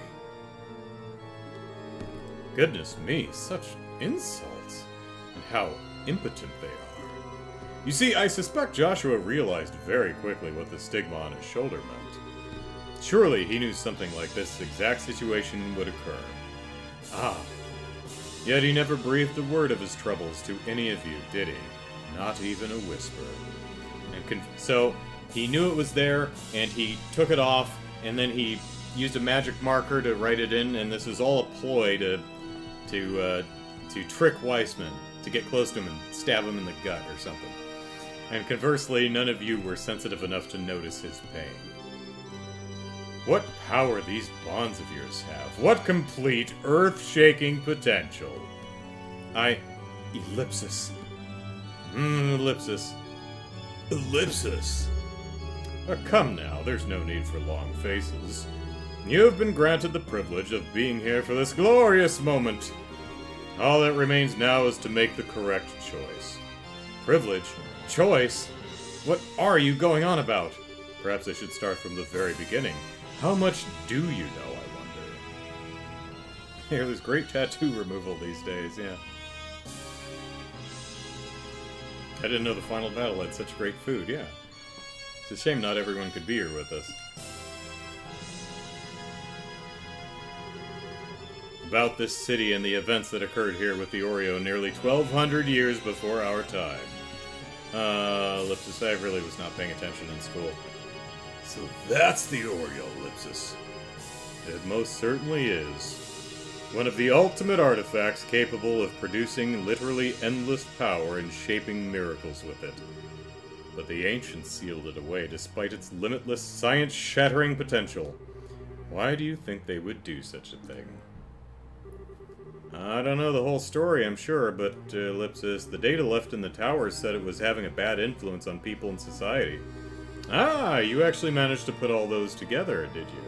Speaker 1: Goodness me, such insults. And how impotent they are. You see, I suspect Joshua realized very quickly what the stigma on his shoulder meant. Surely he knew something like this exact situation would occur. Ah. Yet he never breathed a word of his troubles to any of you, did he? Not even a whisper. And so, he knew it was there, and he took it off, and then he used a magic marker to write it in, and this is all a ploy to trick Weissman, to get close to him and stab him in the gut or something. And conversely, none of you were sensitive enough to notice his pain. What power these bonds of yours have. What complete, earth-shaking potential. Ellipsis. Ellipsis.
Speaker 3: Ellipsis.
Speaker 1: Come now, there's no need for long faces. You have been granted the privilege of being here for this glorious moment. All that remains now is to make the correct choice. Privilege? Choice? What are you going on about? Perhaps I should start from the very beginning. How much do you know, I wonder? Yeah, there's great tattoo removal these days, yeah. I didn't know the final battle had such great food, yeah. It's a shame not everyone could be here with us. About this city and the events that occurred here with the Oreo nearly 1,200 years before our time. Ellipsis, I really was not paying attention in school.
Speaker 3: So that's the Oreo, Ellipsis.
Speaker 1: It most certainly is. One of the ultimate artifacts capable of producing literally endless power and shaping miracles with it. But the ancients sealed it away despite its limitless, science-shattering potential. Why do you think they would do such a thing? I don't know the whole story, I'm sure, but, Ellipsis, the data left in the towers said it was having a bad influence on people and society. Ah, you actually managed to put all those together, did you?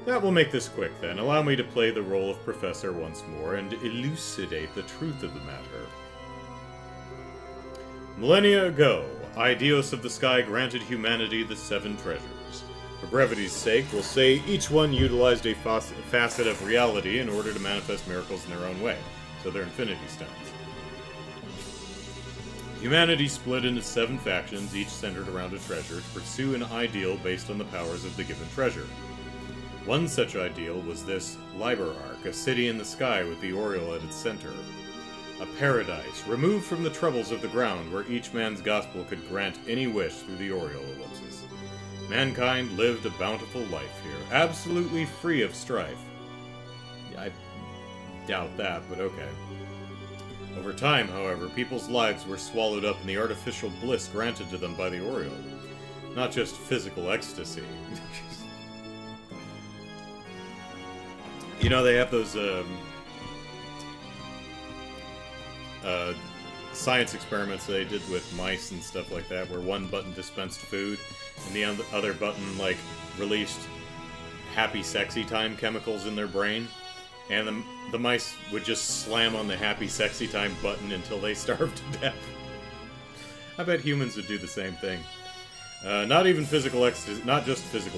Speaker 1: That will make this quick, then. Allow me to play the role of Professor once more and elucidate the truth of the matter. Millennia ago, Ideos of the Sky granted humanity the 7 treasures. For brevity's sake, we'll say each one utilized a facet of reality in order to manifest miracles in their own way. So they're Infinity Stones. Humanity split into 7 factions, each centered around a treasure, to pursue an ideal based on the powers of the given treasure. One such ideal was this Liber-Ark, a city in the sky with the Oriole at its center. A paradise, removed from the troubles of the ground, where each man's gospel could grant any wish through the Oriole ellipsis. Mankind lived a bountiful life here, absolutely free of strife. I doubt that, but okay. Over time, however, people's lives were swallowed up in the artificial bliss granted to them by the Oriole. Not just physical ecstasy. You know, they have those, science experiments they did with mice and stuff like that, where one button dispensed food, and the other button, like, released happy sexy time chemicals in their brain, and the mice would just slam on the happy sexy time button until they starved to death. I bet humans would do the same thing. Not just physical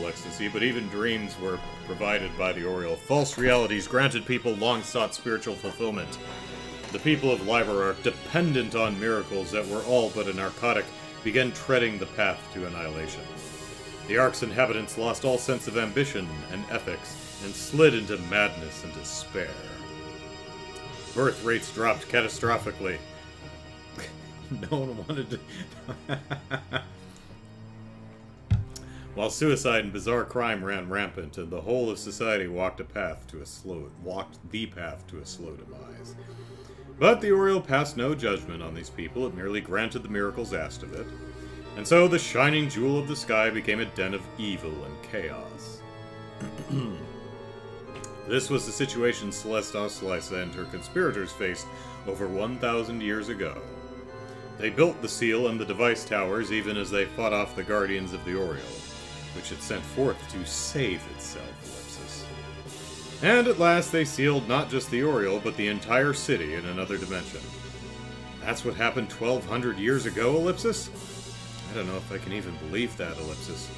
Speaker 1: ecstasy, but even dreams were provided by the Oriole. False realities granted people long-sought spiritual fulfillment. The people of Liber-Ark, dependent on miracles that were all but a narcotic, began treading the path to annihilation. The Ark's inhabitants lost all sense of ambition and ethics, and slid into madness and despair. Birth rates dropped catastrophically. No one wanted to... While suicide and bizarre crime ran rampant, and the whole of society walked the path to a slow demise. But the Oriole passed no judgment on these people, it merely granted the miracles asked of it. And so the shining jewel of the sky became a den of evil and chaos. This was the situation Celeste Oslisa and her conspirators faced over 1,000 years ago. They built the seal and the device towers even as they fought off the guardians of the Oriole, which it sent forth to save itself, Ellipsis. And at last they sealed not just the Oriole, but the entire city in another dimension. That's what happened 1,200 years ago, Ellipsis? I don't know if I can even believe that, Ellipsis.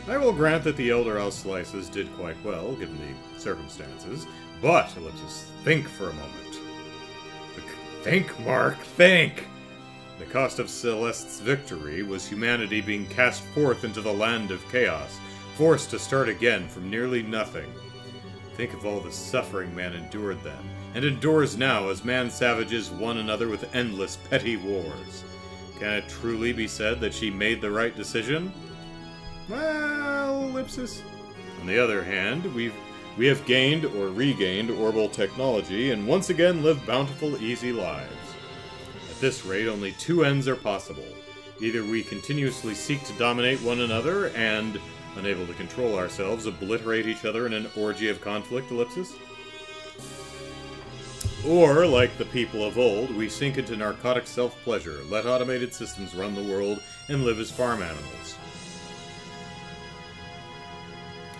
Speaker 1: I will grant that the Elder Ouslices did quite well, given the circumstances, but, Ellipsis, think for a moment. Think, Mark, think! The cost of Celeste's victory was humanity being cast forth into the land of chaos, forced to start again from nearly nothing. Think of all the suffering man endured then, and endures now as man savages one another with endless petty wars. Can it truly be said that she made the right decision? Well, Ellipsis. On the other hand, we have gained or regained orbital technology and once again live bountiful, easy lives. At this rate, only two ends are possible. Either we continuously seek to dominate one another and, unable to control ourselves, obliterate each other in an orgy of conflict, Ellipsis. Or, like the people of old, we sink into narcotic self-pleasure, let automated systems run the world, and live as farm animals.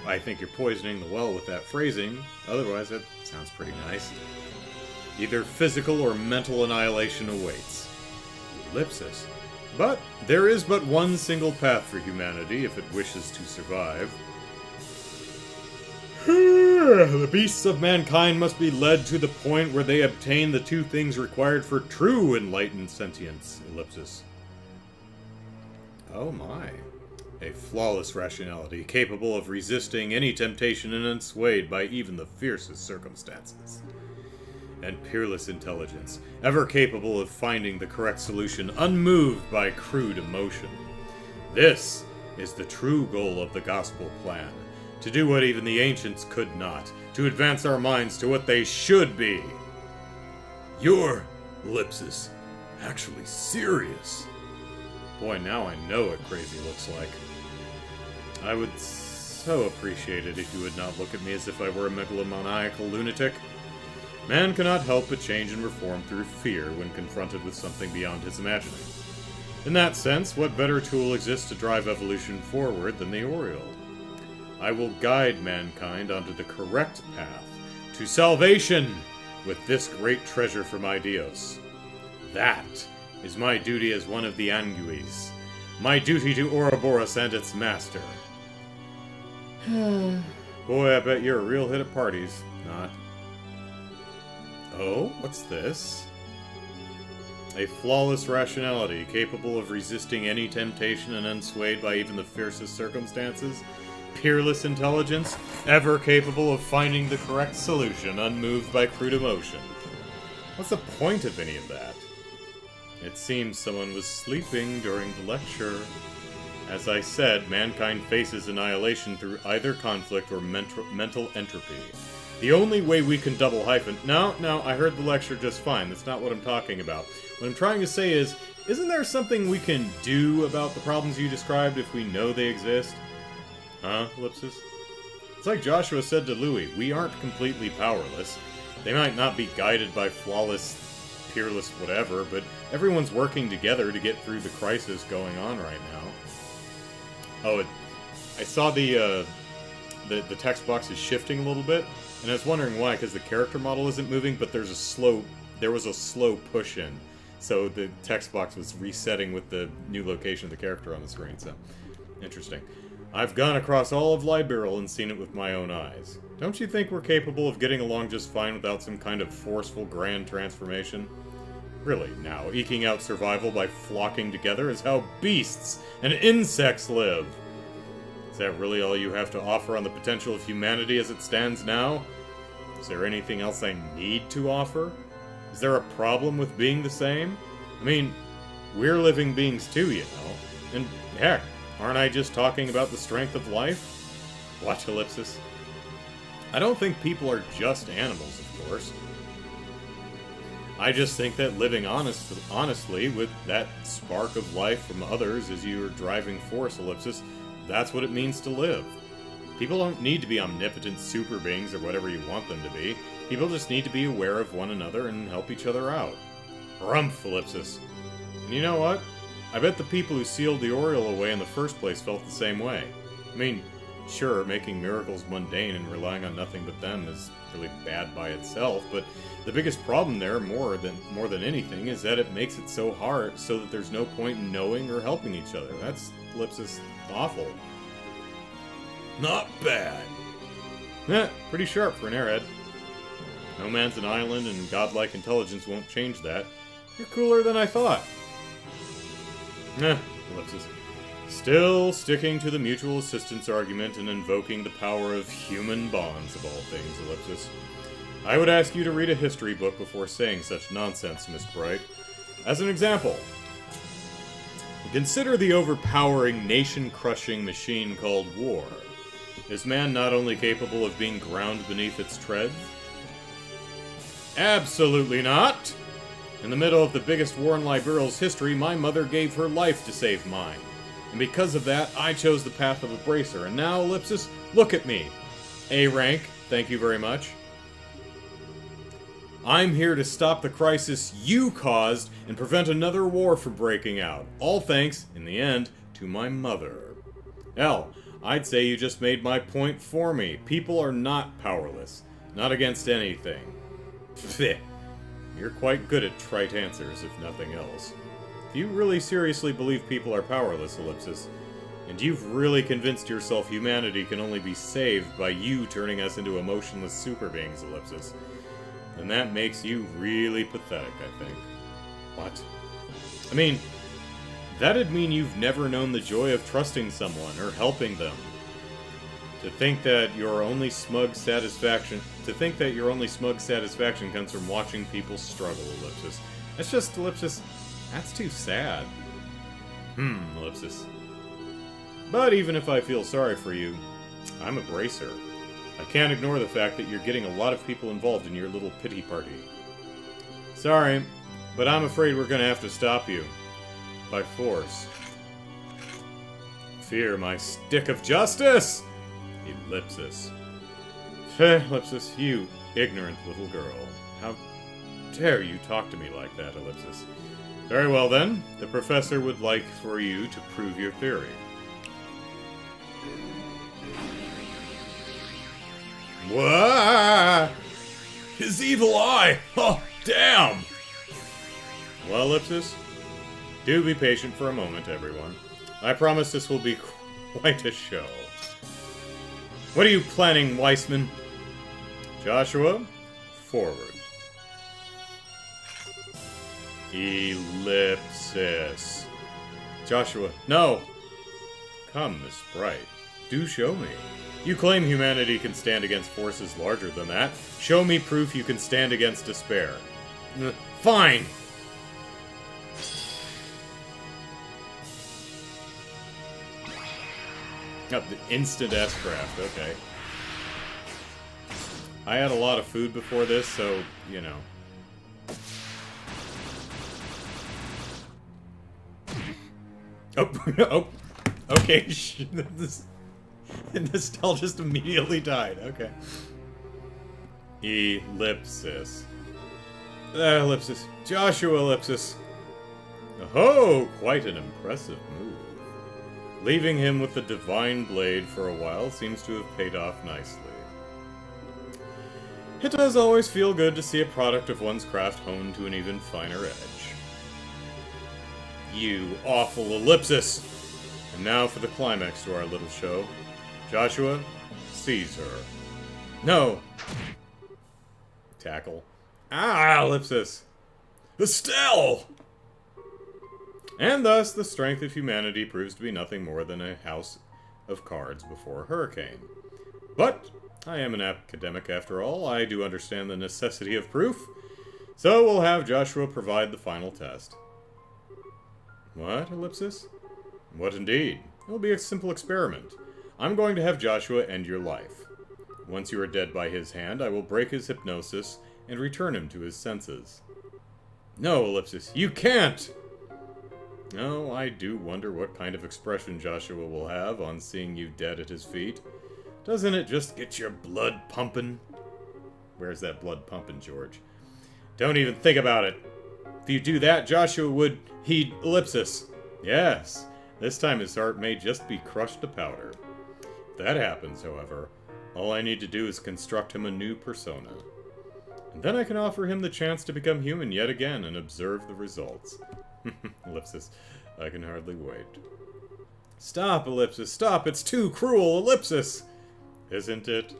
Speaker 1: I think you're poisoning the well with that phrasing, otherwise it sounds pretty nice. Either physical or mental annihilation awaits. Ellipsis. But there is but one single path for humanity if it wishes to survive. The beasts of mankind must be led to the point where they obtain the two things required for true enlightened sentience, Ellipsis. Oh my. A flawless rationality, capable of resisting any temptation and unswayed by even the fiercest circumstances. And peerless intelligence, ever capable of finding the correct solution, unmoved by crude emotion. This is the true goal of the gospel plan. To do what even the ancients could not. To advance our minds to what they should be.
Speaker 3: You're, Ellipsis, actually serious.
Speaker 1: Boy, now I know what crazy looks like. I would so appreciate it if you would not look at me as if I were a megalomaniacal lunatic. Man cannot help but change and reform through fear when confronted with something beyond his imagining. In that sense, what better tool exists to drive evolution forward than the Oriole? I will guide mankind onto the correct path to salvation with this great treasure for my Dios. That is my duty as one of the Anguis. My duty to Ouroboros and its master. Boy, I bet you're a real hit at parties. Not. Oh, what's this? A flawless rationality, capable of resisting any temptation and unswayed by even the fiercest circumstances. Peerless intelligence, ever capable of finding the correct solution, unmoved by crude emotion. What's the point of any of that? It seems someone was sleeping during the lecture. As I said, mankind faces annihilation through either conflict or mental entropy. The only way we can double hyphen... No, I heard the lecture just fine. That's not what I'm talking about. What I'm trying to say is, isn't there something we can do about the problems you described if we know they exist? Huh, Ellipsis? It's like Joshua said to Louis, we aren't completely powerless. They might not be guided by flawless, peerless whatever, but everyone's working together to get through the crisis going on right now. Oh, I saw the text box is shifting a little bit, and I was wondering why, because the character model isn't moving, but there was a slow push-in, so the text box was resetting with the new location of the character on the screen, so interesting. I've gone across all of Liberal and seen it with my own eyes. Don't you think we're capable of getting along just fine without some kind of forceful grand transformation? Really, now, eking out survival by flocking together is how beasts and insects live. Is that really all you have to offer on the potential of humanity as it stands now? Is there anything else I need to offer? Is there a problem with being the same? I mean, we're living beings too, you know. And heck, aren't I just talking about the strength of life? Watch Ellipsis. I don't think people are just animals, of course. I just think that living honestly with that spark of life from others as your driving force, Ellipsis, that's what it means to live. People don't need to be omnipotent super beings or whatever you want them to be. People just need to be aware of one another and help each other out. Rumph, Ellipsis. And you know what? I bet the people who sealed the Oriole away in the first place felt the same way. I mean, sure, making miracles mundane and relying on nothing but them is really bad by itself, but the biggest problem there, more than anything, is that it makes it so hard so that there's no point in knowing or helping each other. That's, Ellipsis, awful.
Speaker 3: Not bad.
Speaker 1: Pretty sharp for an airhead. No man's an island, and godlike intelligence won't change that. You're cooler than I thought. Ellipsis. Still sticking to the mutual assistance argument and invoking the power of human bonds of all things, Ellipsis. I would ask you to read a history book before saying such nonsense, Miss Bright. As an example, consider the overpowering, nation-crushing machine called war. Is man not only capable of being ground beneath its treads? Absolutely not! In the middle of the biggest war in Liberal's history, my mother gave her life to save mine. And because of that, I chose the path of a bracer. And now, Ellipsis, look at me. A rank, thank you very much. I'm here to stop the crisis you caused and prevent another war from breaking out. All thanks, in the end, to my mother. Hell, I'd say you just made my point for me. People are not powerless. Not against anything. Pfft. You're quite good at trite answers, if nothing else. If you really seriously believe people are powerless, Ellipsis, and you've really convinced yourself humanity can only be saved by you turning us into emotionless super beings, Ellipsis, then that makes you really pathetic, I think. What? I mean, that'd mean you've never known the joy of trusting someone or helping them. To think that your only smug satisfaction comes from watching people struggle, Ellipsis. That's just, Ellipsis, that's too sad. Ellipsis. But even if I feel sorry for you, I'm a bracer. I can't ignore the fact that you're getting a lot of people involved in your little pity party. Sorry, but I'm afraid we're gonna have to stop you. By force. Fear my stick of justice! Ellipsis. Ellipsis, you ignorant little girl. How dare you talk to me like that, Ellipsis? Very well then, the professor would like for you to prove your theory.
Speaker 3: What? His evil eye! Oh, damn!
Speaker 1: Well, Ellipsis, do be patient for a moment, everyone. I promise this will be quite a show. What are you planning, Weissman? Joshua, forward. Ellipsis. Joshua, no! Come, Miss Bright. Do show me. You claim humanity can stand against forces larger than that. Show me proof you can stand against despair. Fine! Oh, the instant S-craft, okay. I had a lot of food before this, so, you know. Oh, okay. This Nostal just immediately died, okay. Ellipsis. Ellipsis. Joshua Ellipsis. Oh, quite an impressive move. Leaving him with the divine blade for a while seems to have paid off nicely. It does always feel good to see a product of one's craft honed to an even finer edge. You awful Ellipsis! And now for the climax to our little show. Joshua, seize her. No! Tackle. Ah, Ellipsis!
Speaker 3: Estelle!
Speaker 1: And thus, the strength of humanity proves to be nothing more than a house of cards before a hurricane. But I am an academic after all. I do understand the necessity of proof. So we'll have Joshua provide the final test. What, Ellipsis? What indeed? It will be a simple experiment. I'm going to have Joshua end your life. Once you are dead by his hand, I will break his hypnosis and return him to his senses. No, Ellipsis, you can't! Oh, I do wonder what kind of expression Joshua will have on seeing you dead at his feet. Doesn't it just get your blood pumping? Where's that blood pumping, George? Don't even think about it. If you do that, Joshua would heed Ellipsis. Yes, this time his heart may just be crushed to powder. If that happens, however, all I need to do is construct him a new persona. And then I can offer him the chance to become human yet again and observe the results. Ellipsis, I can hardly wait. Stop, Ellipsis, stop! It's too cruel, Ellipsis! Isn't it?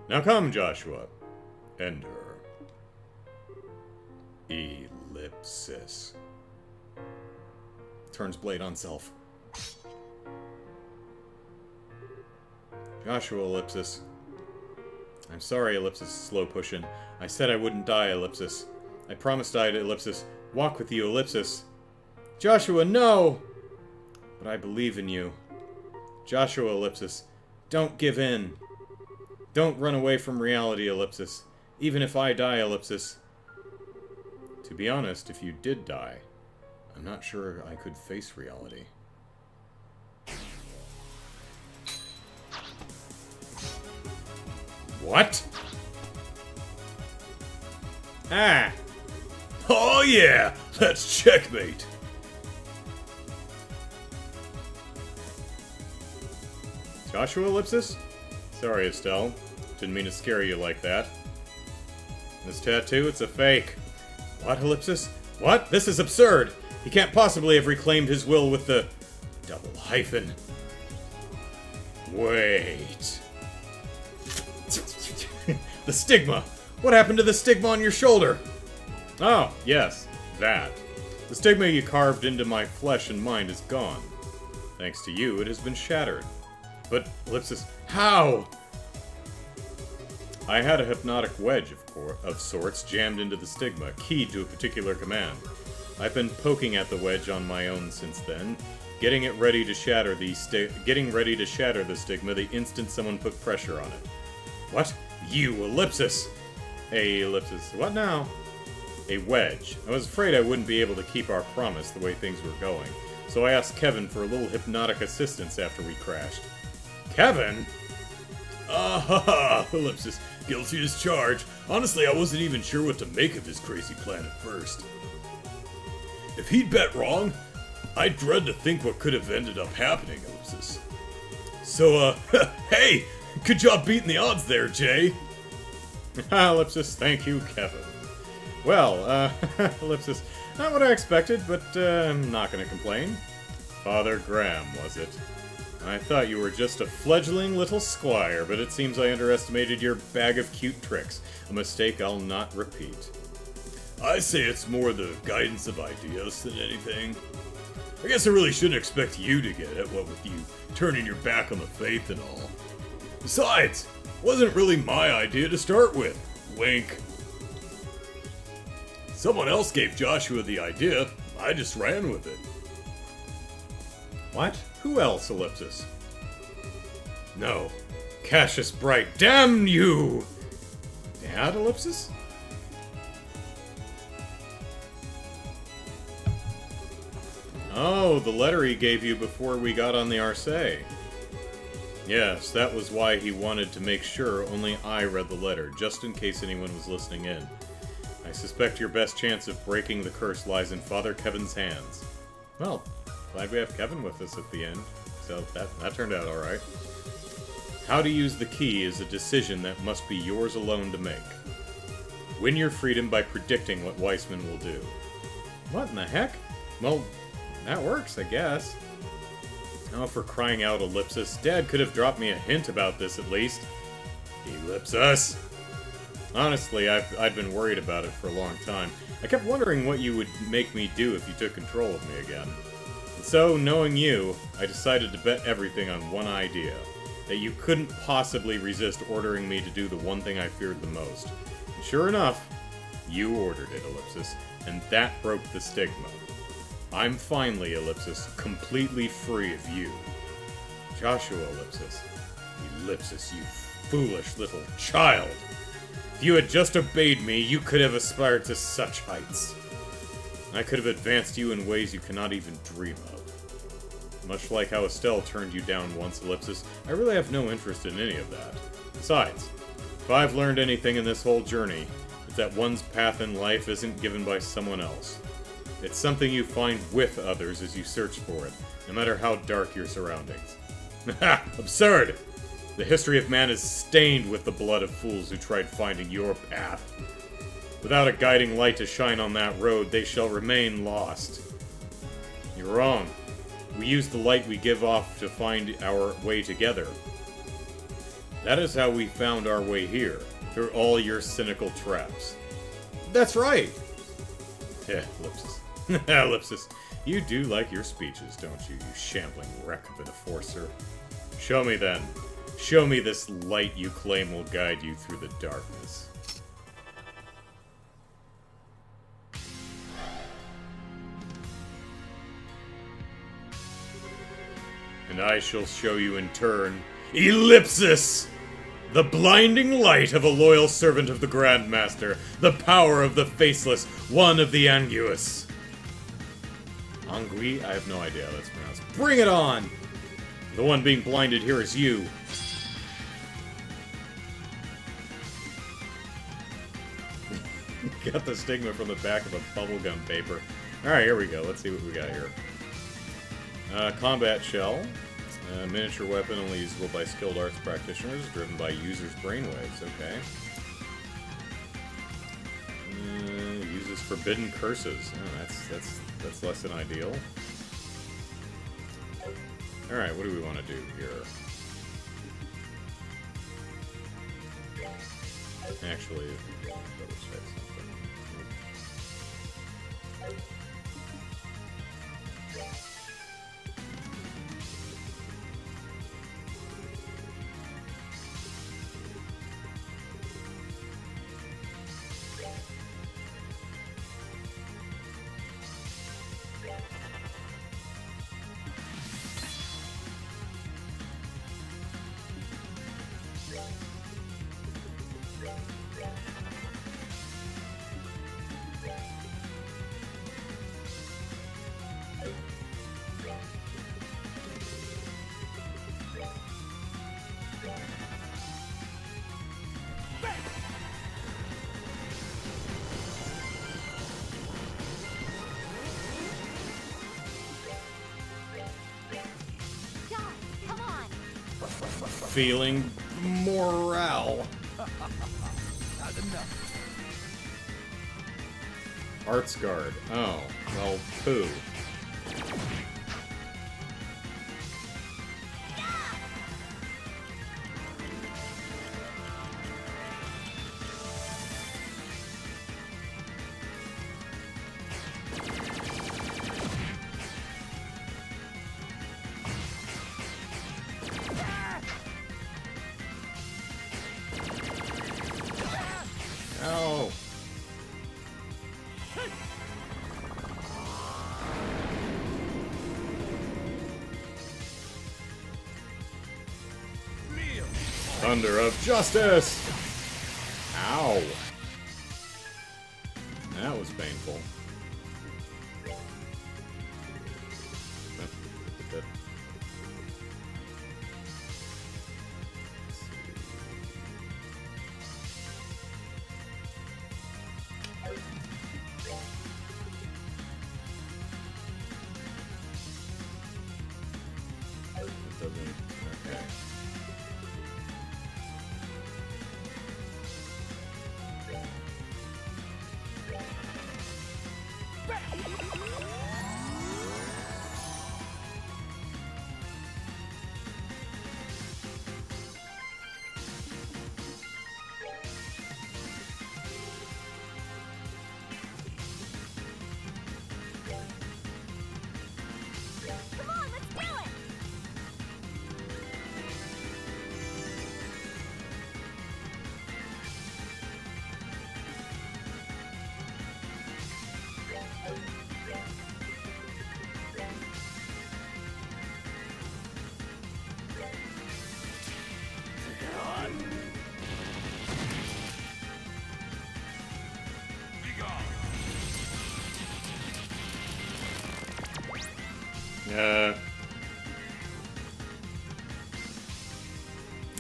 Speaker 1: Now come, Joshua. Enter. Ellipsis. Turns blade on self. Joshua, Ellipsis. I'm sorry, Ellipsis, slow pushing. I said I wouldn't die, Ellipsis. I promised I'd, Ellipsis, walk with you, Ellipsis. Joshua, no! But I believe in you. Joshua, Ellipsis, don't give in. Don't run away from reality, Ellipsis. Even if I die, Ellipsis. To be honest, if you did die, I'm not sure I could face reality. What? Ah!
Speaker 3: Oh yeah, that's checkmate.
Speaker 1: Joshua, Ellipsis? Sorry, Estelle. Didn't mean to scare you like that. This tattoo, it's a fake. What, Ellipsis? What? This is absurd! He can't possibly have reclaimed his will with the... double hyphen. Wait. The stigma! What happened to the stigma on your shoulder? Oh, yes, that. The stigma you carved into my flesh and mind is gone. Thanks to you, it has been shattered. But, Ellipsis, how? I had a hypnotic wedge, of sorts, jammed into the stigma, keyed to a particular command. I've been poking at the wedge on my own since then, getting ready to shatter the stigma the instant someone put pressure on it. What? You, Ellipsis! A Ellipsis. What now? A wedge. I was afraid I wouldn't be able to keep our promise the way things were going, so I asked Kevin for a little hypnotic assistance after we crashed. Kevin?
Speaker 3: Ah, Ellipsis, guilty as charged. Honestly, I wasn't even sure what to make of his crazy plan at first. If he'd bet wrong, I dread to think what could have ended up happening, Ellipsis. So, hey! Good job beating the odds there, Jay!
Speaker 1: Ellipsis, thank you, Kevin. Well, Ellipsis, not what I expected, but I'm not gonna complain. Father Graham, was it? I thought you were just a fledgling little squire, but it seems I underestimated your bag of cute tricks. A mistake I'll not repeat.
Speaker 3: I say it's more the guidance of ideas than anything. I guess I really shouldn't expect you to get it, what with you turning your back on the faith and all. Besides, it wasn't really my idea to start with. Wink. Someone else gave Joshua the idea. I just ran with it.
Speaker 1: What? Who else, Ellipsis? No. Cassius Bright, damn you! Dad, Ellipsis? Oh, the letter he gave you before we got on the Arcee. Yes, that was why he wanted to make sure only I read the letter, just in case anyone was listening in. I suspect your best chance of breaking the curse lies in Father Kevin's hands. Well, glad we have Kevin with us at the end, so that turned out alright. How to use the key is a decision that must be yours alone to make. Win your freedom by predicting what Weissman will do. What in the heck? Well, that works, I guess. Oh, for crying out, Ellipsis. Dad could have dropped me a hint about this at least. Ellipsis! Honestly, I've been worried about it for a long time. I kept wondering what you would make me do if you took control of me again. And so, knowing you, I decided to bet everything on one idea. That you couldn't possibly resist ordering me to do the one thing I feared the most. And sure enough, you ordered it, Ellipsis, and that broke the stigma. I'm finally, Ellipsis, completely free of you. Joshua, Ellipsis. Ellipsis, you foolish little child. If you had just obeyed me, you could have aspired to such heights. I could have advanced you in ways you cannot even dream of. Much like how Estelle turned you down once, Ellipsis, I really have no interest in any of that. Besides, if I've learned anything in this whole journey, it's that one's path in life isn't given by someone else. It's something you find with others as you search for it, no matter how dark your surroundings. Ha! Absurd! The history of man is stained with the blood of fools who tried finding your path. Without a guiding light to shine on that road, they shall remain lost. You're wrong. We use the light we give off to find our way together. That is how we found our way here, through all your cynical traps.
Speaker 5: That's right!
Speaker 1: Yeah, Ellipsis. Ellipsis, you do like your speeches, don't you, you shambling wreck of an enforcer? Show me then. Show me this light you claim will guide you through the darkness. And I shall show you in turn Ellipsis! The blinding light of a loyal servant of the Grandmaster, the power of the Faceless, one of the Anguous. Angui? I have no idea how that's pronounced.
Speaker 5: Bring it on!
Speaker 1: The one being blinded here is you. Got the stigma from the back of a bubblegum paper. Alright, here we go. Let's see what we got here. Combat shell. Miniature weapon only usable by skilled arts practitioners, driven by users' brainwaves. Okay. Uses forbidden curses. Oh, that's less than ideal. Alright, what do we want to do here? Actually, double check something. Feeling morale. Arts Guard. Oh, well, poo. Oh. Thunder of Justice! Ow. That was painful. Okay.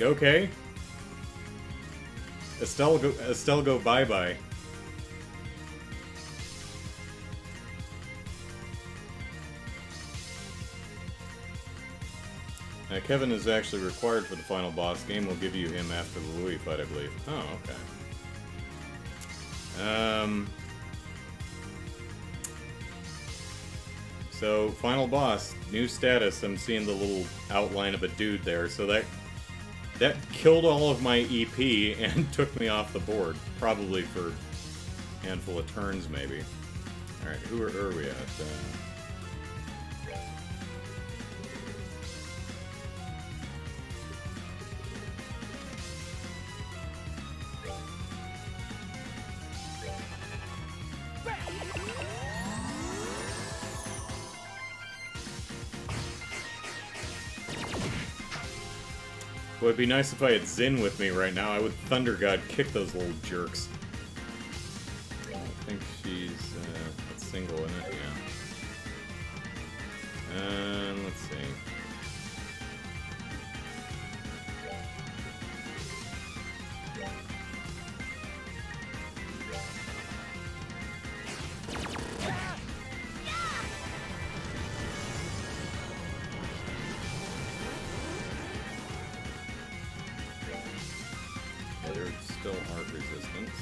Speaker 1: Okay. Estelle go bye-bye. Kevin is actually required for the final boss game. We'll give you him after the Louis fight, I believe. Oh, okay. So, final boss, new status. I'm seeing the little outline of a dude there. So that killed all of my EP and took me off the board. Probably for a handful of turns, maybe. Alright, who are we at? Well, it'd be nice if I had Zin with me right now. I would Thunder God kick those little jerks. I think she's that's single in it, yeah. Let's see. They're still art resistant, so...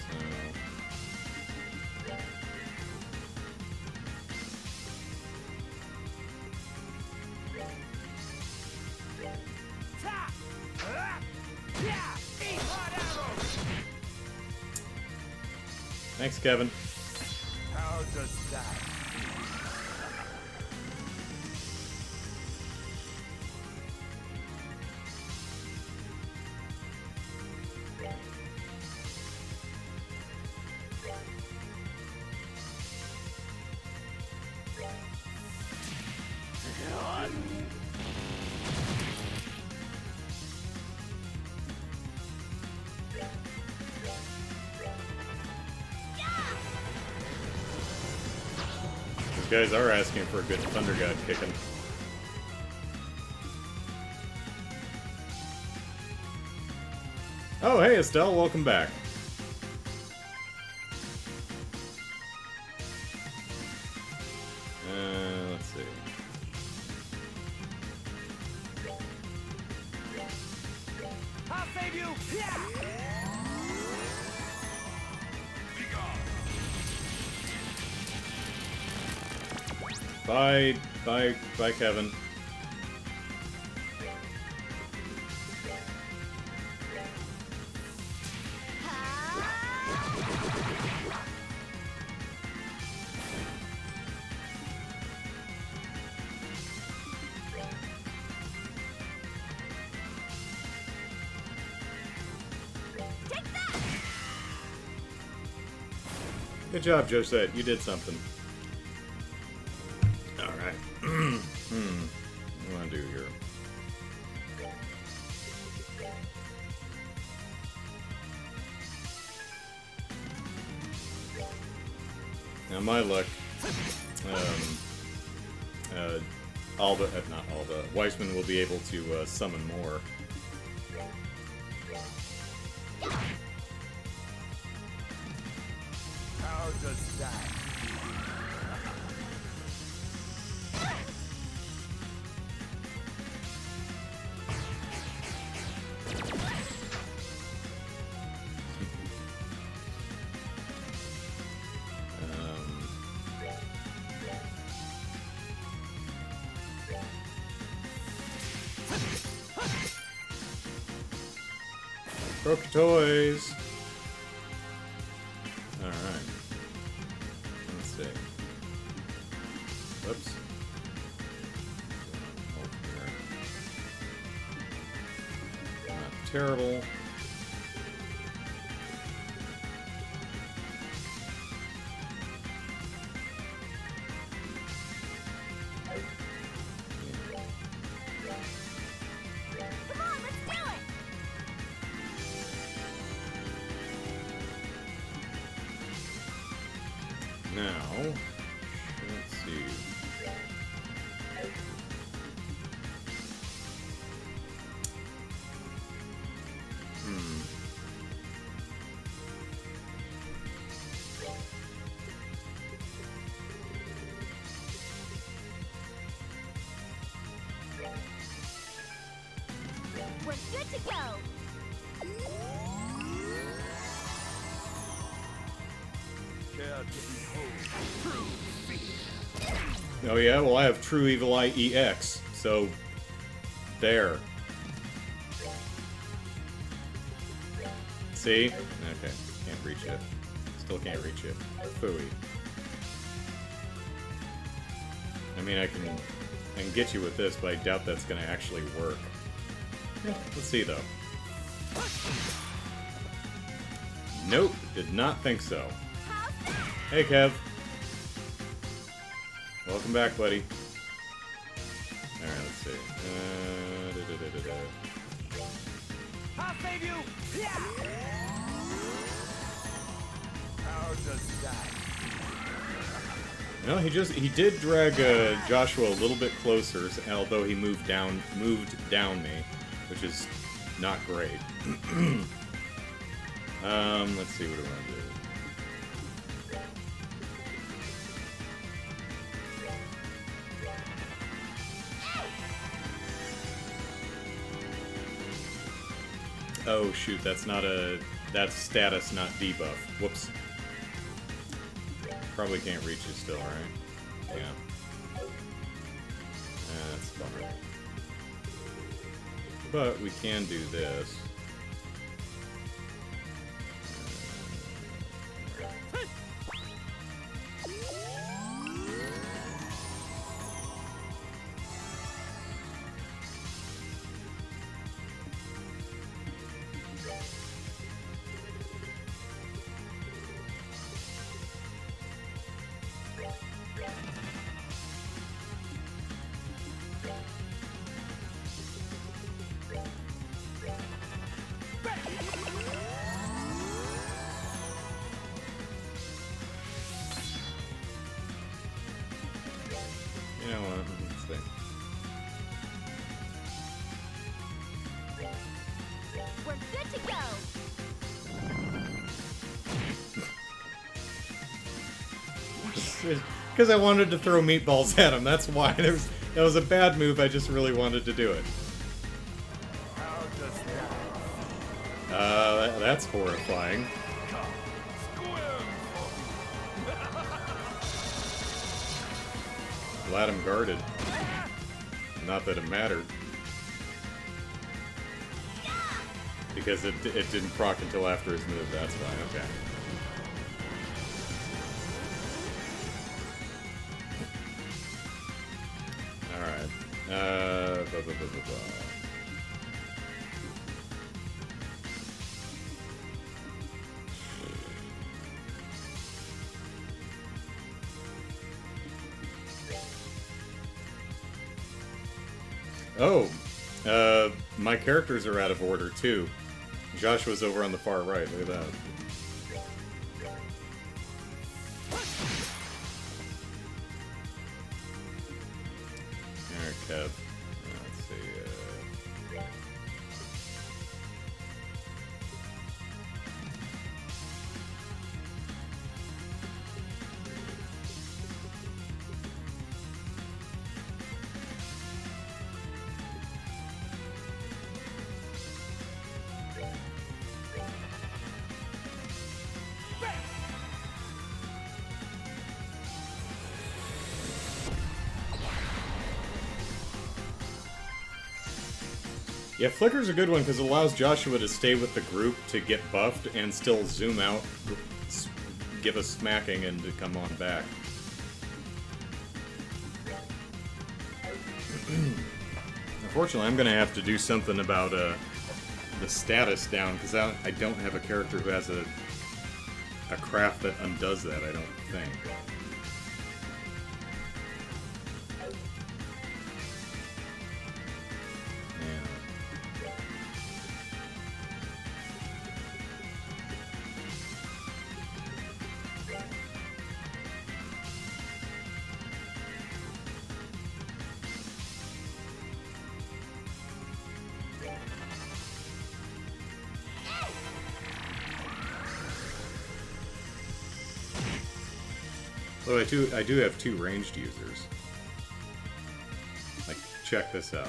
Speaker 1: Thanks, Kevin.
Speaker 6: How does that?
Speaker 1: These guys are asking for a good Thunder God kicking. Oh, hey Estelle, welcome back. Let's see.
Speaker 6: I'll save you!
Speaker 1: Bye, Kevin. Good job, Josette. You did something. Alright. What do I want to do here? Now, my luck, Alba, not Alba, Weissman will be able to summon more.
Speaker 6: How does that?
Speaker 1: Broke toys. Alright. Let's see. Oops. Not terrible.
Speaker 2: Come on, let's do it!
Speaker 1: Now, let's see.
Speaker 2: to go.
Speaker 6: Care to behold true fear.
Speaker 1: Oh yeah, well I have True Evil Eye EX, so there. See? Okay, can't reach it. Still can't reach it. Phooey. I mean, I can get you with this, but I doubt that's gonna actually work. Yeah, let's see though. Nope, did not think so. Hey Kev. Welcome back, buddy. Alright, let's see.
Speaker 6: I'll save you! Yeah! How does that?
Speaker 1: No, he did drag Joshua a little bit closer, although he moved down me, which is not great. Let's see, what do I want to do? Oh shoot, that's status, not debuff. Whoops. Probably can't reach it still, right? Yeah. That's a bummer. But we can do this. You know what? Let's see.
Speaker 2: We're good to go.
Speaker 1: Because I wanted to throw meatballs at him. That's why. That was a bad move. I just really wanted to do it.
Speaker 6: How does that?
Speaker 1: That's horrifying. Glad I'm guarded. Not that it mattered. Because it didn't proc until after his move, that's why, okay. Alright. Blah, blah, blah, blah, blah. Oh, my characters are out of order too. Joshua's over on the far right, look at that. Alright, Kev. Let's see, yeah, Flicker's a good one because it allows Joshua to stay with the group to get buffed and still zoom out, give a smacking, and to come on back. Unfortunately, I'm going to have to do something about the status down because I don't have a character who has a craft that undoes that, I don't think. Oh, I do have two ranged users. Like, check this out.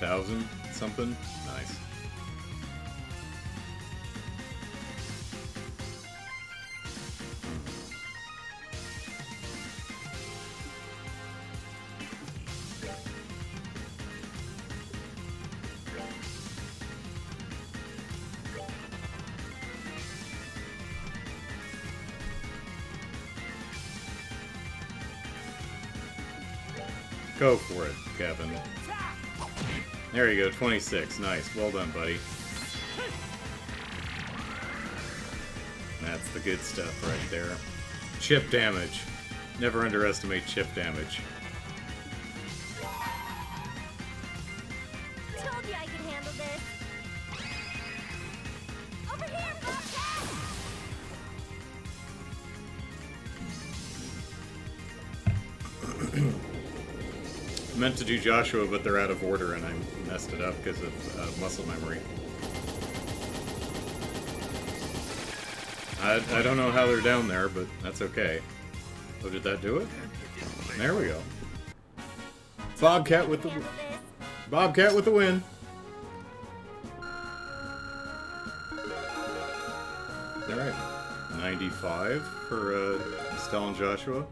Speaker 1: 8,000 something. Nice. Go for it, Kevin. There you go, 26. Nice. Well done, buddy. That's the good stuff right there. Chip damage. Never underestimate chip damage.
Speaker 2: Told you I could handle this. Over here, Bobcat!
Speaker 1: Meant to do Joshua, but they're out of order, and I messed it up because of muscle memory. I don't know how they're down there, but that's okay. Oh, did that do it? There we go. Bobcat with the
Speaker 2: Handle this.
Speaker 1: Bobcat with the win. All right, 95 for Estelle and Joshua.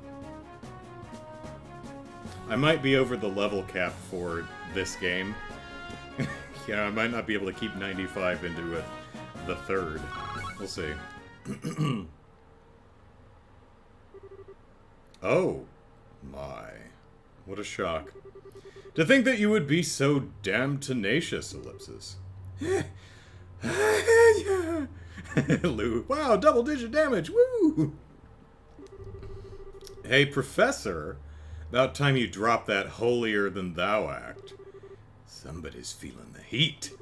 Speaker 1: I might be over the level cap for this game. You know, I might not be able to keep 95 into the third. We'll see. Oh, my. What a shock. To think that you would be so damn tenacious, Ellipsis. Lou. Wow, double-digit damage. Woo! Hey, Professor. About time you drop that holier-than-thou act. Somebody's feeling the heat.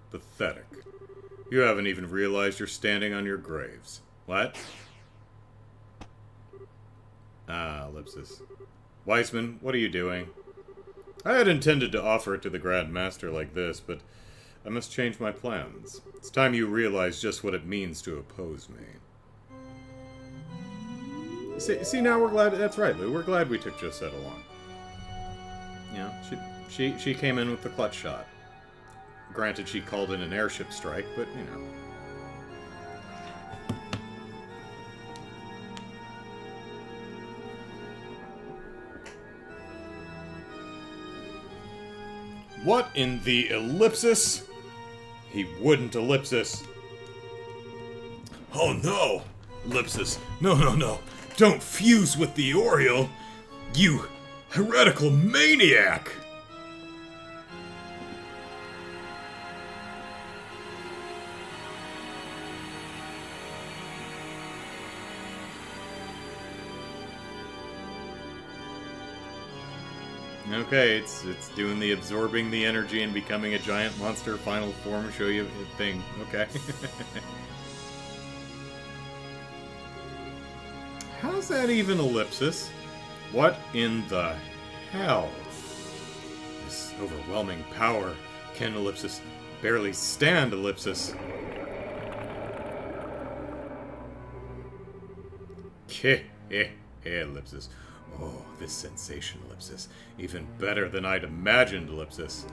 Speaker 1: Pathetic. You haven't even realized you're standing on your graves. What? Ah, Ellipsis. Weissman, what are you doing? I had intended to offer it to the Grand Master like this, but I must change my plans. It's time you realize just what it means to oppose me. See, now we're glad. That's right, Lou. We're glad we took Josette along. Yeah, she came in with the clutch shot. Granted, she called in an airship strike, but you know. What in the ellipsis? He wouldn't ellipsis.
Speaker 3: Oh no! Ellipsis. No. Don't fuse with the Oriole! You heretical maniac!
Speaker 1: Okay, it's doing the absorbing the energy and becoming a giant monster final form show you thing. Okay. How's that even ellipsis? What in the hell? This overwhelming power. Can ellipsis barely stand ellipsis? Ellipsis. Oh, this sensation, Ellipsis. Even better than I'd imagined, Ellipsis.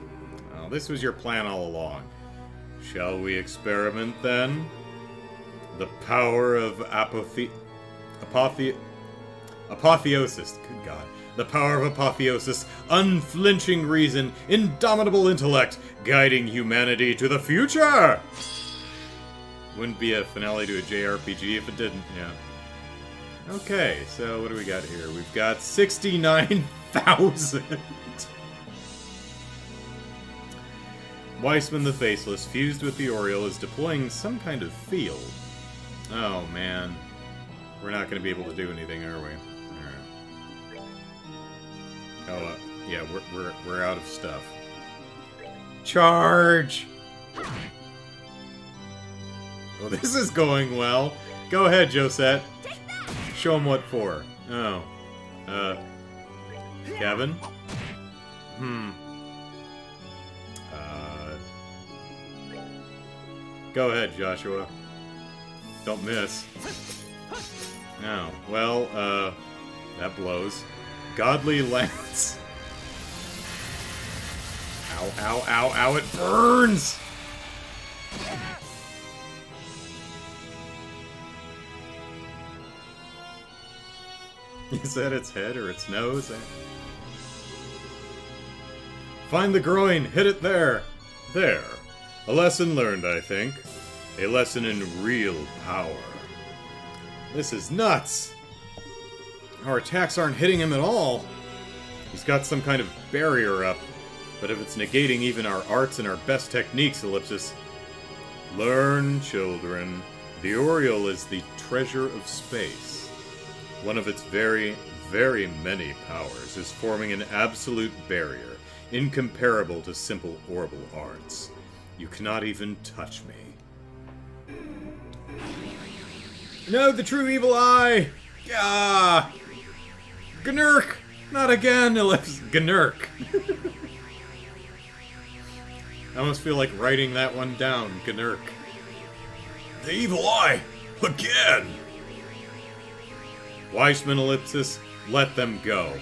Speaker 1: Oh, this was your plan all along. Shall we experiment, then? The power of apotheosis. Good God. The power of apotheosis. Unflinching reason. Indomitable intellect. Guiding humanity to the future! Wouldn't be a finale to a JRPG if it didn't, yeah. Okay, so what do we got here? We've got 69,000. Weissman the Faceless, fused with the Oriole, is deploying some kind of field. Oh, man. We're not going to be able to do anything, are we? Alright. Oh, yeah, we're out of stuff. Charge! Oh, this is going well. Go ahead, Josette. Show him what for. Oh. Kevin? Go ahead, Joshua. Don't miss. Oh, well, that blows. Godly Lance. Ow, ow, ow, ow, it burns! Is that its head or its nose? Find the groin! Hit it there! There. A lesson learned, I think. A lesson in real power. This is nuts! Our attacks aren't hitting him at all. He's got some kind of barrier up. But if it's negating even our arts and our best techniques, Ellipsis. Learn, children. The Oriole is the treasure of space. One of its very, very many powers is forming an absolute barrier, incomparable to simple orbital arts. You cannot even touch me. No, the true evil eye! Ah! Gnurk! Not again, Ellipsis. Gnurk. I almost feel like writing that one down. Gnurk.
Speaker 3: The evil eye! Again!
Speaker 1: Weissman, Ellipsis, let them go.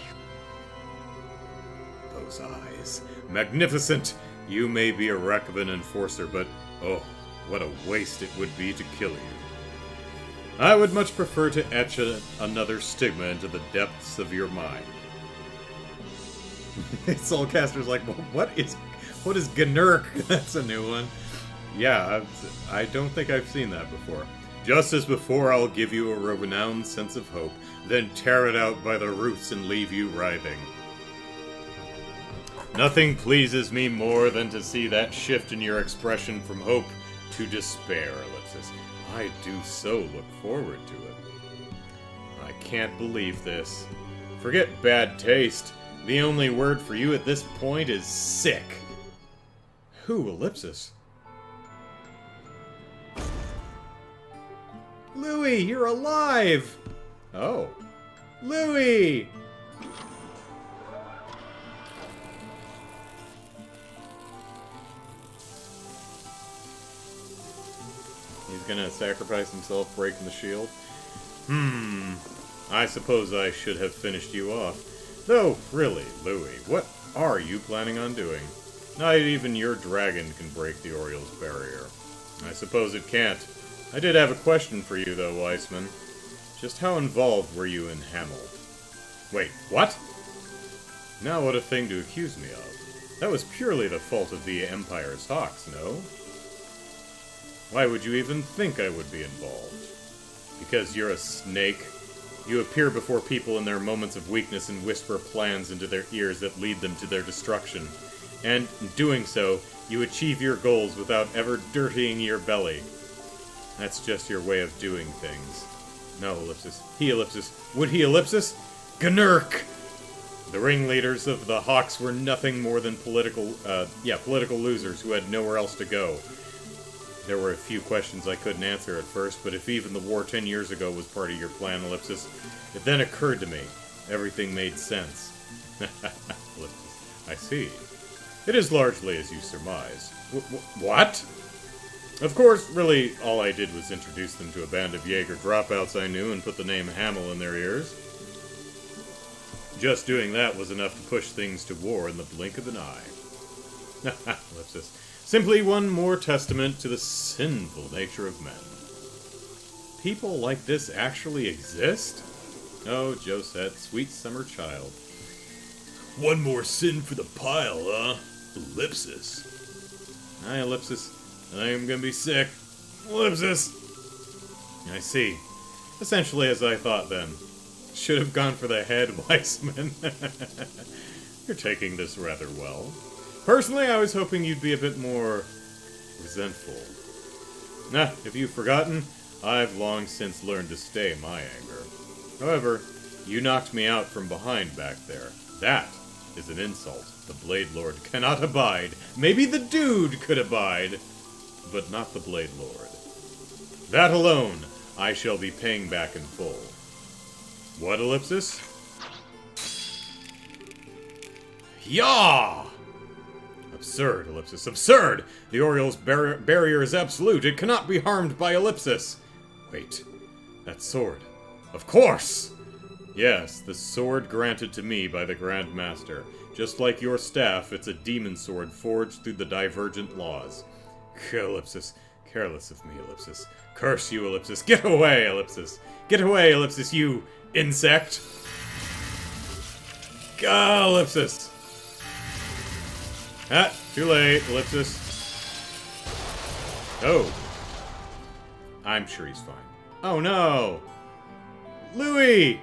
Speaker 1: Those eyes. Magnificent! You may be a wreck of an enforcer, but oh, what a waste it would be to kill you. I would much prefer to etch another stigma into the depths of your mind. Soulcaster's like, well, what is Gnurk? That's a new one. Yeah, I don't think I've seen that before. Just as before, I'll give you a renowned sense of hope, then tear it out by the roots and leave you writhing. Nothing pleases me more than to see that shift in your expression from hope to despair, Ellipsis. I do so look forward to it. I can't believe this. Forget bad taste. The only word for you at this point is sick. Who, Ellipsis? Louis, you're alive! Oh. Louis! He's gonna sacrifice himself, breaking the shield. I suppose I should have finished you off. Though, really, Louis, what are you planning on doing? Not even your dragon can break the Oriole's barrier. I suppose it can't. I did have a question for you, though, Weissman. Just how involved were you in Hamel? Wait, what? Now what a thing to accuse me of. That was purely the fault of the Empire's Hawks, no? Why would you even think I would be involved? Because you're a snake? You appear before people in their moments of weakness and whisper plans into their ears that lead them to their destruction. And, in doing so, you achieve your goals without ever dirtying your belly. That's just your way of doing things. No, Ellipsis. He, Ellipsis. Would he, Ellipsis? Gnurk! The ringleaders of the Hawks were nothing more than political losers who had nowhere else to go. There were a few questions I couldn't answer at first, but if even the war 10 years ago was part of your plan, Ellipsis, it then occurred to me. Everything made sense. Ellipsis. I see. It is largely as you surmise. What? Of course, really, all I did was introduce them to a band of Jaeger dropouts I knew and put the name Hamel in their ears. Just doing that was enough to push things to war in the blink of an eye. Ellipsis. Simply one more testament to the sinful nature of men. People like this actually exist? Oh, Josette, sweet summer child.
Speaker 3: One more sin for the pile, huh? Ellipsis.
Speaker 1: Hi, Ellipsis. I am gonna be sick. Ellipsis! I see. Essentially as I thought then. Should have gone for the head, Weissman. You're taking this rather well. Personally, I was hoping you'd be a bit more resentful. Nah, if you've forgotten, I've long since learned to stay my anger. However, you knocked me out from behind back there. That is an insult the Blade Lord cannot abide. Maybe the dude could abide, but not the Blade Lord. That alone, I shall be paying back in full. What, Ellipsis? Yaw! Absurd, Ellipsis, absurd! The Oriole's barrier is absolute. It cannot be harmed by Ellipsis. Wait, that sword. Of course! Yes, the sword granted to me by the Grand Master. Just like your staff, it's a demon sword forged through the divergent laws. Ellipsis. Careless of me, Ellipsis. Curse you, Ellipsis. Get away, Ellipsis. Get away, Ellipsis, you insect. Ellipsis. Ah, too late, Ellipsis. Oh. I'm sure he's fine. Oh no! Louis!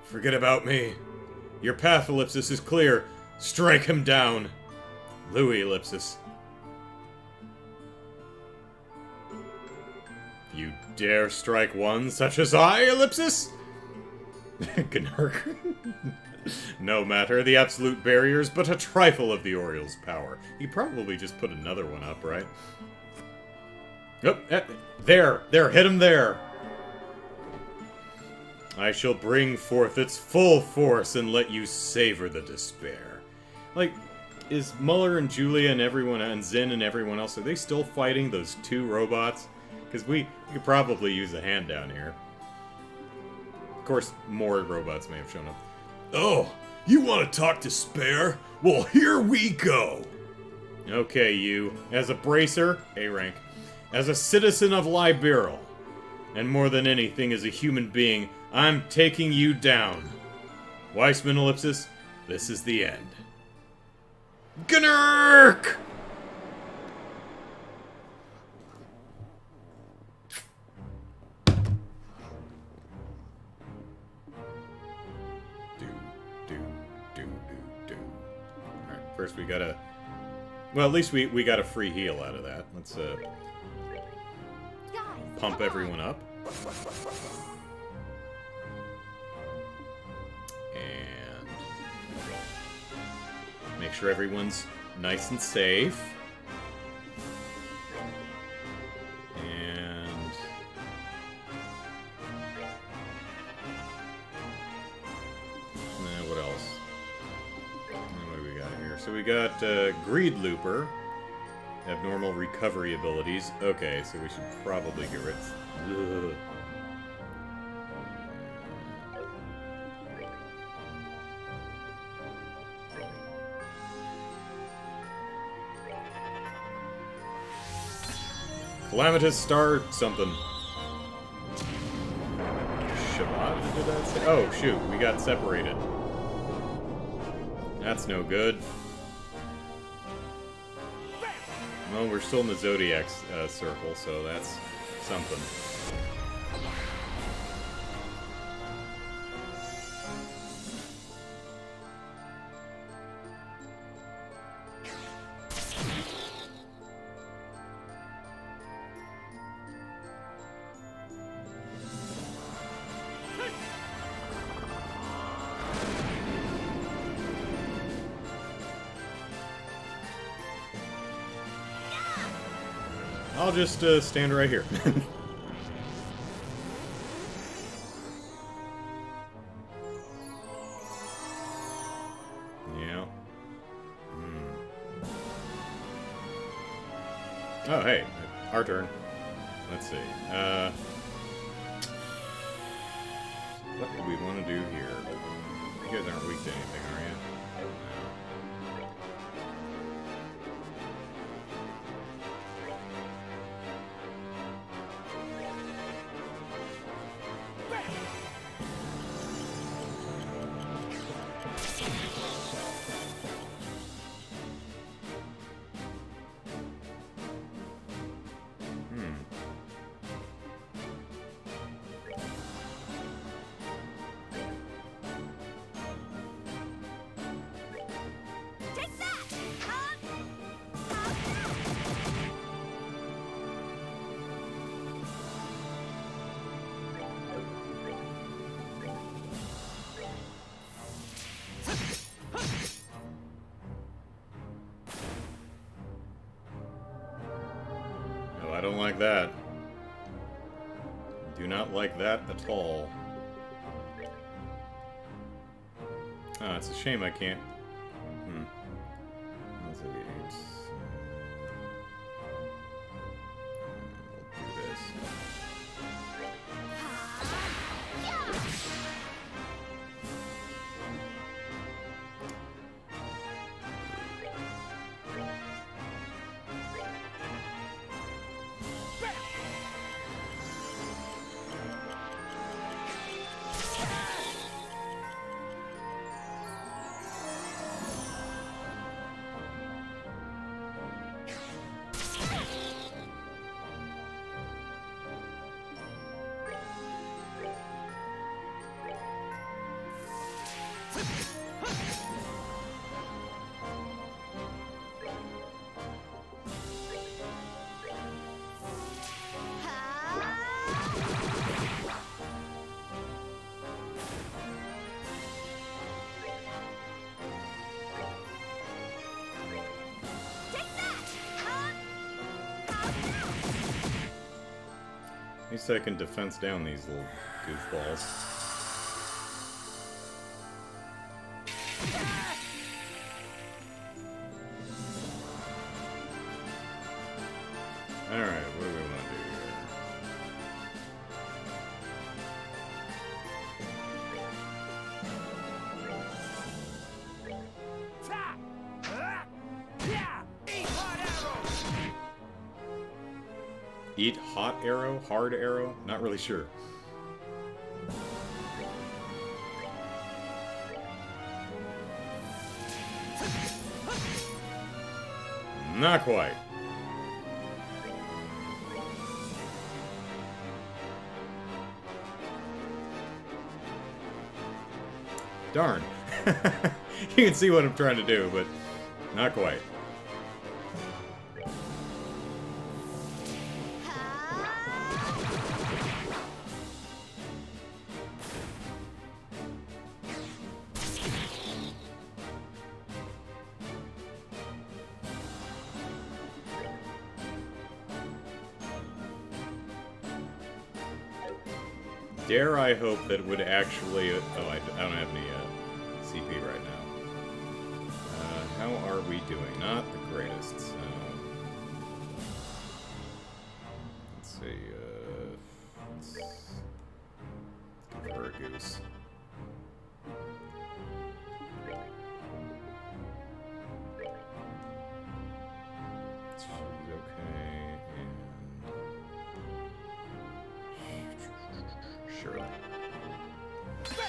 Speaker 1: Forget about me. Your path, Ellipsis, is clear. Strike him down. Louis, Ellipsis. You dare strike one such as I, Ellipsis? Gnark. No matter, the absolute barrier's but a trifle of the Oriole's power. He probably just put another one up, right? Oh, there, hit him there. I shall bring forth its full force and let you savor the despair. Like, is Muller and Julia and everyone, and Zin and everyone else, are they still fighting those two robots? Because we could probably use a hand down here. Of course, more robots may have shown up.
Speaker 3: Oh, you want to talk despair? Well, here we go.
Speaker 1: Okay, you. As a bracer, A rank. As a citizen of Liberal, and more than anything as a human being, I'm taking you down. Weissman, Ellipsis, this is the end. Gnark! Alright, first we gotta... Well, at least we got a free heal out of that. Let's, pump everyone up. And make sure everyone's nice and safe. And what else? What do we got here? So we got Greed Looper. Abnormal recovery abilities. Okay, so we should probably get rid of... Ugh. Calamitous Star something. Shabbat, did that say? Oh, shoot, we got separated. That's no good. Well, we're still in the Zodiac circle, so that's something. I'll just stand right here. Yeah. Oh, hey. Our turn. Let's see. What do we want to do here? You guys aren't weak to anything, are you?
Speaker 2: Take that!
Speaker 1: No, I don't like that. Do not like that at all. Ah, it's a shame I can't. Let's see. We'll do this. At least I can defense down these little goofballs. Alright, what do we want to do here?
Speaker 6: Ta! Yeah! Eat hot arrows!
Speaker 1: Eat hot arrow? Hard arrow? Not really sure. Not quite. Darn. You can see what I'm trying to do, but not quite. Dare I hope that it would actually... oh, I don't have any CP right now. How are we doing? Not the greatest. So... let's see. Let's give her a goose. She's okay, and... Surely. Okay.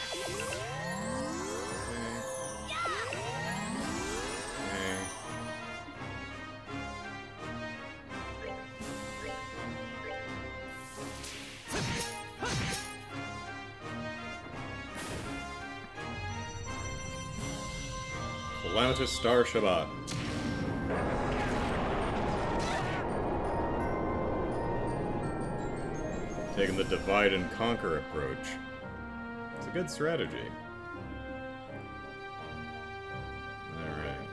Speaker 1: Calamitous Star Shabbat. Taking the divide and conquer approach. It's a good strategy. Alright.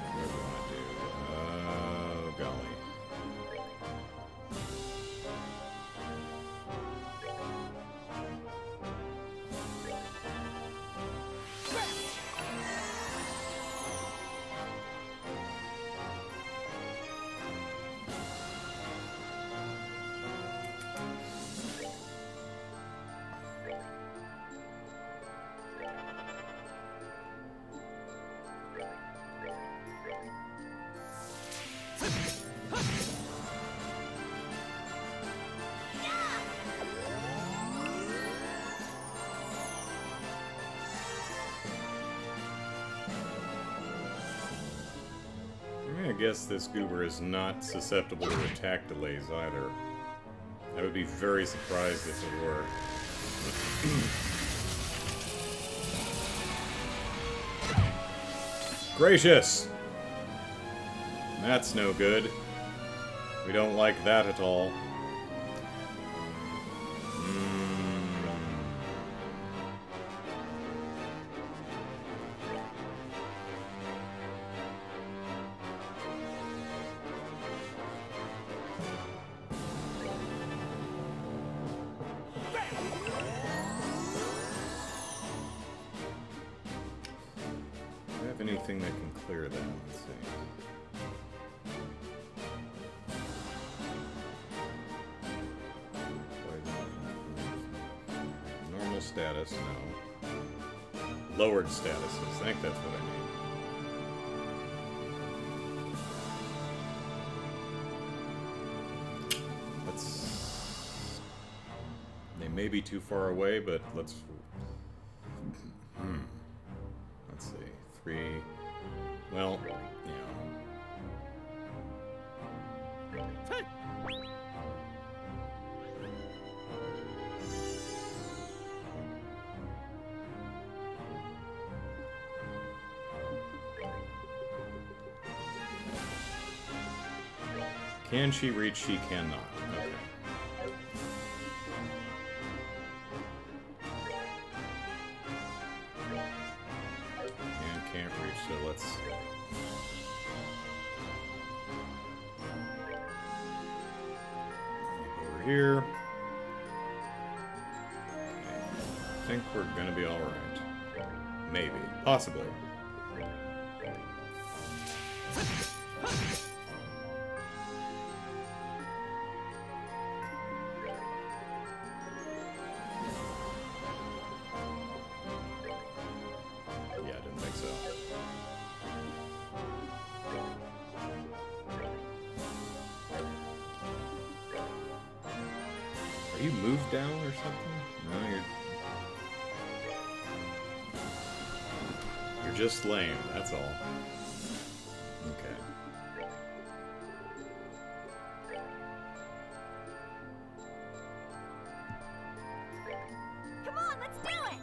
Speaker 1: What do we want to do? Oh, golly. I guess this goober is not susceptible to attack delays either. I would be very surprised if it were. Gracious! That's no good. We don't like that at all. Anything that can clear that, let's see. Normal status, no. Lowered statuses, I think that's what I need. Let's... they may be too far away, but let's... let's see. 3... well, yeah. Can she reach? She cannot. Okay. And can't reach, so let's... over here. I think we're gonna be alright. Maybe. Possibly. Yeah, I didn't think so. Are you moved down or something? No, you're just lame, that's all. Okay.
Speaker 2: Come on, let's do it!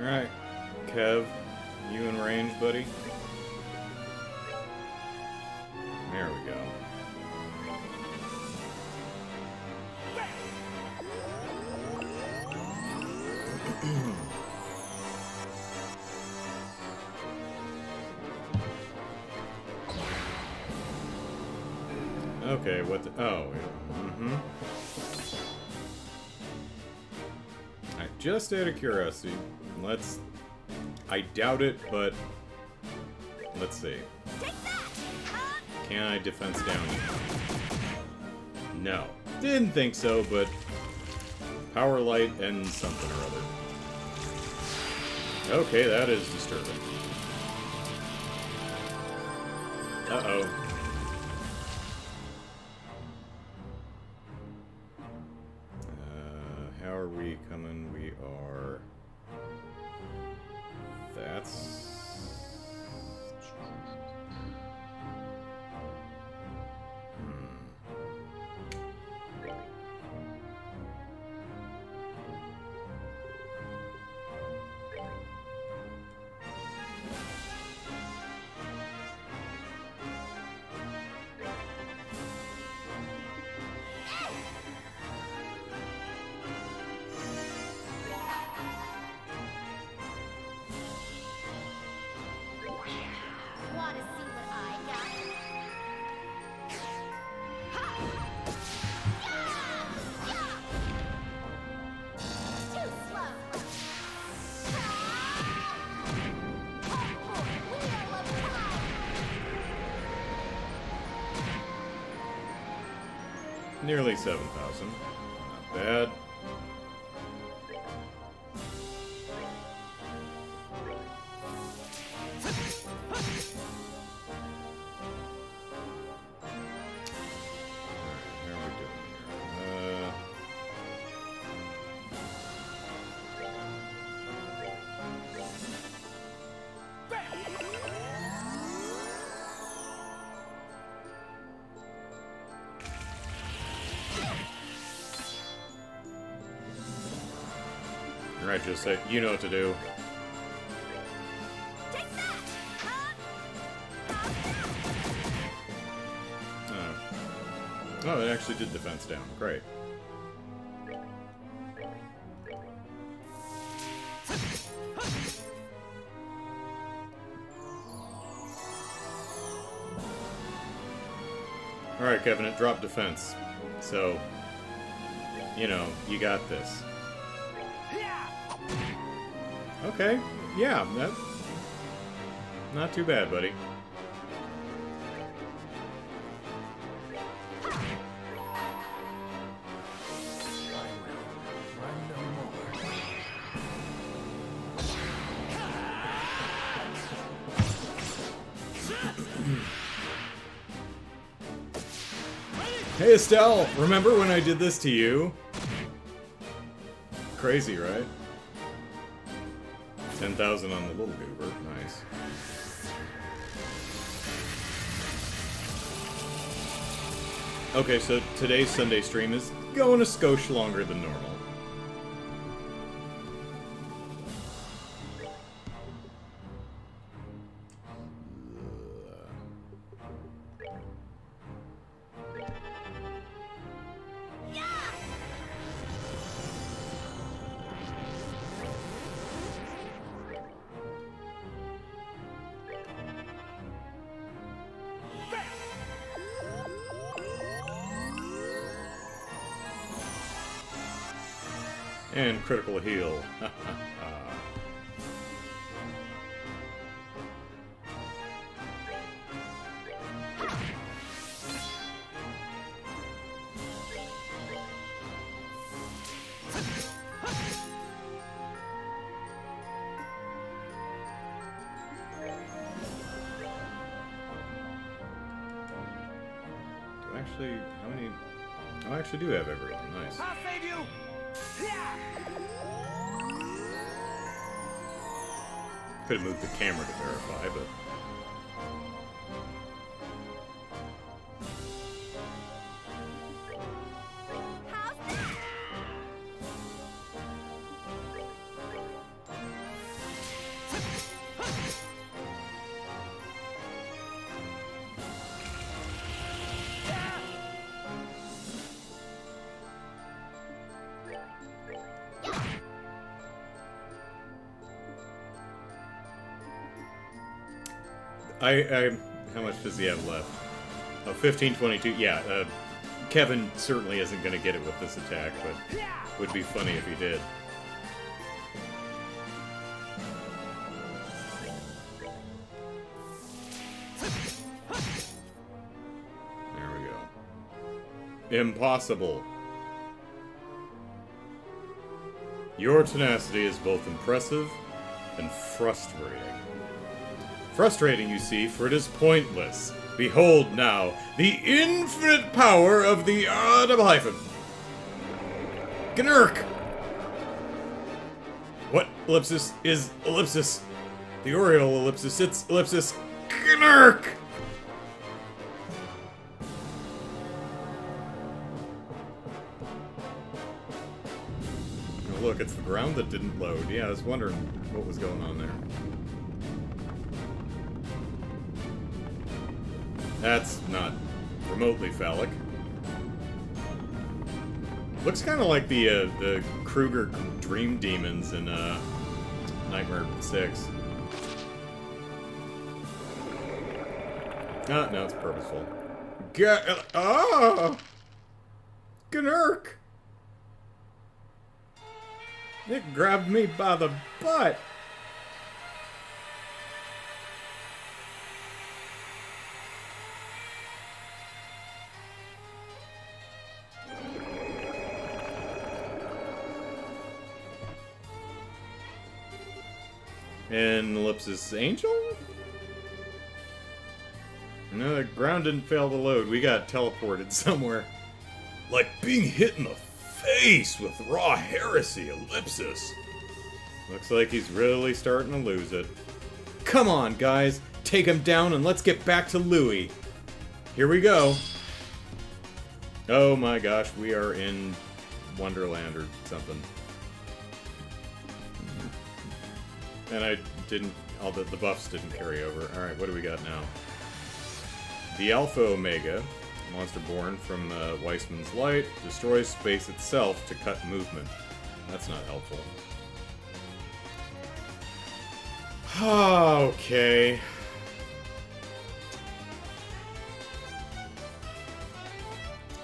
Speaker 1: Alright, Kev, you in range, buddy? There we go. Okay, what the... Oh, mm-hmm. Just out of curiosity, let's... I doubt it, but... Let's see. Can I defense down you? No. Didn't think so, but... Power light and something or other. Okay, that is disturbing. Uh-oh. How are we coming? We are... That's...
Speaker 2: Wanna see what I got? Ha! Yeah! Yeah! Too slow! Oh boy, we are level 5!
Speaker 1: Nearly 7,000. Not bad. Alright, just say, you know what to do.
Speaker 2: Take that!
Speaker 1: Oh, it actually did defense down. Great. Alright, Kevin, it dropped defense. So, you know, you got this. Okay, yeah, that... Not too bad, buddy. Hey, Estelle! Remember when I did this to you? Crazy, right? 10,000 on the little goober. Nice. Okay, so today's Sunday stream is going a skosh longer than normal. And critical heal. Actually, how many? Oh, I actually do have everyone. Nice.
Speaker 6: I'll save you! Yeah!
Speaker 1: Could have moved the camera to verify, but.
Speaker 2: How's that?
Speaker 1: How much does he have left? Oh, 1522. Yeah, Kevin certainly isn't going to get it with this attack, but would be funny if he did. There we go. Impossible. Your tenacity is both impressive and frustrating. Frustrating, you see, for it is pointless. Behold now the infinite power of the double hyphen. Gnurk! What ellipsis is ellipsis? The Oriole ellipsis, it's ellipsis. Gnurk! Oh, look, it's the ground that didn't load. Yeah, I was wondering what was going on there. That's not remotely phallic. Looks kind of like the Kruger Dream Demons in Nightmare 6. Ah, no, it's purposeful. Gnurk! It grabbed me by the butt. And ellipsis angel? No, the ground didn't fail to load. We got teleported somewhere.
Speaker 3: Like being hit in the face with raw heresy, ellipsis.
Speaker 1: Looks like he's really starting to lose it. Come on, guys. Take him down and let's get back to Louis. Here we go. Oh my gosh, we are in Wonderland or something. And I didn't, all the buffs didn't carry over. Alright, what do we got now? The Alpha Omega, monster born from Weissman's Light, destroys space itself to cut movement. That's not helpful. Okay.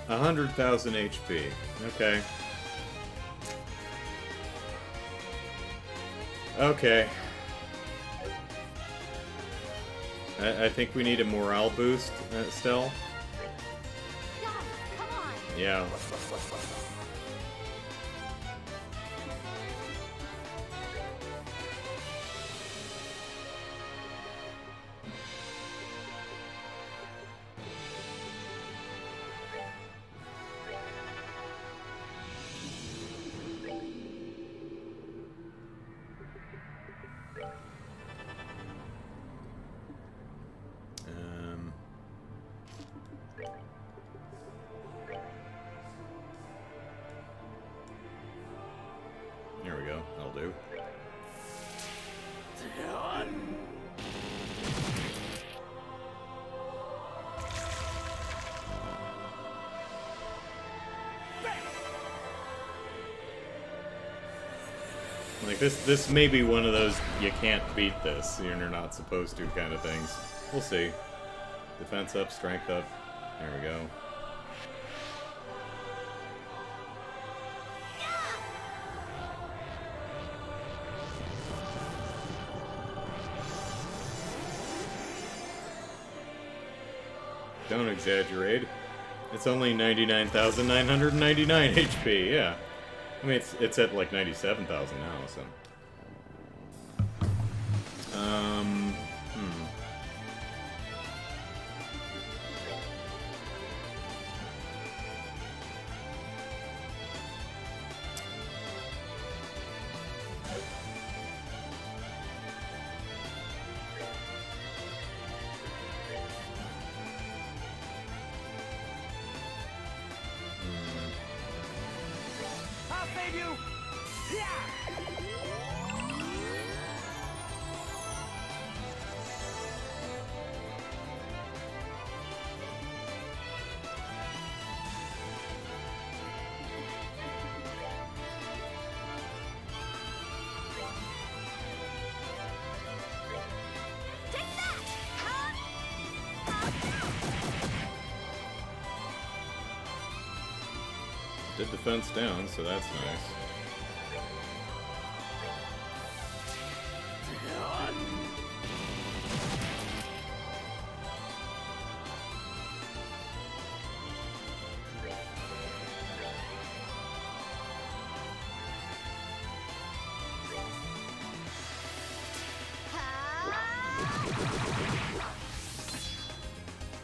Speaker 1: A 100,000 HP. Okay. Okay. I think we need a morale boost, Stell.
Speaker 2: Got it. Come on.
Speaker 1: Yeah. There we go. That'll do. Like this may be one of those you can't beat this, you're not supposed to kind of things. We'll see. Defense up, strength up. There we go.
Speaker 5: Don't exaggerate. It's only 99,999 HP, yeah. I mean, it's at like 97,000 now, so...
Speaker 6: I'll save you! Yeah!
Speaker 2: Take that! Huh?
Speaker 5: Did defense down, so that's nice.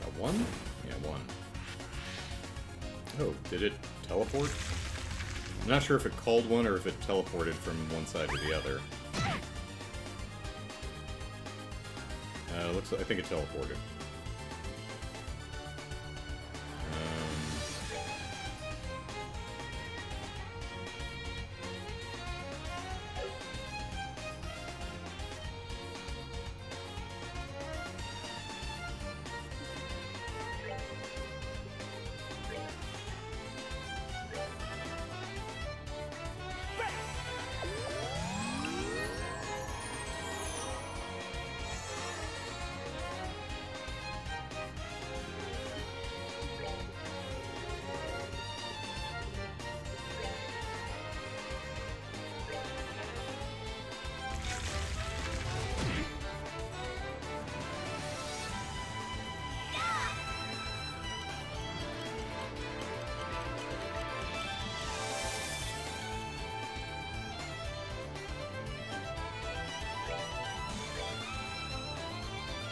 Speaker 5: A 1? Yeah, 1. Oh, did it teleport? I'm not sure if it called one or if it teleported from one side to the other. Looks like, I think it teleported.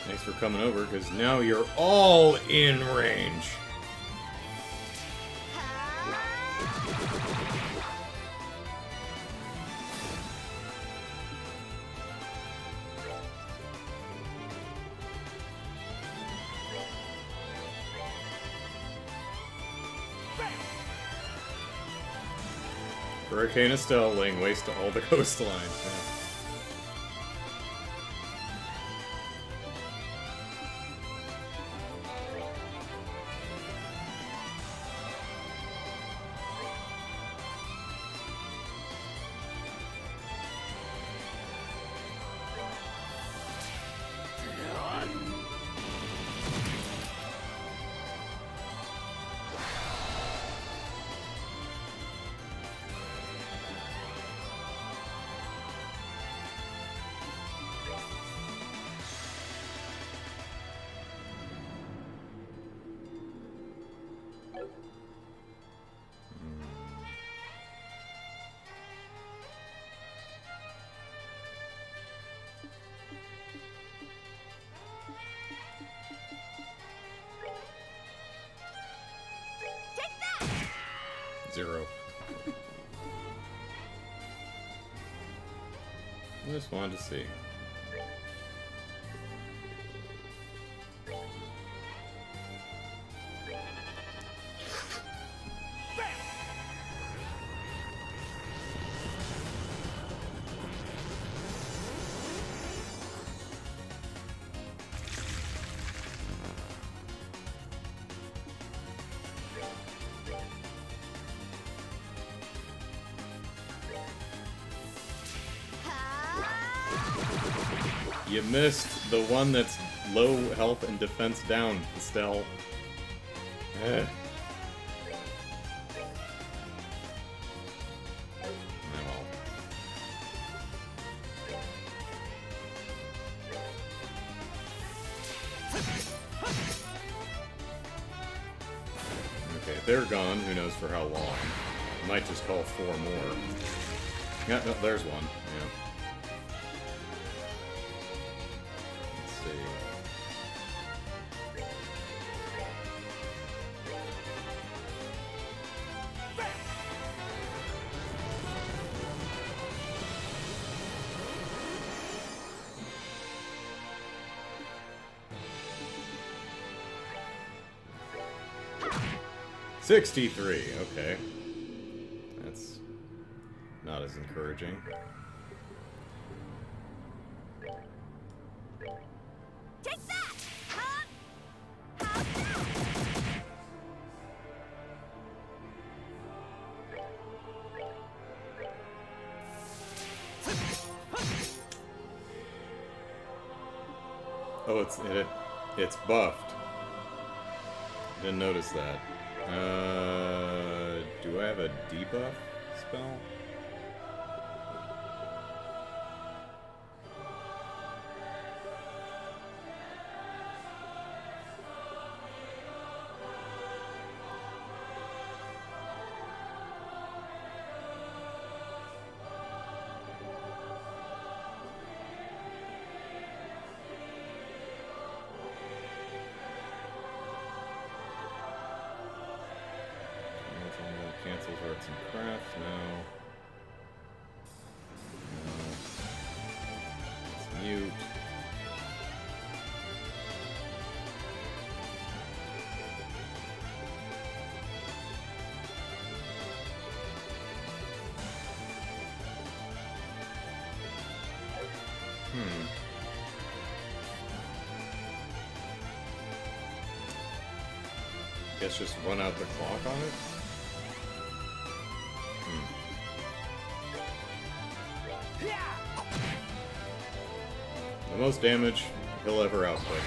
Speaker 5: Thanks for coming over, because now you're all in range. Hurricane Estelle laying waste to all the coastlines. Yeah.
Speaker 2: Take that!
Speaker 5: 0. I just wanted to see. You missed the one that's low health and defense down, Estelle. Eh. Oh, well.
Speaker 1: they're gone, who knows for how long. Might just call 4 more. Yeah, no, there's one. Yeah. Let's see. $63, okay. That's not as encouraging.
Speaker 2: Take that! Huh? How's that?
Speaker 1: Oh, it's buffed. Didn't notice that. Do I have a debuff spell? Cancels arts and crafts, no. It's mute. Guess just run out the clock on it? The most damage he'll ever output.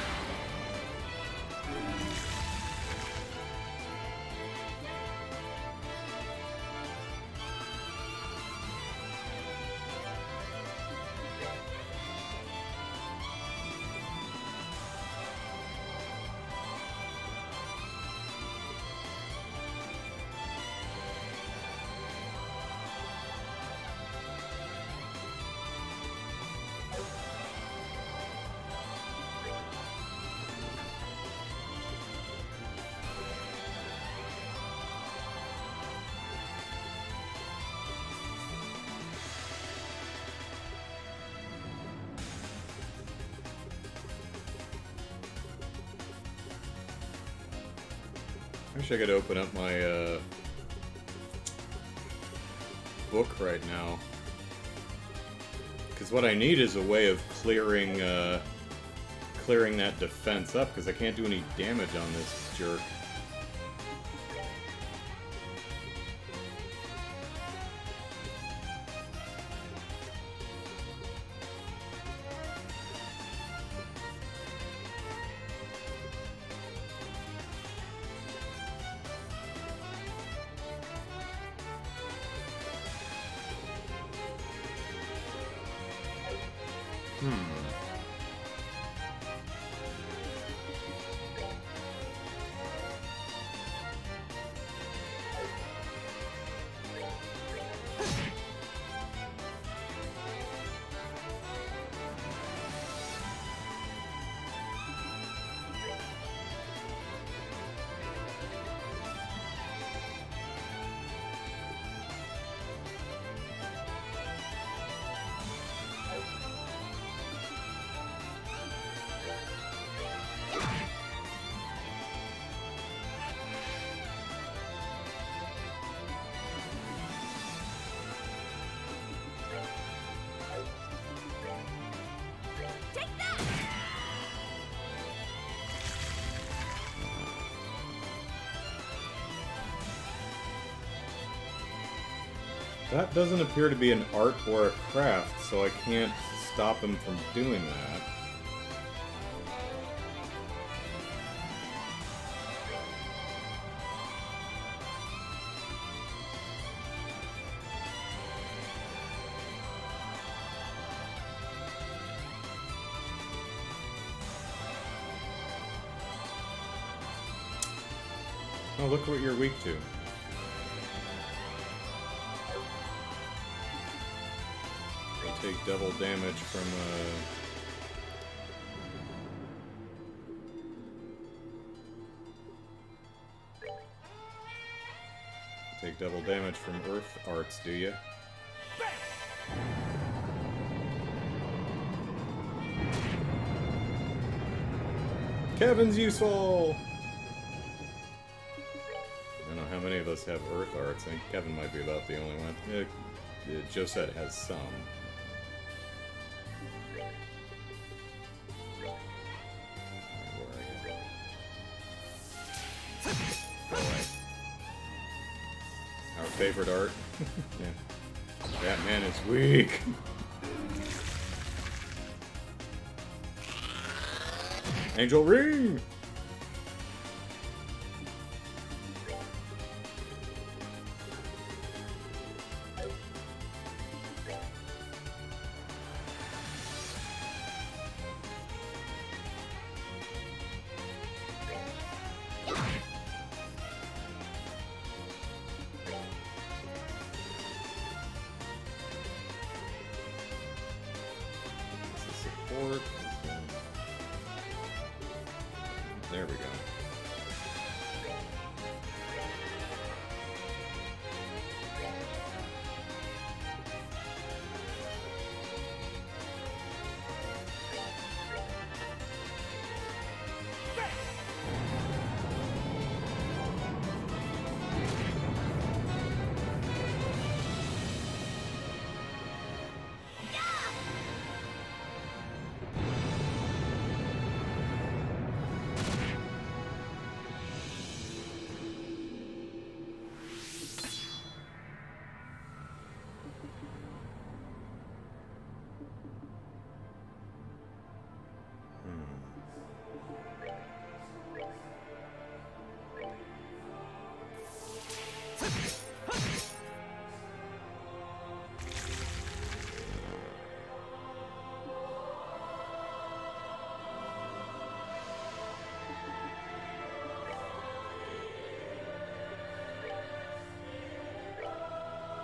Speaker 1: I wish I could open up my book right now. Because what I need is a way of clearing clearing that defense up, because I can't do any damage on this jerk. That doesn't appear to be an art or a craft, so I can't stop him from doing that. Oh, look what you're weak to. You take double damage from take double damage from Earth Arts, do you? Kevin's useful! I don't know how many of us have Earth Arts. I think Kevin might be about the only one. Josette has some. Where are you? Go away. Our favorite art? Yeah. Batman is weak! Angel Ring! Support. There we go.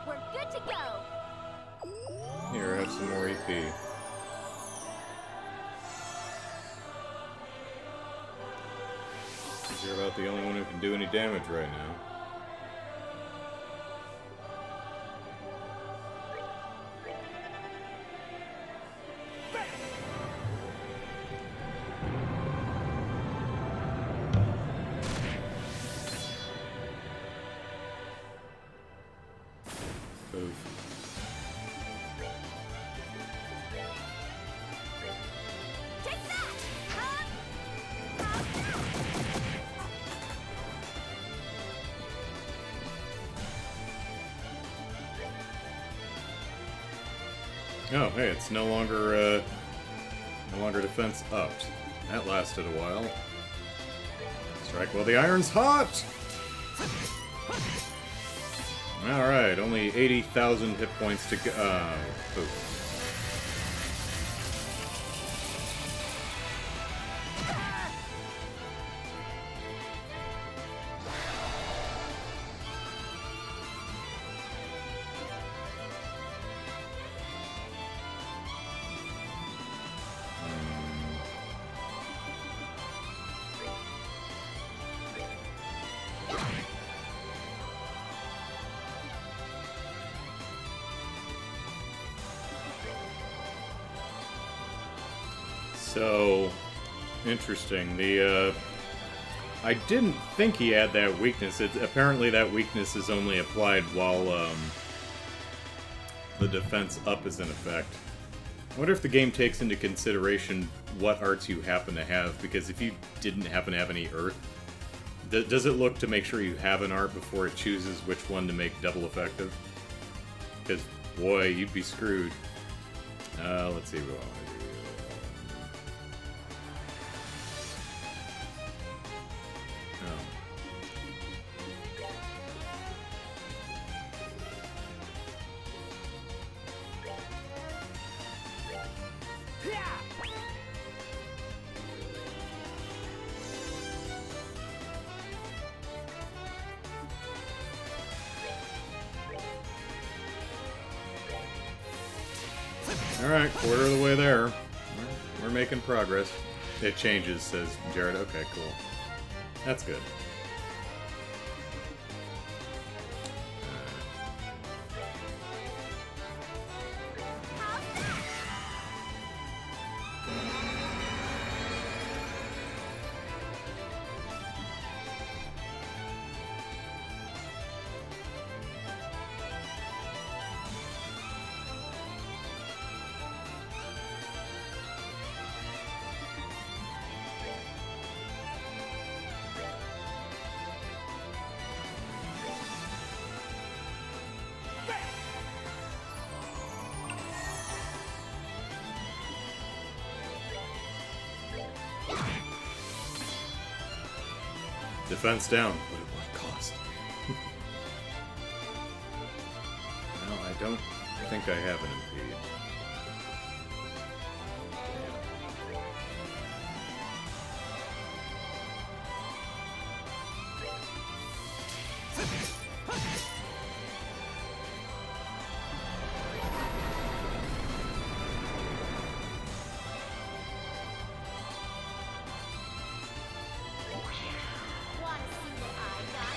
Speaker 2: We're good to go.
Speaker 1: Here, have some more EP. You're about the only one who can do any damage right now. Oof.
Speaker 2: Take that! Huh?
Speaker 1: Oh, hey, it's no longer defense upped. That lasted a while. Strike while the iron's hot! Alright, only 80,000 hit points to go. Oof. So, interesting. I didn't think he had that weakness. Apparently that weakness is only applied while, the defense up is in effect. I wonder if the game takes into consideration what arts you happen to have, because if you didn't happen to have any Earth, does it look to make sure you have an art before it chooses which one to make double effective? Because, boy, you'd be screwed. Let's see what I want to do. Alright, quarter of the way there. We're making progress. It changes, says Jared. Okay, cool. That's good. Defense down, but at what cost? No, I don't think I have an impede.
Speaker 2: Wanna see what I got?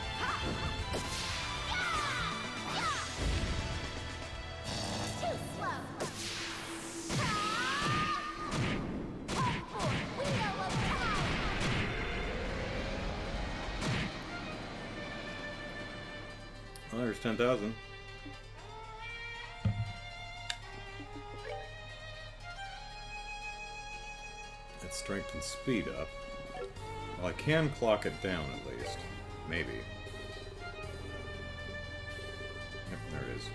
Speaker 2: Ha! Yeah! Yeah! Too slow. Ha! Hopeful wheel of time.
Speaker 1: Well, there's 10,000. That's strength and speed up. Well, I can clock it down at least. Maybe. Yep, there it is.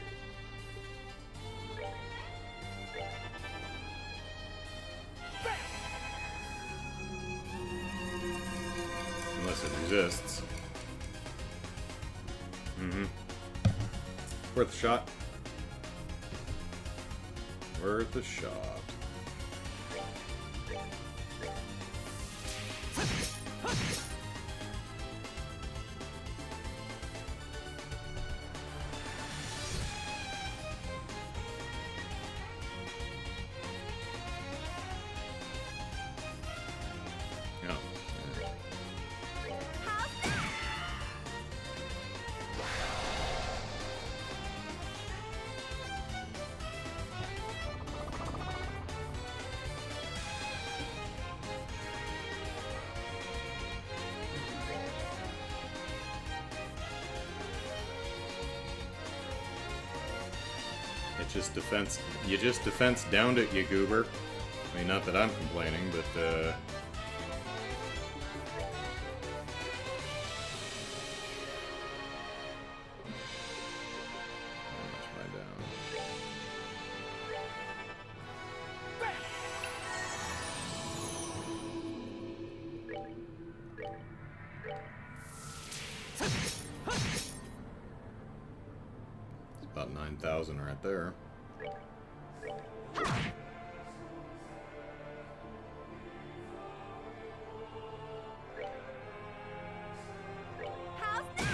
Speaker 1: Unless it resists. Mm-hmm. Worth a shot. Worth a shot. No. It just defense. You just defense downed it, you goober. I mean, not that I'm complaining, but how much am I down? It's about 9,000 right there.
Speaker 2: How's that?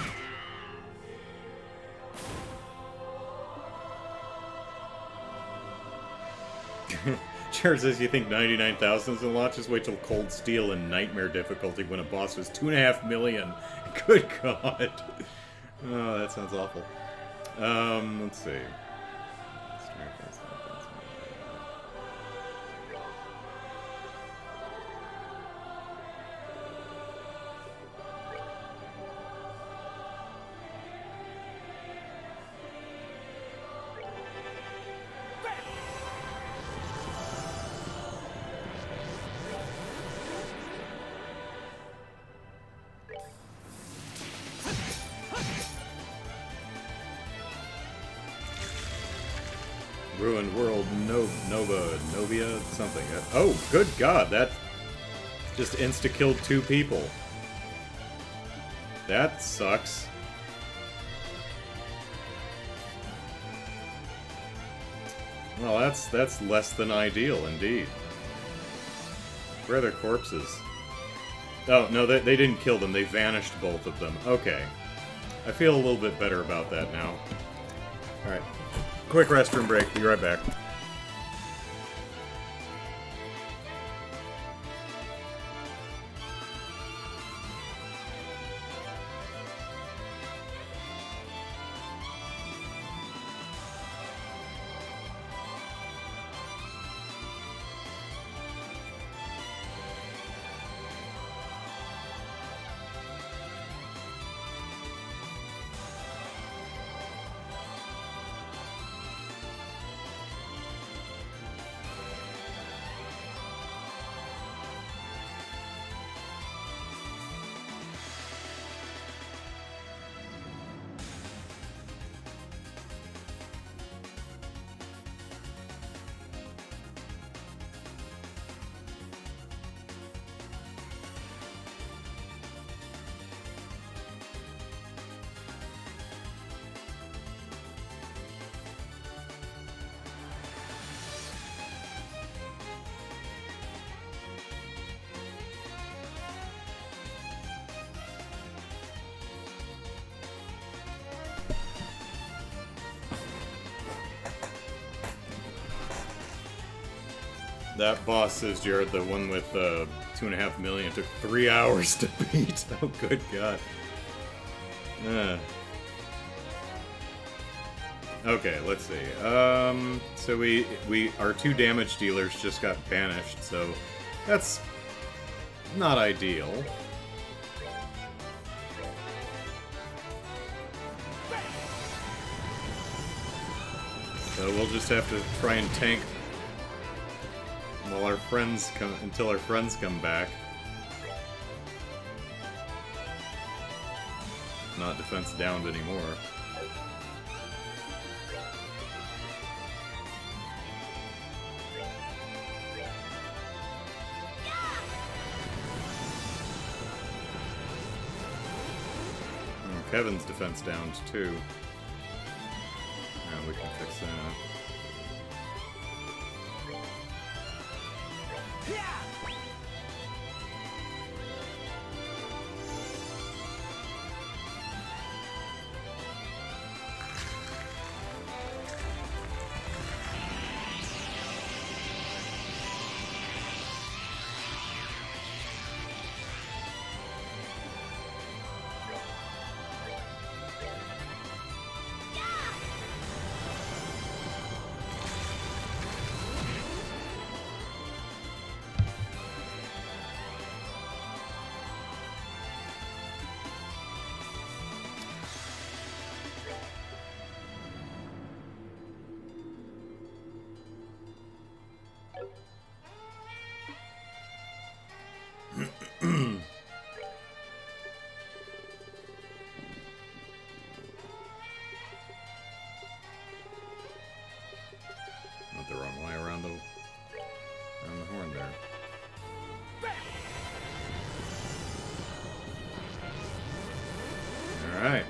Speaker 1: Jared says you think 99,000 is a lot? Just wait till Cold Steel and Nightmare difficulty when a boss was 2.5 million. Good God. Oh, that sounds awful. Let's see. Ruined World, Novia, something. Oh, good God, that just insta-killed 2 people. That sucks. Well, that's less than ideal, indeed. Where are their corpses? Oh, no, they didn't kill them. They vanished, both of them. Okay. I feel a little bit better about that now. Alright. Quick restroom break. Be right back. That boss, says Jared, the one with 2.5 million, took 3 hours to beat. Oh, good God. Okay, let's see. So our 2 damage dealers just got banished, so that's not ideal. So we'll just have to try and tank while our friends come, until our friends come back. Not defense downed anymore. Kevin's defense downed too. Now we can fix that. Went the wrong way around the horn there. All right.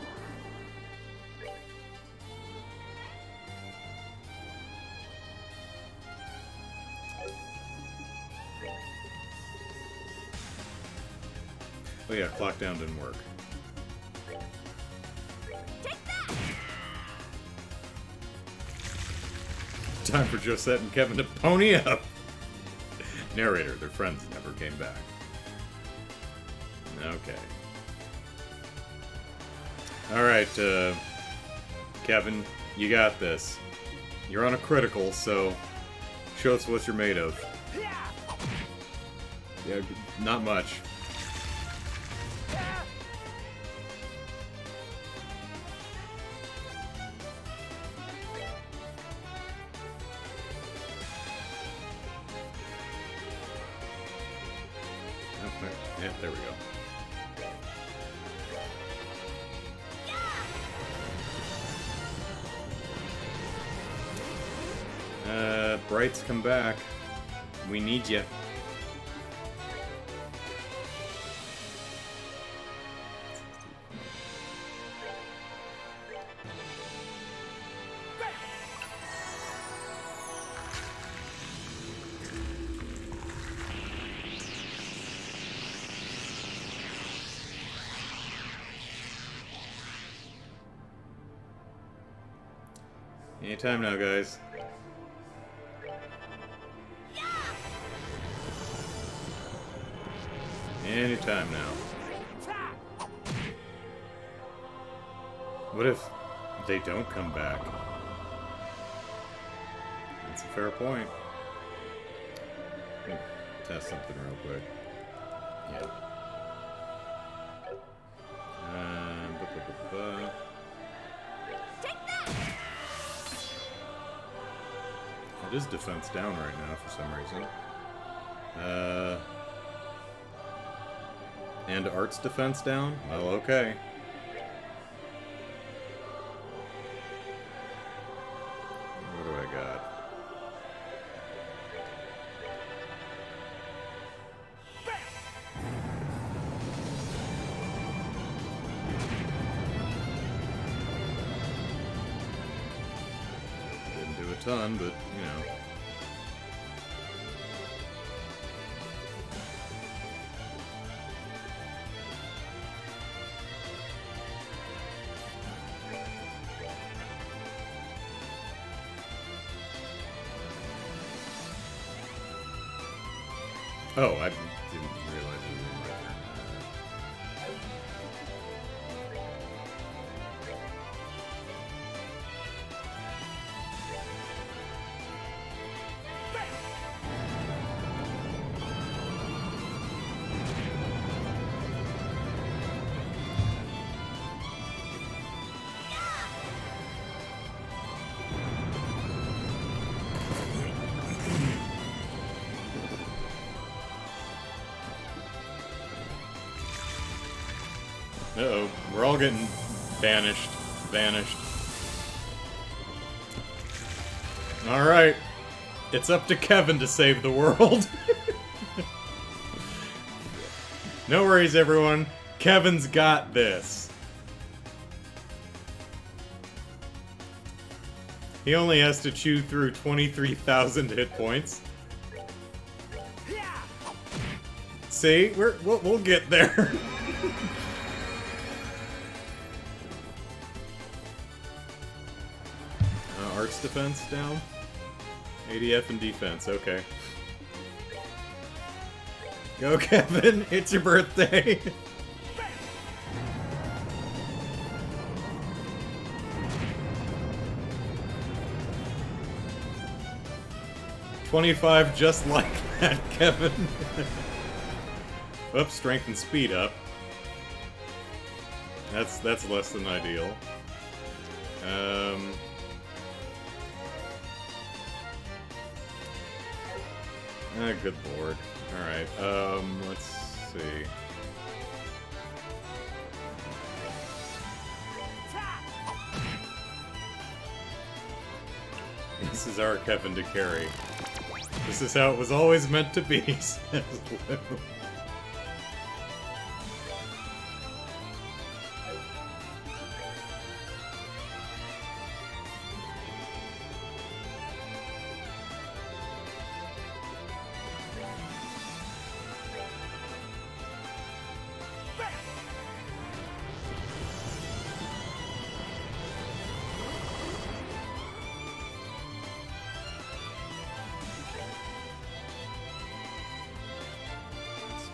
Speaker 1: Oh yeah, clock down didn't work. Time for Josette and Kevin to pony up. Narrator, their friends never came back. Okay. Alright, Kevin, you got this. You're on a critical, so show us what you're made of. Yeah, not much. Yeah, there we go. Brights, come back. We need you.
Speaker 5: Anytime now, guys. Anytime now. What if they don't come back? That's a fair point. Test something real quick. Yeah. It is defense down right now for some reason. And arts defense down? Well, okay. What do I got? Didn't do a ton, but, you know. Oh, I didn't realize it was in my turn. Uh-oh, we're all getting vanished. Alright. It's up to Kevin to save the world. No worries, everyone. Kevin's got this. He only has to chew through 23,000 hit points. See? We'll get there. Arts defense down? ADF and defense, okay. Go, Kevin! It's your birthday! $25 just like that, Kevin. Oops, strength and speed up. That's less than ideal. Ah, good lord. Alright, let's see. This is our Kevin to carry. This is how it was always meant to be, says Lou.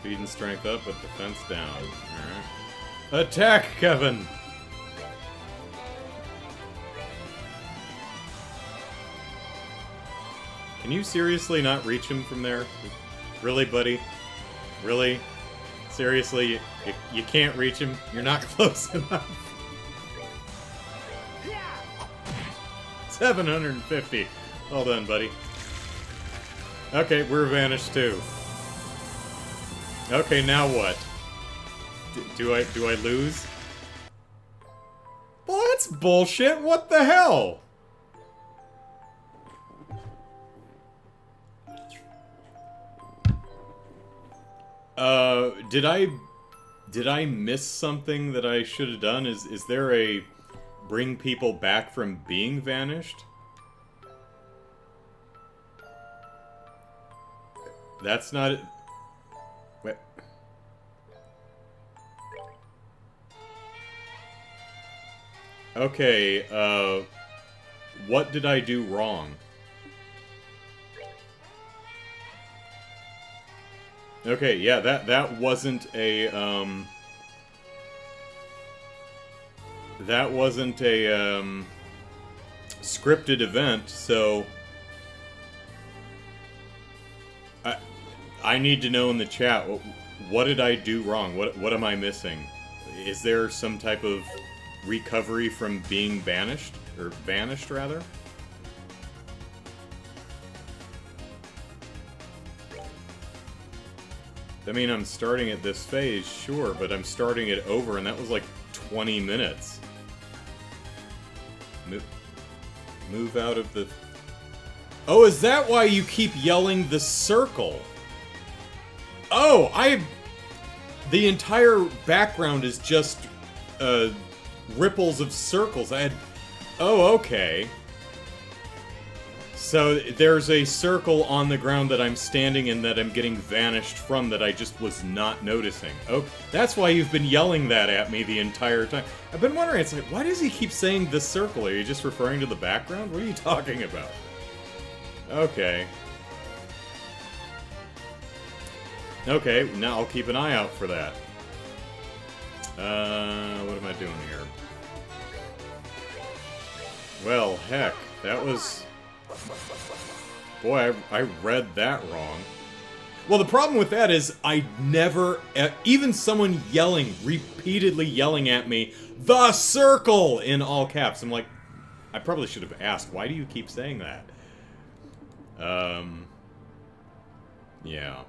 Speaker 5: Speed and strength up, but defense down. Alright. Attack, Kevin! Can you seriously not reach him from there? Really, buddy? Really? Seriously, you can't reach him? You're not close enough? 750. Well done, buddy. Okay, we're vanished too. Okay, now what? Do I lose? Well, that's bullshit. What the hell? Did I miss something that I should have done? Is there a bring people back from being vanished? That's not it. Wait. Okay,
Speaker 1: What did I do wrong? Okay, yeah, that wasn't a, that wasn't a, scripted event, so... I need to know in the chat, what did I do wrong? What am I missing? Is there some type of recovery from being banished? Or vanished, rather? I mean, I'm starting at this phase, sure, but I'm starting it over, and that was like 20 minutes. Move out of the... Oh, is that why you keep yelling the circle? Oh, the entire background is just, ripples of circles. Oh, okay. So there's a circle on the ground that I'm standing in that I'm getting vanished from that I just was not noticing. Oh, that's why you've been yelling that at me the entire time. I've been wondering, it's like, why does he keep saying the circle? Are you just referring to the background? What are you talking about? Okay. Okay, now I'll keep an eye out for that. What am I doing here? Well, heck, that was... Boy, I read that wrong. Well, the problem with that is I never... even someone yelling, repeatedly yelling at me, "The circle!" in all caps. I'm like, I probably should have asked, why do you keep saying that? Yeah.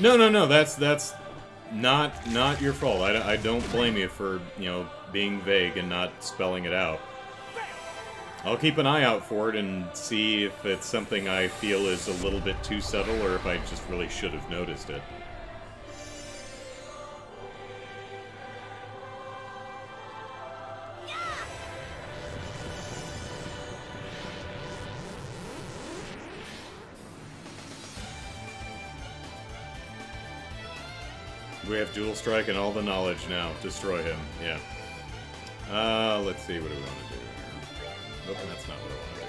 Speaker 1: No, that's not your fault. I don't blame you for, you know, being vague and not spelling it out. I'll keep an eye out for it and see if it's something I feel is a little bit too subtle or if I just really should have noticed it. We have dual strike and all the knowledge now. Destroy him. Yeah. Let's see. What do we want to do here? Nope, that's not what I want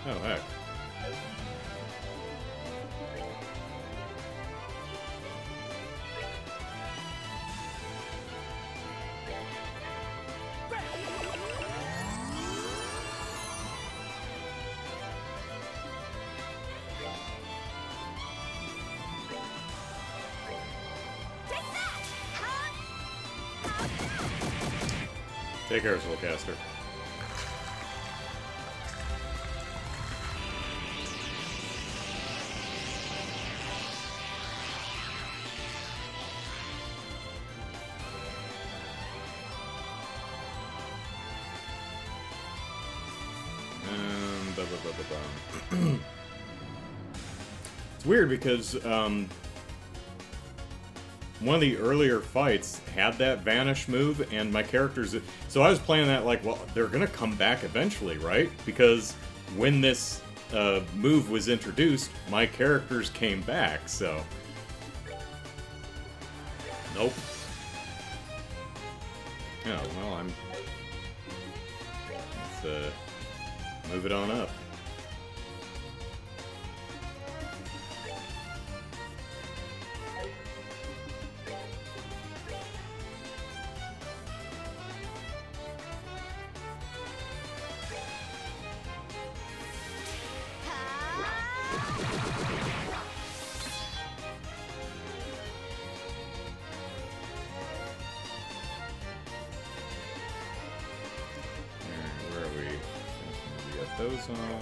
Speaker 1: to do. Oh, heck. Take care, Soulcaster. It's weird because one of the earlier fights had that vanish move, and my characters... So I was playing that like, well, they're gonna come back eventually, right? Because when this move was introduced, my characters came back, so... Nope. Oh, well, I'm... Let's, move it on up. Those on.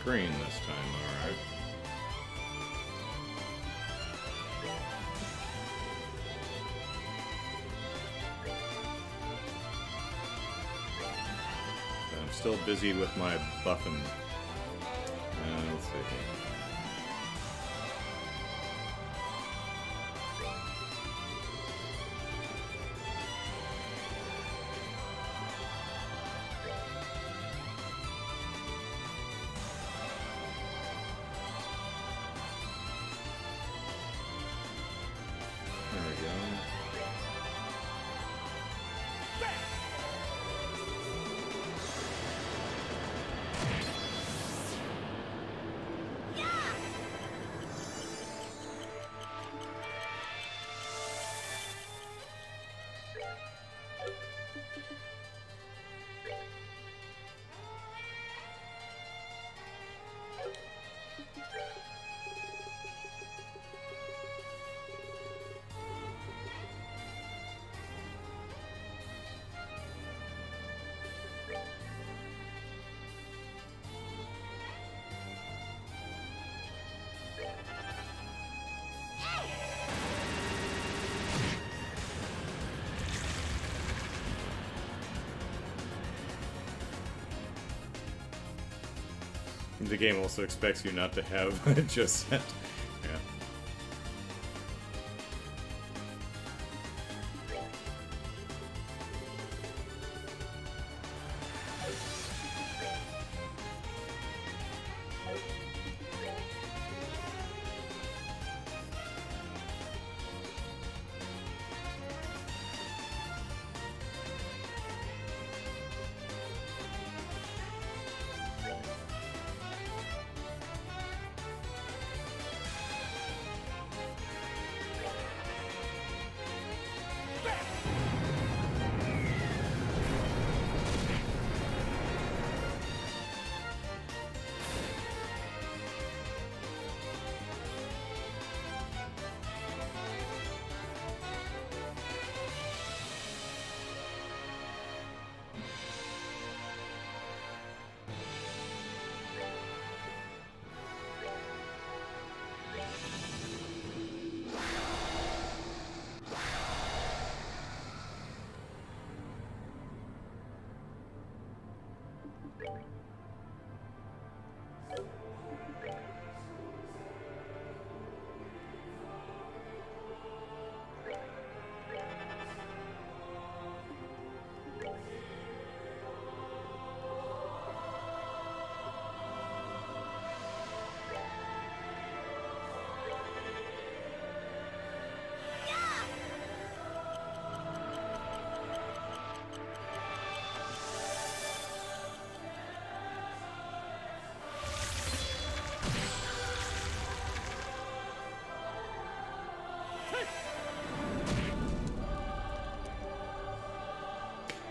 Speaker 1: screen this time, alright. I'm still busy with my buffing. Let's see. There we go. The game also expects you not to have just set. Yeah.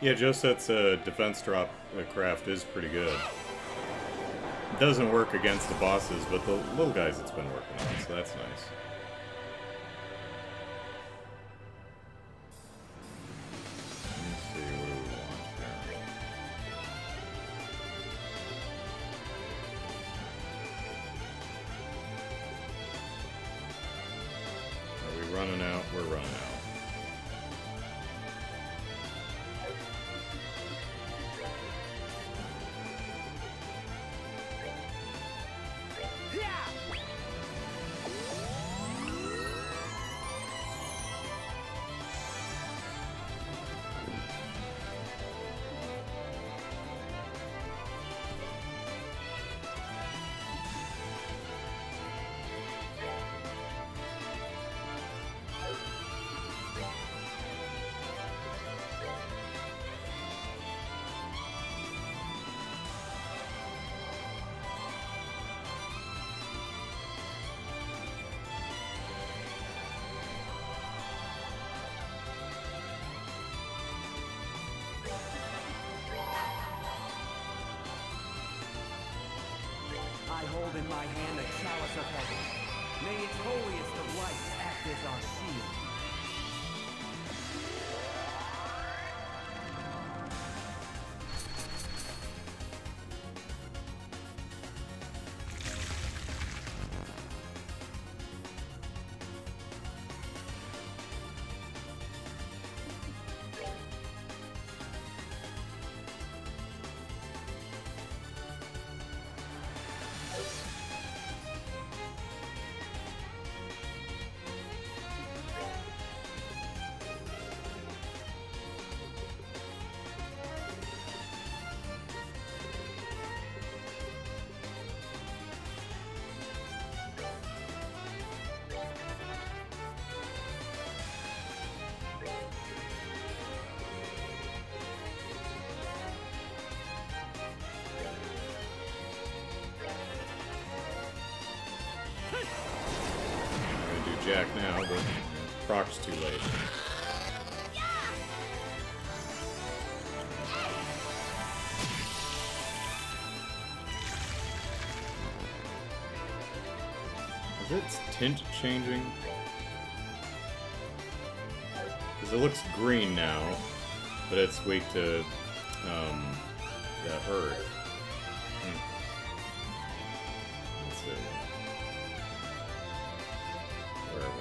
Speaker 1: Yeah, Joset's defense drop craft is pretty good. It doesn't work against the bosses, but the little guys it's been working on, so that's nice. Let's see, what do we want here? Are we running out? We're running out.
Speaker 6: I hold in my hand a chalice of heaven. May its holiest of lights act as our shield.
Speaker 1: jack now, but proc's too late. Is its tint changing? Because it looks green now, but it's weak to the earth. Let's see. Where are we?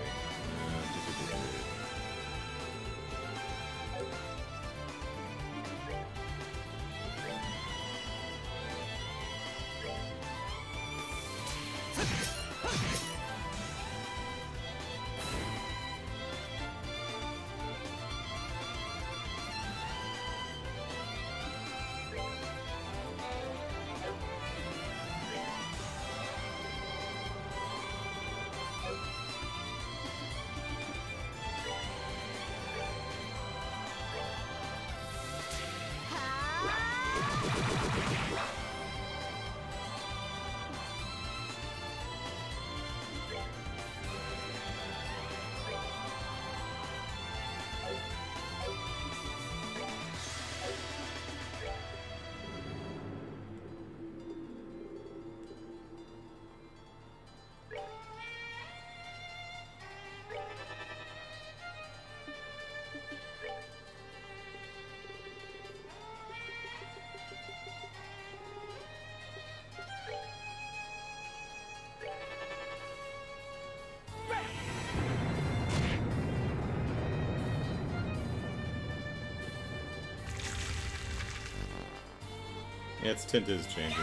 Speaker 1: Yeah, its tint is changing.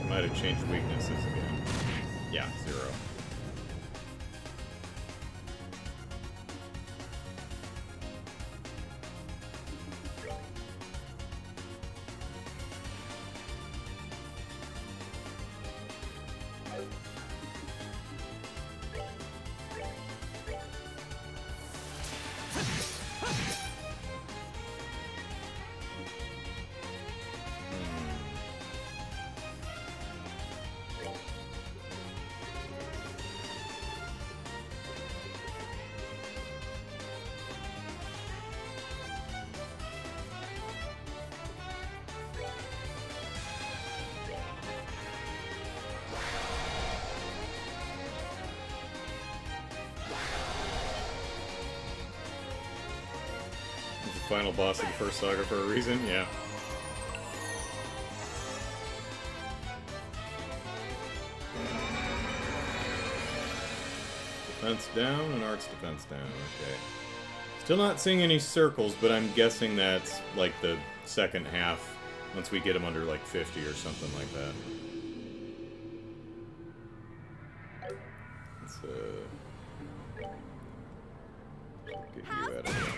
Speaker 1: Might have changed weaknesses again. Yeah, 0. Final boss of the first saga for a reason, yeah. Defense down and arts defense down, okay. Still not seeing any circles, but I'm guessing that's like the second half once we get him under like 50 or something like that. Let's get you out of here.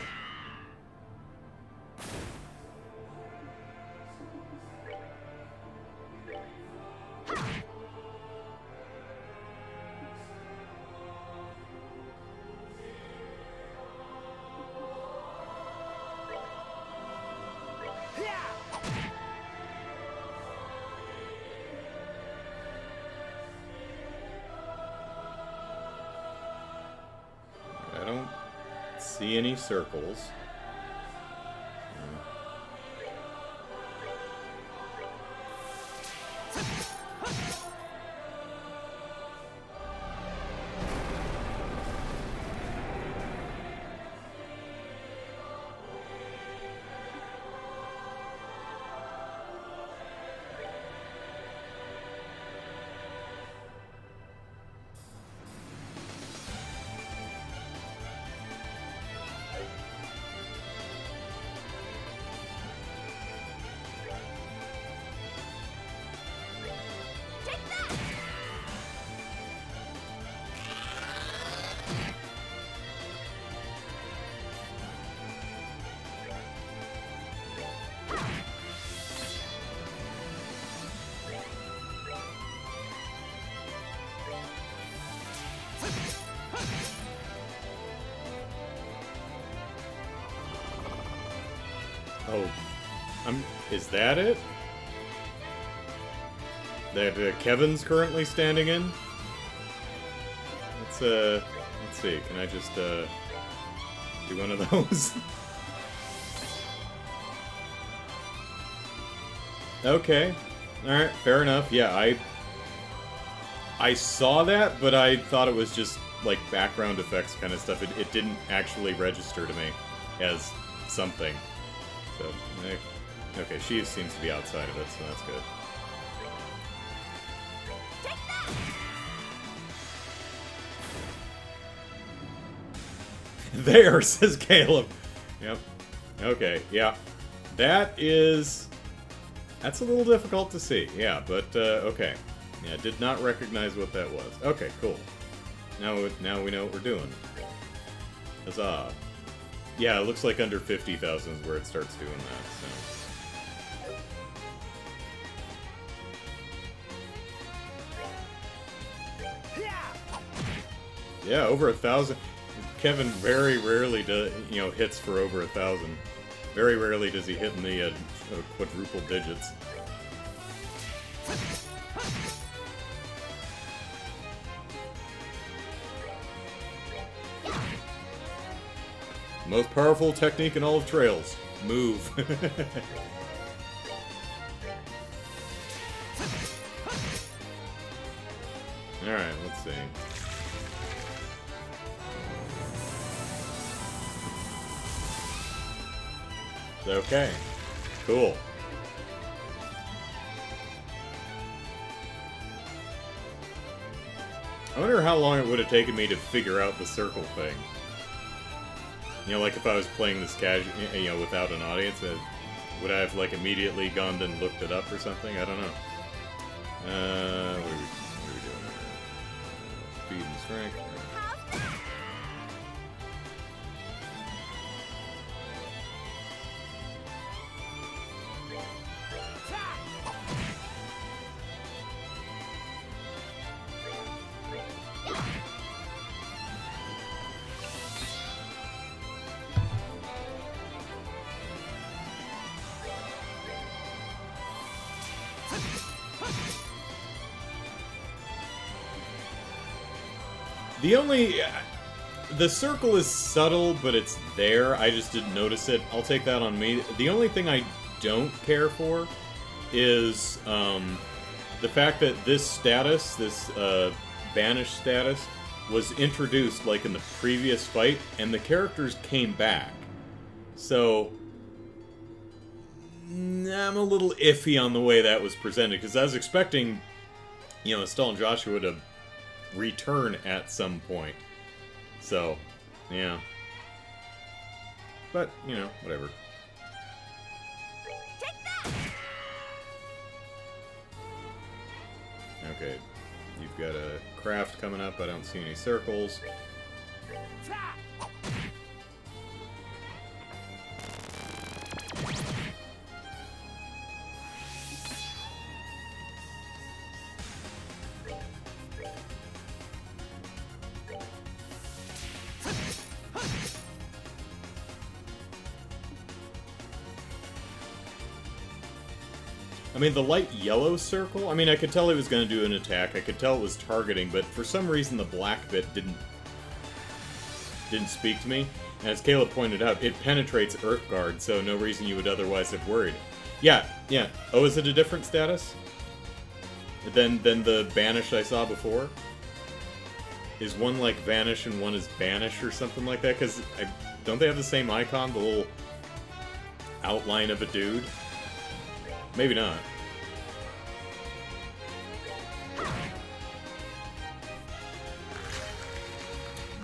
Speaker 1: I don't see any circles. Oh, is that it? That Kevin's currently standing in? let's see. Can I just do one of those? Okay. Alright, fair enough. Yeah, I saw that, but I thought it was just like background effects kind of stuff. It didn't actually register to me as something. So, okay, she seems to be outside of it, so that's good. There, says Caleb. Yep. Okay, yeah. That's a little difficult to see, yeah, but, okay. Yeah, did not recognize what that was. Okay, cool. Now we know what we're doing. Huzzah. Yeah, it looks like under 50,000 is where it starts doing that, so... Yeah, over 1,000. Kevin very rarely does, hits for over 1,000. Very rarely does he hit in the quadruple digits. Most powerful technique in all of Trails. Move. Alright, let's see. Okay. Cool. I wonder how long it would have taken me to figure out the circle thing. Like if I was playing this casual, without an audience, would I have, like, immediately gone and looked it up or something? I don't know. What are we doing here? Speed and strength. The circle is subtle, but it's there. I just didn't notice it. I'll take that on me. The only thing I don't care for is the fact that this status, this banish status, was introduced like in the previous fight, and the characters came back. So I'm a little iffy on the way that was presented, because I was expecting, Estelle and Joshua to return at some point. So, yeah. But, whatever. Okay, you've got a craft coming up. I don't see any circles. I mean, the light yellow circle, I could tell he was going to do an attack. I could tell it was targeting, but for some reason the black bit didn't speak to me. And as Caleb pointed out, it penetrates Earth Guard, so no reason you would otherwise have worried. Yeah. Oh, is it a different status than the Banish I saw before? Is one like Vanish and one is Banish or something like that? Because don't they have the same icon, the little outline of a dude? Maybe not.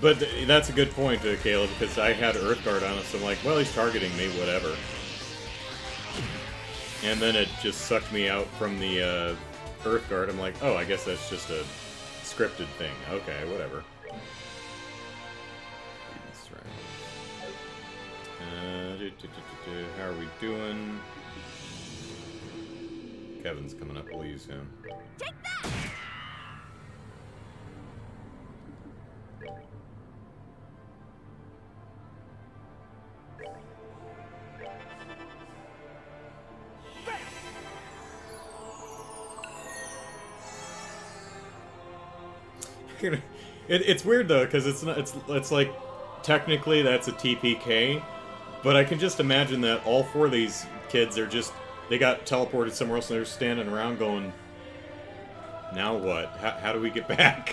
Speaker 1: But that's a good point, Caleb, because I had Earthguard on it, so I'm like, well, he's targeting me, whatever. And then it just sucked me out from the Earthguard. I'm like, oh, I guess that's just a scripted thing. Okay, whatever. How are we doing? Kevin's coming up, we'll use him.
Speaker 2: Take that!
Speaker 1: It's weird though, because it's not. It's like technically that's a TPK, but I can just imagine that all four of these kids are just they got teleported somewhere else and they're standing around going, "Now what? How do we get back?"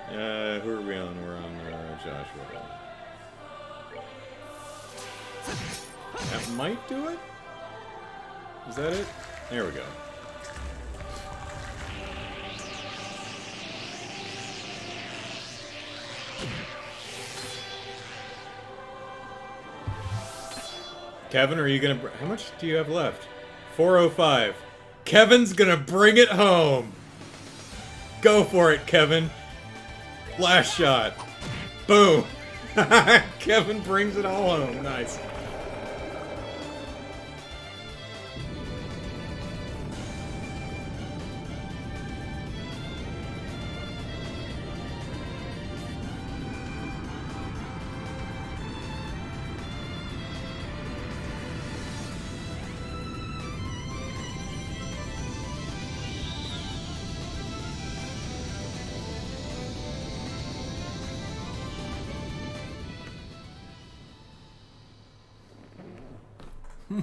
Speaker 1: Who are we on? We're on Joshua. That might do it. Is that it? There we go. Kevin, are you gonna... How much do you have left? 405. Kevin's gonna bring it home! Go for it, Kevin! Last shot. Boom! Kevin brings it all home. Nice.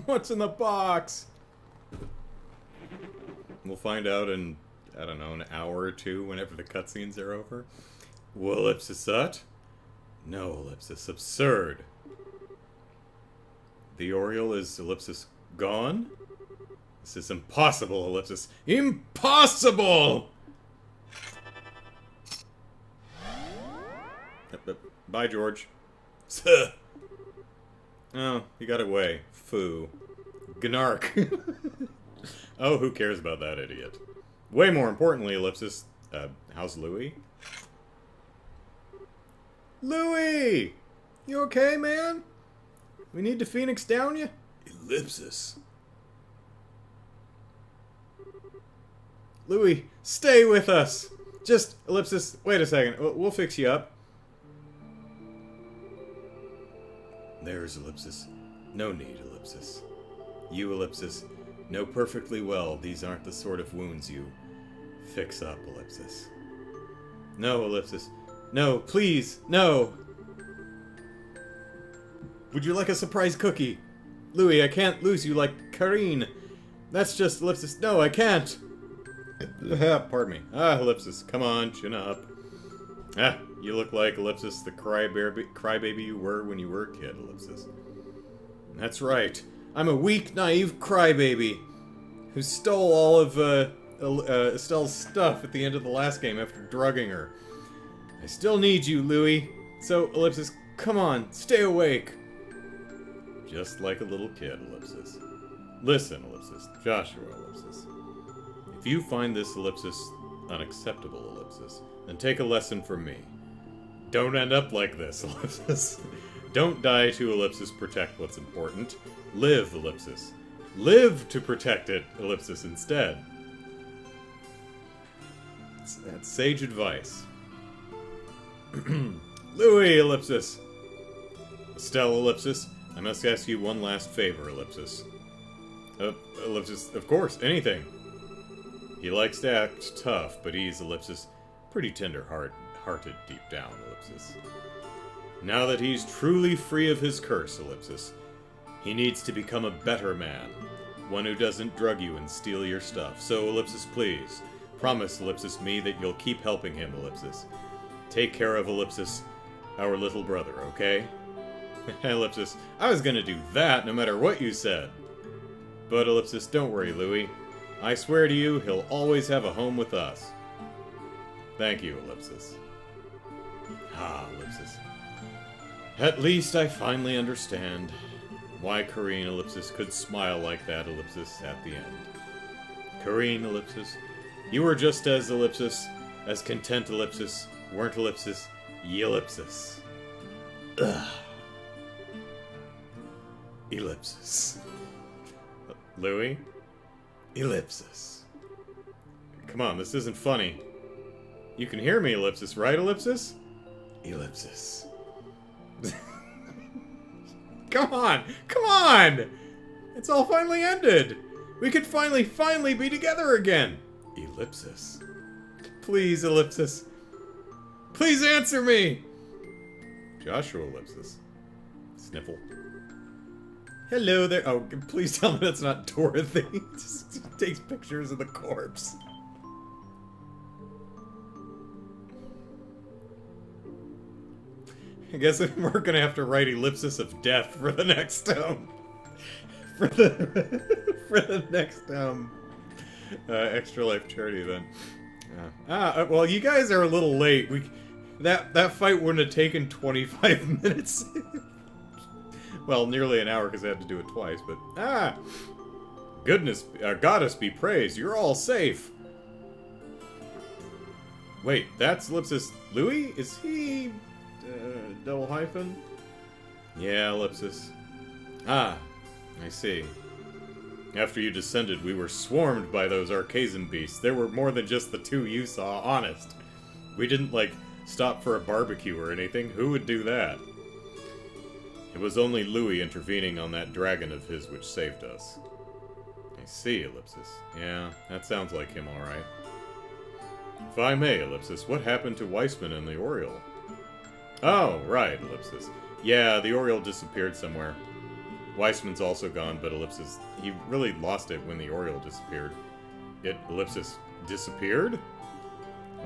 Speaker 1: What's in the box? We'll find out in, I don't know, an hour or two whenever the cutscenes are over. Will ellipsis ut? No ellipsis. Absurd. The Oriole is ellipsis gone? This is impossible, ellipsis. Impossible! Bye, George. Oh, he got away. Foo. Gnark. Oh, who cares about that idiot? Way more importantly, ellipsis. How's Louie? Louie! You okay, man? We need to Phoenix down you? Ellipsis. Louie, stay with us! Just, ellipsis, wait a second. We'll fix you up. There's ellipsis. No need, ellipsis. You, ellipsis, know perfectly well these aren't the sort of wounds you fix up, ellipsis. No, ellipsis. No, please, no! Would you like a surprise cookie? Louie, I can't lose you like Kareen. That's just ellipsis. No, I can't! Pardon me. Ellipsis, come on, chin up. You look like ellipsis, the crybaby you were when you were a kid, ellipsis. That's right. I'm a weak, naive crybaby who stole all of Estelle's stuff at the end of the last game after drugging her. I still need you, Louie. So, ellipsis, come on, stay awake. Just like a little kid, ellipsis. Listen, ellipsis, Joshua, ellipsis. If you find this ellipsis unacceptable, ellipsis, then take a lesson from me. Don't end up like this, ellipsis. Don't die to ellipsis protect what's important. Live, ellipsis. Live to protect it, ellipsis, instead. That's sage advice. Louie, ellipsis. Estelle, ellipsis. I must ask you one last favor, ellipsis. Ellipsis, of course, anything. He likes to act tough, but he's, ellipsis, pretty tender-hearted deep down, ellipsis. Now that he's truly free of his curse, ellipsis, he needs to become a better man. One who doesn't drug you and steal your stuff. So, ellipsis, please, promise, ellipsis, me that you'll keep helping him, ellipsis. Take care of, ellipsis, our little brother, okay? Ellipsis, I was gonna do that no matter what you said. But, ellipsis, don't worry, Louie. I swear to you, he'll always have a home with us. Thank you, ellipsis. Ellipsis. At least I finally understand why Kareen, ellipsis, could smile like that, ellipsis, at the end. Kareen, ellipsis, you were just as, ellipsis, as content, ellipsis, weren't, ellipsis, ye, ellipsis. Ugh. Ellipsis. Louie? Ellipsis. Come on, this isn't funny. You can hear me, ellipsis, right, ellipsis? Ellipsis. Come on! Come on! It's all finally ended! We could finally be together again! Ellipsis. Please, ellipsis.
Speaker 5: Please answer me! Joshua Ellipsis. Sniffle. Hello there. Oh, please tell me that's not Dorothy. Just takes pictures of the corpse. I guess we're gonna have to write Ellipsis of Death for the next, for the next, Extra Life charity event. Well, you guys are a little late. That fight wouldn't have taken 25 minutes. Well, nearly an hour because I had to do it twice, but... Goodness, goddess be praised, you're all safe! Wait, that's Ellipsis Louis? Is he... double hyphen? Yeah, Ellipsis. I see. After you descended, we were swarmed by those Archazen beasts. There were more than just the two you saw, honest. We didn't, like, stop for a barbecue or anything. Who would do that? It was only Louis intervening on that dragon of his which saved us. I see, Ellipsis. Yeah, that sounds like him, alright. If I may, Ellipsis, what happened to Weissman and the Oriole? Oh, right, Ellipsis. Yeah, the Oriole disappeared somewhere. Weissman's also gone, but Ellipsis... He really lost it when the Oriole disappeared. Ellipsis disappeared?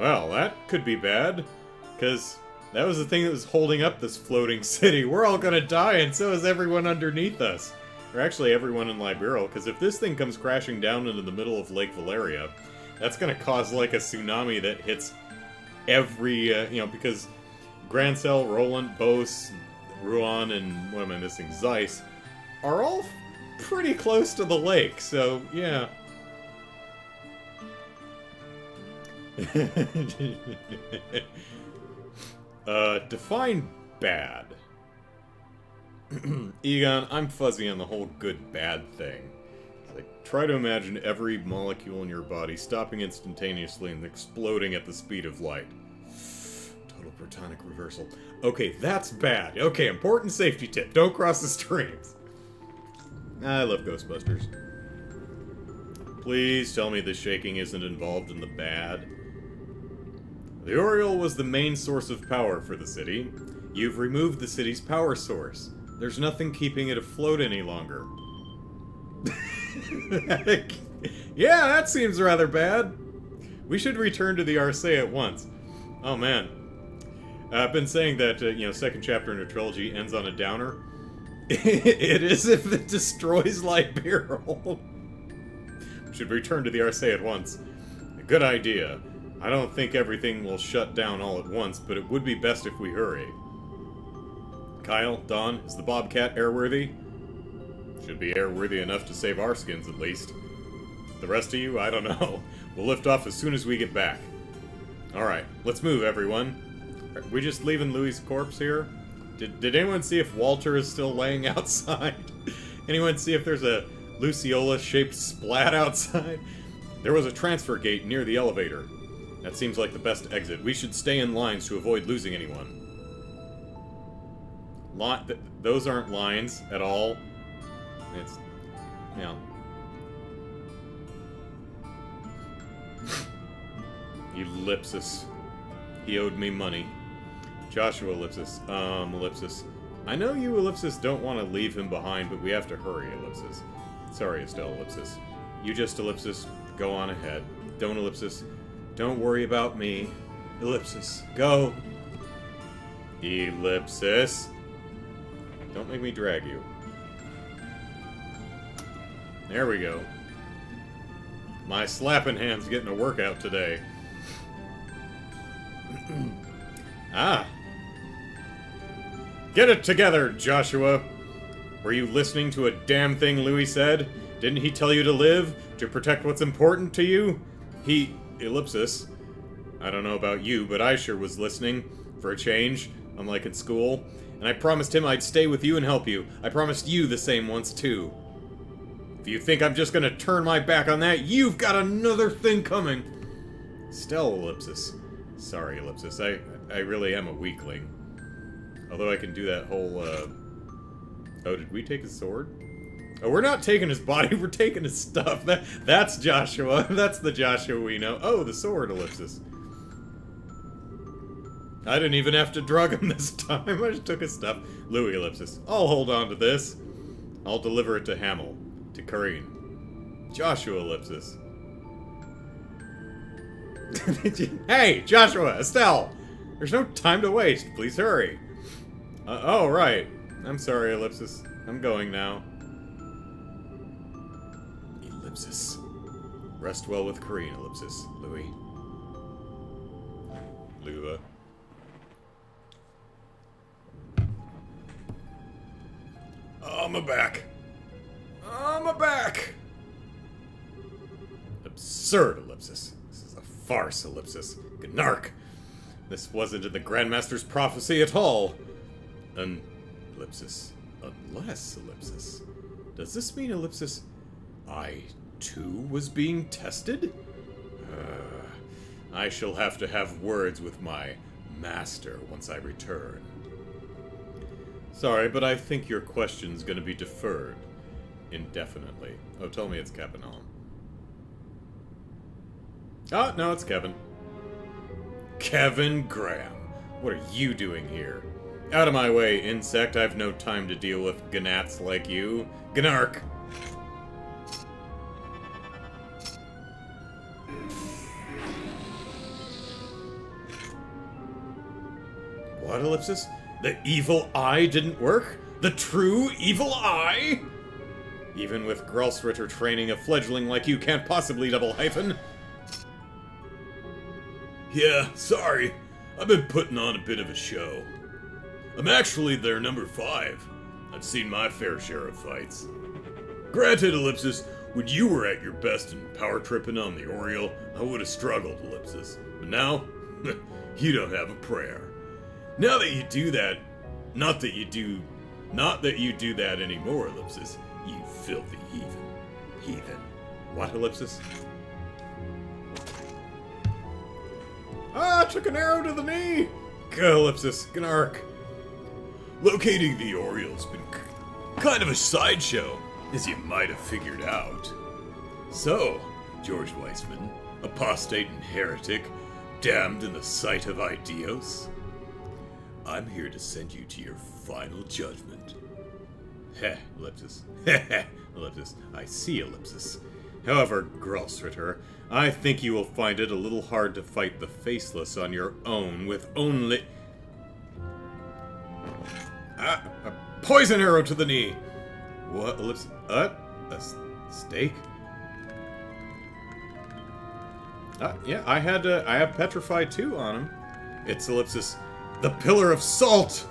Speaker 5: Well, that could be bad. Because that was the thing that was holding up this floating city. We're all gonna die, and so is everyone underneath us. Or actually, everyone in Liberal, because if this thing comes crashing down into the middle of Lake Valeria, that's gonna cause, like, a tsunami that hits every, because Grancel, Roland, Bose, Ruan, and what am I missing? Zeiss are all pretty close to the lake, so yeah. Define bad. Egon, I'm fuzzy on the whole good-bad thing. It's like, try to imagine every molecule in your body stopping instantaneously and exploding at the speed of light. Total protonic reversal. Okay, that's bad. Okay, important safety tip. Don't cross the streams. I love Ghostbusters. Please tell me the shaking isn't involved in the bad. The Oriole was the main source of power for the city. You've removed the city's power source. There's nothing keeping it afloat any longer. Yeah, that seems rather bad. We should return to the Arcea at once. Oh man. I've been saying that, second chapter in a trilogy ends on a downer. It is if it destroys Liberal. Should return to the Arcea at once. A good idea. I don't think everything will shut down all at once, but it would be best if we hurry. Kyle, Don, is the Bobcat airworthy? Should be airworthy enough to save our skins at least. The rest of you, I don't know. We'll lift off as soon as we get back. Alright, let's move, everyone. Are we just leaving Louis' corpse here? Did anyone see if Walter is still laying outside? Anyone see if there's a Luciola-shaped splat outside? There was a transfer gate near the elevator. That seems like the best exit. We should stay in lines to avoid losing anyone. Those aren't lines at all. It's... yeah. Ellipsis. He owed me money. Joshua Ellipsis. Ellipsis. I know you, Ellipsis, don't want to leave him behind, but we have to hurry, Ellipsis. Sorry, Estelle, Ellipsis. You just, Ellipsis, go on ahead. Don't, Ellipsis. Don't worry about me. Ellipsis, go. Ellipsis. Don't make me drag you. There we go. My slapping hand's getting a workout today. Ah. Get it together, Joshua. Were you listening to a damn thing Louis said? Didn't he tell you to live? To protect what's important to you? Ellipsis. I don't know about you, but I sure was listening. For a change, unlike in school. And I promised him I'd stay with you and help you. I promised you the same once, too. If you think I'm just gonna turn my back on that, you've got another thing coming. Stella, Ellipsis. Sorry, Ellipsis. I really am a weakling. Although I can do that whole, Oh, did we take his sword? Oh, we're not taking his body, we're taking his stuff. That's Joshua. That's the Joshua we know. Oh, the sword, Ellipsis. I didn't even have to drug him this time. I just took his stuff. Louis Ellipsis. I'll hold on to this. I'll deliver it to Hamel. To Kareen. Joshua Ellipsis. Hey, Joshua, Estelle! There's no time to waste. Please hurry. Oh, right. I'm sorry, Ellipsis. I'm going now. Ellipsis. Rest well with Kareen, Ellipsis. Louis. Lua.
Speaker 3: I'm back. I'm back.
Speaker 5: Absurd, Ellipsis. This is a farce, Ellipsis. Gnark. This wasn't in the Grandmaster's prophecy at all. Ellipsis. Unless, Ellipsis. Does this mean, Ellipsis, I, too, was being tested? I shall have to have words with my master once I return. Sorry, but I think your question's gonna be deferred. Indefinitely. Oh, tell me it's Kevin on. Oh, no, it's Kevin. Kevin Graham. What are you doing here? Out of my way, insect. I've no time to deal with gnats like you. Gnark. What, Ellipsis? The evil eye didn't work? The true evil eye? Even with Gralsritter training, a fledgling like you can't possibly double hyphen.
Speaker 3: Yeah, sorry. I've been putting on a bit of a show. I'm actually their number 5. I've seen my fair share of fights. Granted, Ellipsis, when you were at your best and power tripping on the Oriole, I would have struggled, Ellipsis. But now, you don't have a prayer. Now that you do that, not that you do that anymore, Ellipsis, you filthy heathen.
Speaker 5: What, Ellipsis? Ah, took an arrow to the knee! Go, Ellipsis, Gnark.
Speaker 3: Locating the Oriole's been kind of a sideshow, as you might have figured out. So, George Weissman, apostate and heretic, damned in the sight of Idios, I'm here to send you to your final judgment.
Speaker 5: Heh, Ellipsis. Heh, Ellipsis. I see, Ellipsis. However, Gralsritter, I think you will find it a little hard to fight the Faceless on your own with only... Ah, a poison arrow to the knee! What, Ellipsis? A stake? Yeah, I have Petrified too on him. It's Ellipsis. The Pillar of Salt!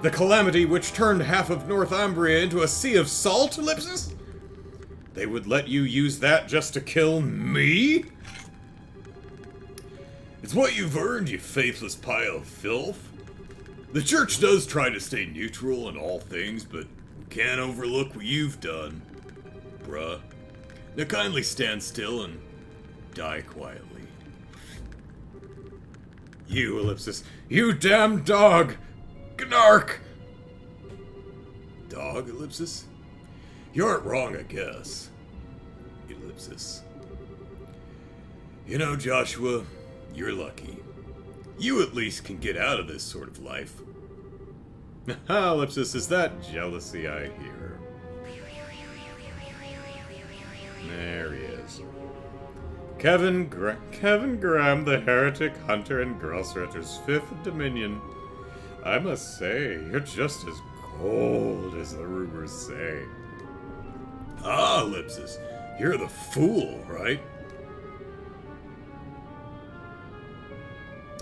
Speaker 5: The calamity which turned half of Northumbria into a sea of salt, Ellipsis? They would let you use that just to kill me?
Speaker 3: It's what you've earned, you faithless pile of filth. The church does try to stay neutral in all things, but we can't overlook what you've done, bruh. Now kindly stand still and die quietly.
Speaker 5: You, Ellipsis. You damn dog! Gnark!
Speaker 3: Dog, Ellipsis? You aren't wrong, I guess. Ellipsis. You know, Joshua, you're lucky. You at least can get out of this sort of life.
Speaker 5: Ah, Ellipsis, is that jealousy I hear? There he is. Kevin Graham, the heretic hunter in Gralsritter's 5th Dominion. I must say, you're just as cold as the rumors say.
Speaker 3: Ah, Ellipsis, you're the fool, right?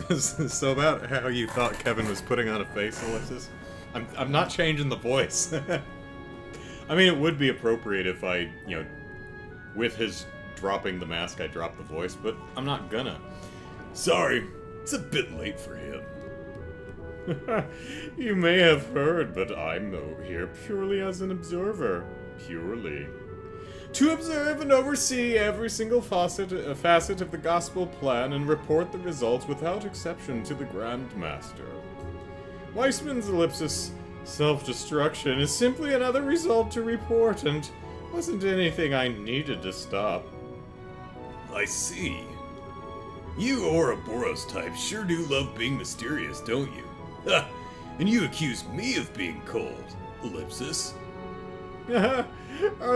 Speaker 5: So about how you thought Kevin was putting on a face, Ellipsis? I'm not changing the voice. I mean, it would be appropriate if I, with his dropping the mask, I dropped the voice, but I'm not gonna.
Speaker 3: Sorry, it's a bit late for him.
Speaker 5: You may have heard, but I'm here purely as an observer. Purely. To observe and oversee every single facet of the gospel plan and report the results without exception to the Grand Master. Weissman's Ellipsis self-destruction is simply another result to report and wasn't anything I needed to stop.
Speaker 3: I see. You Ouroboros types sure do love being mysterious, don't you? Ha! And you accuse me of being cold. Ellipsis.
Speaker 5: Are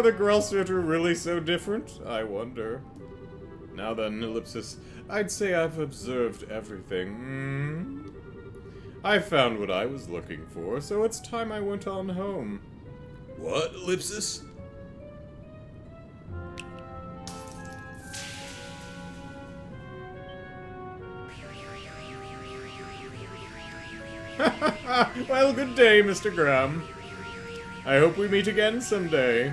Speaker 5: the Grelsutter really so different? I wonder. Now then, Ellipsis, I'd say I've observed everything. I found what I was looking for, so it's time I went on home.
Speaker 3: What, Ellipsis?
Speaker 5: Well, good day, Mr. Graham. I hope we meet again someday.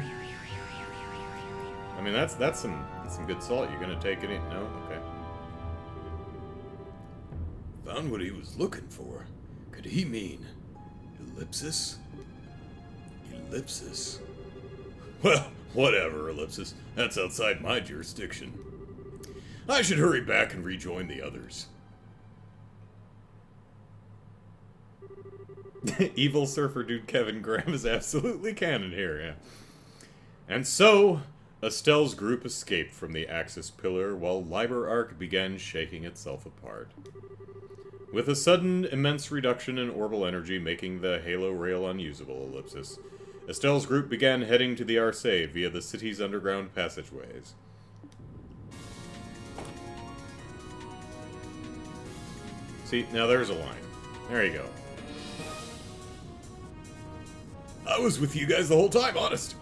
Speaker 5: I mean, that's some good salt. You're gonna take it in? No? Okay.
Speaker 3: Found what he was looking for. Could he mean Ellipsis? Ellipsis? Well, whatever, Ellipsis. That's outside my jurisdiction. I should hurry back and rejoin the others.
Speaker 5: Evil surfer dude Kevin Graham is absolutely canon here, yeah. And so, Estelle's group escaped from the Axis Pillar while Liber Arc began shaking itself apart. With a sudden, immense reduction in orbital energy making the Halo Rail unusable, Ellipsis, Estelle's group began heading to the Arce via the city's underground passageways. See, now there's a line. There you go.
Speaker 3: I was with you guys the whole time, honest.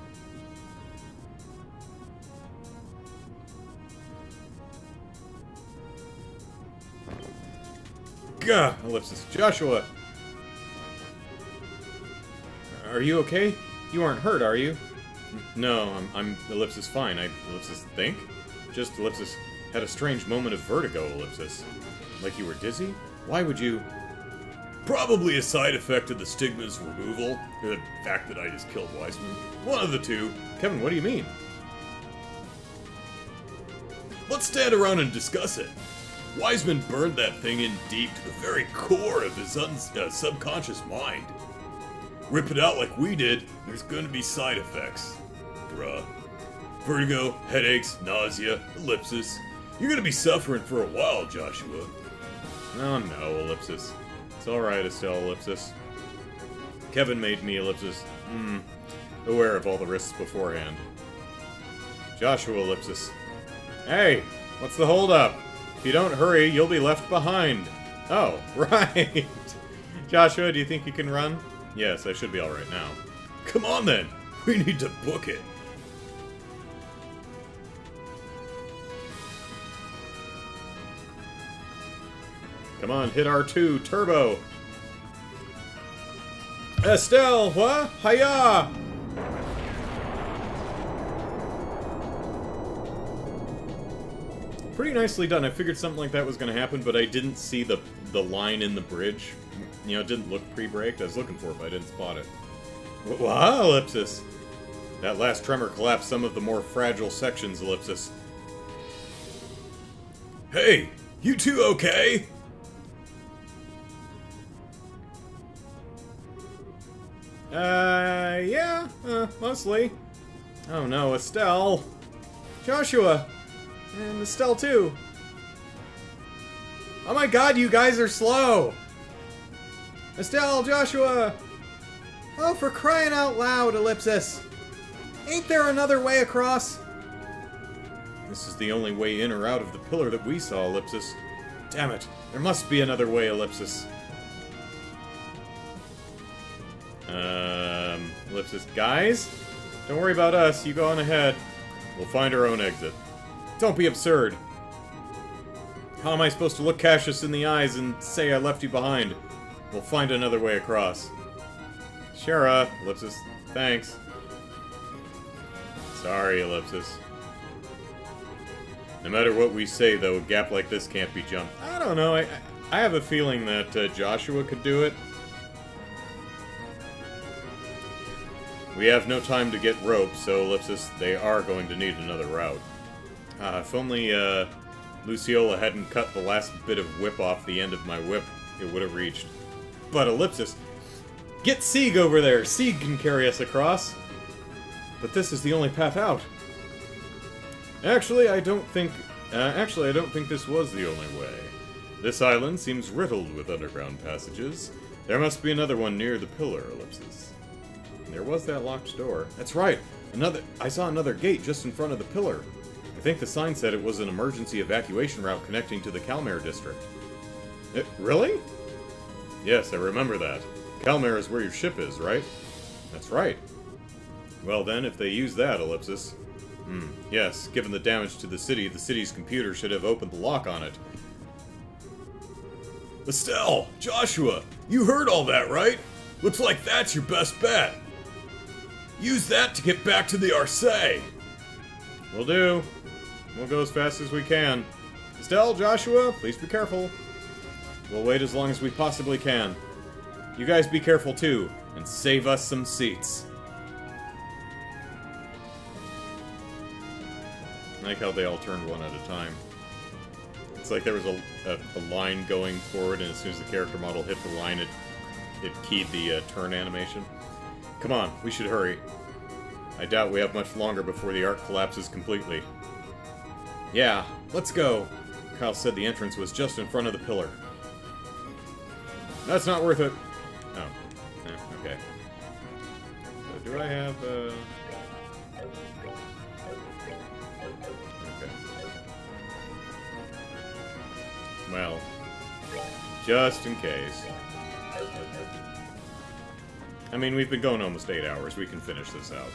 Speaker 5: Gah! Ellipsis. Joshua! Are you okay? You aren't hurt, are you? No, I'm Ellipsis fine. Ellipsis think? Just Ellipsis had a strange moment of vertigo, Ellipsis. Like you were dizzy? Why would you...
Speaker 3: Probably a side effect of the stigma's removal, or the fact that I just killed Wiseman. One of the two.
Speaker 5: Kevin, what do you mean?
Speaker 3: Let's stand around and discuss it. Wiseman burned that thing in deep to the very core of his subconscious mind. Rip it out like we did, there's gonna be side effects. Bruh. Vertigo, headaches, nausea, ellipsis. You're gonna be suffering for a while, Joshua.
Speaker 5: Oh no, Ellipsis. It's alright, Estelle, Ellipsis. Kevin made me, Ellipsis, aware of all the risks beforehand. Joshua, Ellipsis. Hey, what's the holdup? If you don't hurry, you'll be left behind. Oh, right. Joshua, do you think you can run? Yes, I should be alright now.
Speaker 3: Come on then, we need to book it.
Speaker 5: Come on, hit R2, turbo! Estelle, what? Hiya! Pretty nicely done. I figured something like that was going to happen, but I didn't see the line in the bridge. You know, it didn't look pre-braked. I was looking for it, but I didn't spot it. Wow, Ellipsis! That last tremor collapsed some of the more fragile sections, Ellipsis.
Speaker 3: Hey, you two okay?
Speaker 5: Yeah, mostly. Oh no, Estelle. Joshua. And Estelle too. Oh my god, you guys are slow! Estelle, Joshua! Oh, for crying out loud, Ellipsis! Ain't there another way across? This is the only way in or out of the pillar that we saw, Ellipsis. Damn it, there must be another way, Ellipsis. Ellipsis, guys? Don't worry about us, you go on ahead. We'll find our own exit. Don't be absurd. How am I supposed to look Cassius in the eyes and say I left you behind? We'll find another way across. Sure, Ellipsis. Thanks. Sorry, Ellipsis. No matter what we say, though, a gap like this can't be jumped. I don't know. I have a feeling that Joshua could do it. We have no time to get rope, so Ellipsis, they are going to need another route. If only Luciola hadn't cut the last bit of whip off the end of my whip, it would have reached. But Ellipsis, get Sieg over there! Sieg can carry us across! But this is the only path out. Actually, I don't think
Speaker 1: Actually, I don't think this was the only way. This island seems riddled with underground passages. There must be another one near the pillar, Ellipsis. There was that locked door. That's right! I saw another gate just in front of the pillar. I think the sign said it was an emergency evacuation route connecting to the Kalmare district. Really? Yes, I remember that. Kalmare is where your ship is, right? That's right. Well then, if they use that, Ellipsis... yes, given the damage to the city's computer should have opened the lock on it.
Speaker 3: Estelle! Joshua! You heard all that, right? Looks like that's your best bet. Use that to get back to the Arcee.
Speaker 1: Will do. We'll go as fast as we can. Estelle, Joshua, please be careful. We'll wait as long as we possibly can. You guys be careful too, and save us some seats. I like how they all turned one at a time. It's like there was a line going forward, and as soon as the character model hit the line, it keyed the turn animation. Come on, we should hurry. I doubt we have much longer before the arc collapses completely. Yeah, let's go. Kyle said the entrance was just in front of the pillar. That's not worth it. Oh, okay. So do I have, Okay. Well, just in case. I mean, we've been going almost 8 hours. We can finish this out.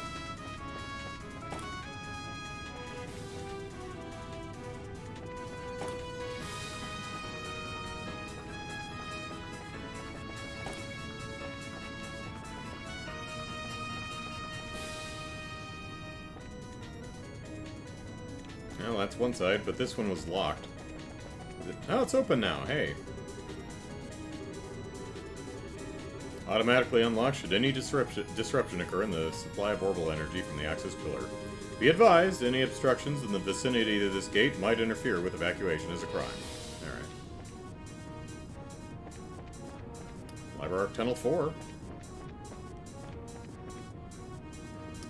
Speaker 1: Well, that's one side, but this one was locked. Oh, it's open now. Hey. Automatically unlocked should any disruption occur in the supply of orbital energy from the access pillar. Be advised, any obstructions in the vicinity of this gate might interfere with evacuation as a crime. Alright. Library Arc Tunnel 4.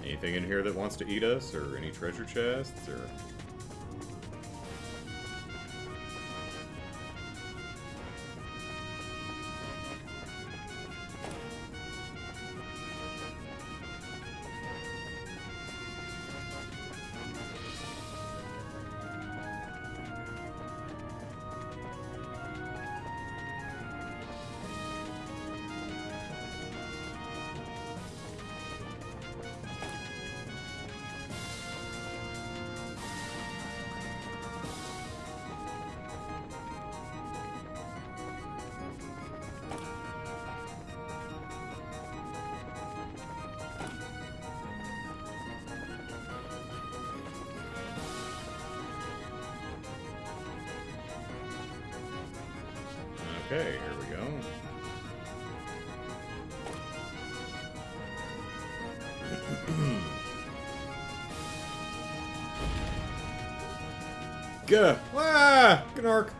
Speaker 1: Anything in here that wants to eat us, or any treasure chests, or... Okay, here we go. Gah! Ah! Gnark!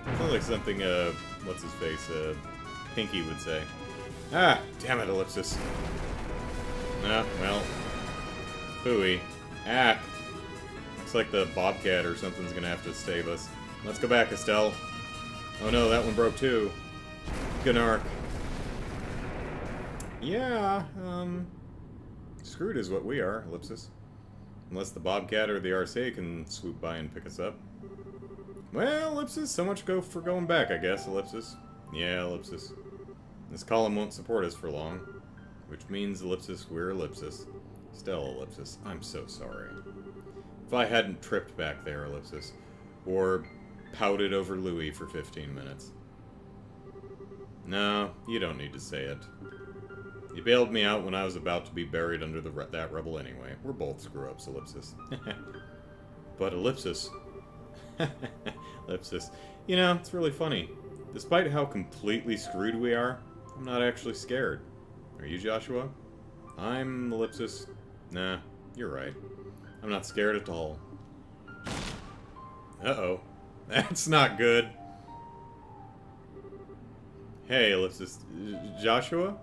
Speaker 1: Sounds like something, what's his face, Pinky would say. Ah! Damn it, Ellipsis. Ah, well. Phooey. Ah! Looks like the Bobcat or something's gonna have to save us. Let's go back, Estelle. Oh no, that one broke too. Gnark. Yeah, screwed is what we are, Ellipsis. Unless the Bobcat or the Arcee can swoop by and pick us up. Well, Ellipsis, so much for going back, I guess, Ellipsis. Yeah, Ellipsis. This column won't support us for long. Which means, Ellipsis, we're Ellipsis. Still, Ellipsis, I'm so sorry. If I hadn't tripped back there, Ellipsis, or pouted over Louis for 15 minutes. No, you don't need to say it. You bailed me out when I was about to be buried under that rebel anyway. We're both screw-ups, Ellipsis. But Ellipsis... Ellipsis... You know, it's really funny. Despite how completely screwed we are, I'm not actually scared. Are you, Joshua? I'm Ellipsis. Nah, you're right. I'm not scared at all. Uh-oh. That's not good. Hey, Ellipsis. Joshua?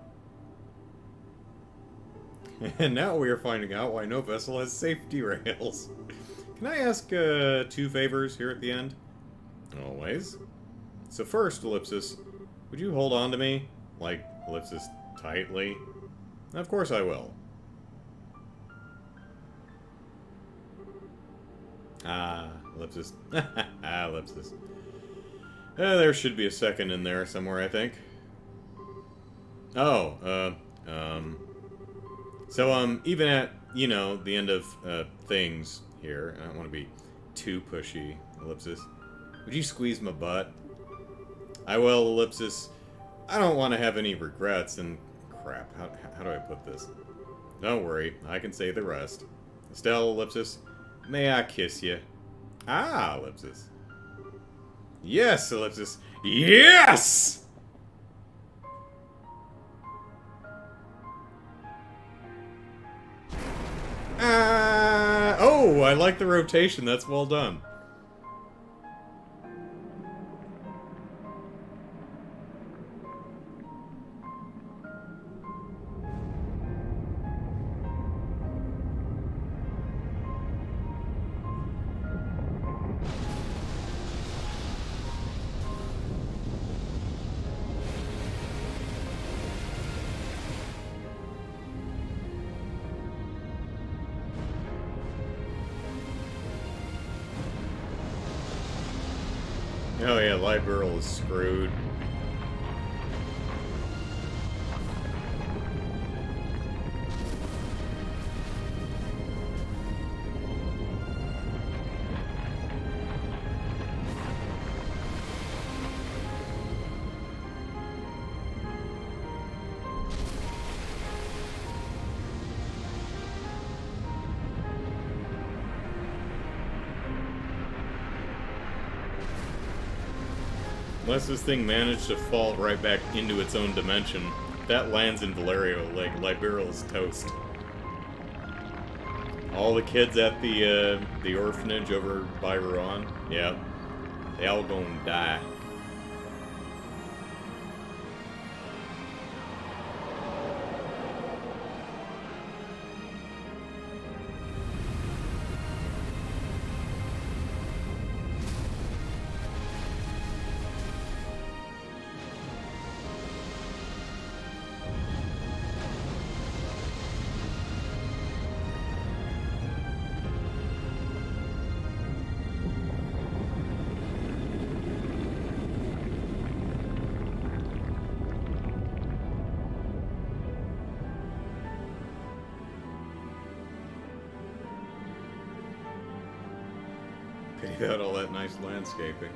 Speaker 1: And now we are finding out why no vessel has safety rails.
Speaker 5: Can I ask 2 favors here at the end? Always. So first, Ellipsis, would you hold on to me? Like, Ellipsis, tightly? Of course I will. Ah, Ellipsis. Ellipsis. There should be a second in there somewhere, I think. Oh, So, even at, you know, the end of, things here, I don't want to be too pushy, Ellipsis. Would you squeeze my butt? I will, Ellipsis. I don't want to have any regrets, and crap, how do I put this? Don't worry, I can say the rest. Estelle, Ellipsis, may I kiss you? Ah, Ellipsis. Yes, Ellipsis. Yes! Oh, I like the rotation. That's well done. Oh yeah, Liberal is screwed. Unless this thing managed to fall right back into its own dimension, if that lands in Valerio, like, Liberal is toast. All the kids at the orphanage over by Rouen, yeah, they all gonna die. Pity out all that nice landscaping.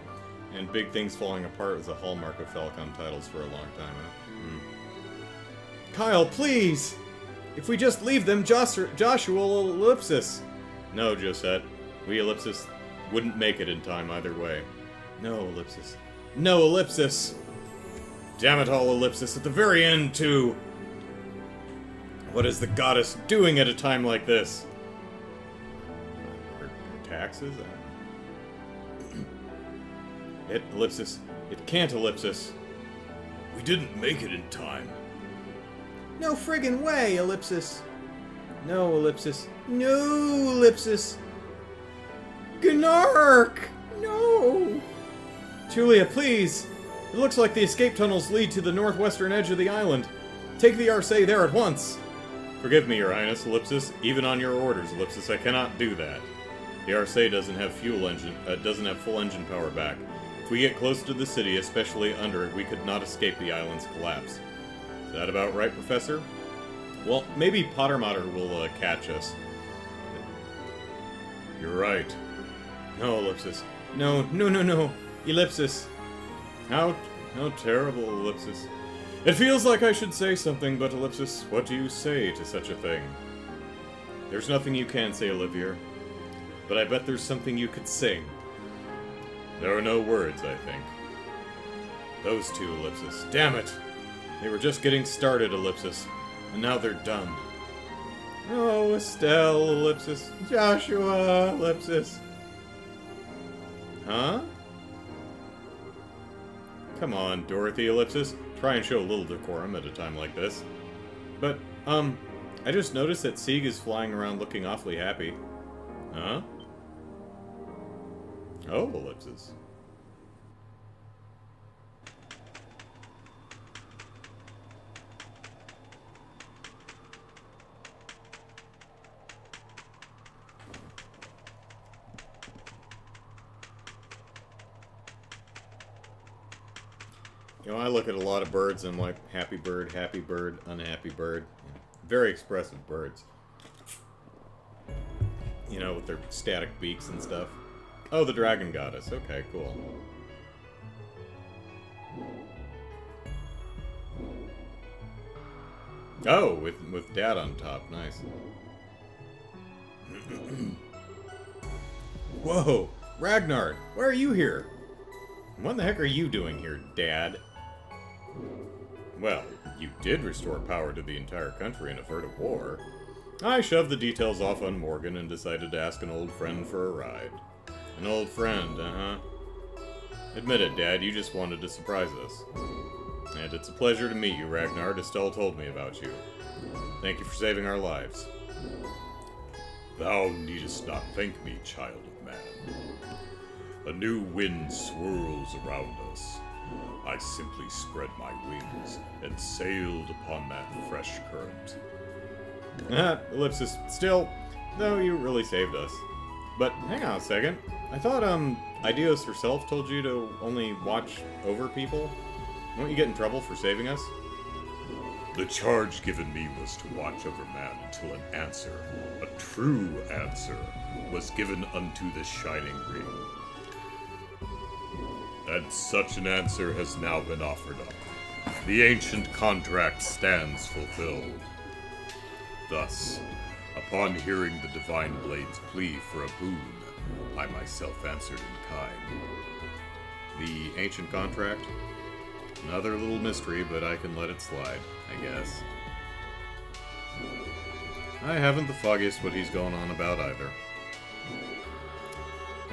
Speaker 5: And big things falling apart was a hallmark of Falcon titles for a long time, huh? Kyle, please! If we just leave them, Joshua will Ellipsis. No, Josette. We Ellipsis wouldn't make it in time either way. No, Ellipsis. No, Ellipsis! Damn it all, Ellipsis, at the very end, too! What is the goddess doing at a time like this? Her taxes? It, Ellipsis. It can't, Ellipsis.
Speaker 3: We didn't make it in time.
Speaker 5: No friggin' way, Ellipsis. No, Ellipsis. No, Ellipsis. Gnark! No! Julia, please! It looks like the escape tunnels lead to the northwestern edge of the island. Take the Arce there at once. Forgive me, Your Highness, Ellipsis. Even on your orders, Ellipsis, I cannot do that. The Arce doesn't have full engine power back. If we get close to the city, especially under it, we could not escape the island's collapse. Is that about right, Professor? Well, maybe Pottermatter will catch us. You're right. No, Ellipsis. No, no, no, no. Ellipsis. How terrible, Ellipsis. It feels like I should say something, but Ellipsis, what do you say to such a thing? There's nothing you can say, Olivier. But I bet there's something you could sing. There are no words, I think. Those two, Ellipsis. Damn it! They were just getting started, Ellipsis. And now they're done. Oh, Estelle, Ellipsis. Joshua, Ellipsis. Huh? Come on, Dorothy, Ellipsis. Try and show a little decorum at a time like this. But, I just noticed that Sieg is flying around looking awfully happy. Huh?
Speaker 1: Oh, ellipses. You know, I look at a lot of birds and I'm like, happy bird, unhappy bird. Very expressive birds. You know, with their static beaks and stuff. Oh, the dragon goddess. Okay, cool. Oh, with Dad on top. Nice. Whoa! Ragnar! Why are you here? What the heck are you doing here, Dad? Well, you did restore power to the entire country and avert a war. I shoved the details off on Morgan and decided to ask an old friend for a ride. An old friend, uh-huh. Admit it, Dad, you just wanted to surprise us. And it's a pleasure to meet you, Ragnar. Estelle told me about you. Thank you for saving our lives.
Speaker 3: Thou needest not thank me, child of man. A new wind swirls around us. I simply spread my wings and sailed upon that fresh current.
Speaker 1: Ellipsis, still, no, you really saved us. But hang on a second. I thought, Ideos herself told you to only watch over people? Won't you get in trouble for saving us?
Speaker 3: The charge given me was to watch over man until an answer, a true answer, was given unto the Shining Ring. And such an answer has now been offered up. The ancient contract stands fulfilled. Thus, upon hearing the Divine Blade's plea for a boon, I myself answered in kind.
Speaker 1: The ancient contract? Another little mystery, but I can let it slide, I guess. I haven't the foggiest what he's going on about either.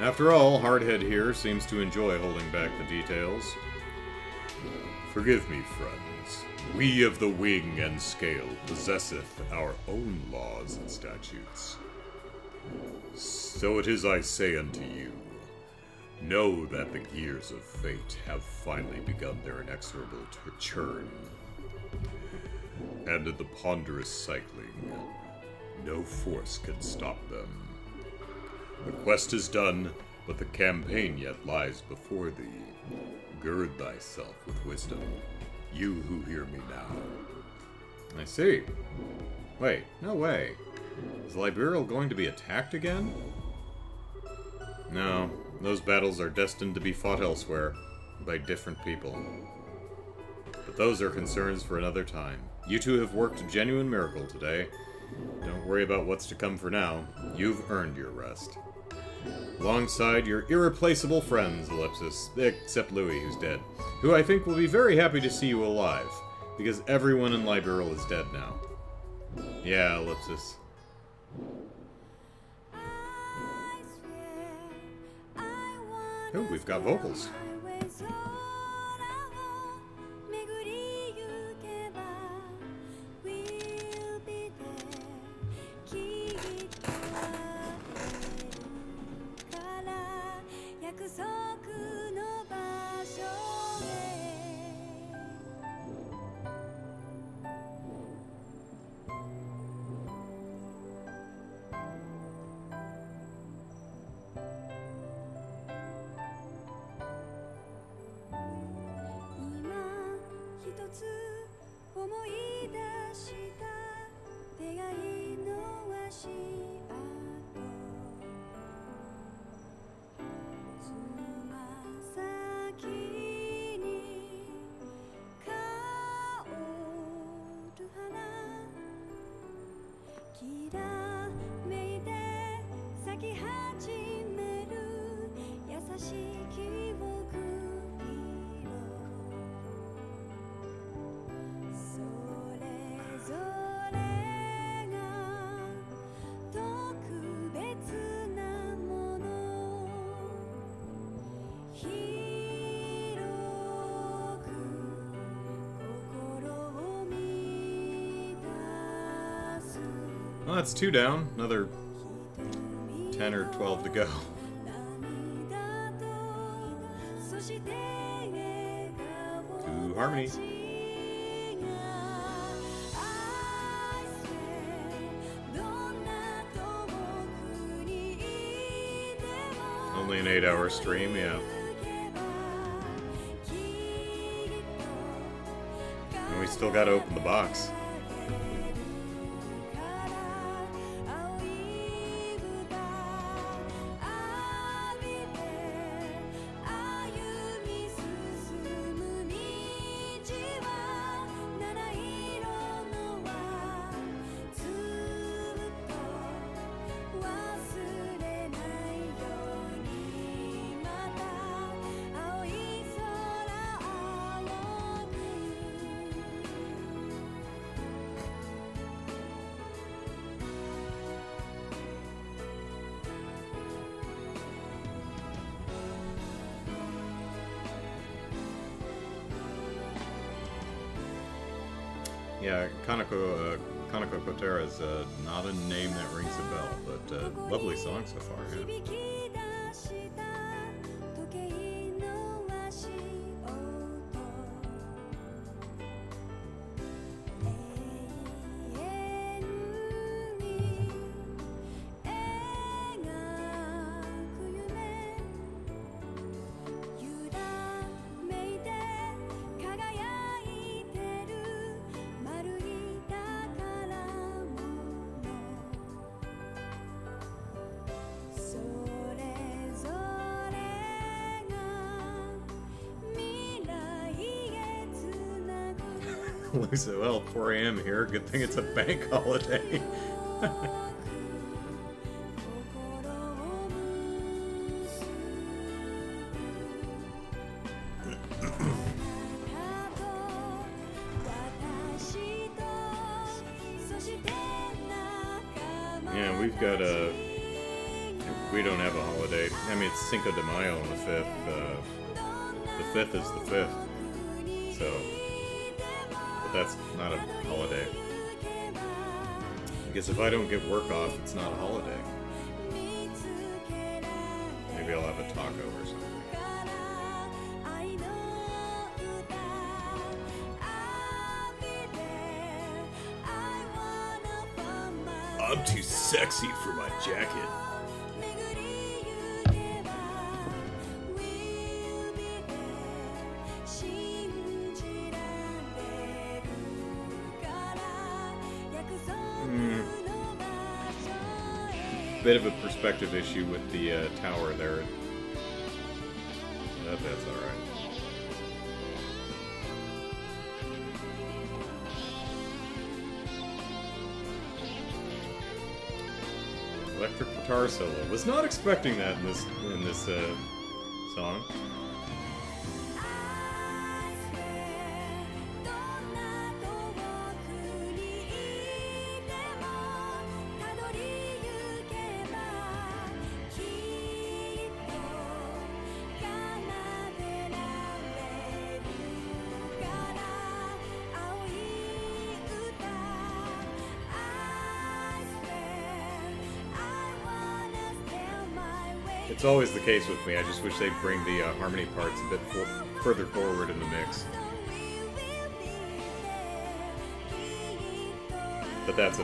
Speaker 1: After all, Hardhead here seems to enjoy holding back the details.
Speaker 3: Forgive me, friends. We of the wing and scale possesseth our own laws and statutes. So it is I say unto you, know that the gears of fate have finally begun their inexorable churn. And in the ponderous cycling, no force can stop them. The quest is done, but the campaign yet lies before thee. Gird thyself with wisdom, you who hear me now.
Speaker 1: I see. Wait, no way. Is Liberal going to be attacked again? No, those battles are destined to be fought elsewhere, by different people. But those are concerns for another time. You two have worked a genuine miracle today. Don't worry about what's to come for now. You've earned your rest. Alongside your irreplaceable friends, Ellipsis, except Louis, who's dead, who I think will be very happy to see you alive, because everyone in Liberal is dead now. Yeah, Ellipsis. Oh, we've got vocals. Well, that's 2 down. Another 10 or 12 to go.
Speaker 5: To Harmony. Only an 8-hour stream, yeah. And we still gotta open the box. Yeah, Kanako Kotera is not a name that rings a bell, but lovely song so far, yeah. Looks well, 4 a.m. here. Good thing it's a bank holiday. Yeah, we've got a... We don't have a holiday. I mean, it's Cinco de Mayo on the 5th. The 5th is the 5th. So... That's not a holiday. I guess if I don't get work off, it's not a holiday. Maybe I'll have a taco or something.
Speaker 3: I'm too sexy for my jacket.
Speaker 5: Bit of a perspective issue with the tower there. That's alright. Electric guitar solo. Was not expecting that in this song. It's always the case with me. I just wish they'd bring the harmony parts a bit further forward in the mix. But that's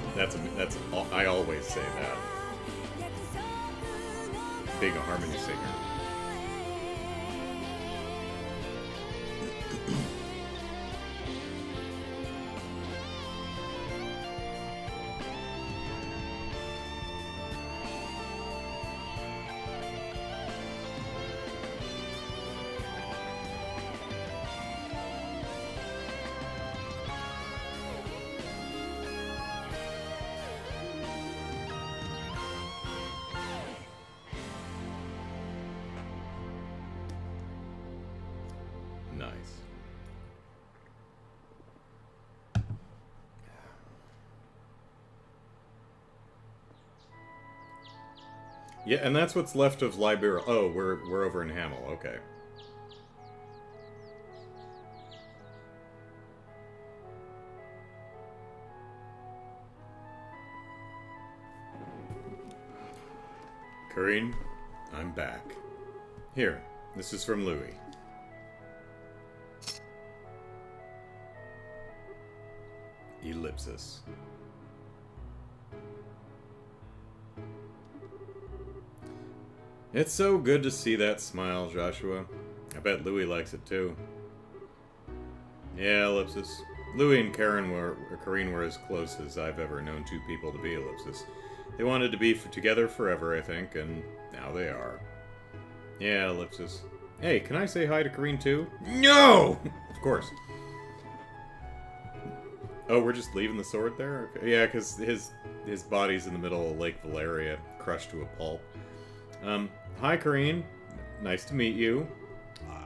Speaker 5: I always say that. Being a harmony singer. Nice. Yeah, and that's what's left of Liberia. Oh, we're over in Hamel. Okay. Karine, I'm back. Here, this is from Louis. Ellipsis. It's so good to see that smile, Joshua. I bet Louie likes it too. Yeah, Ellipsis. Louie and Kareen were as close as I've ever known two people to be, Ellipsis. They wanted to be together forever, I think, and now they are. Yeah, Ellipsis. Hey, can I say hi to Kareen too? No! Of course. Oh, we're just leaving the sword there? Okay. Yeah, because his body's in the middle of Lake Valeria, crushed to a pulp. Hi, Kareen. Nice to meet you.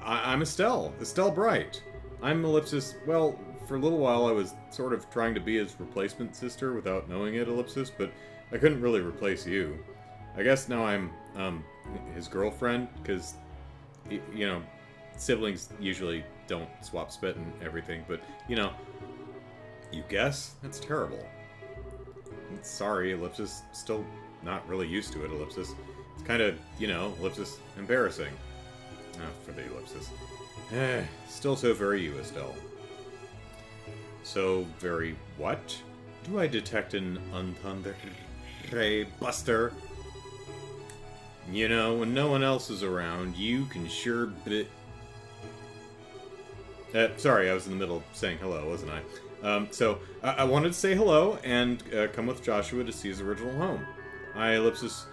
Speaker 5: I'm Estelle. Estelle Bright. I'm Ellipsis. Well, for a little while I was sort of trying to be his replacement sister without knowing it, Ellipsis, but I couldn't really replace you. I guess now I'm, his girlfriend, because, you know, siblings usually don't swap spit and everything, but, you know, you guess? That's terrible. Sorry, Ellipsis. Still not really used to it, Ellipsis. It's kind of, you know, Ellipsis, embarrassing. Oh, for the Ellipsis. Still so very you, Estelle. So very what? Do I detect an entendre buster? You know, when no one else is around, you can sure sorry, I was in the middle of saying hello, wasn't I? So, I wanted to say hello and come with Joshua to see his original home. I, Ellipsis,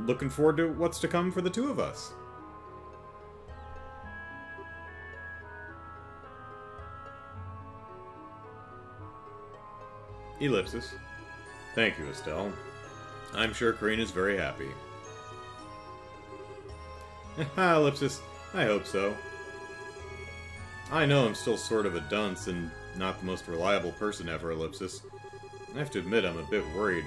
Speaker 5: looking forward to what's to come for the two of us. Ellipsis. Thank you, Estelle. I'm sure Kareen is very happy. Haha, Ellipsis. I hope so. I know I'm still sort of a dunce and not the most reliable person ever, Ellipsis. I have to admit I'm a bit worried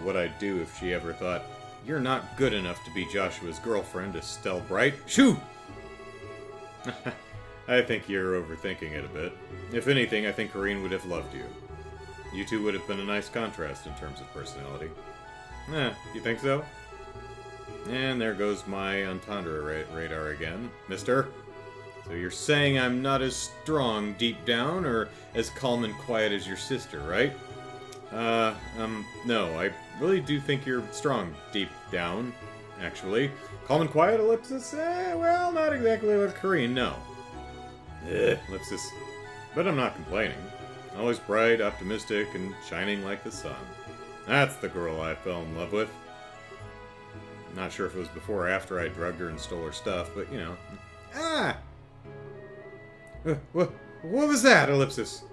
Speaker 5: what I'd do if she ever thought, you're not good enough to be Joshua's girlfriend, Estelle Bright. Shoo! I think you're overthinking it a bit. If anything, I think Kareen would have loved you. You two would have been a nice contrast in terms of personality. You think so? And there goes my entendre radar again. Mister? So you're saying I'm not as strong deep down, or as calm and quiet as your sister, right? No, I really do think you're strong deep down, actually. Calm and quiet, Ellipsis? Well, not exactly like Kareen, no. Ellipsis. But I'm not complaining. Always bright, optimistic, and shining like the sun. That's the girl I fell in love with. Not sure if it was before or after I drugged her and stole her stuff, but, you know. Ah! What was that, Ellipsis?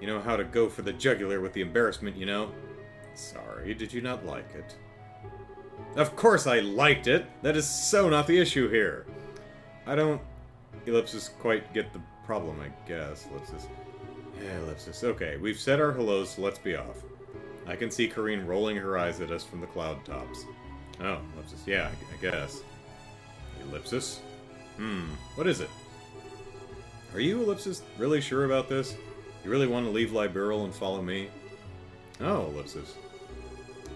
Speaker 5: You know how to go for the jugular with the embarrassment, you know? Sorry, did you not like it? Of course I liked it! That is so not the issue here! I don't, Ellipsis, quite get the problem, I guess, Ellipsis. Yeah, Ellipsis. Okay, we've said our hellos, so let's be off. I can see Kareen rolling her eyes at us from the cloud tops. Oh, Ellipsis, yeah, I guess. Ellipsis? What is it? Are you, Ellipsis, really sure about this? You really want to leave Liberal and follow me? Oh, Ellipsis.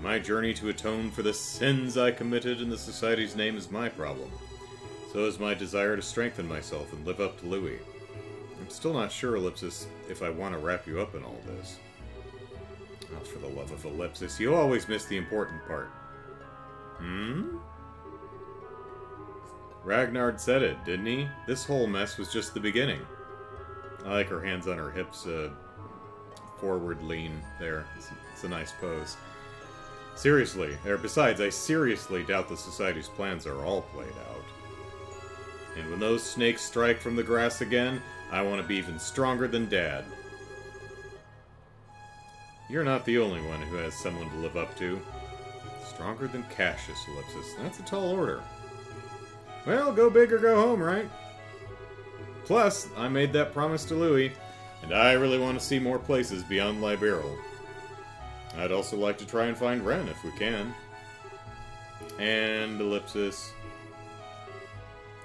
Speaker 5: My journey to atone for the sins I committed in the Society's name is my problem. So is my desire to strengthen myself and live up to Louis. I'm still not sure, Ellipsis, if I want to wrap you up in all this. Oh, for the love of Ellipsis, you always miss the important part. Ragnard said it, didn't he? This whole mess was just the beginning. I like her hands on her hips, forward lean there. It's a nice pose. Seriously, besides, I seriously doubt the Society's plans are all played out. And when those snakes strike from the grass again, I want to be even stronger than Dad. You're not the only one who has someone to live up to. Stronger than Cassius, Ellipsis. That's a tall order. Well, go big or go home, right? Plus, I made that promise to Louis, and I really want to see more places beyond Liberal. I'd also like to try and find Ren if we can. And Ellipsis.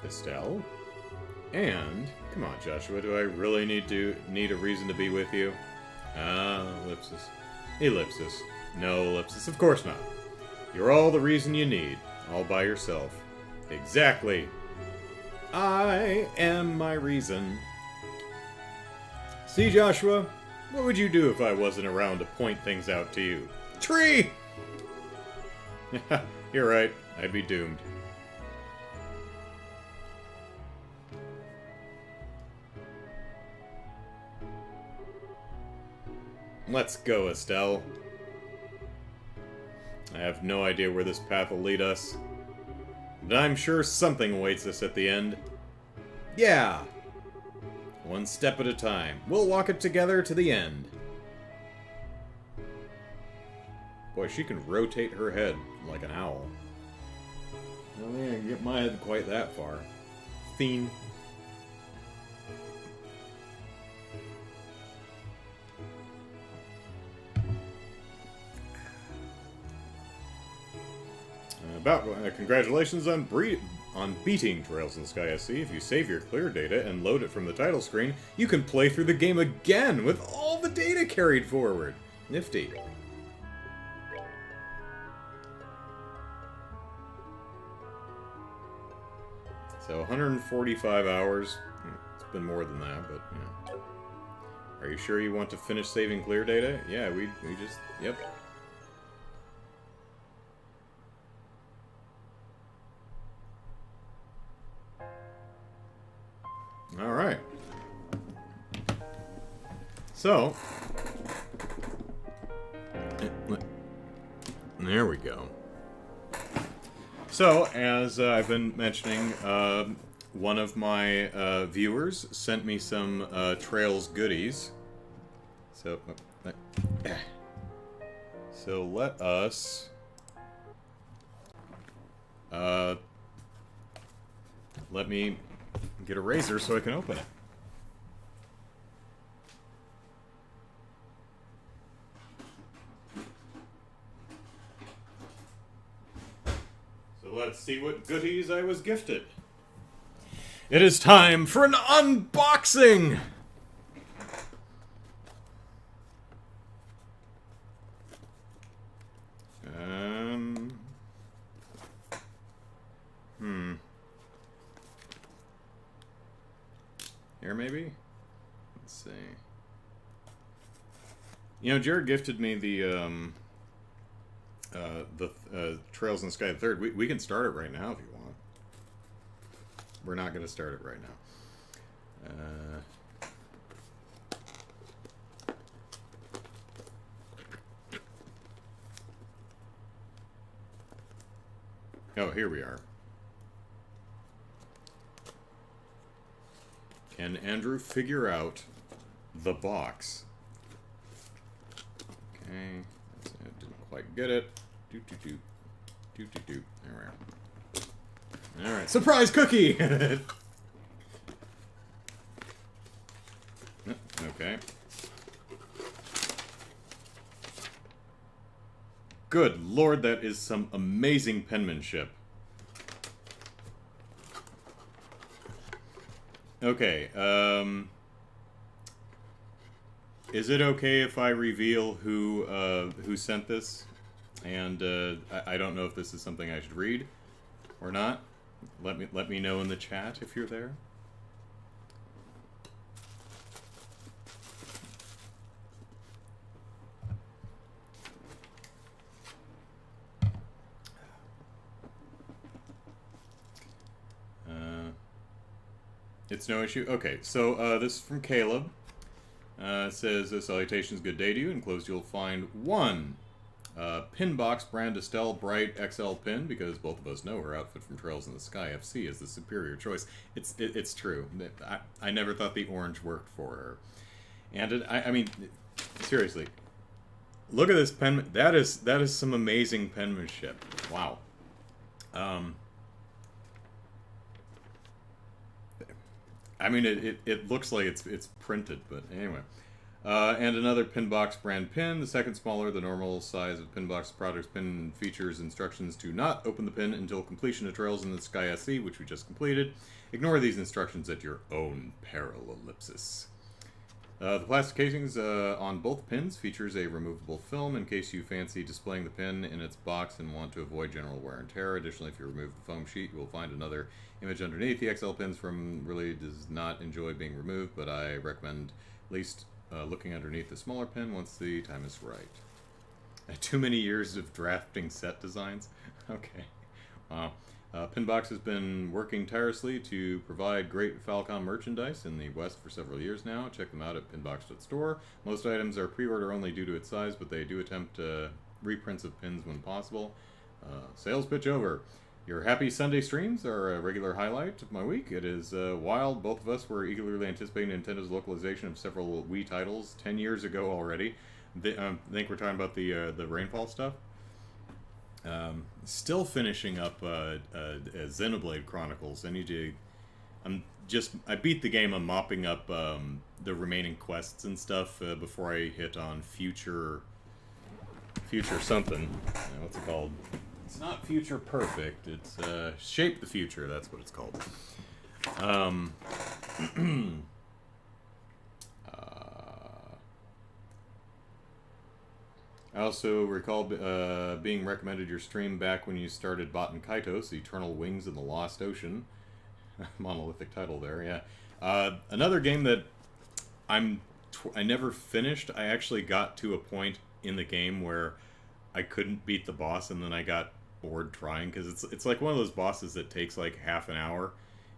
Speaker 5: Estelle? And, come on, Joshua, do I really need a reason to be with you? Ah, Ellipsis. Ellipsis. No, Ellipsis, of course not. You're all the reason you need, all by yourself. Exactly. I am my reason. See, Joshua?
Speaker 1: What would you do if I wasn't around to point things out to you? Tree! You're right. I'd be doomed. Let's go, Estelle. I have no idea where this path will lead us, but I'm sure something awaits us at the end. Yeah! One step at a time. We'll walk it together to the end. Boy, she can rotate her head like an owl. I don't think I can get my head quite that far. Fiend. Congratulations on beating Trails in the Sky SC. If you save your clear data and load it from the title screen, you can play through the game again with all the data carried forward. Nifty. So 145 hours. It's been more than that, but you know. Are you sure you want to finish saving clear data? Yeah, we just, yep. Alright. So, there we go. So, as I've been mentioning, one of my viewers sent me some Trails goodies. So, let us let me get a razor so I can open it. So let's see what goodies I was gifted. It is time for an unboxing! Here, maybe? Let's see. You know, Jared gifted me the Trails in the Sky 3rd. We can start it right now if you want. We're not going to start it right now. Oh, here we are. Can Andrew figure out the box? Okay, I didn't quite get it. There we are. Alright, surprise cookie! Okay. Good lord, that is some amazing penmanship. Okay, is it okay if I reveal who sent this? And I don't know if this is something I should read or not. Let me know in the chat if you're there. It's no issue. Okay, so this is from Caleb. It says, salutations, good day to you. Enclosed you'll find one pin box brand Estelle Bright XL pin, because both of us know her outfit from Trails in the Sky FC is the superior choice. It's true. I never thought the orange worked for her. And I mean, seriously, look at this pen. That is some amazing penmanship. Wow. I mean, it looks like it's printed, but anyway. And another Pinbox brand pin, the second smaller, the normal size of Pinbox products. Pin features instructions to not open the pin until completion of Trails in the Sky SC, which we just completed. Ignore these instructions at your own peril, ellipsis. The plastic casings on both pins features a removable film in case you fancy displaying the pin in its box and want to avoid general wear and tear. Additionally, if you remove the foam sheet, you will find another image underneath. The XL pins from really does not enjoy being removed, but I recommend at least looking underneath the smaller pin once the time is right. Too many years of drafting set designs? Okay. Wow. Pinbox has been working tirelessly to provide great Falcon merchandise in the West for several years now. Check them out at pinbox.store. Most items are pre-order only due to its size, but they do attempt reprints of pins when possible. Sales pitch over. Your happy Sunday streams are a regular highlight of my week. It is wild. Both of us were eagerly anticipating Nintendo's localization of several Wii titles 10 years ago already. I think we're talking about the Rainfall stuff. Still finishing up Xenoblade Chronicles. I beat the game. I'm mopping up the remaining quests and stuff before I hit on future something. What's it called? It's not Future Perfect. It's Shape the Future. That's what it's called. I also recall being recommended your stream back when you started Baten Kaitos, Eternal Wings in the Lost Ocean. Monolithic title there, yeah. Another game that I never finished. I actually got to a point in the game where I couldn't beat the boss, and then I got bored trying, because it's like one of those bosses that takes like half an hour,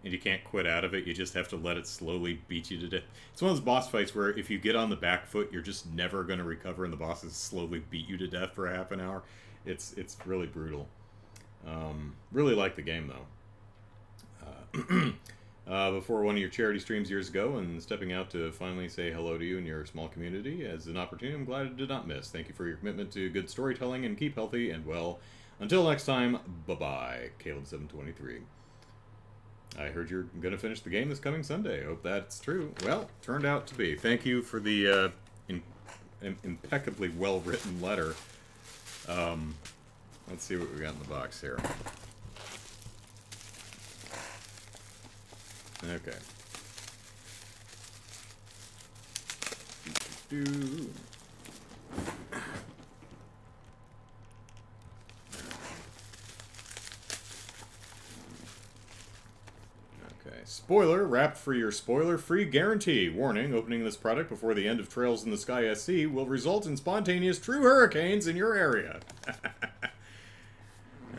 Speaker 1: and you can't quit out of it. You just have to let it slowly beat you to death. It's one of those boss fights where if you get on the back foot, you're just never going to recover, and the bosses slowly beat you to death for a half an hour. It's really brutal. Really like the game, though. Before one of your charity streams years ago, and stepping out to finally say hello to you in your small community as an opportunity I'm glad I did not miss. Thank you for your commitment to good storytelling, and keep healthy and well. Until next time, bye-bye, Caleb723. I heard you're going to finish the game this coming Sunday. Hope that's true. Well, turned out to be. Thank you for the impeccably well-written letter. Let's see what we got in the box here. Okay. Spoiler, wrapped for your spoiler-free guarantee. Warning, opening this product before the end of Trails in the Sky SC will result in spontaneous true hurricanes in your area.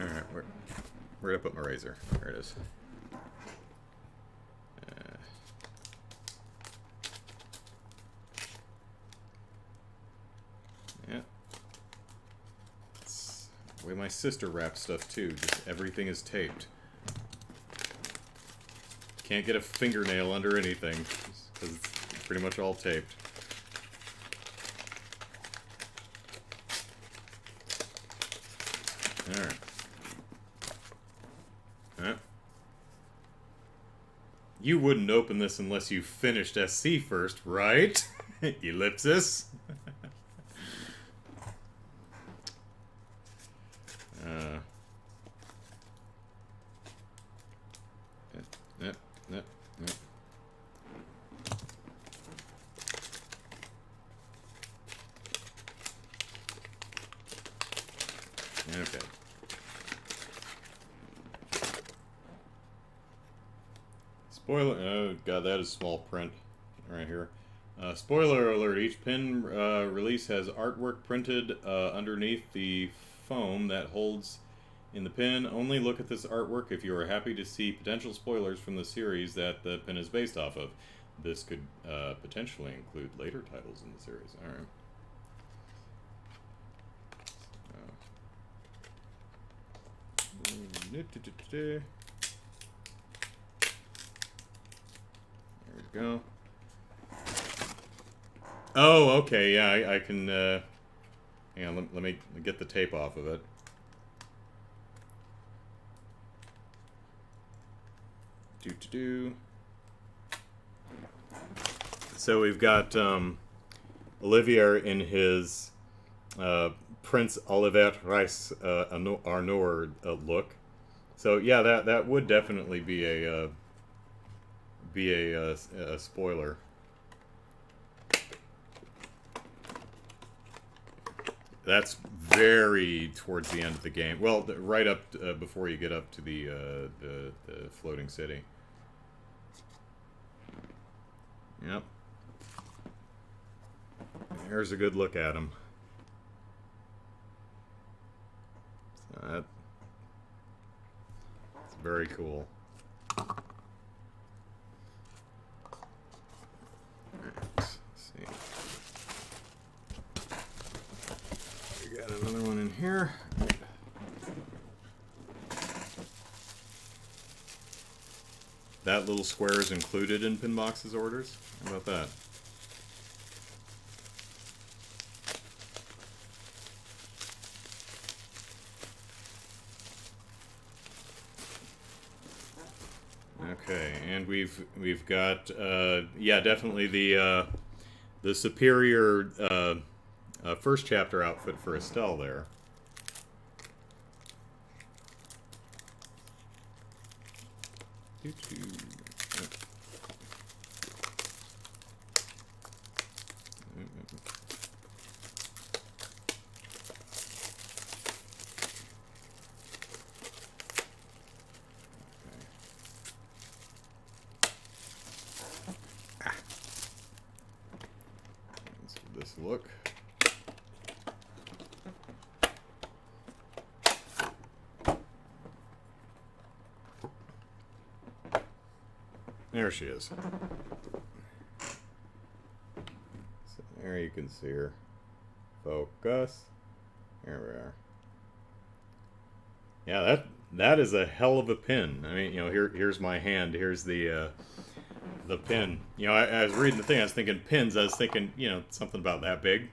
Speaker 1: Alright, where did I put my razor? There it is. Yeah. It's the way my sister wraps stuff, too. Just everything is taped. Can't get a fingernail under anything, because it's pretty much all taped. Alright. You wouldn't open this unless you finished SC first, right? Ellipsis. Okay. Spoiler. Oh god, that is small print right here. Spoiler alert: each pin release has artwork printed underneath the foam that holds in the pin. Only look at this artwork if you are happy to see potential spoilers from the series that the pin is based off of. This could potentially include later titles in the series. Alright. There we go. Oh, okay, yeah, I can, hang on, let me get the tape off of it. So we've got, Olivier in his, Prince Olivier Reis Arnour look. So yeah, that would definitely be a spoiler. That's very towards the end of the game. Well, right up before you get up to the floating city. Yep. Here's a good look at him. So that's very cool. Let's see. We got another one in here. That little square is included in Pinbox's orders. How about that? Okay, and we've got yeah, definitely the superior first chapter outfit for Estelle there. Let's give this a look. There she is. So there you can see her. Focus. There we are. Yeah, that is a hell of a pin. I mean, you know, here's my hand. Here's the pin. You know, I was reading the thing. I was thinking pins. I was thinking, you know, something about that big.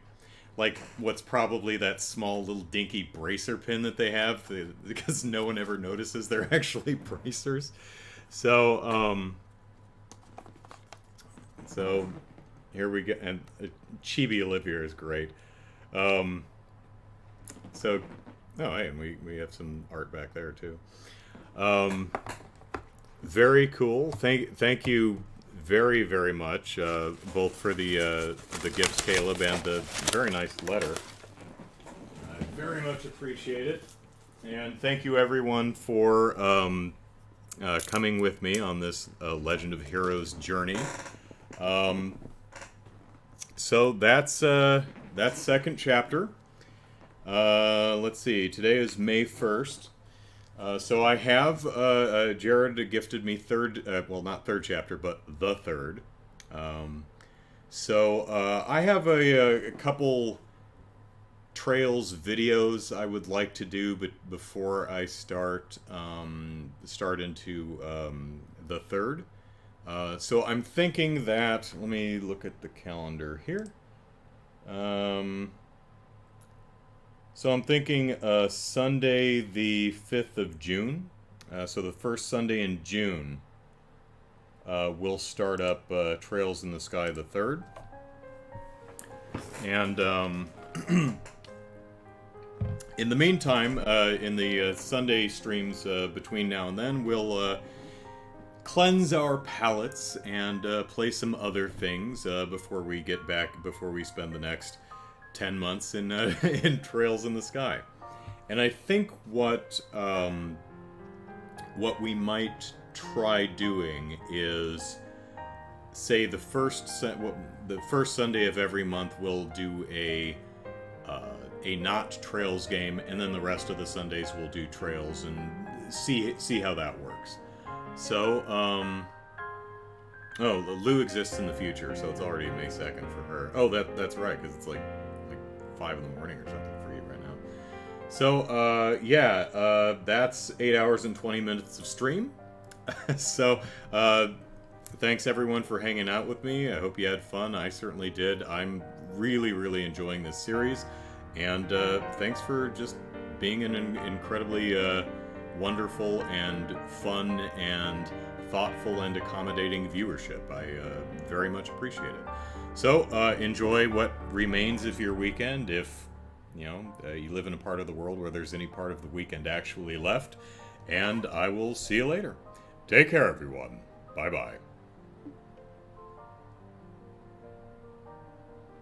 Speaker 1: Like what's probably that small little dinky bracer pin that they have, because no one ever notices they're actually bracers. So, so here we go, and Chibi Olivia is great. So, oh, hey, and we have some art back there too. Very cool. Thank you very, very much, both for the gifts, Caleb, and the very nice letter. I very much appreciate it, and thank you everyone for coming with me on this Legend of Heroes journey. So that's second chapter. Let's see. Today is May 1st. So I have Jared gifted me well, not third chapter, but the third. So I have a couple Trails videos I would like to do, but before I start into the third. So I'm thinking that, let me look at the calendar here. So I'm thinking Sunday the 5th of June. So the first Sunday in June, we'll start up Trails in the Sky the 3rd. And in the meantime, in the Sunday streams between now and then, we'll cleanse our palates and play some other things before we get back, before we spend the next 10 months in in Trails in the Sky. And I think what we might try doing is, say, the first Sunday of every month we'll do a not Trails game, and then the rest of the Sundays we'll do Trails and see how that works. So, oh, Lou exists in the future, so it's already May 2nd for her. Oh, that's right, because it's like 5 in the morning or something for you right now. So, yeah, that's 8 hours and 20 minutes of stream. So, thanks everyone for hanging out with me. I hope you had fun. I certainly did. I'm really, really enjoying this series. And thanks for just being an incredibly wonderful and fun and thoughtful and accommodating viewership. I very much appreciate it. So enjoy what remains of your weekend, if you live in a part of the world where there's any part of the weekend actually left. And I will see you later. Take care, everyone. Bye-bye.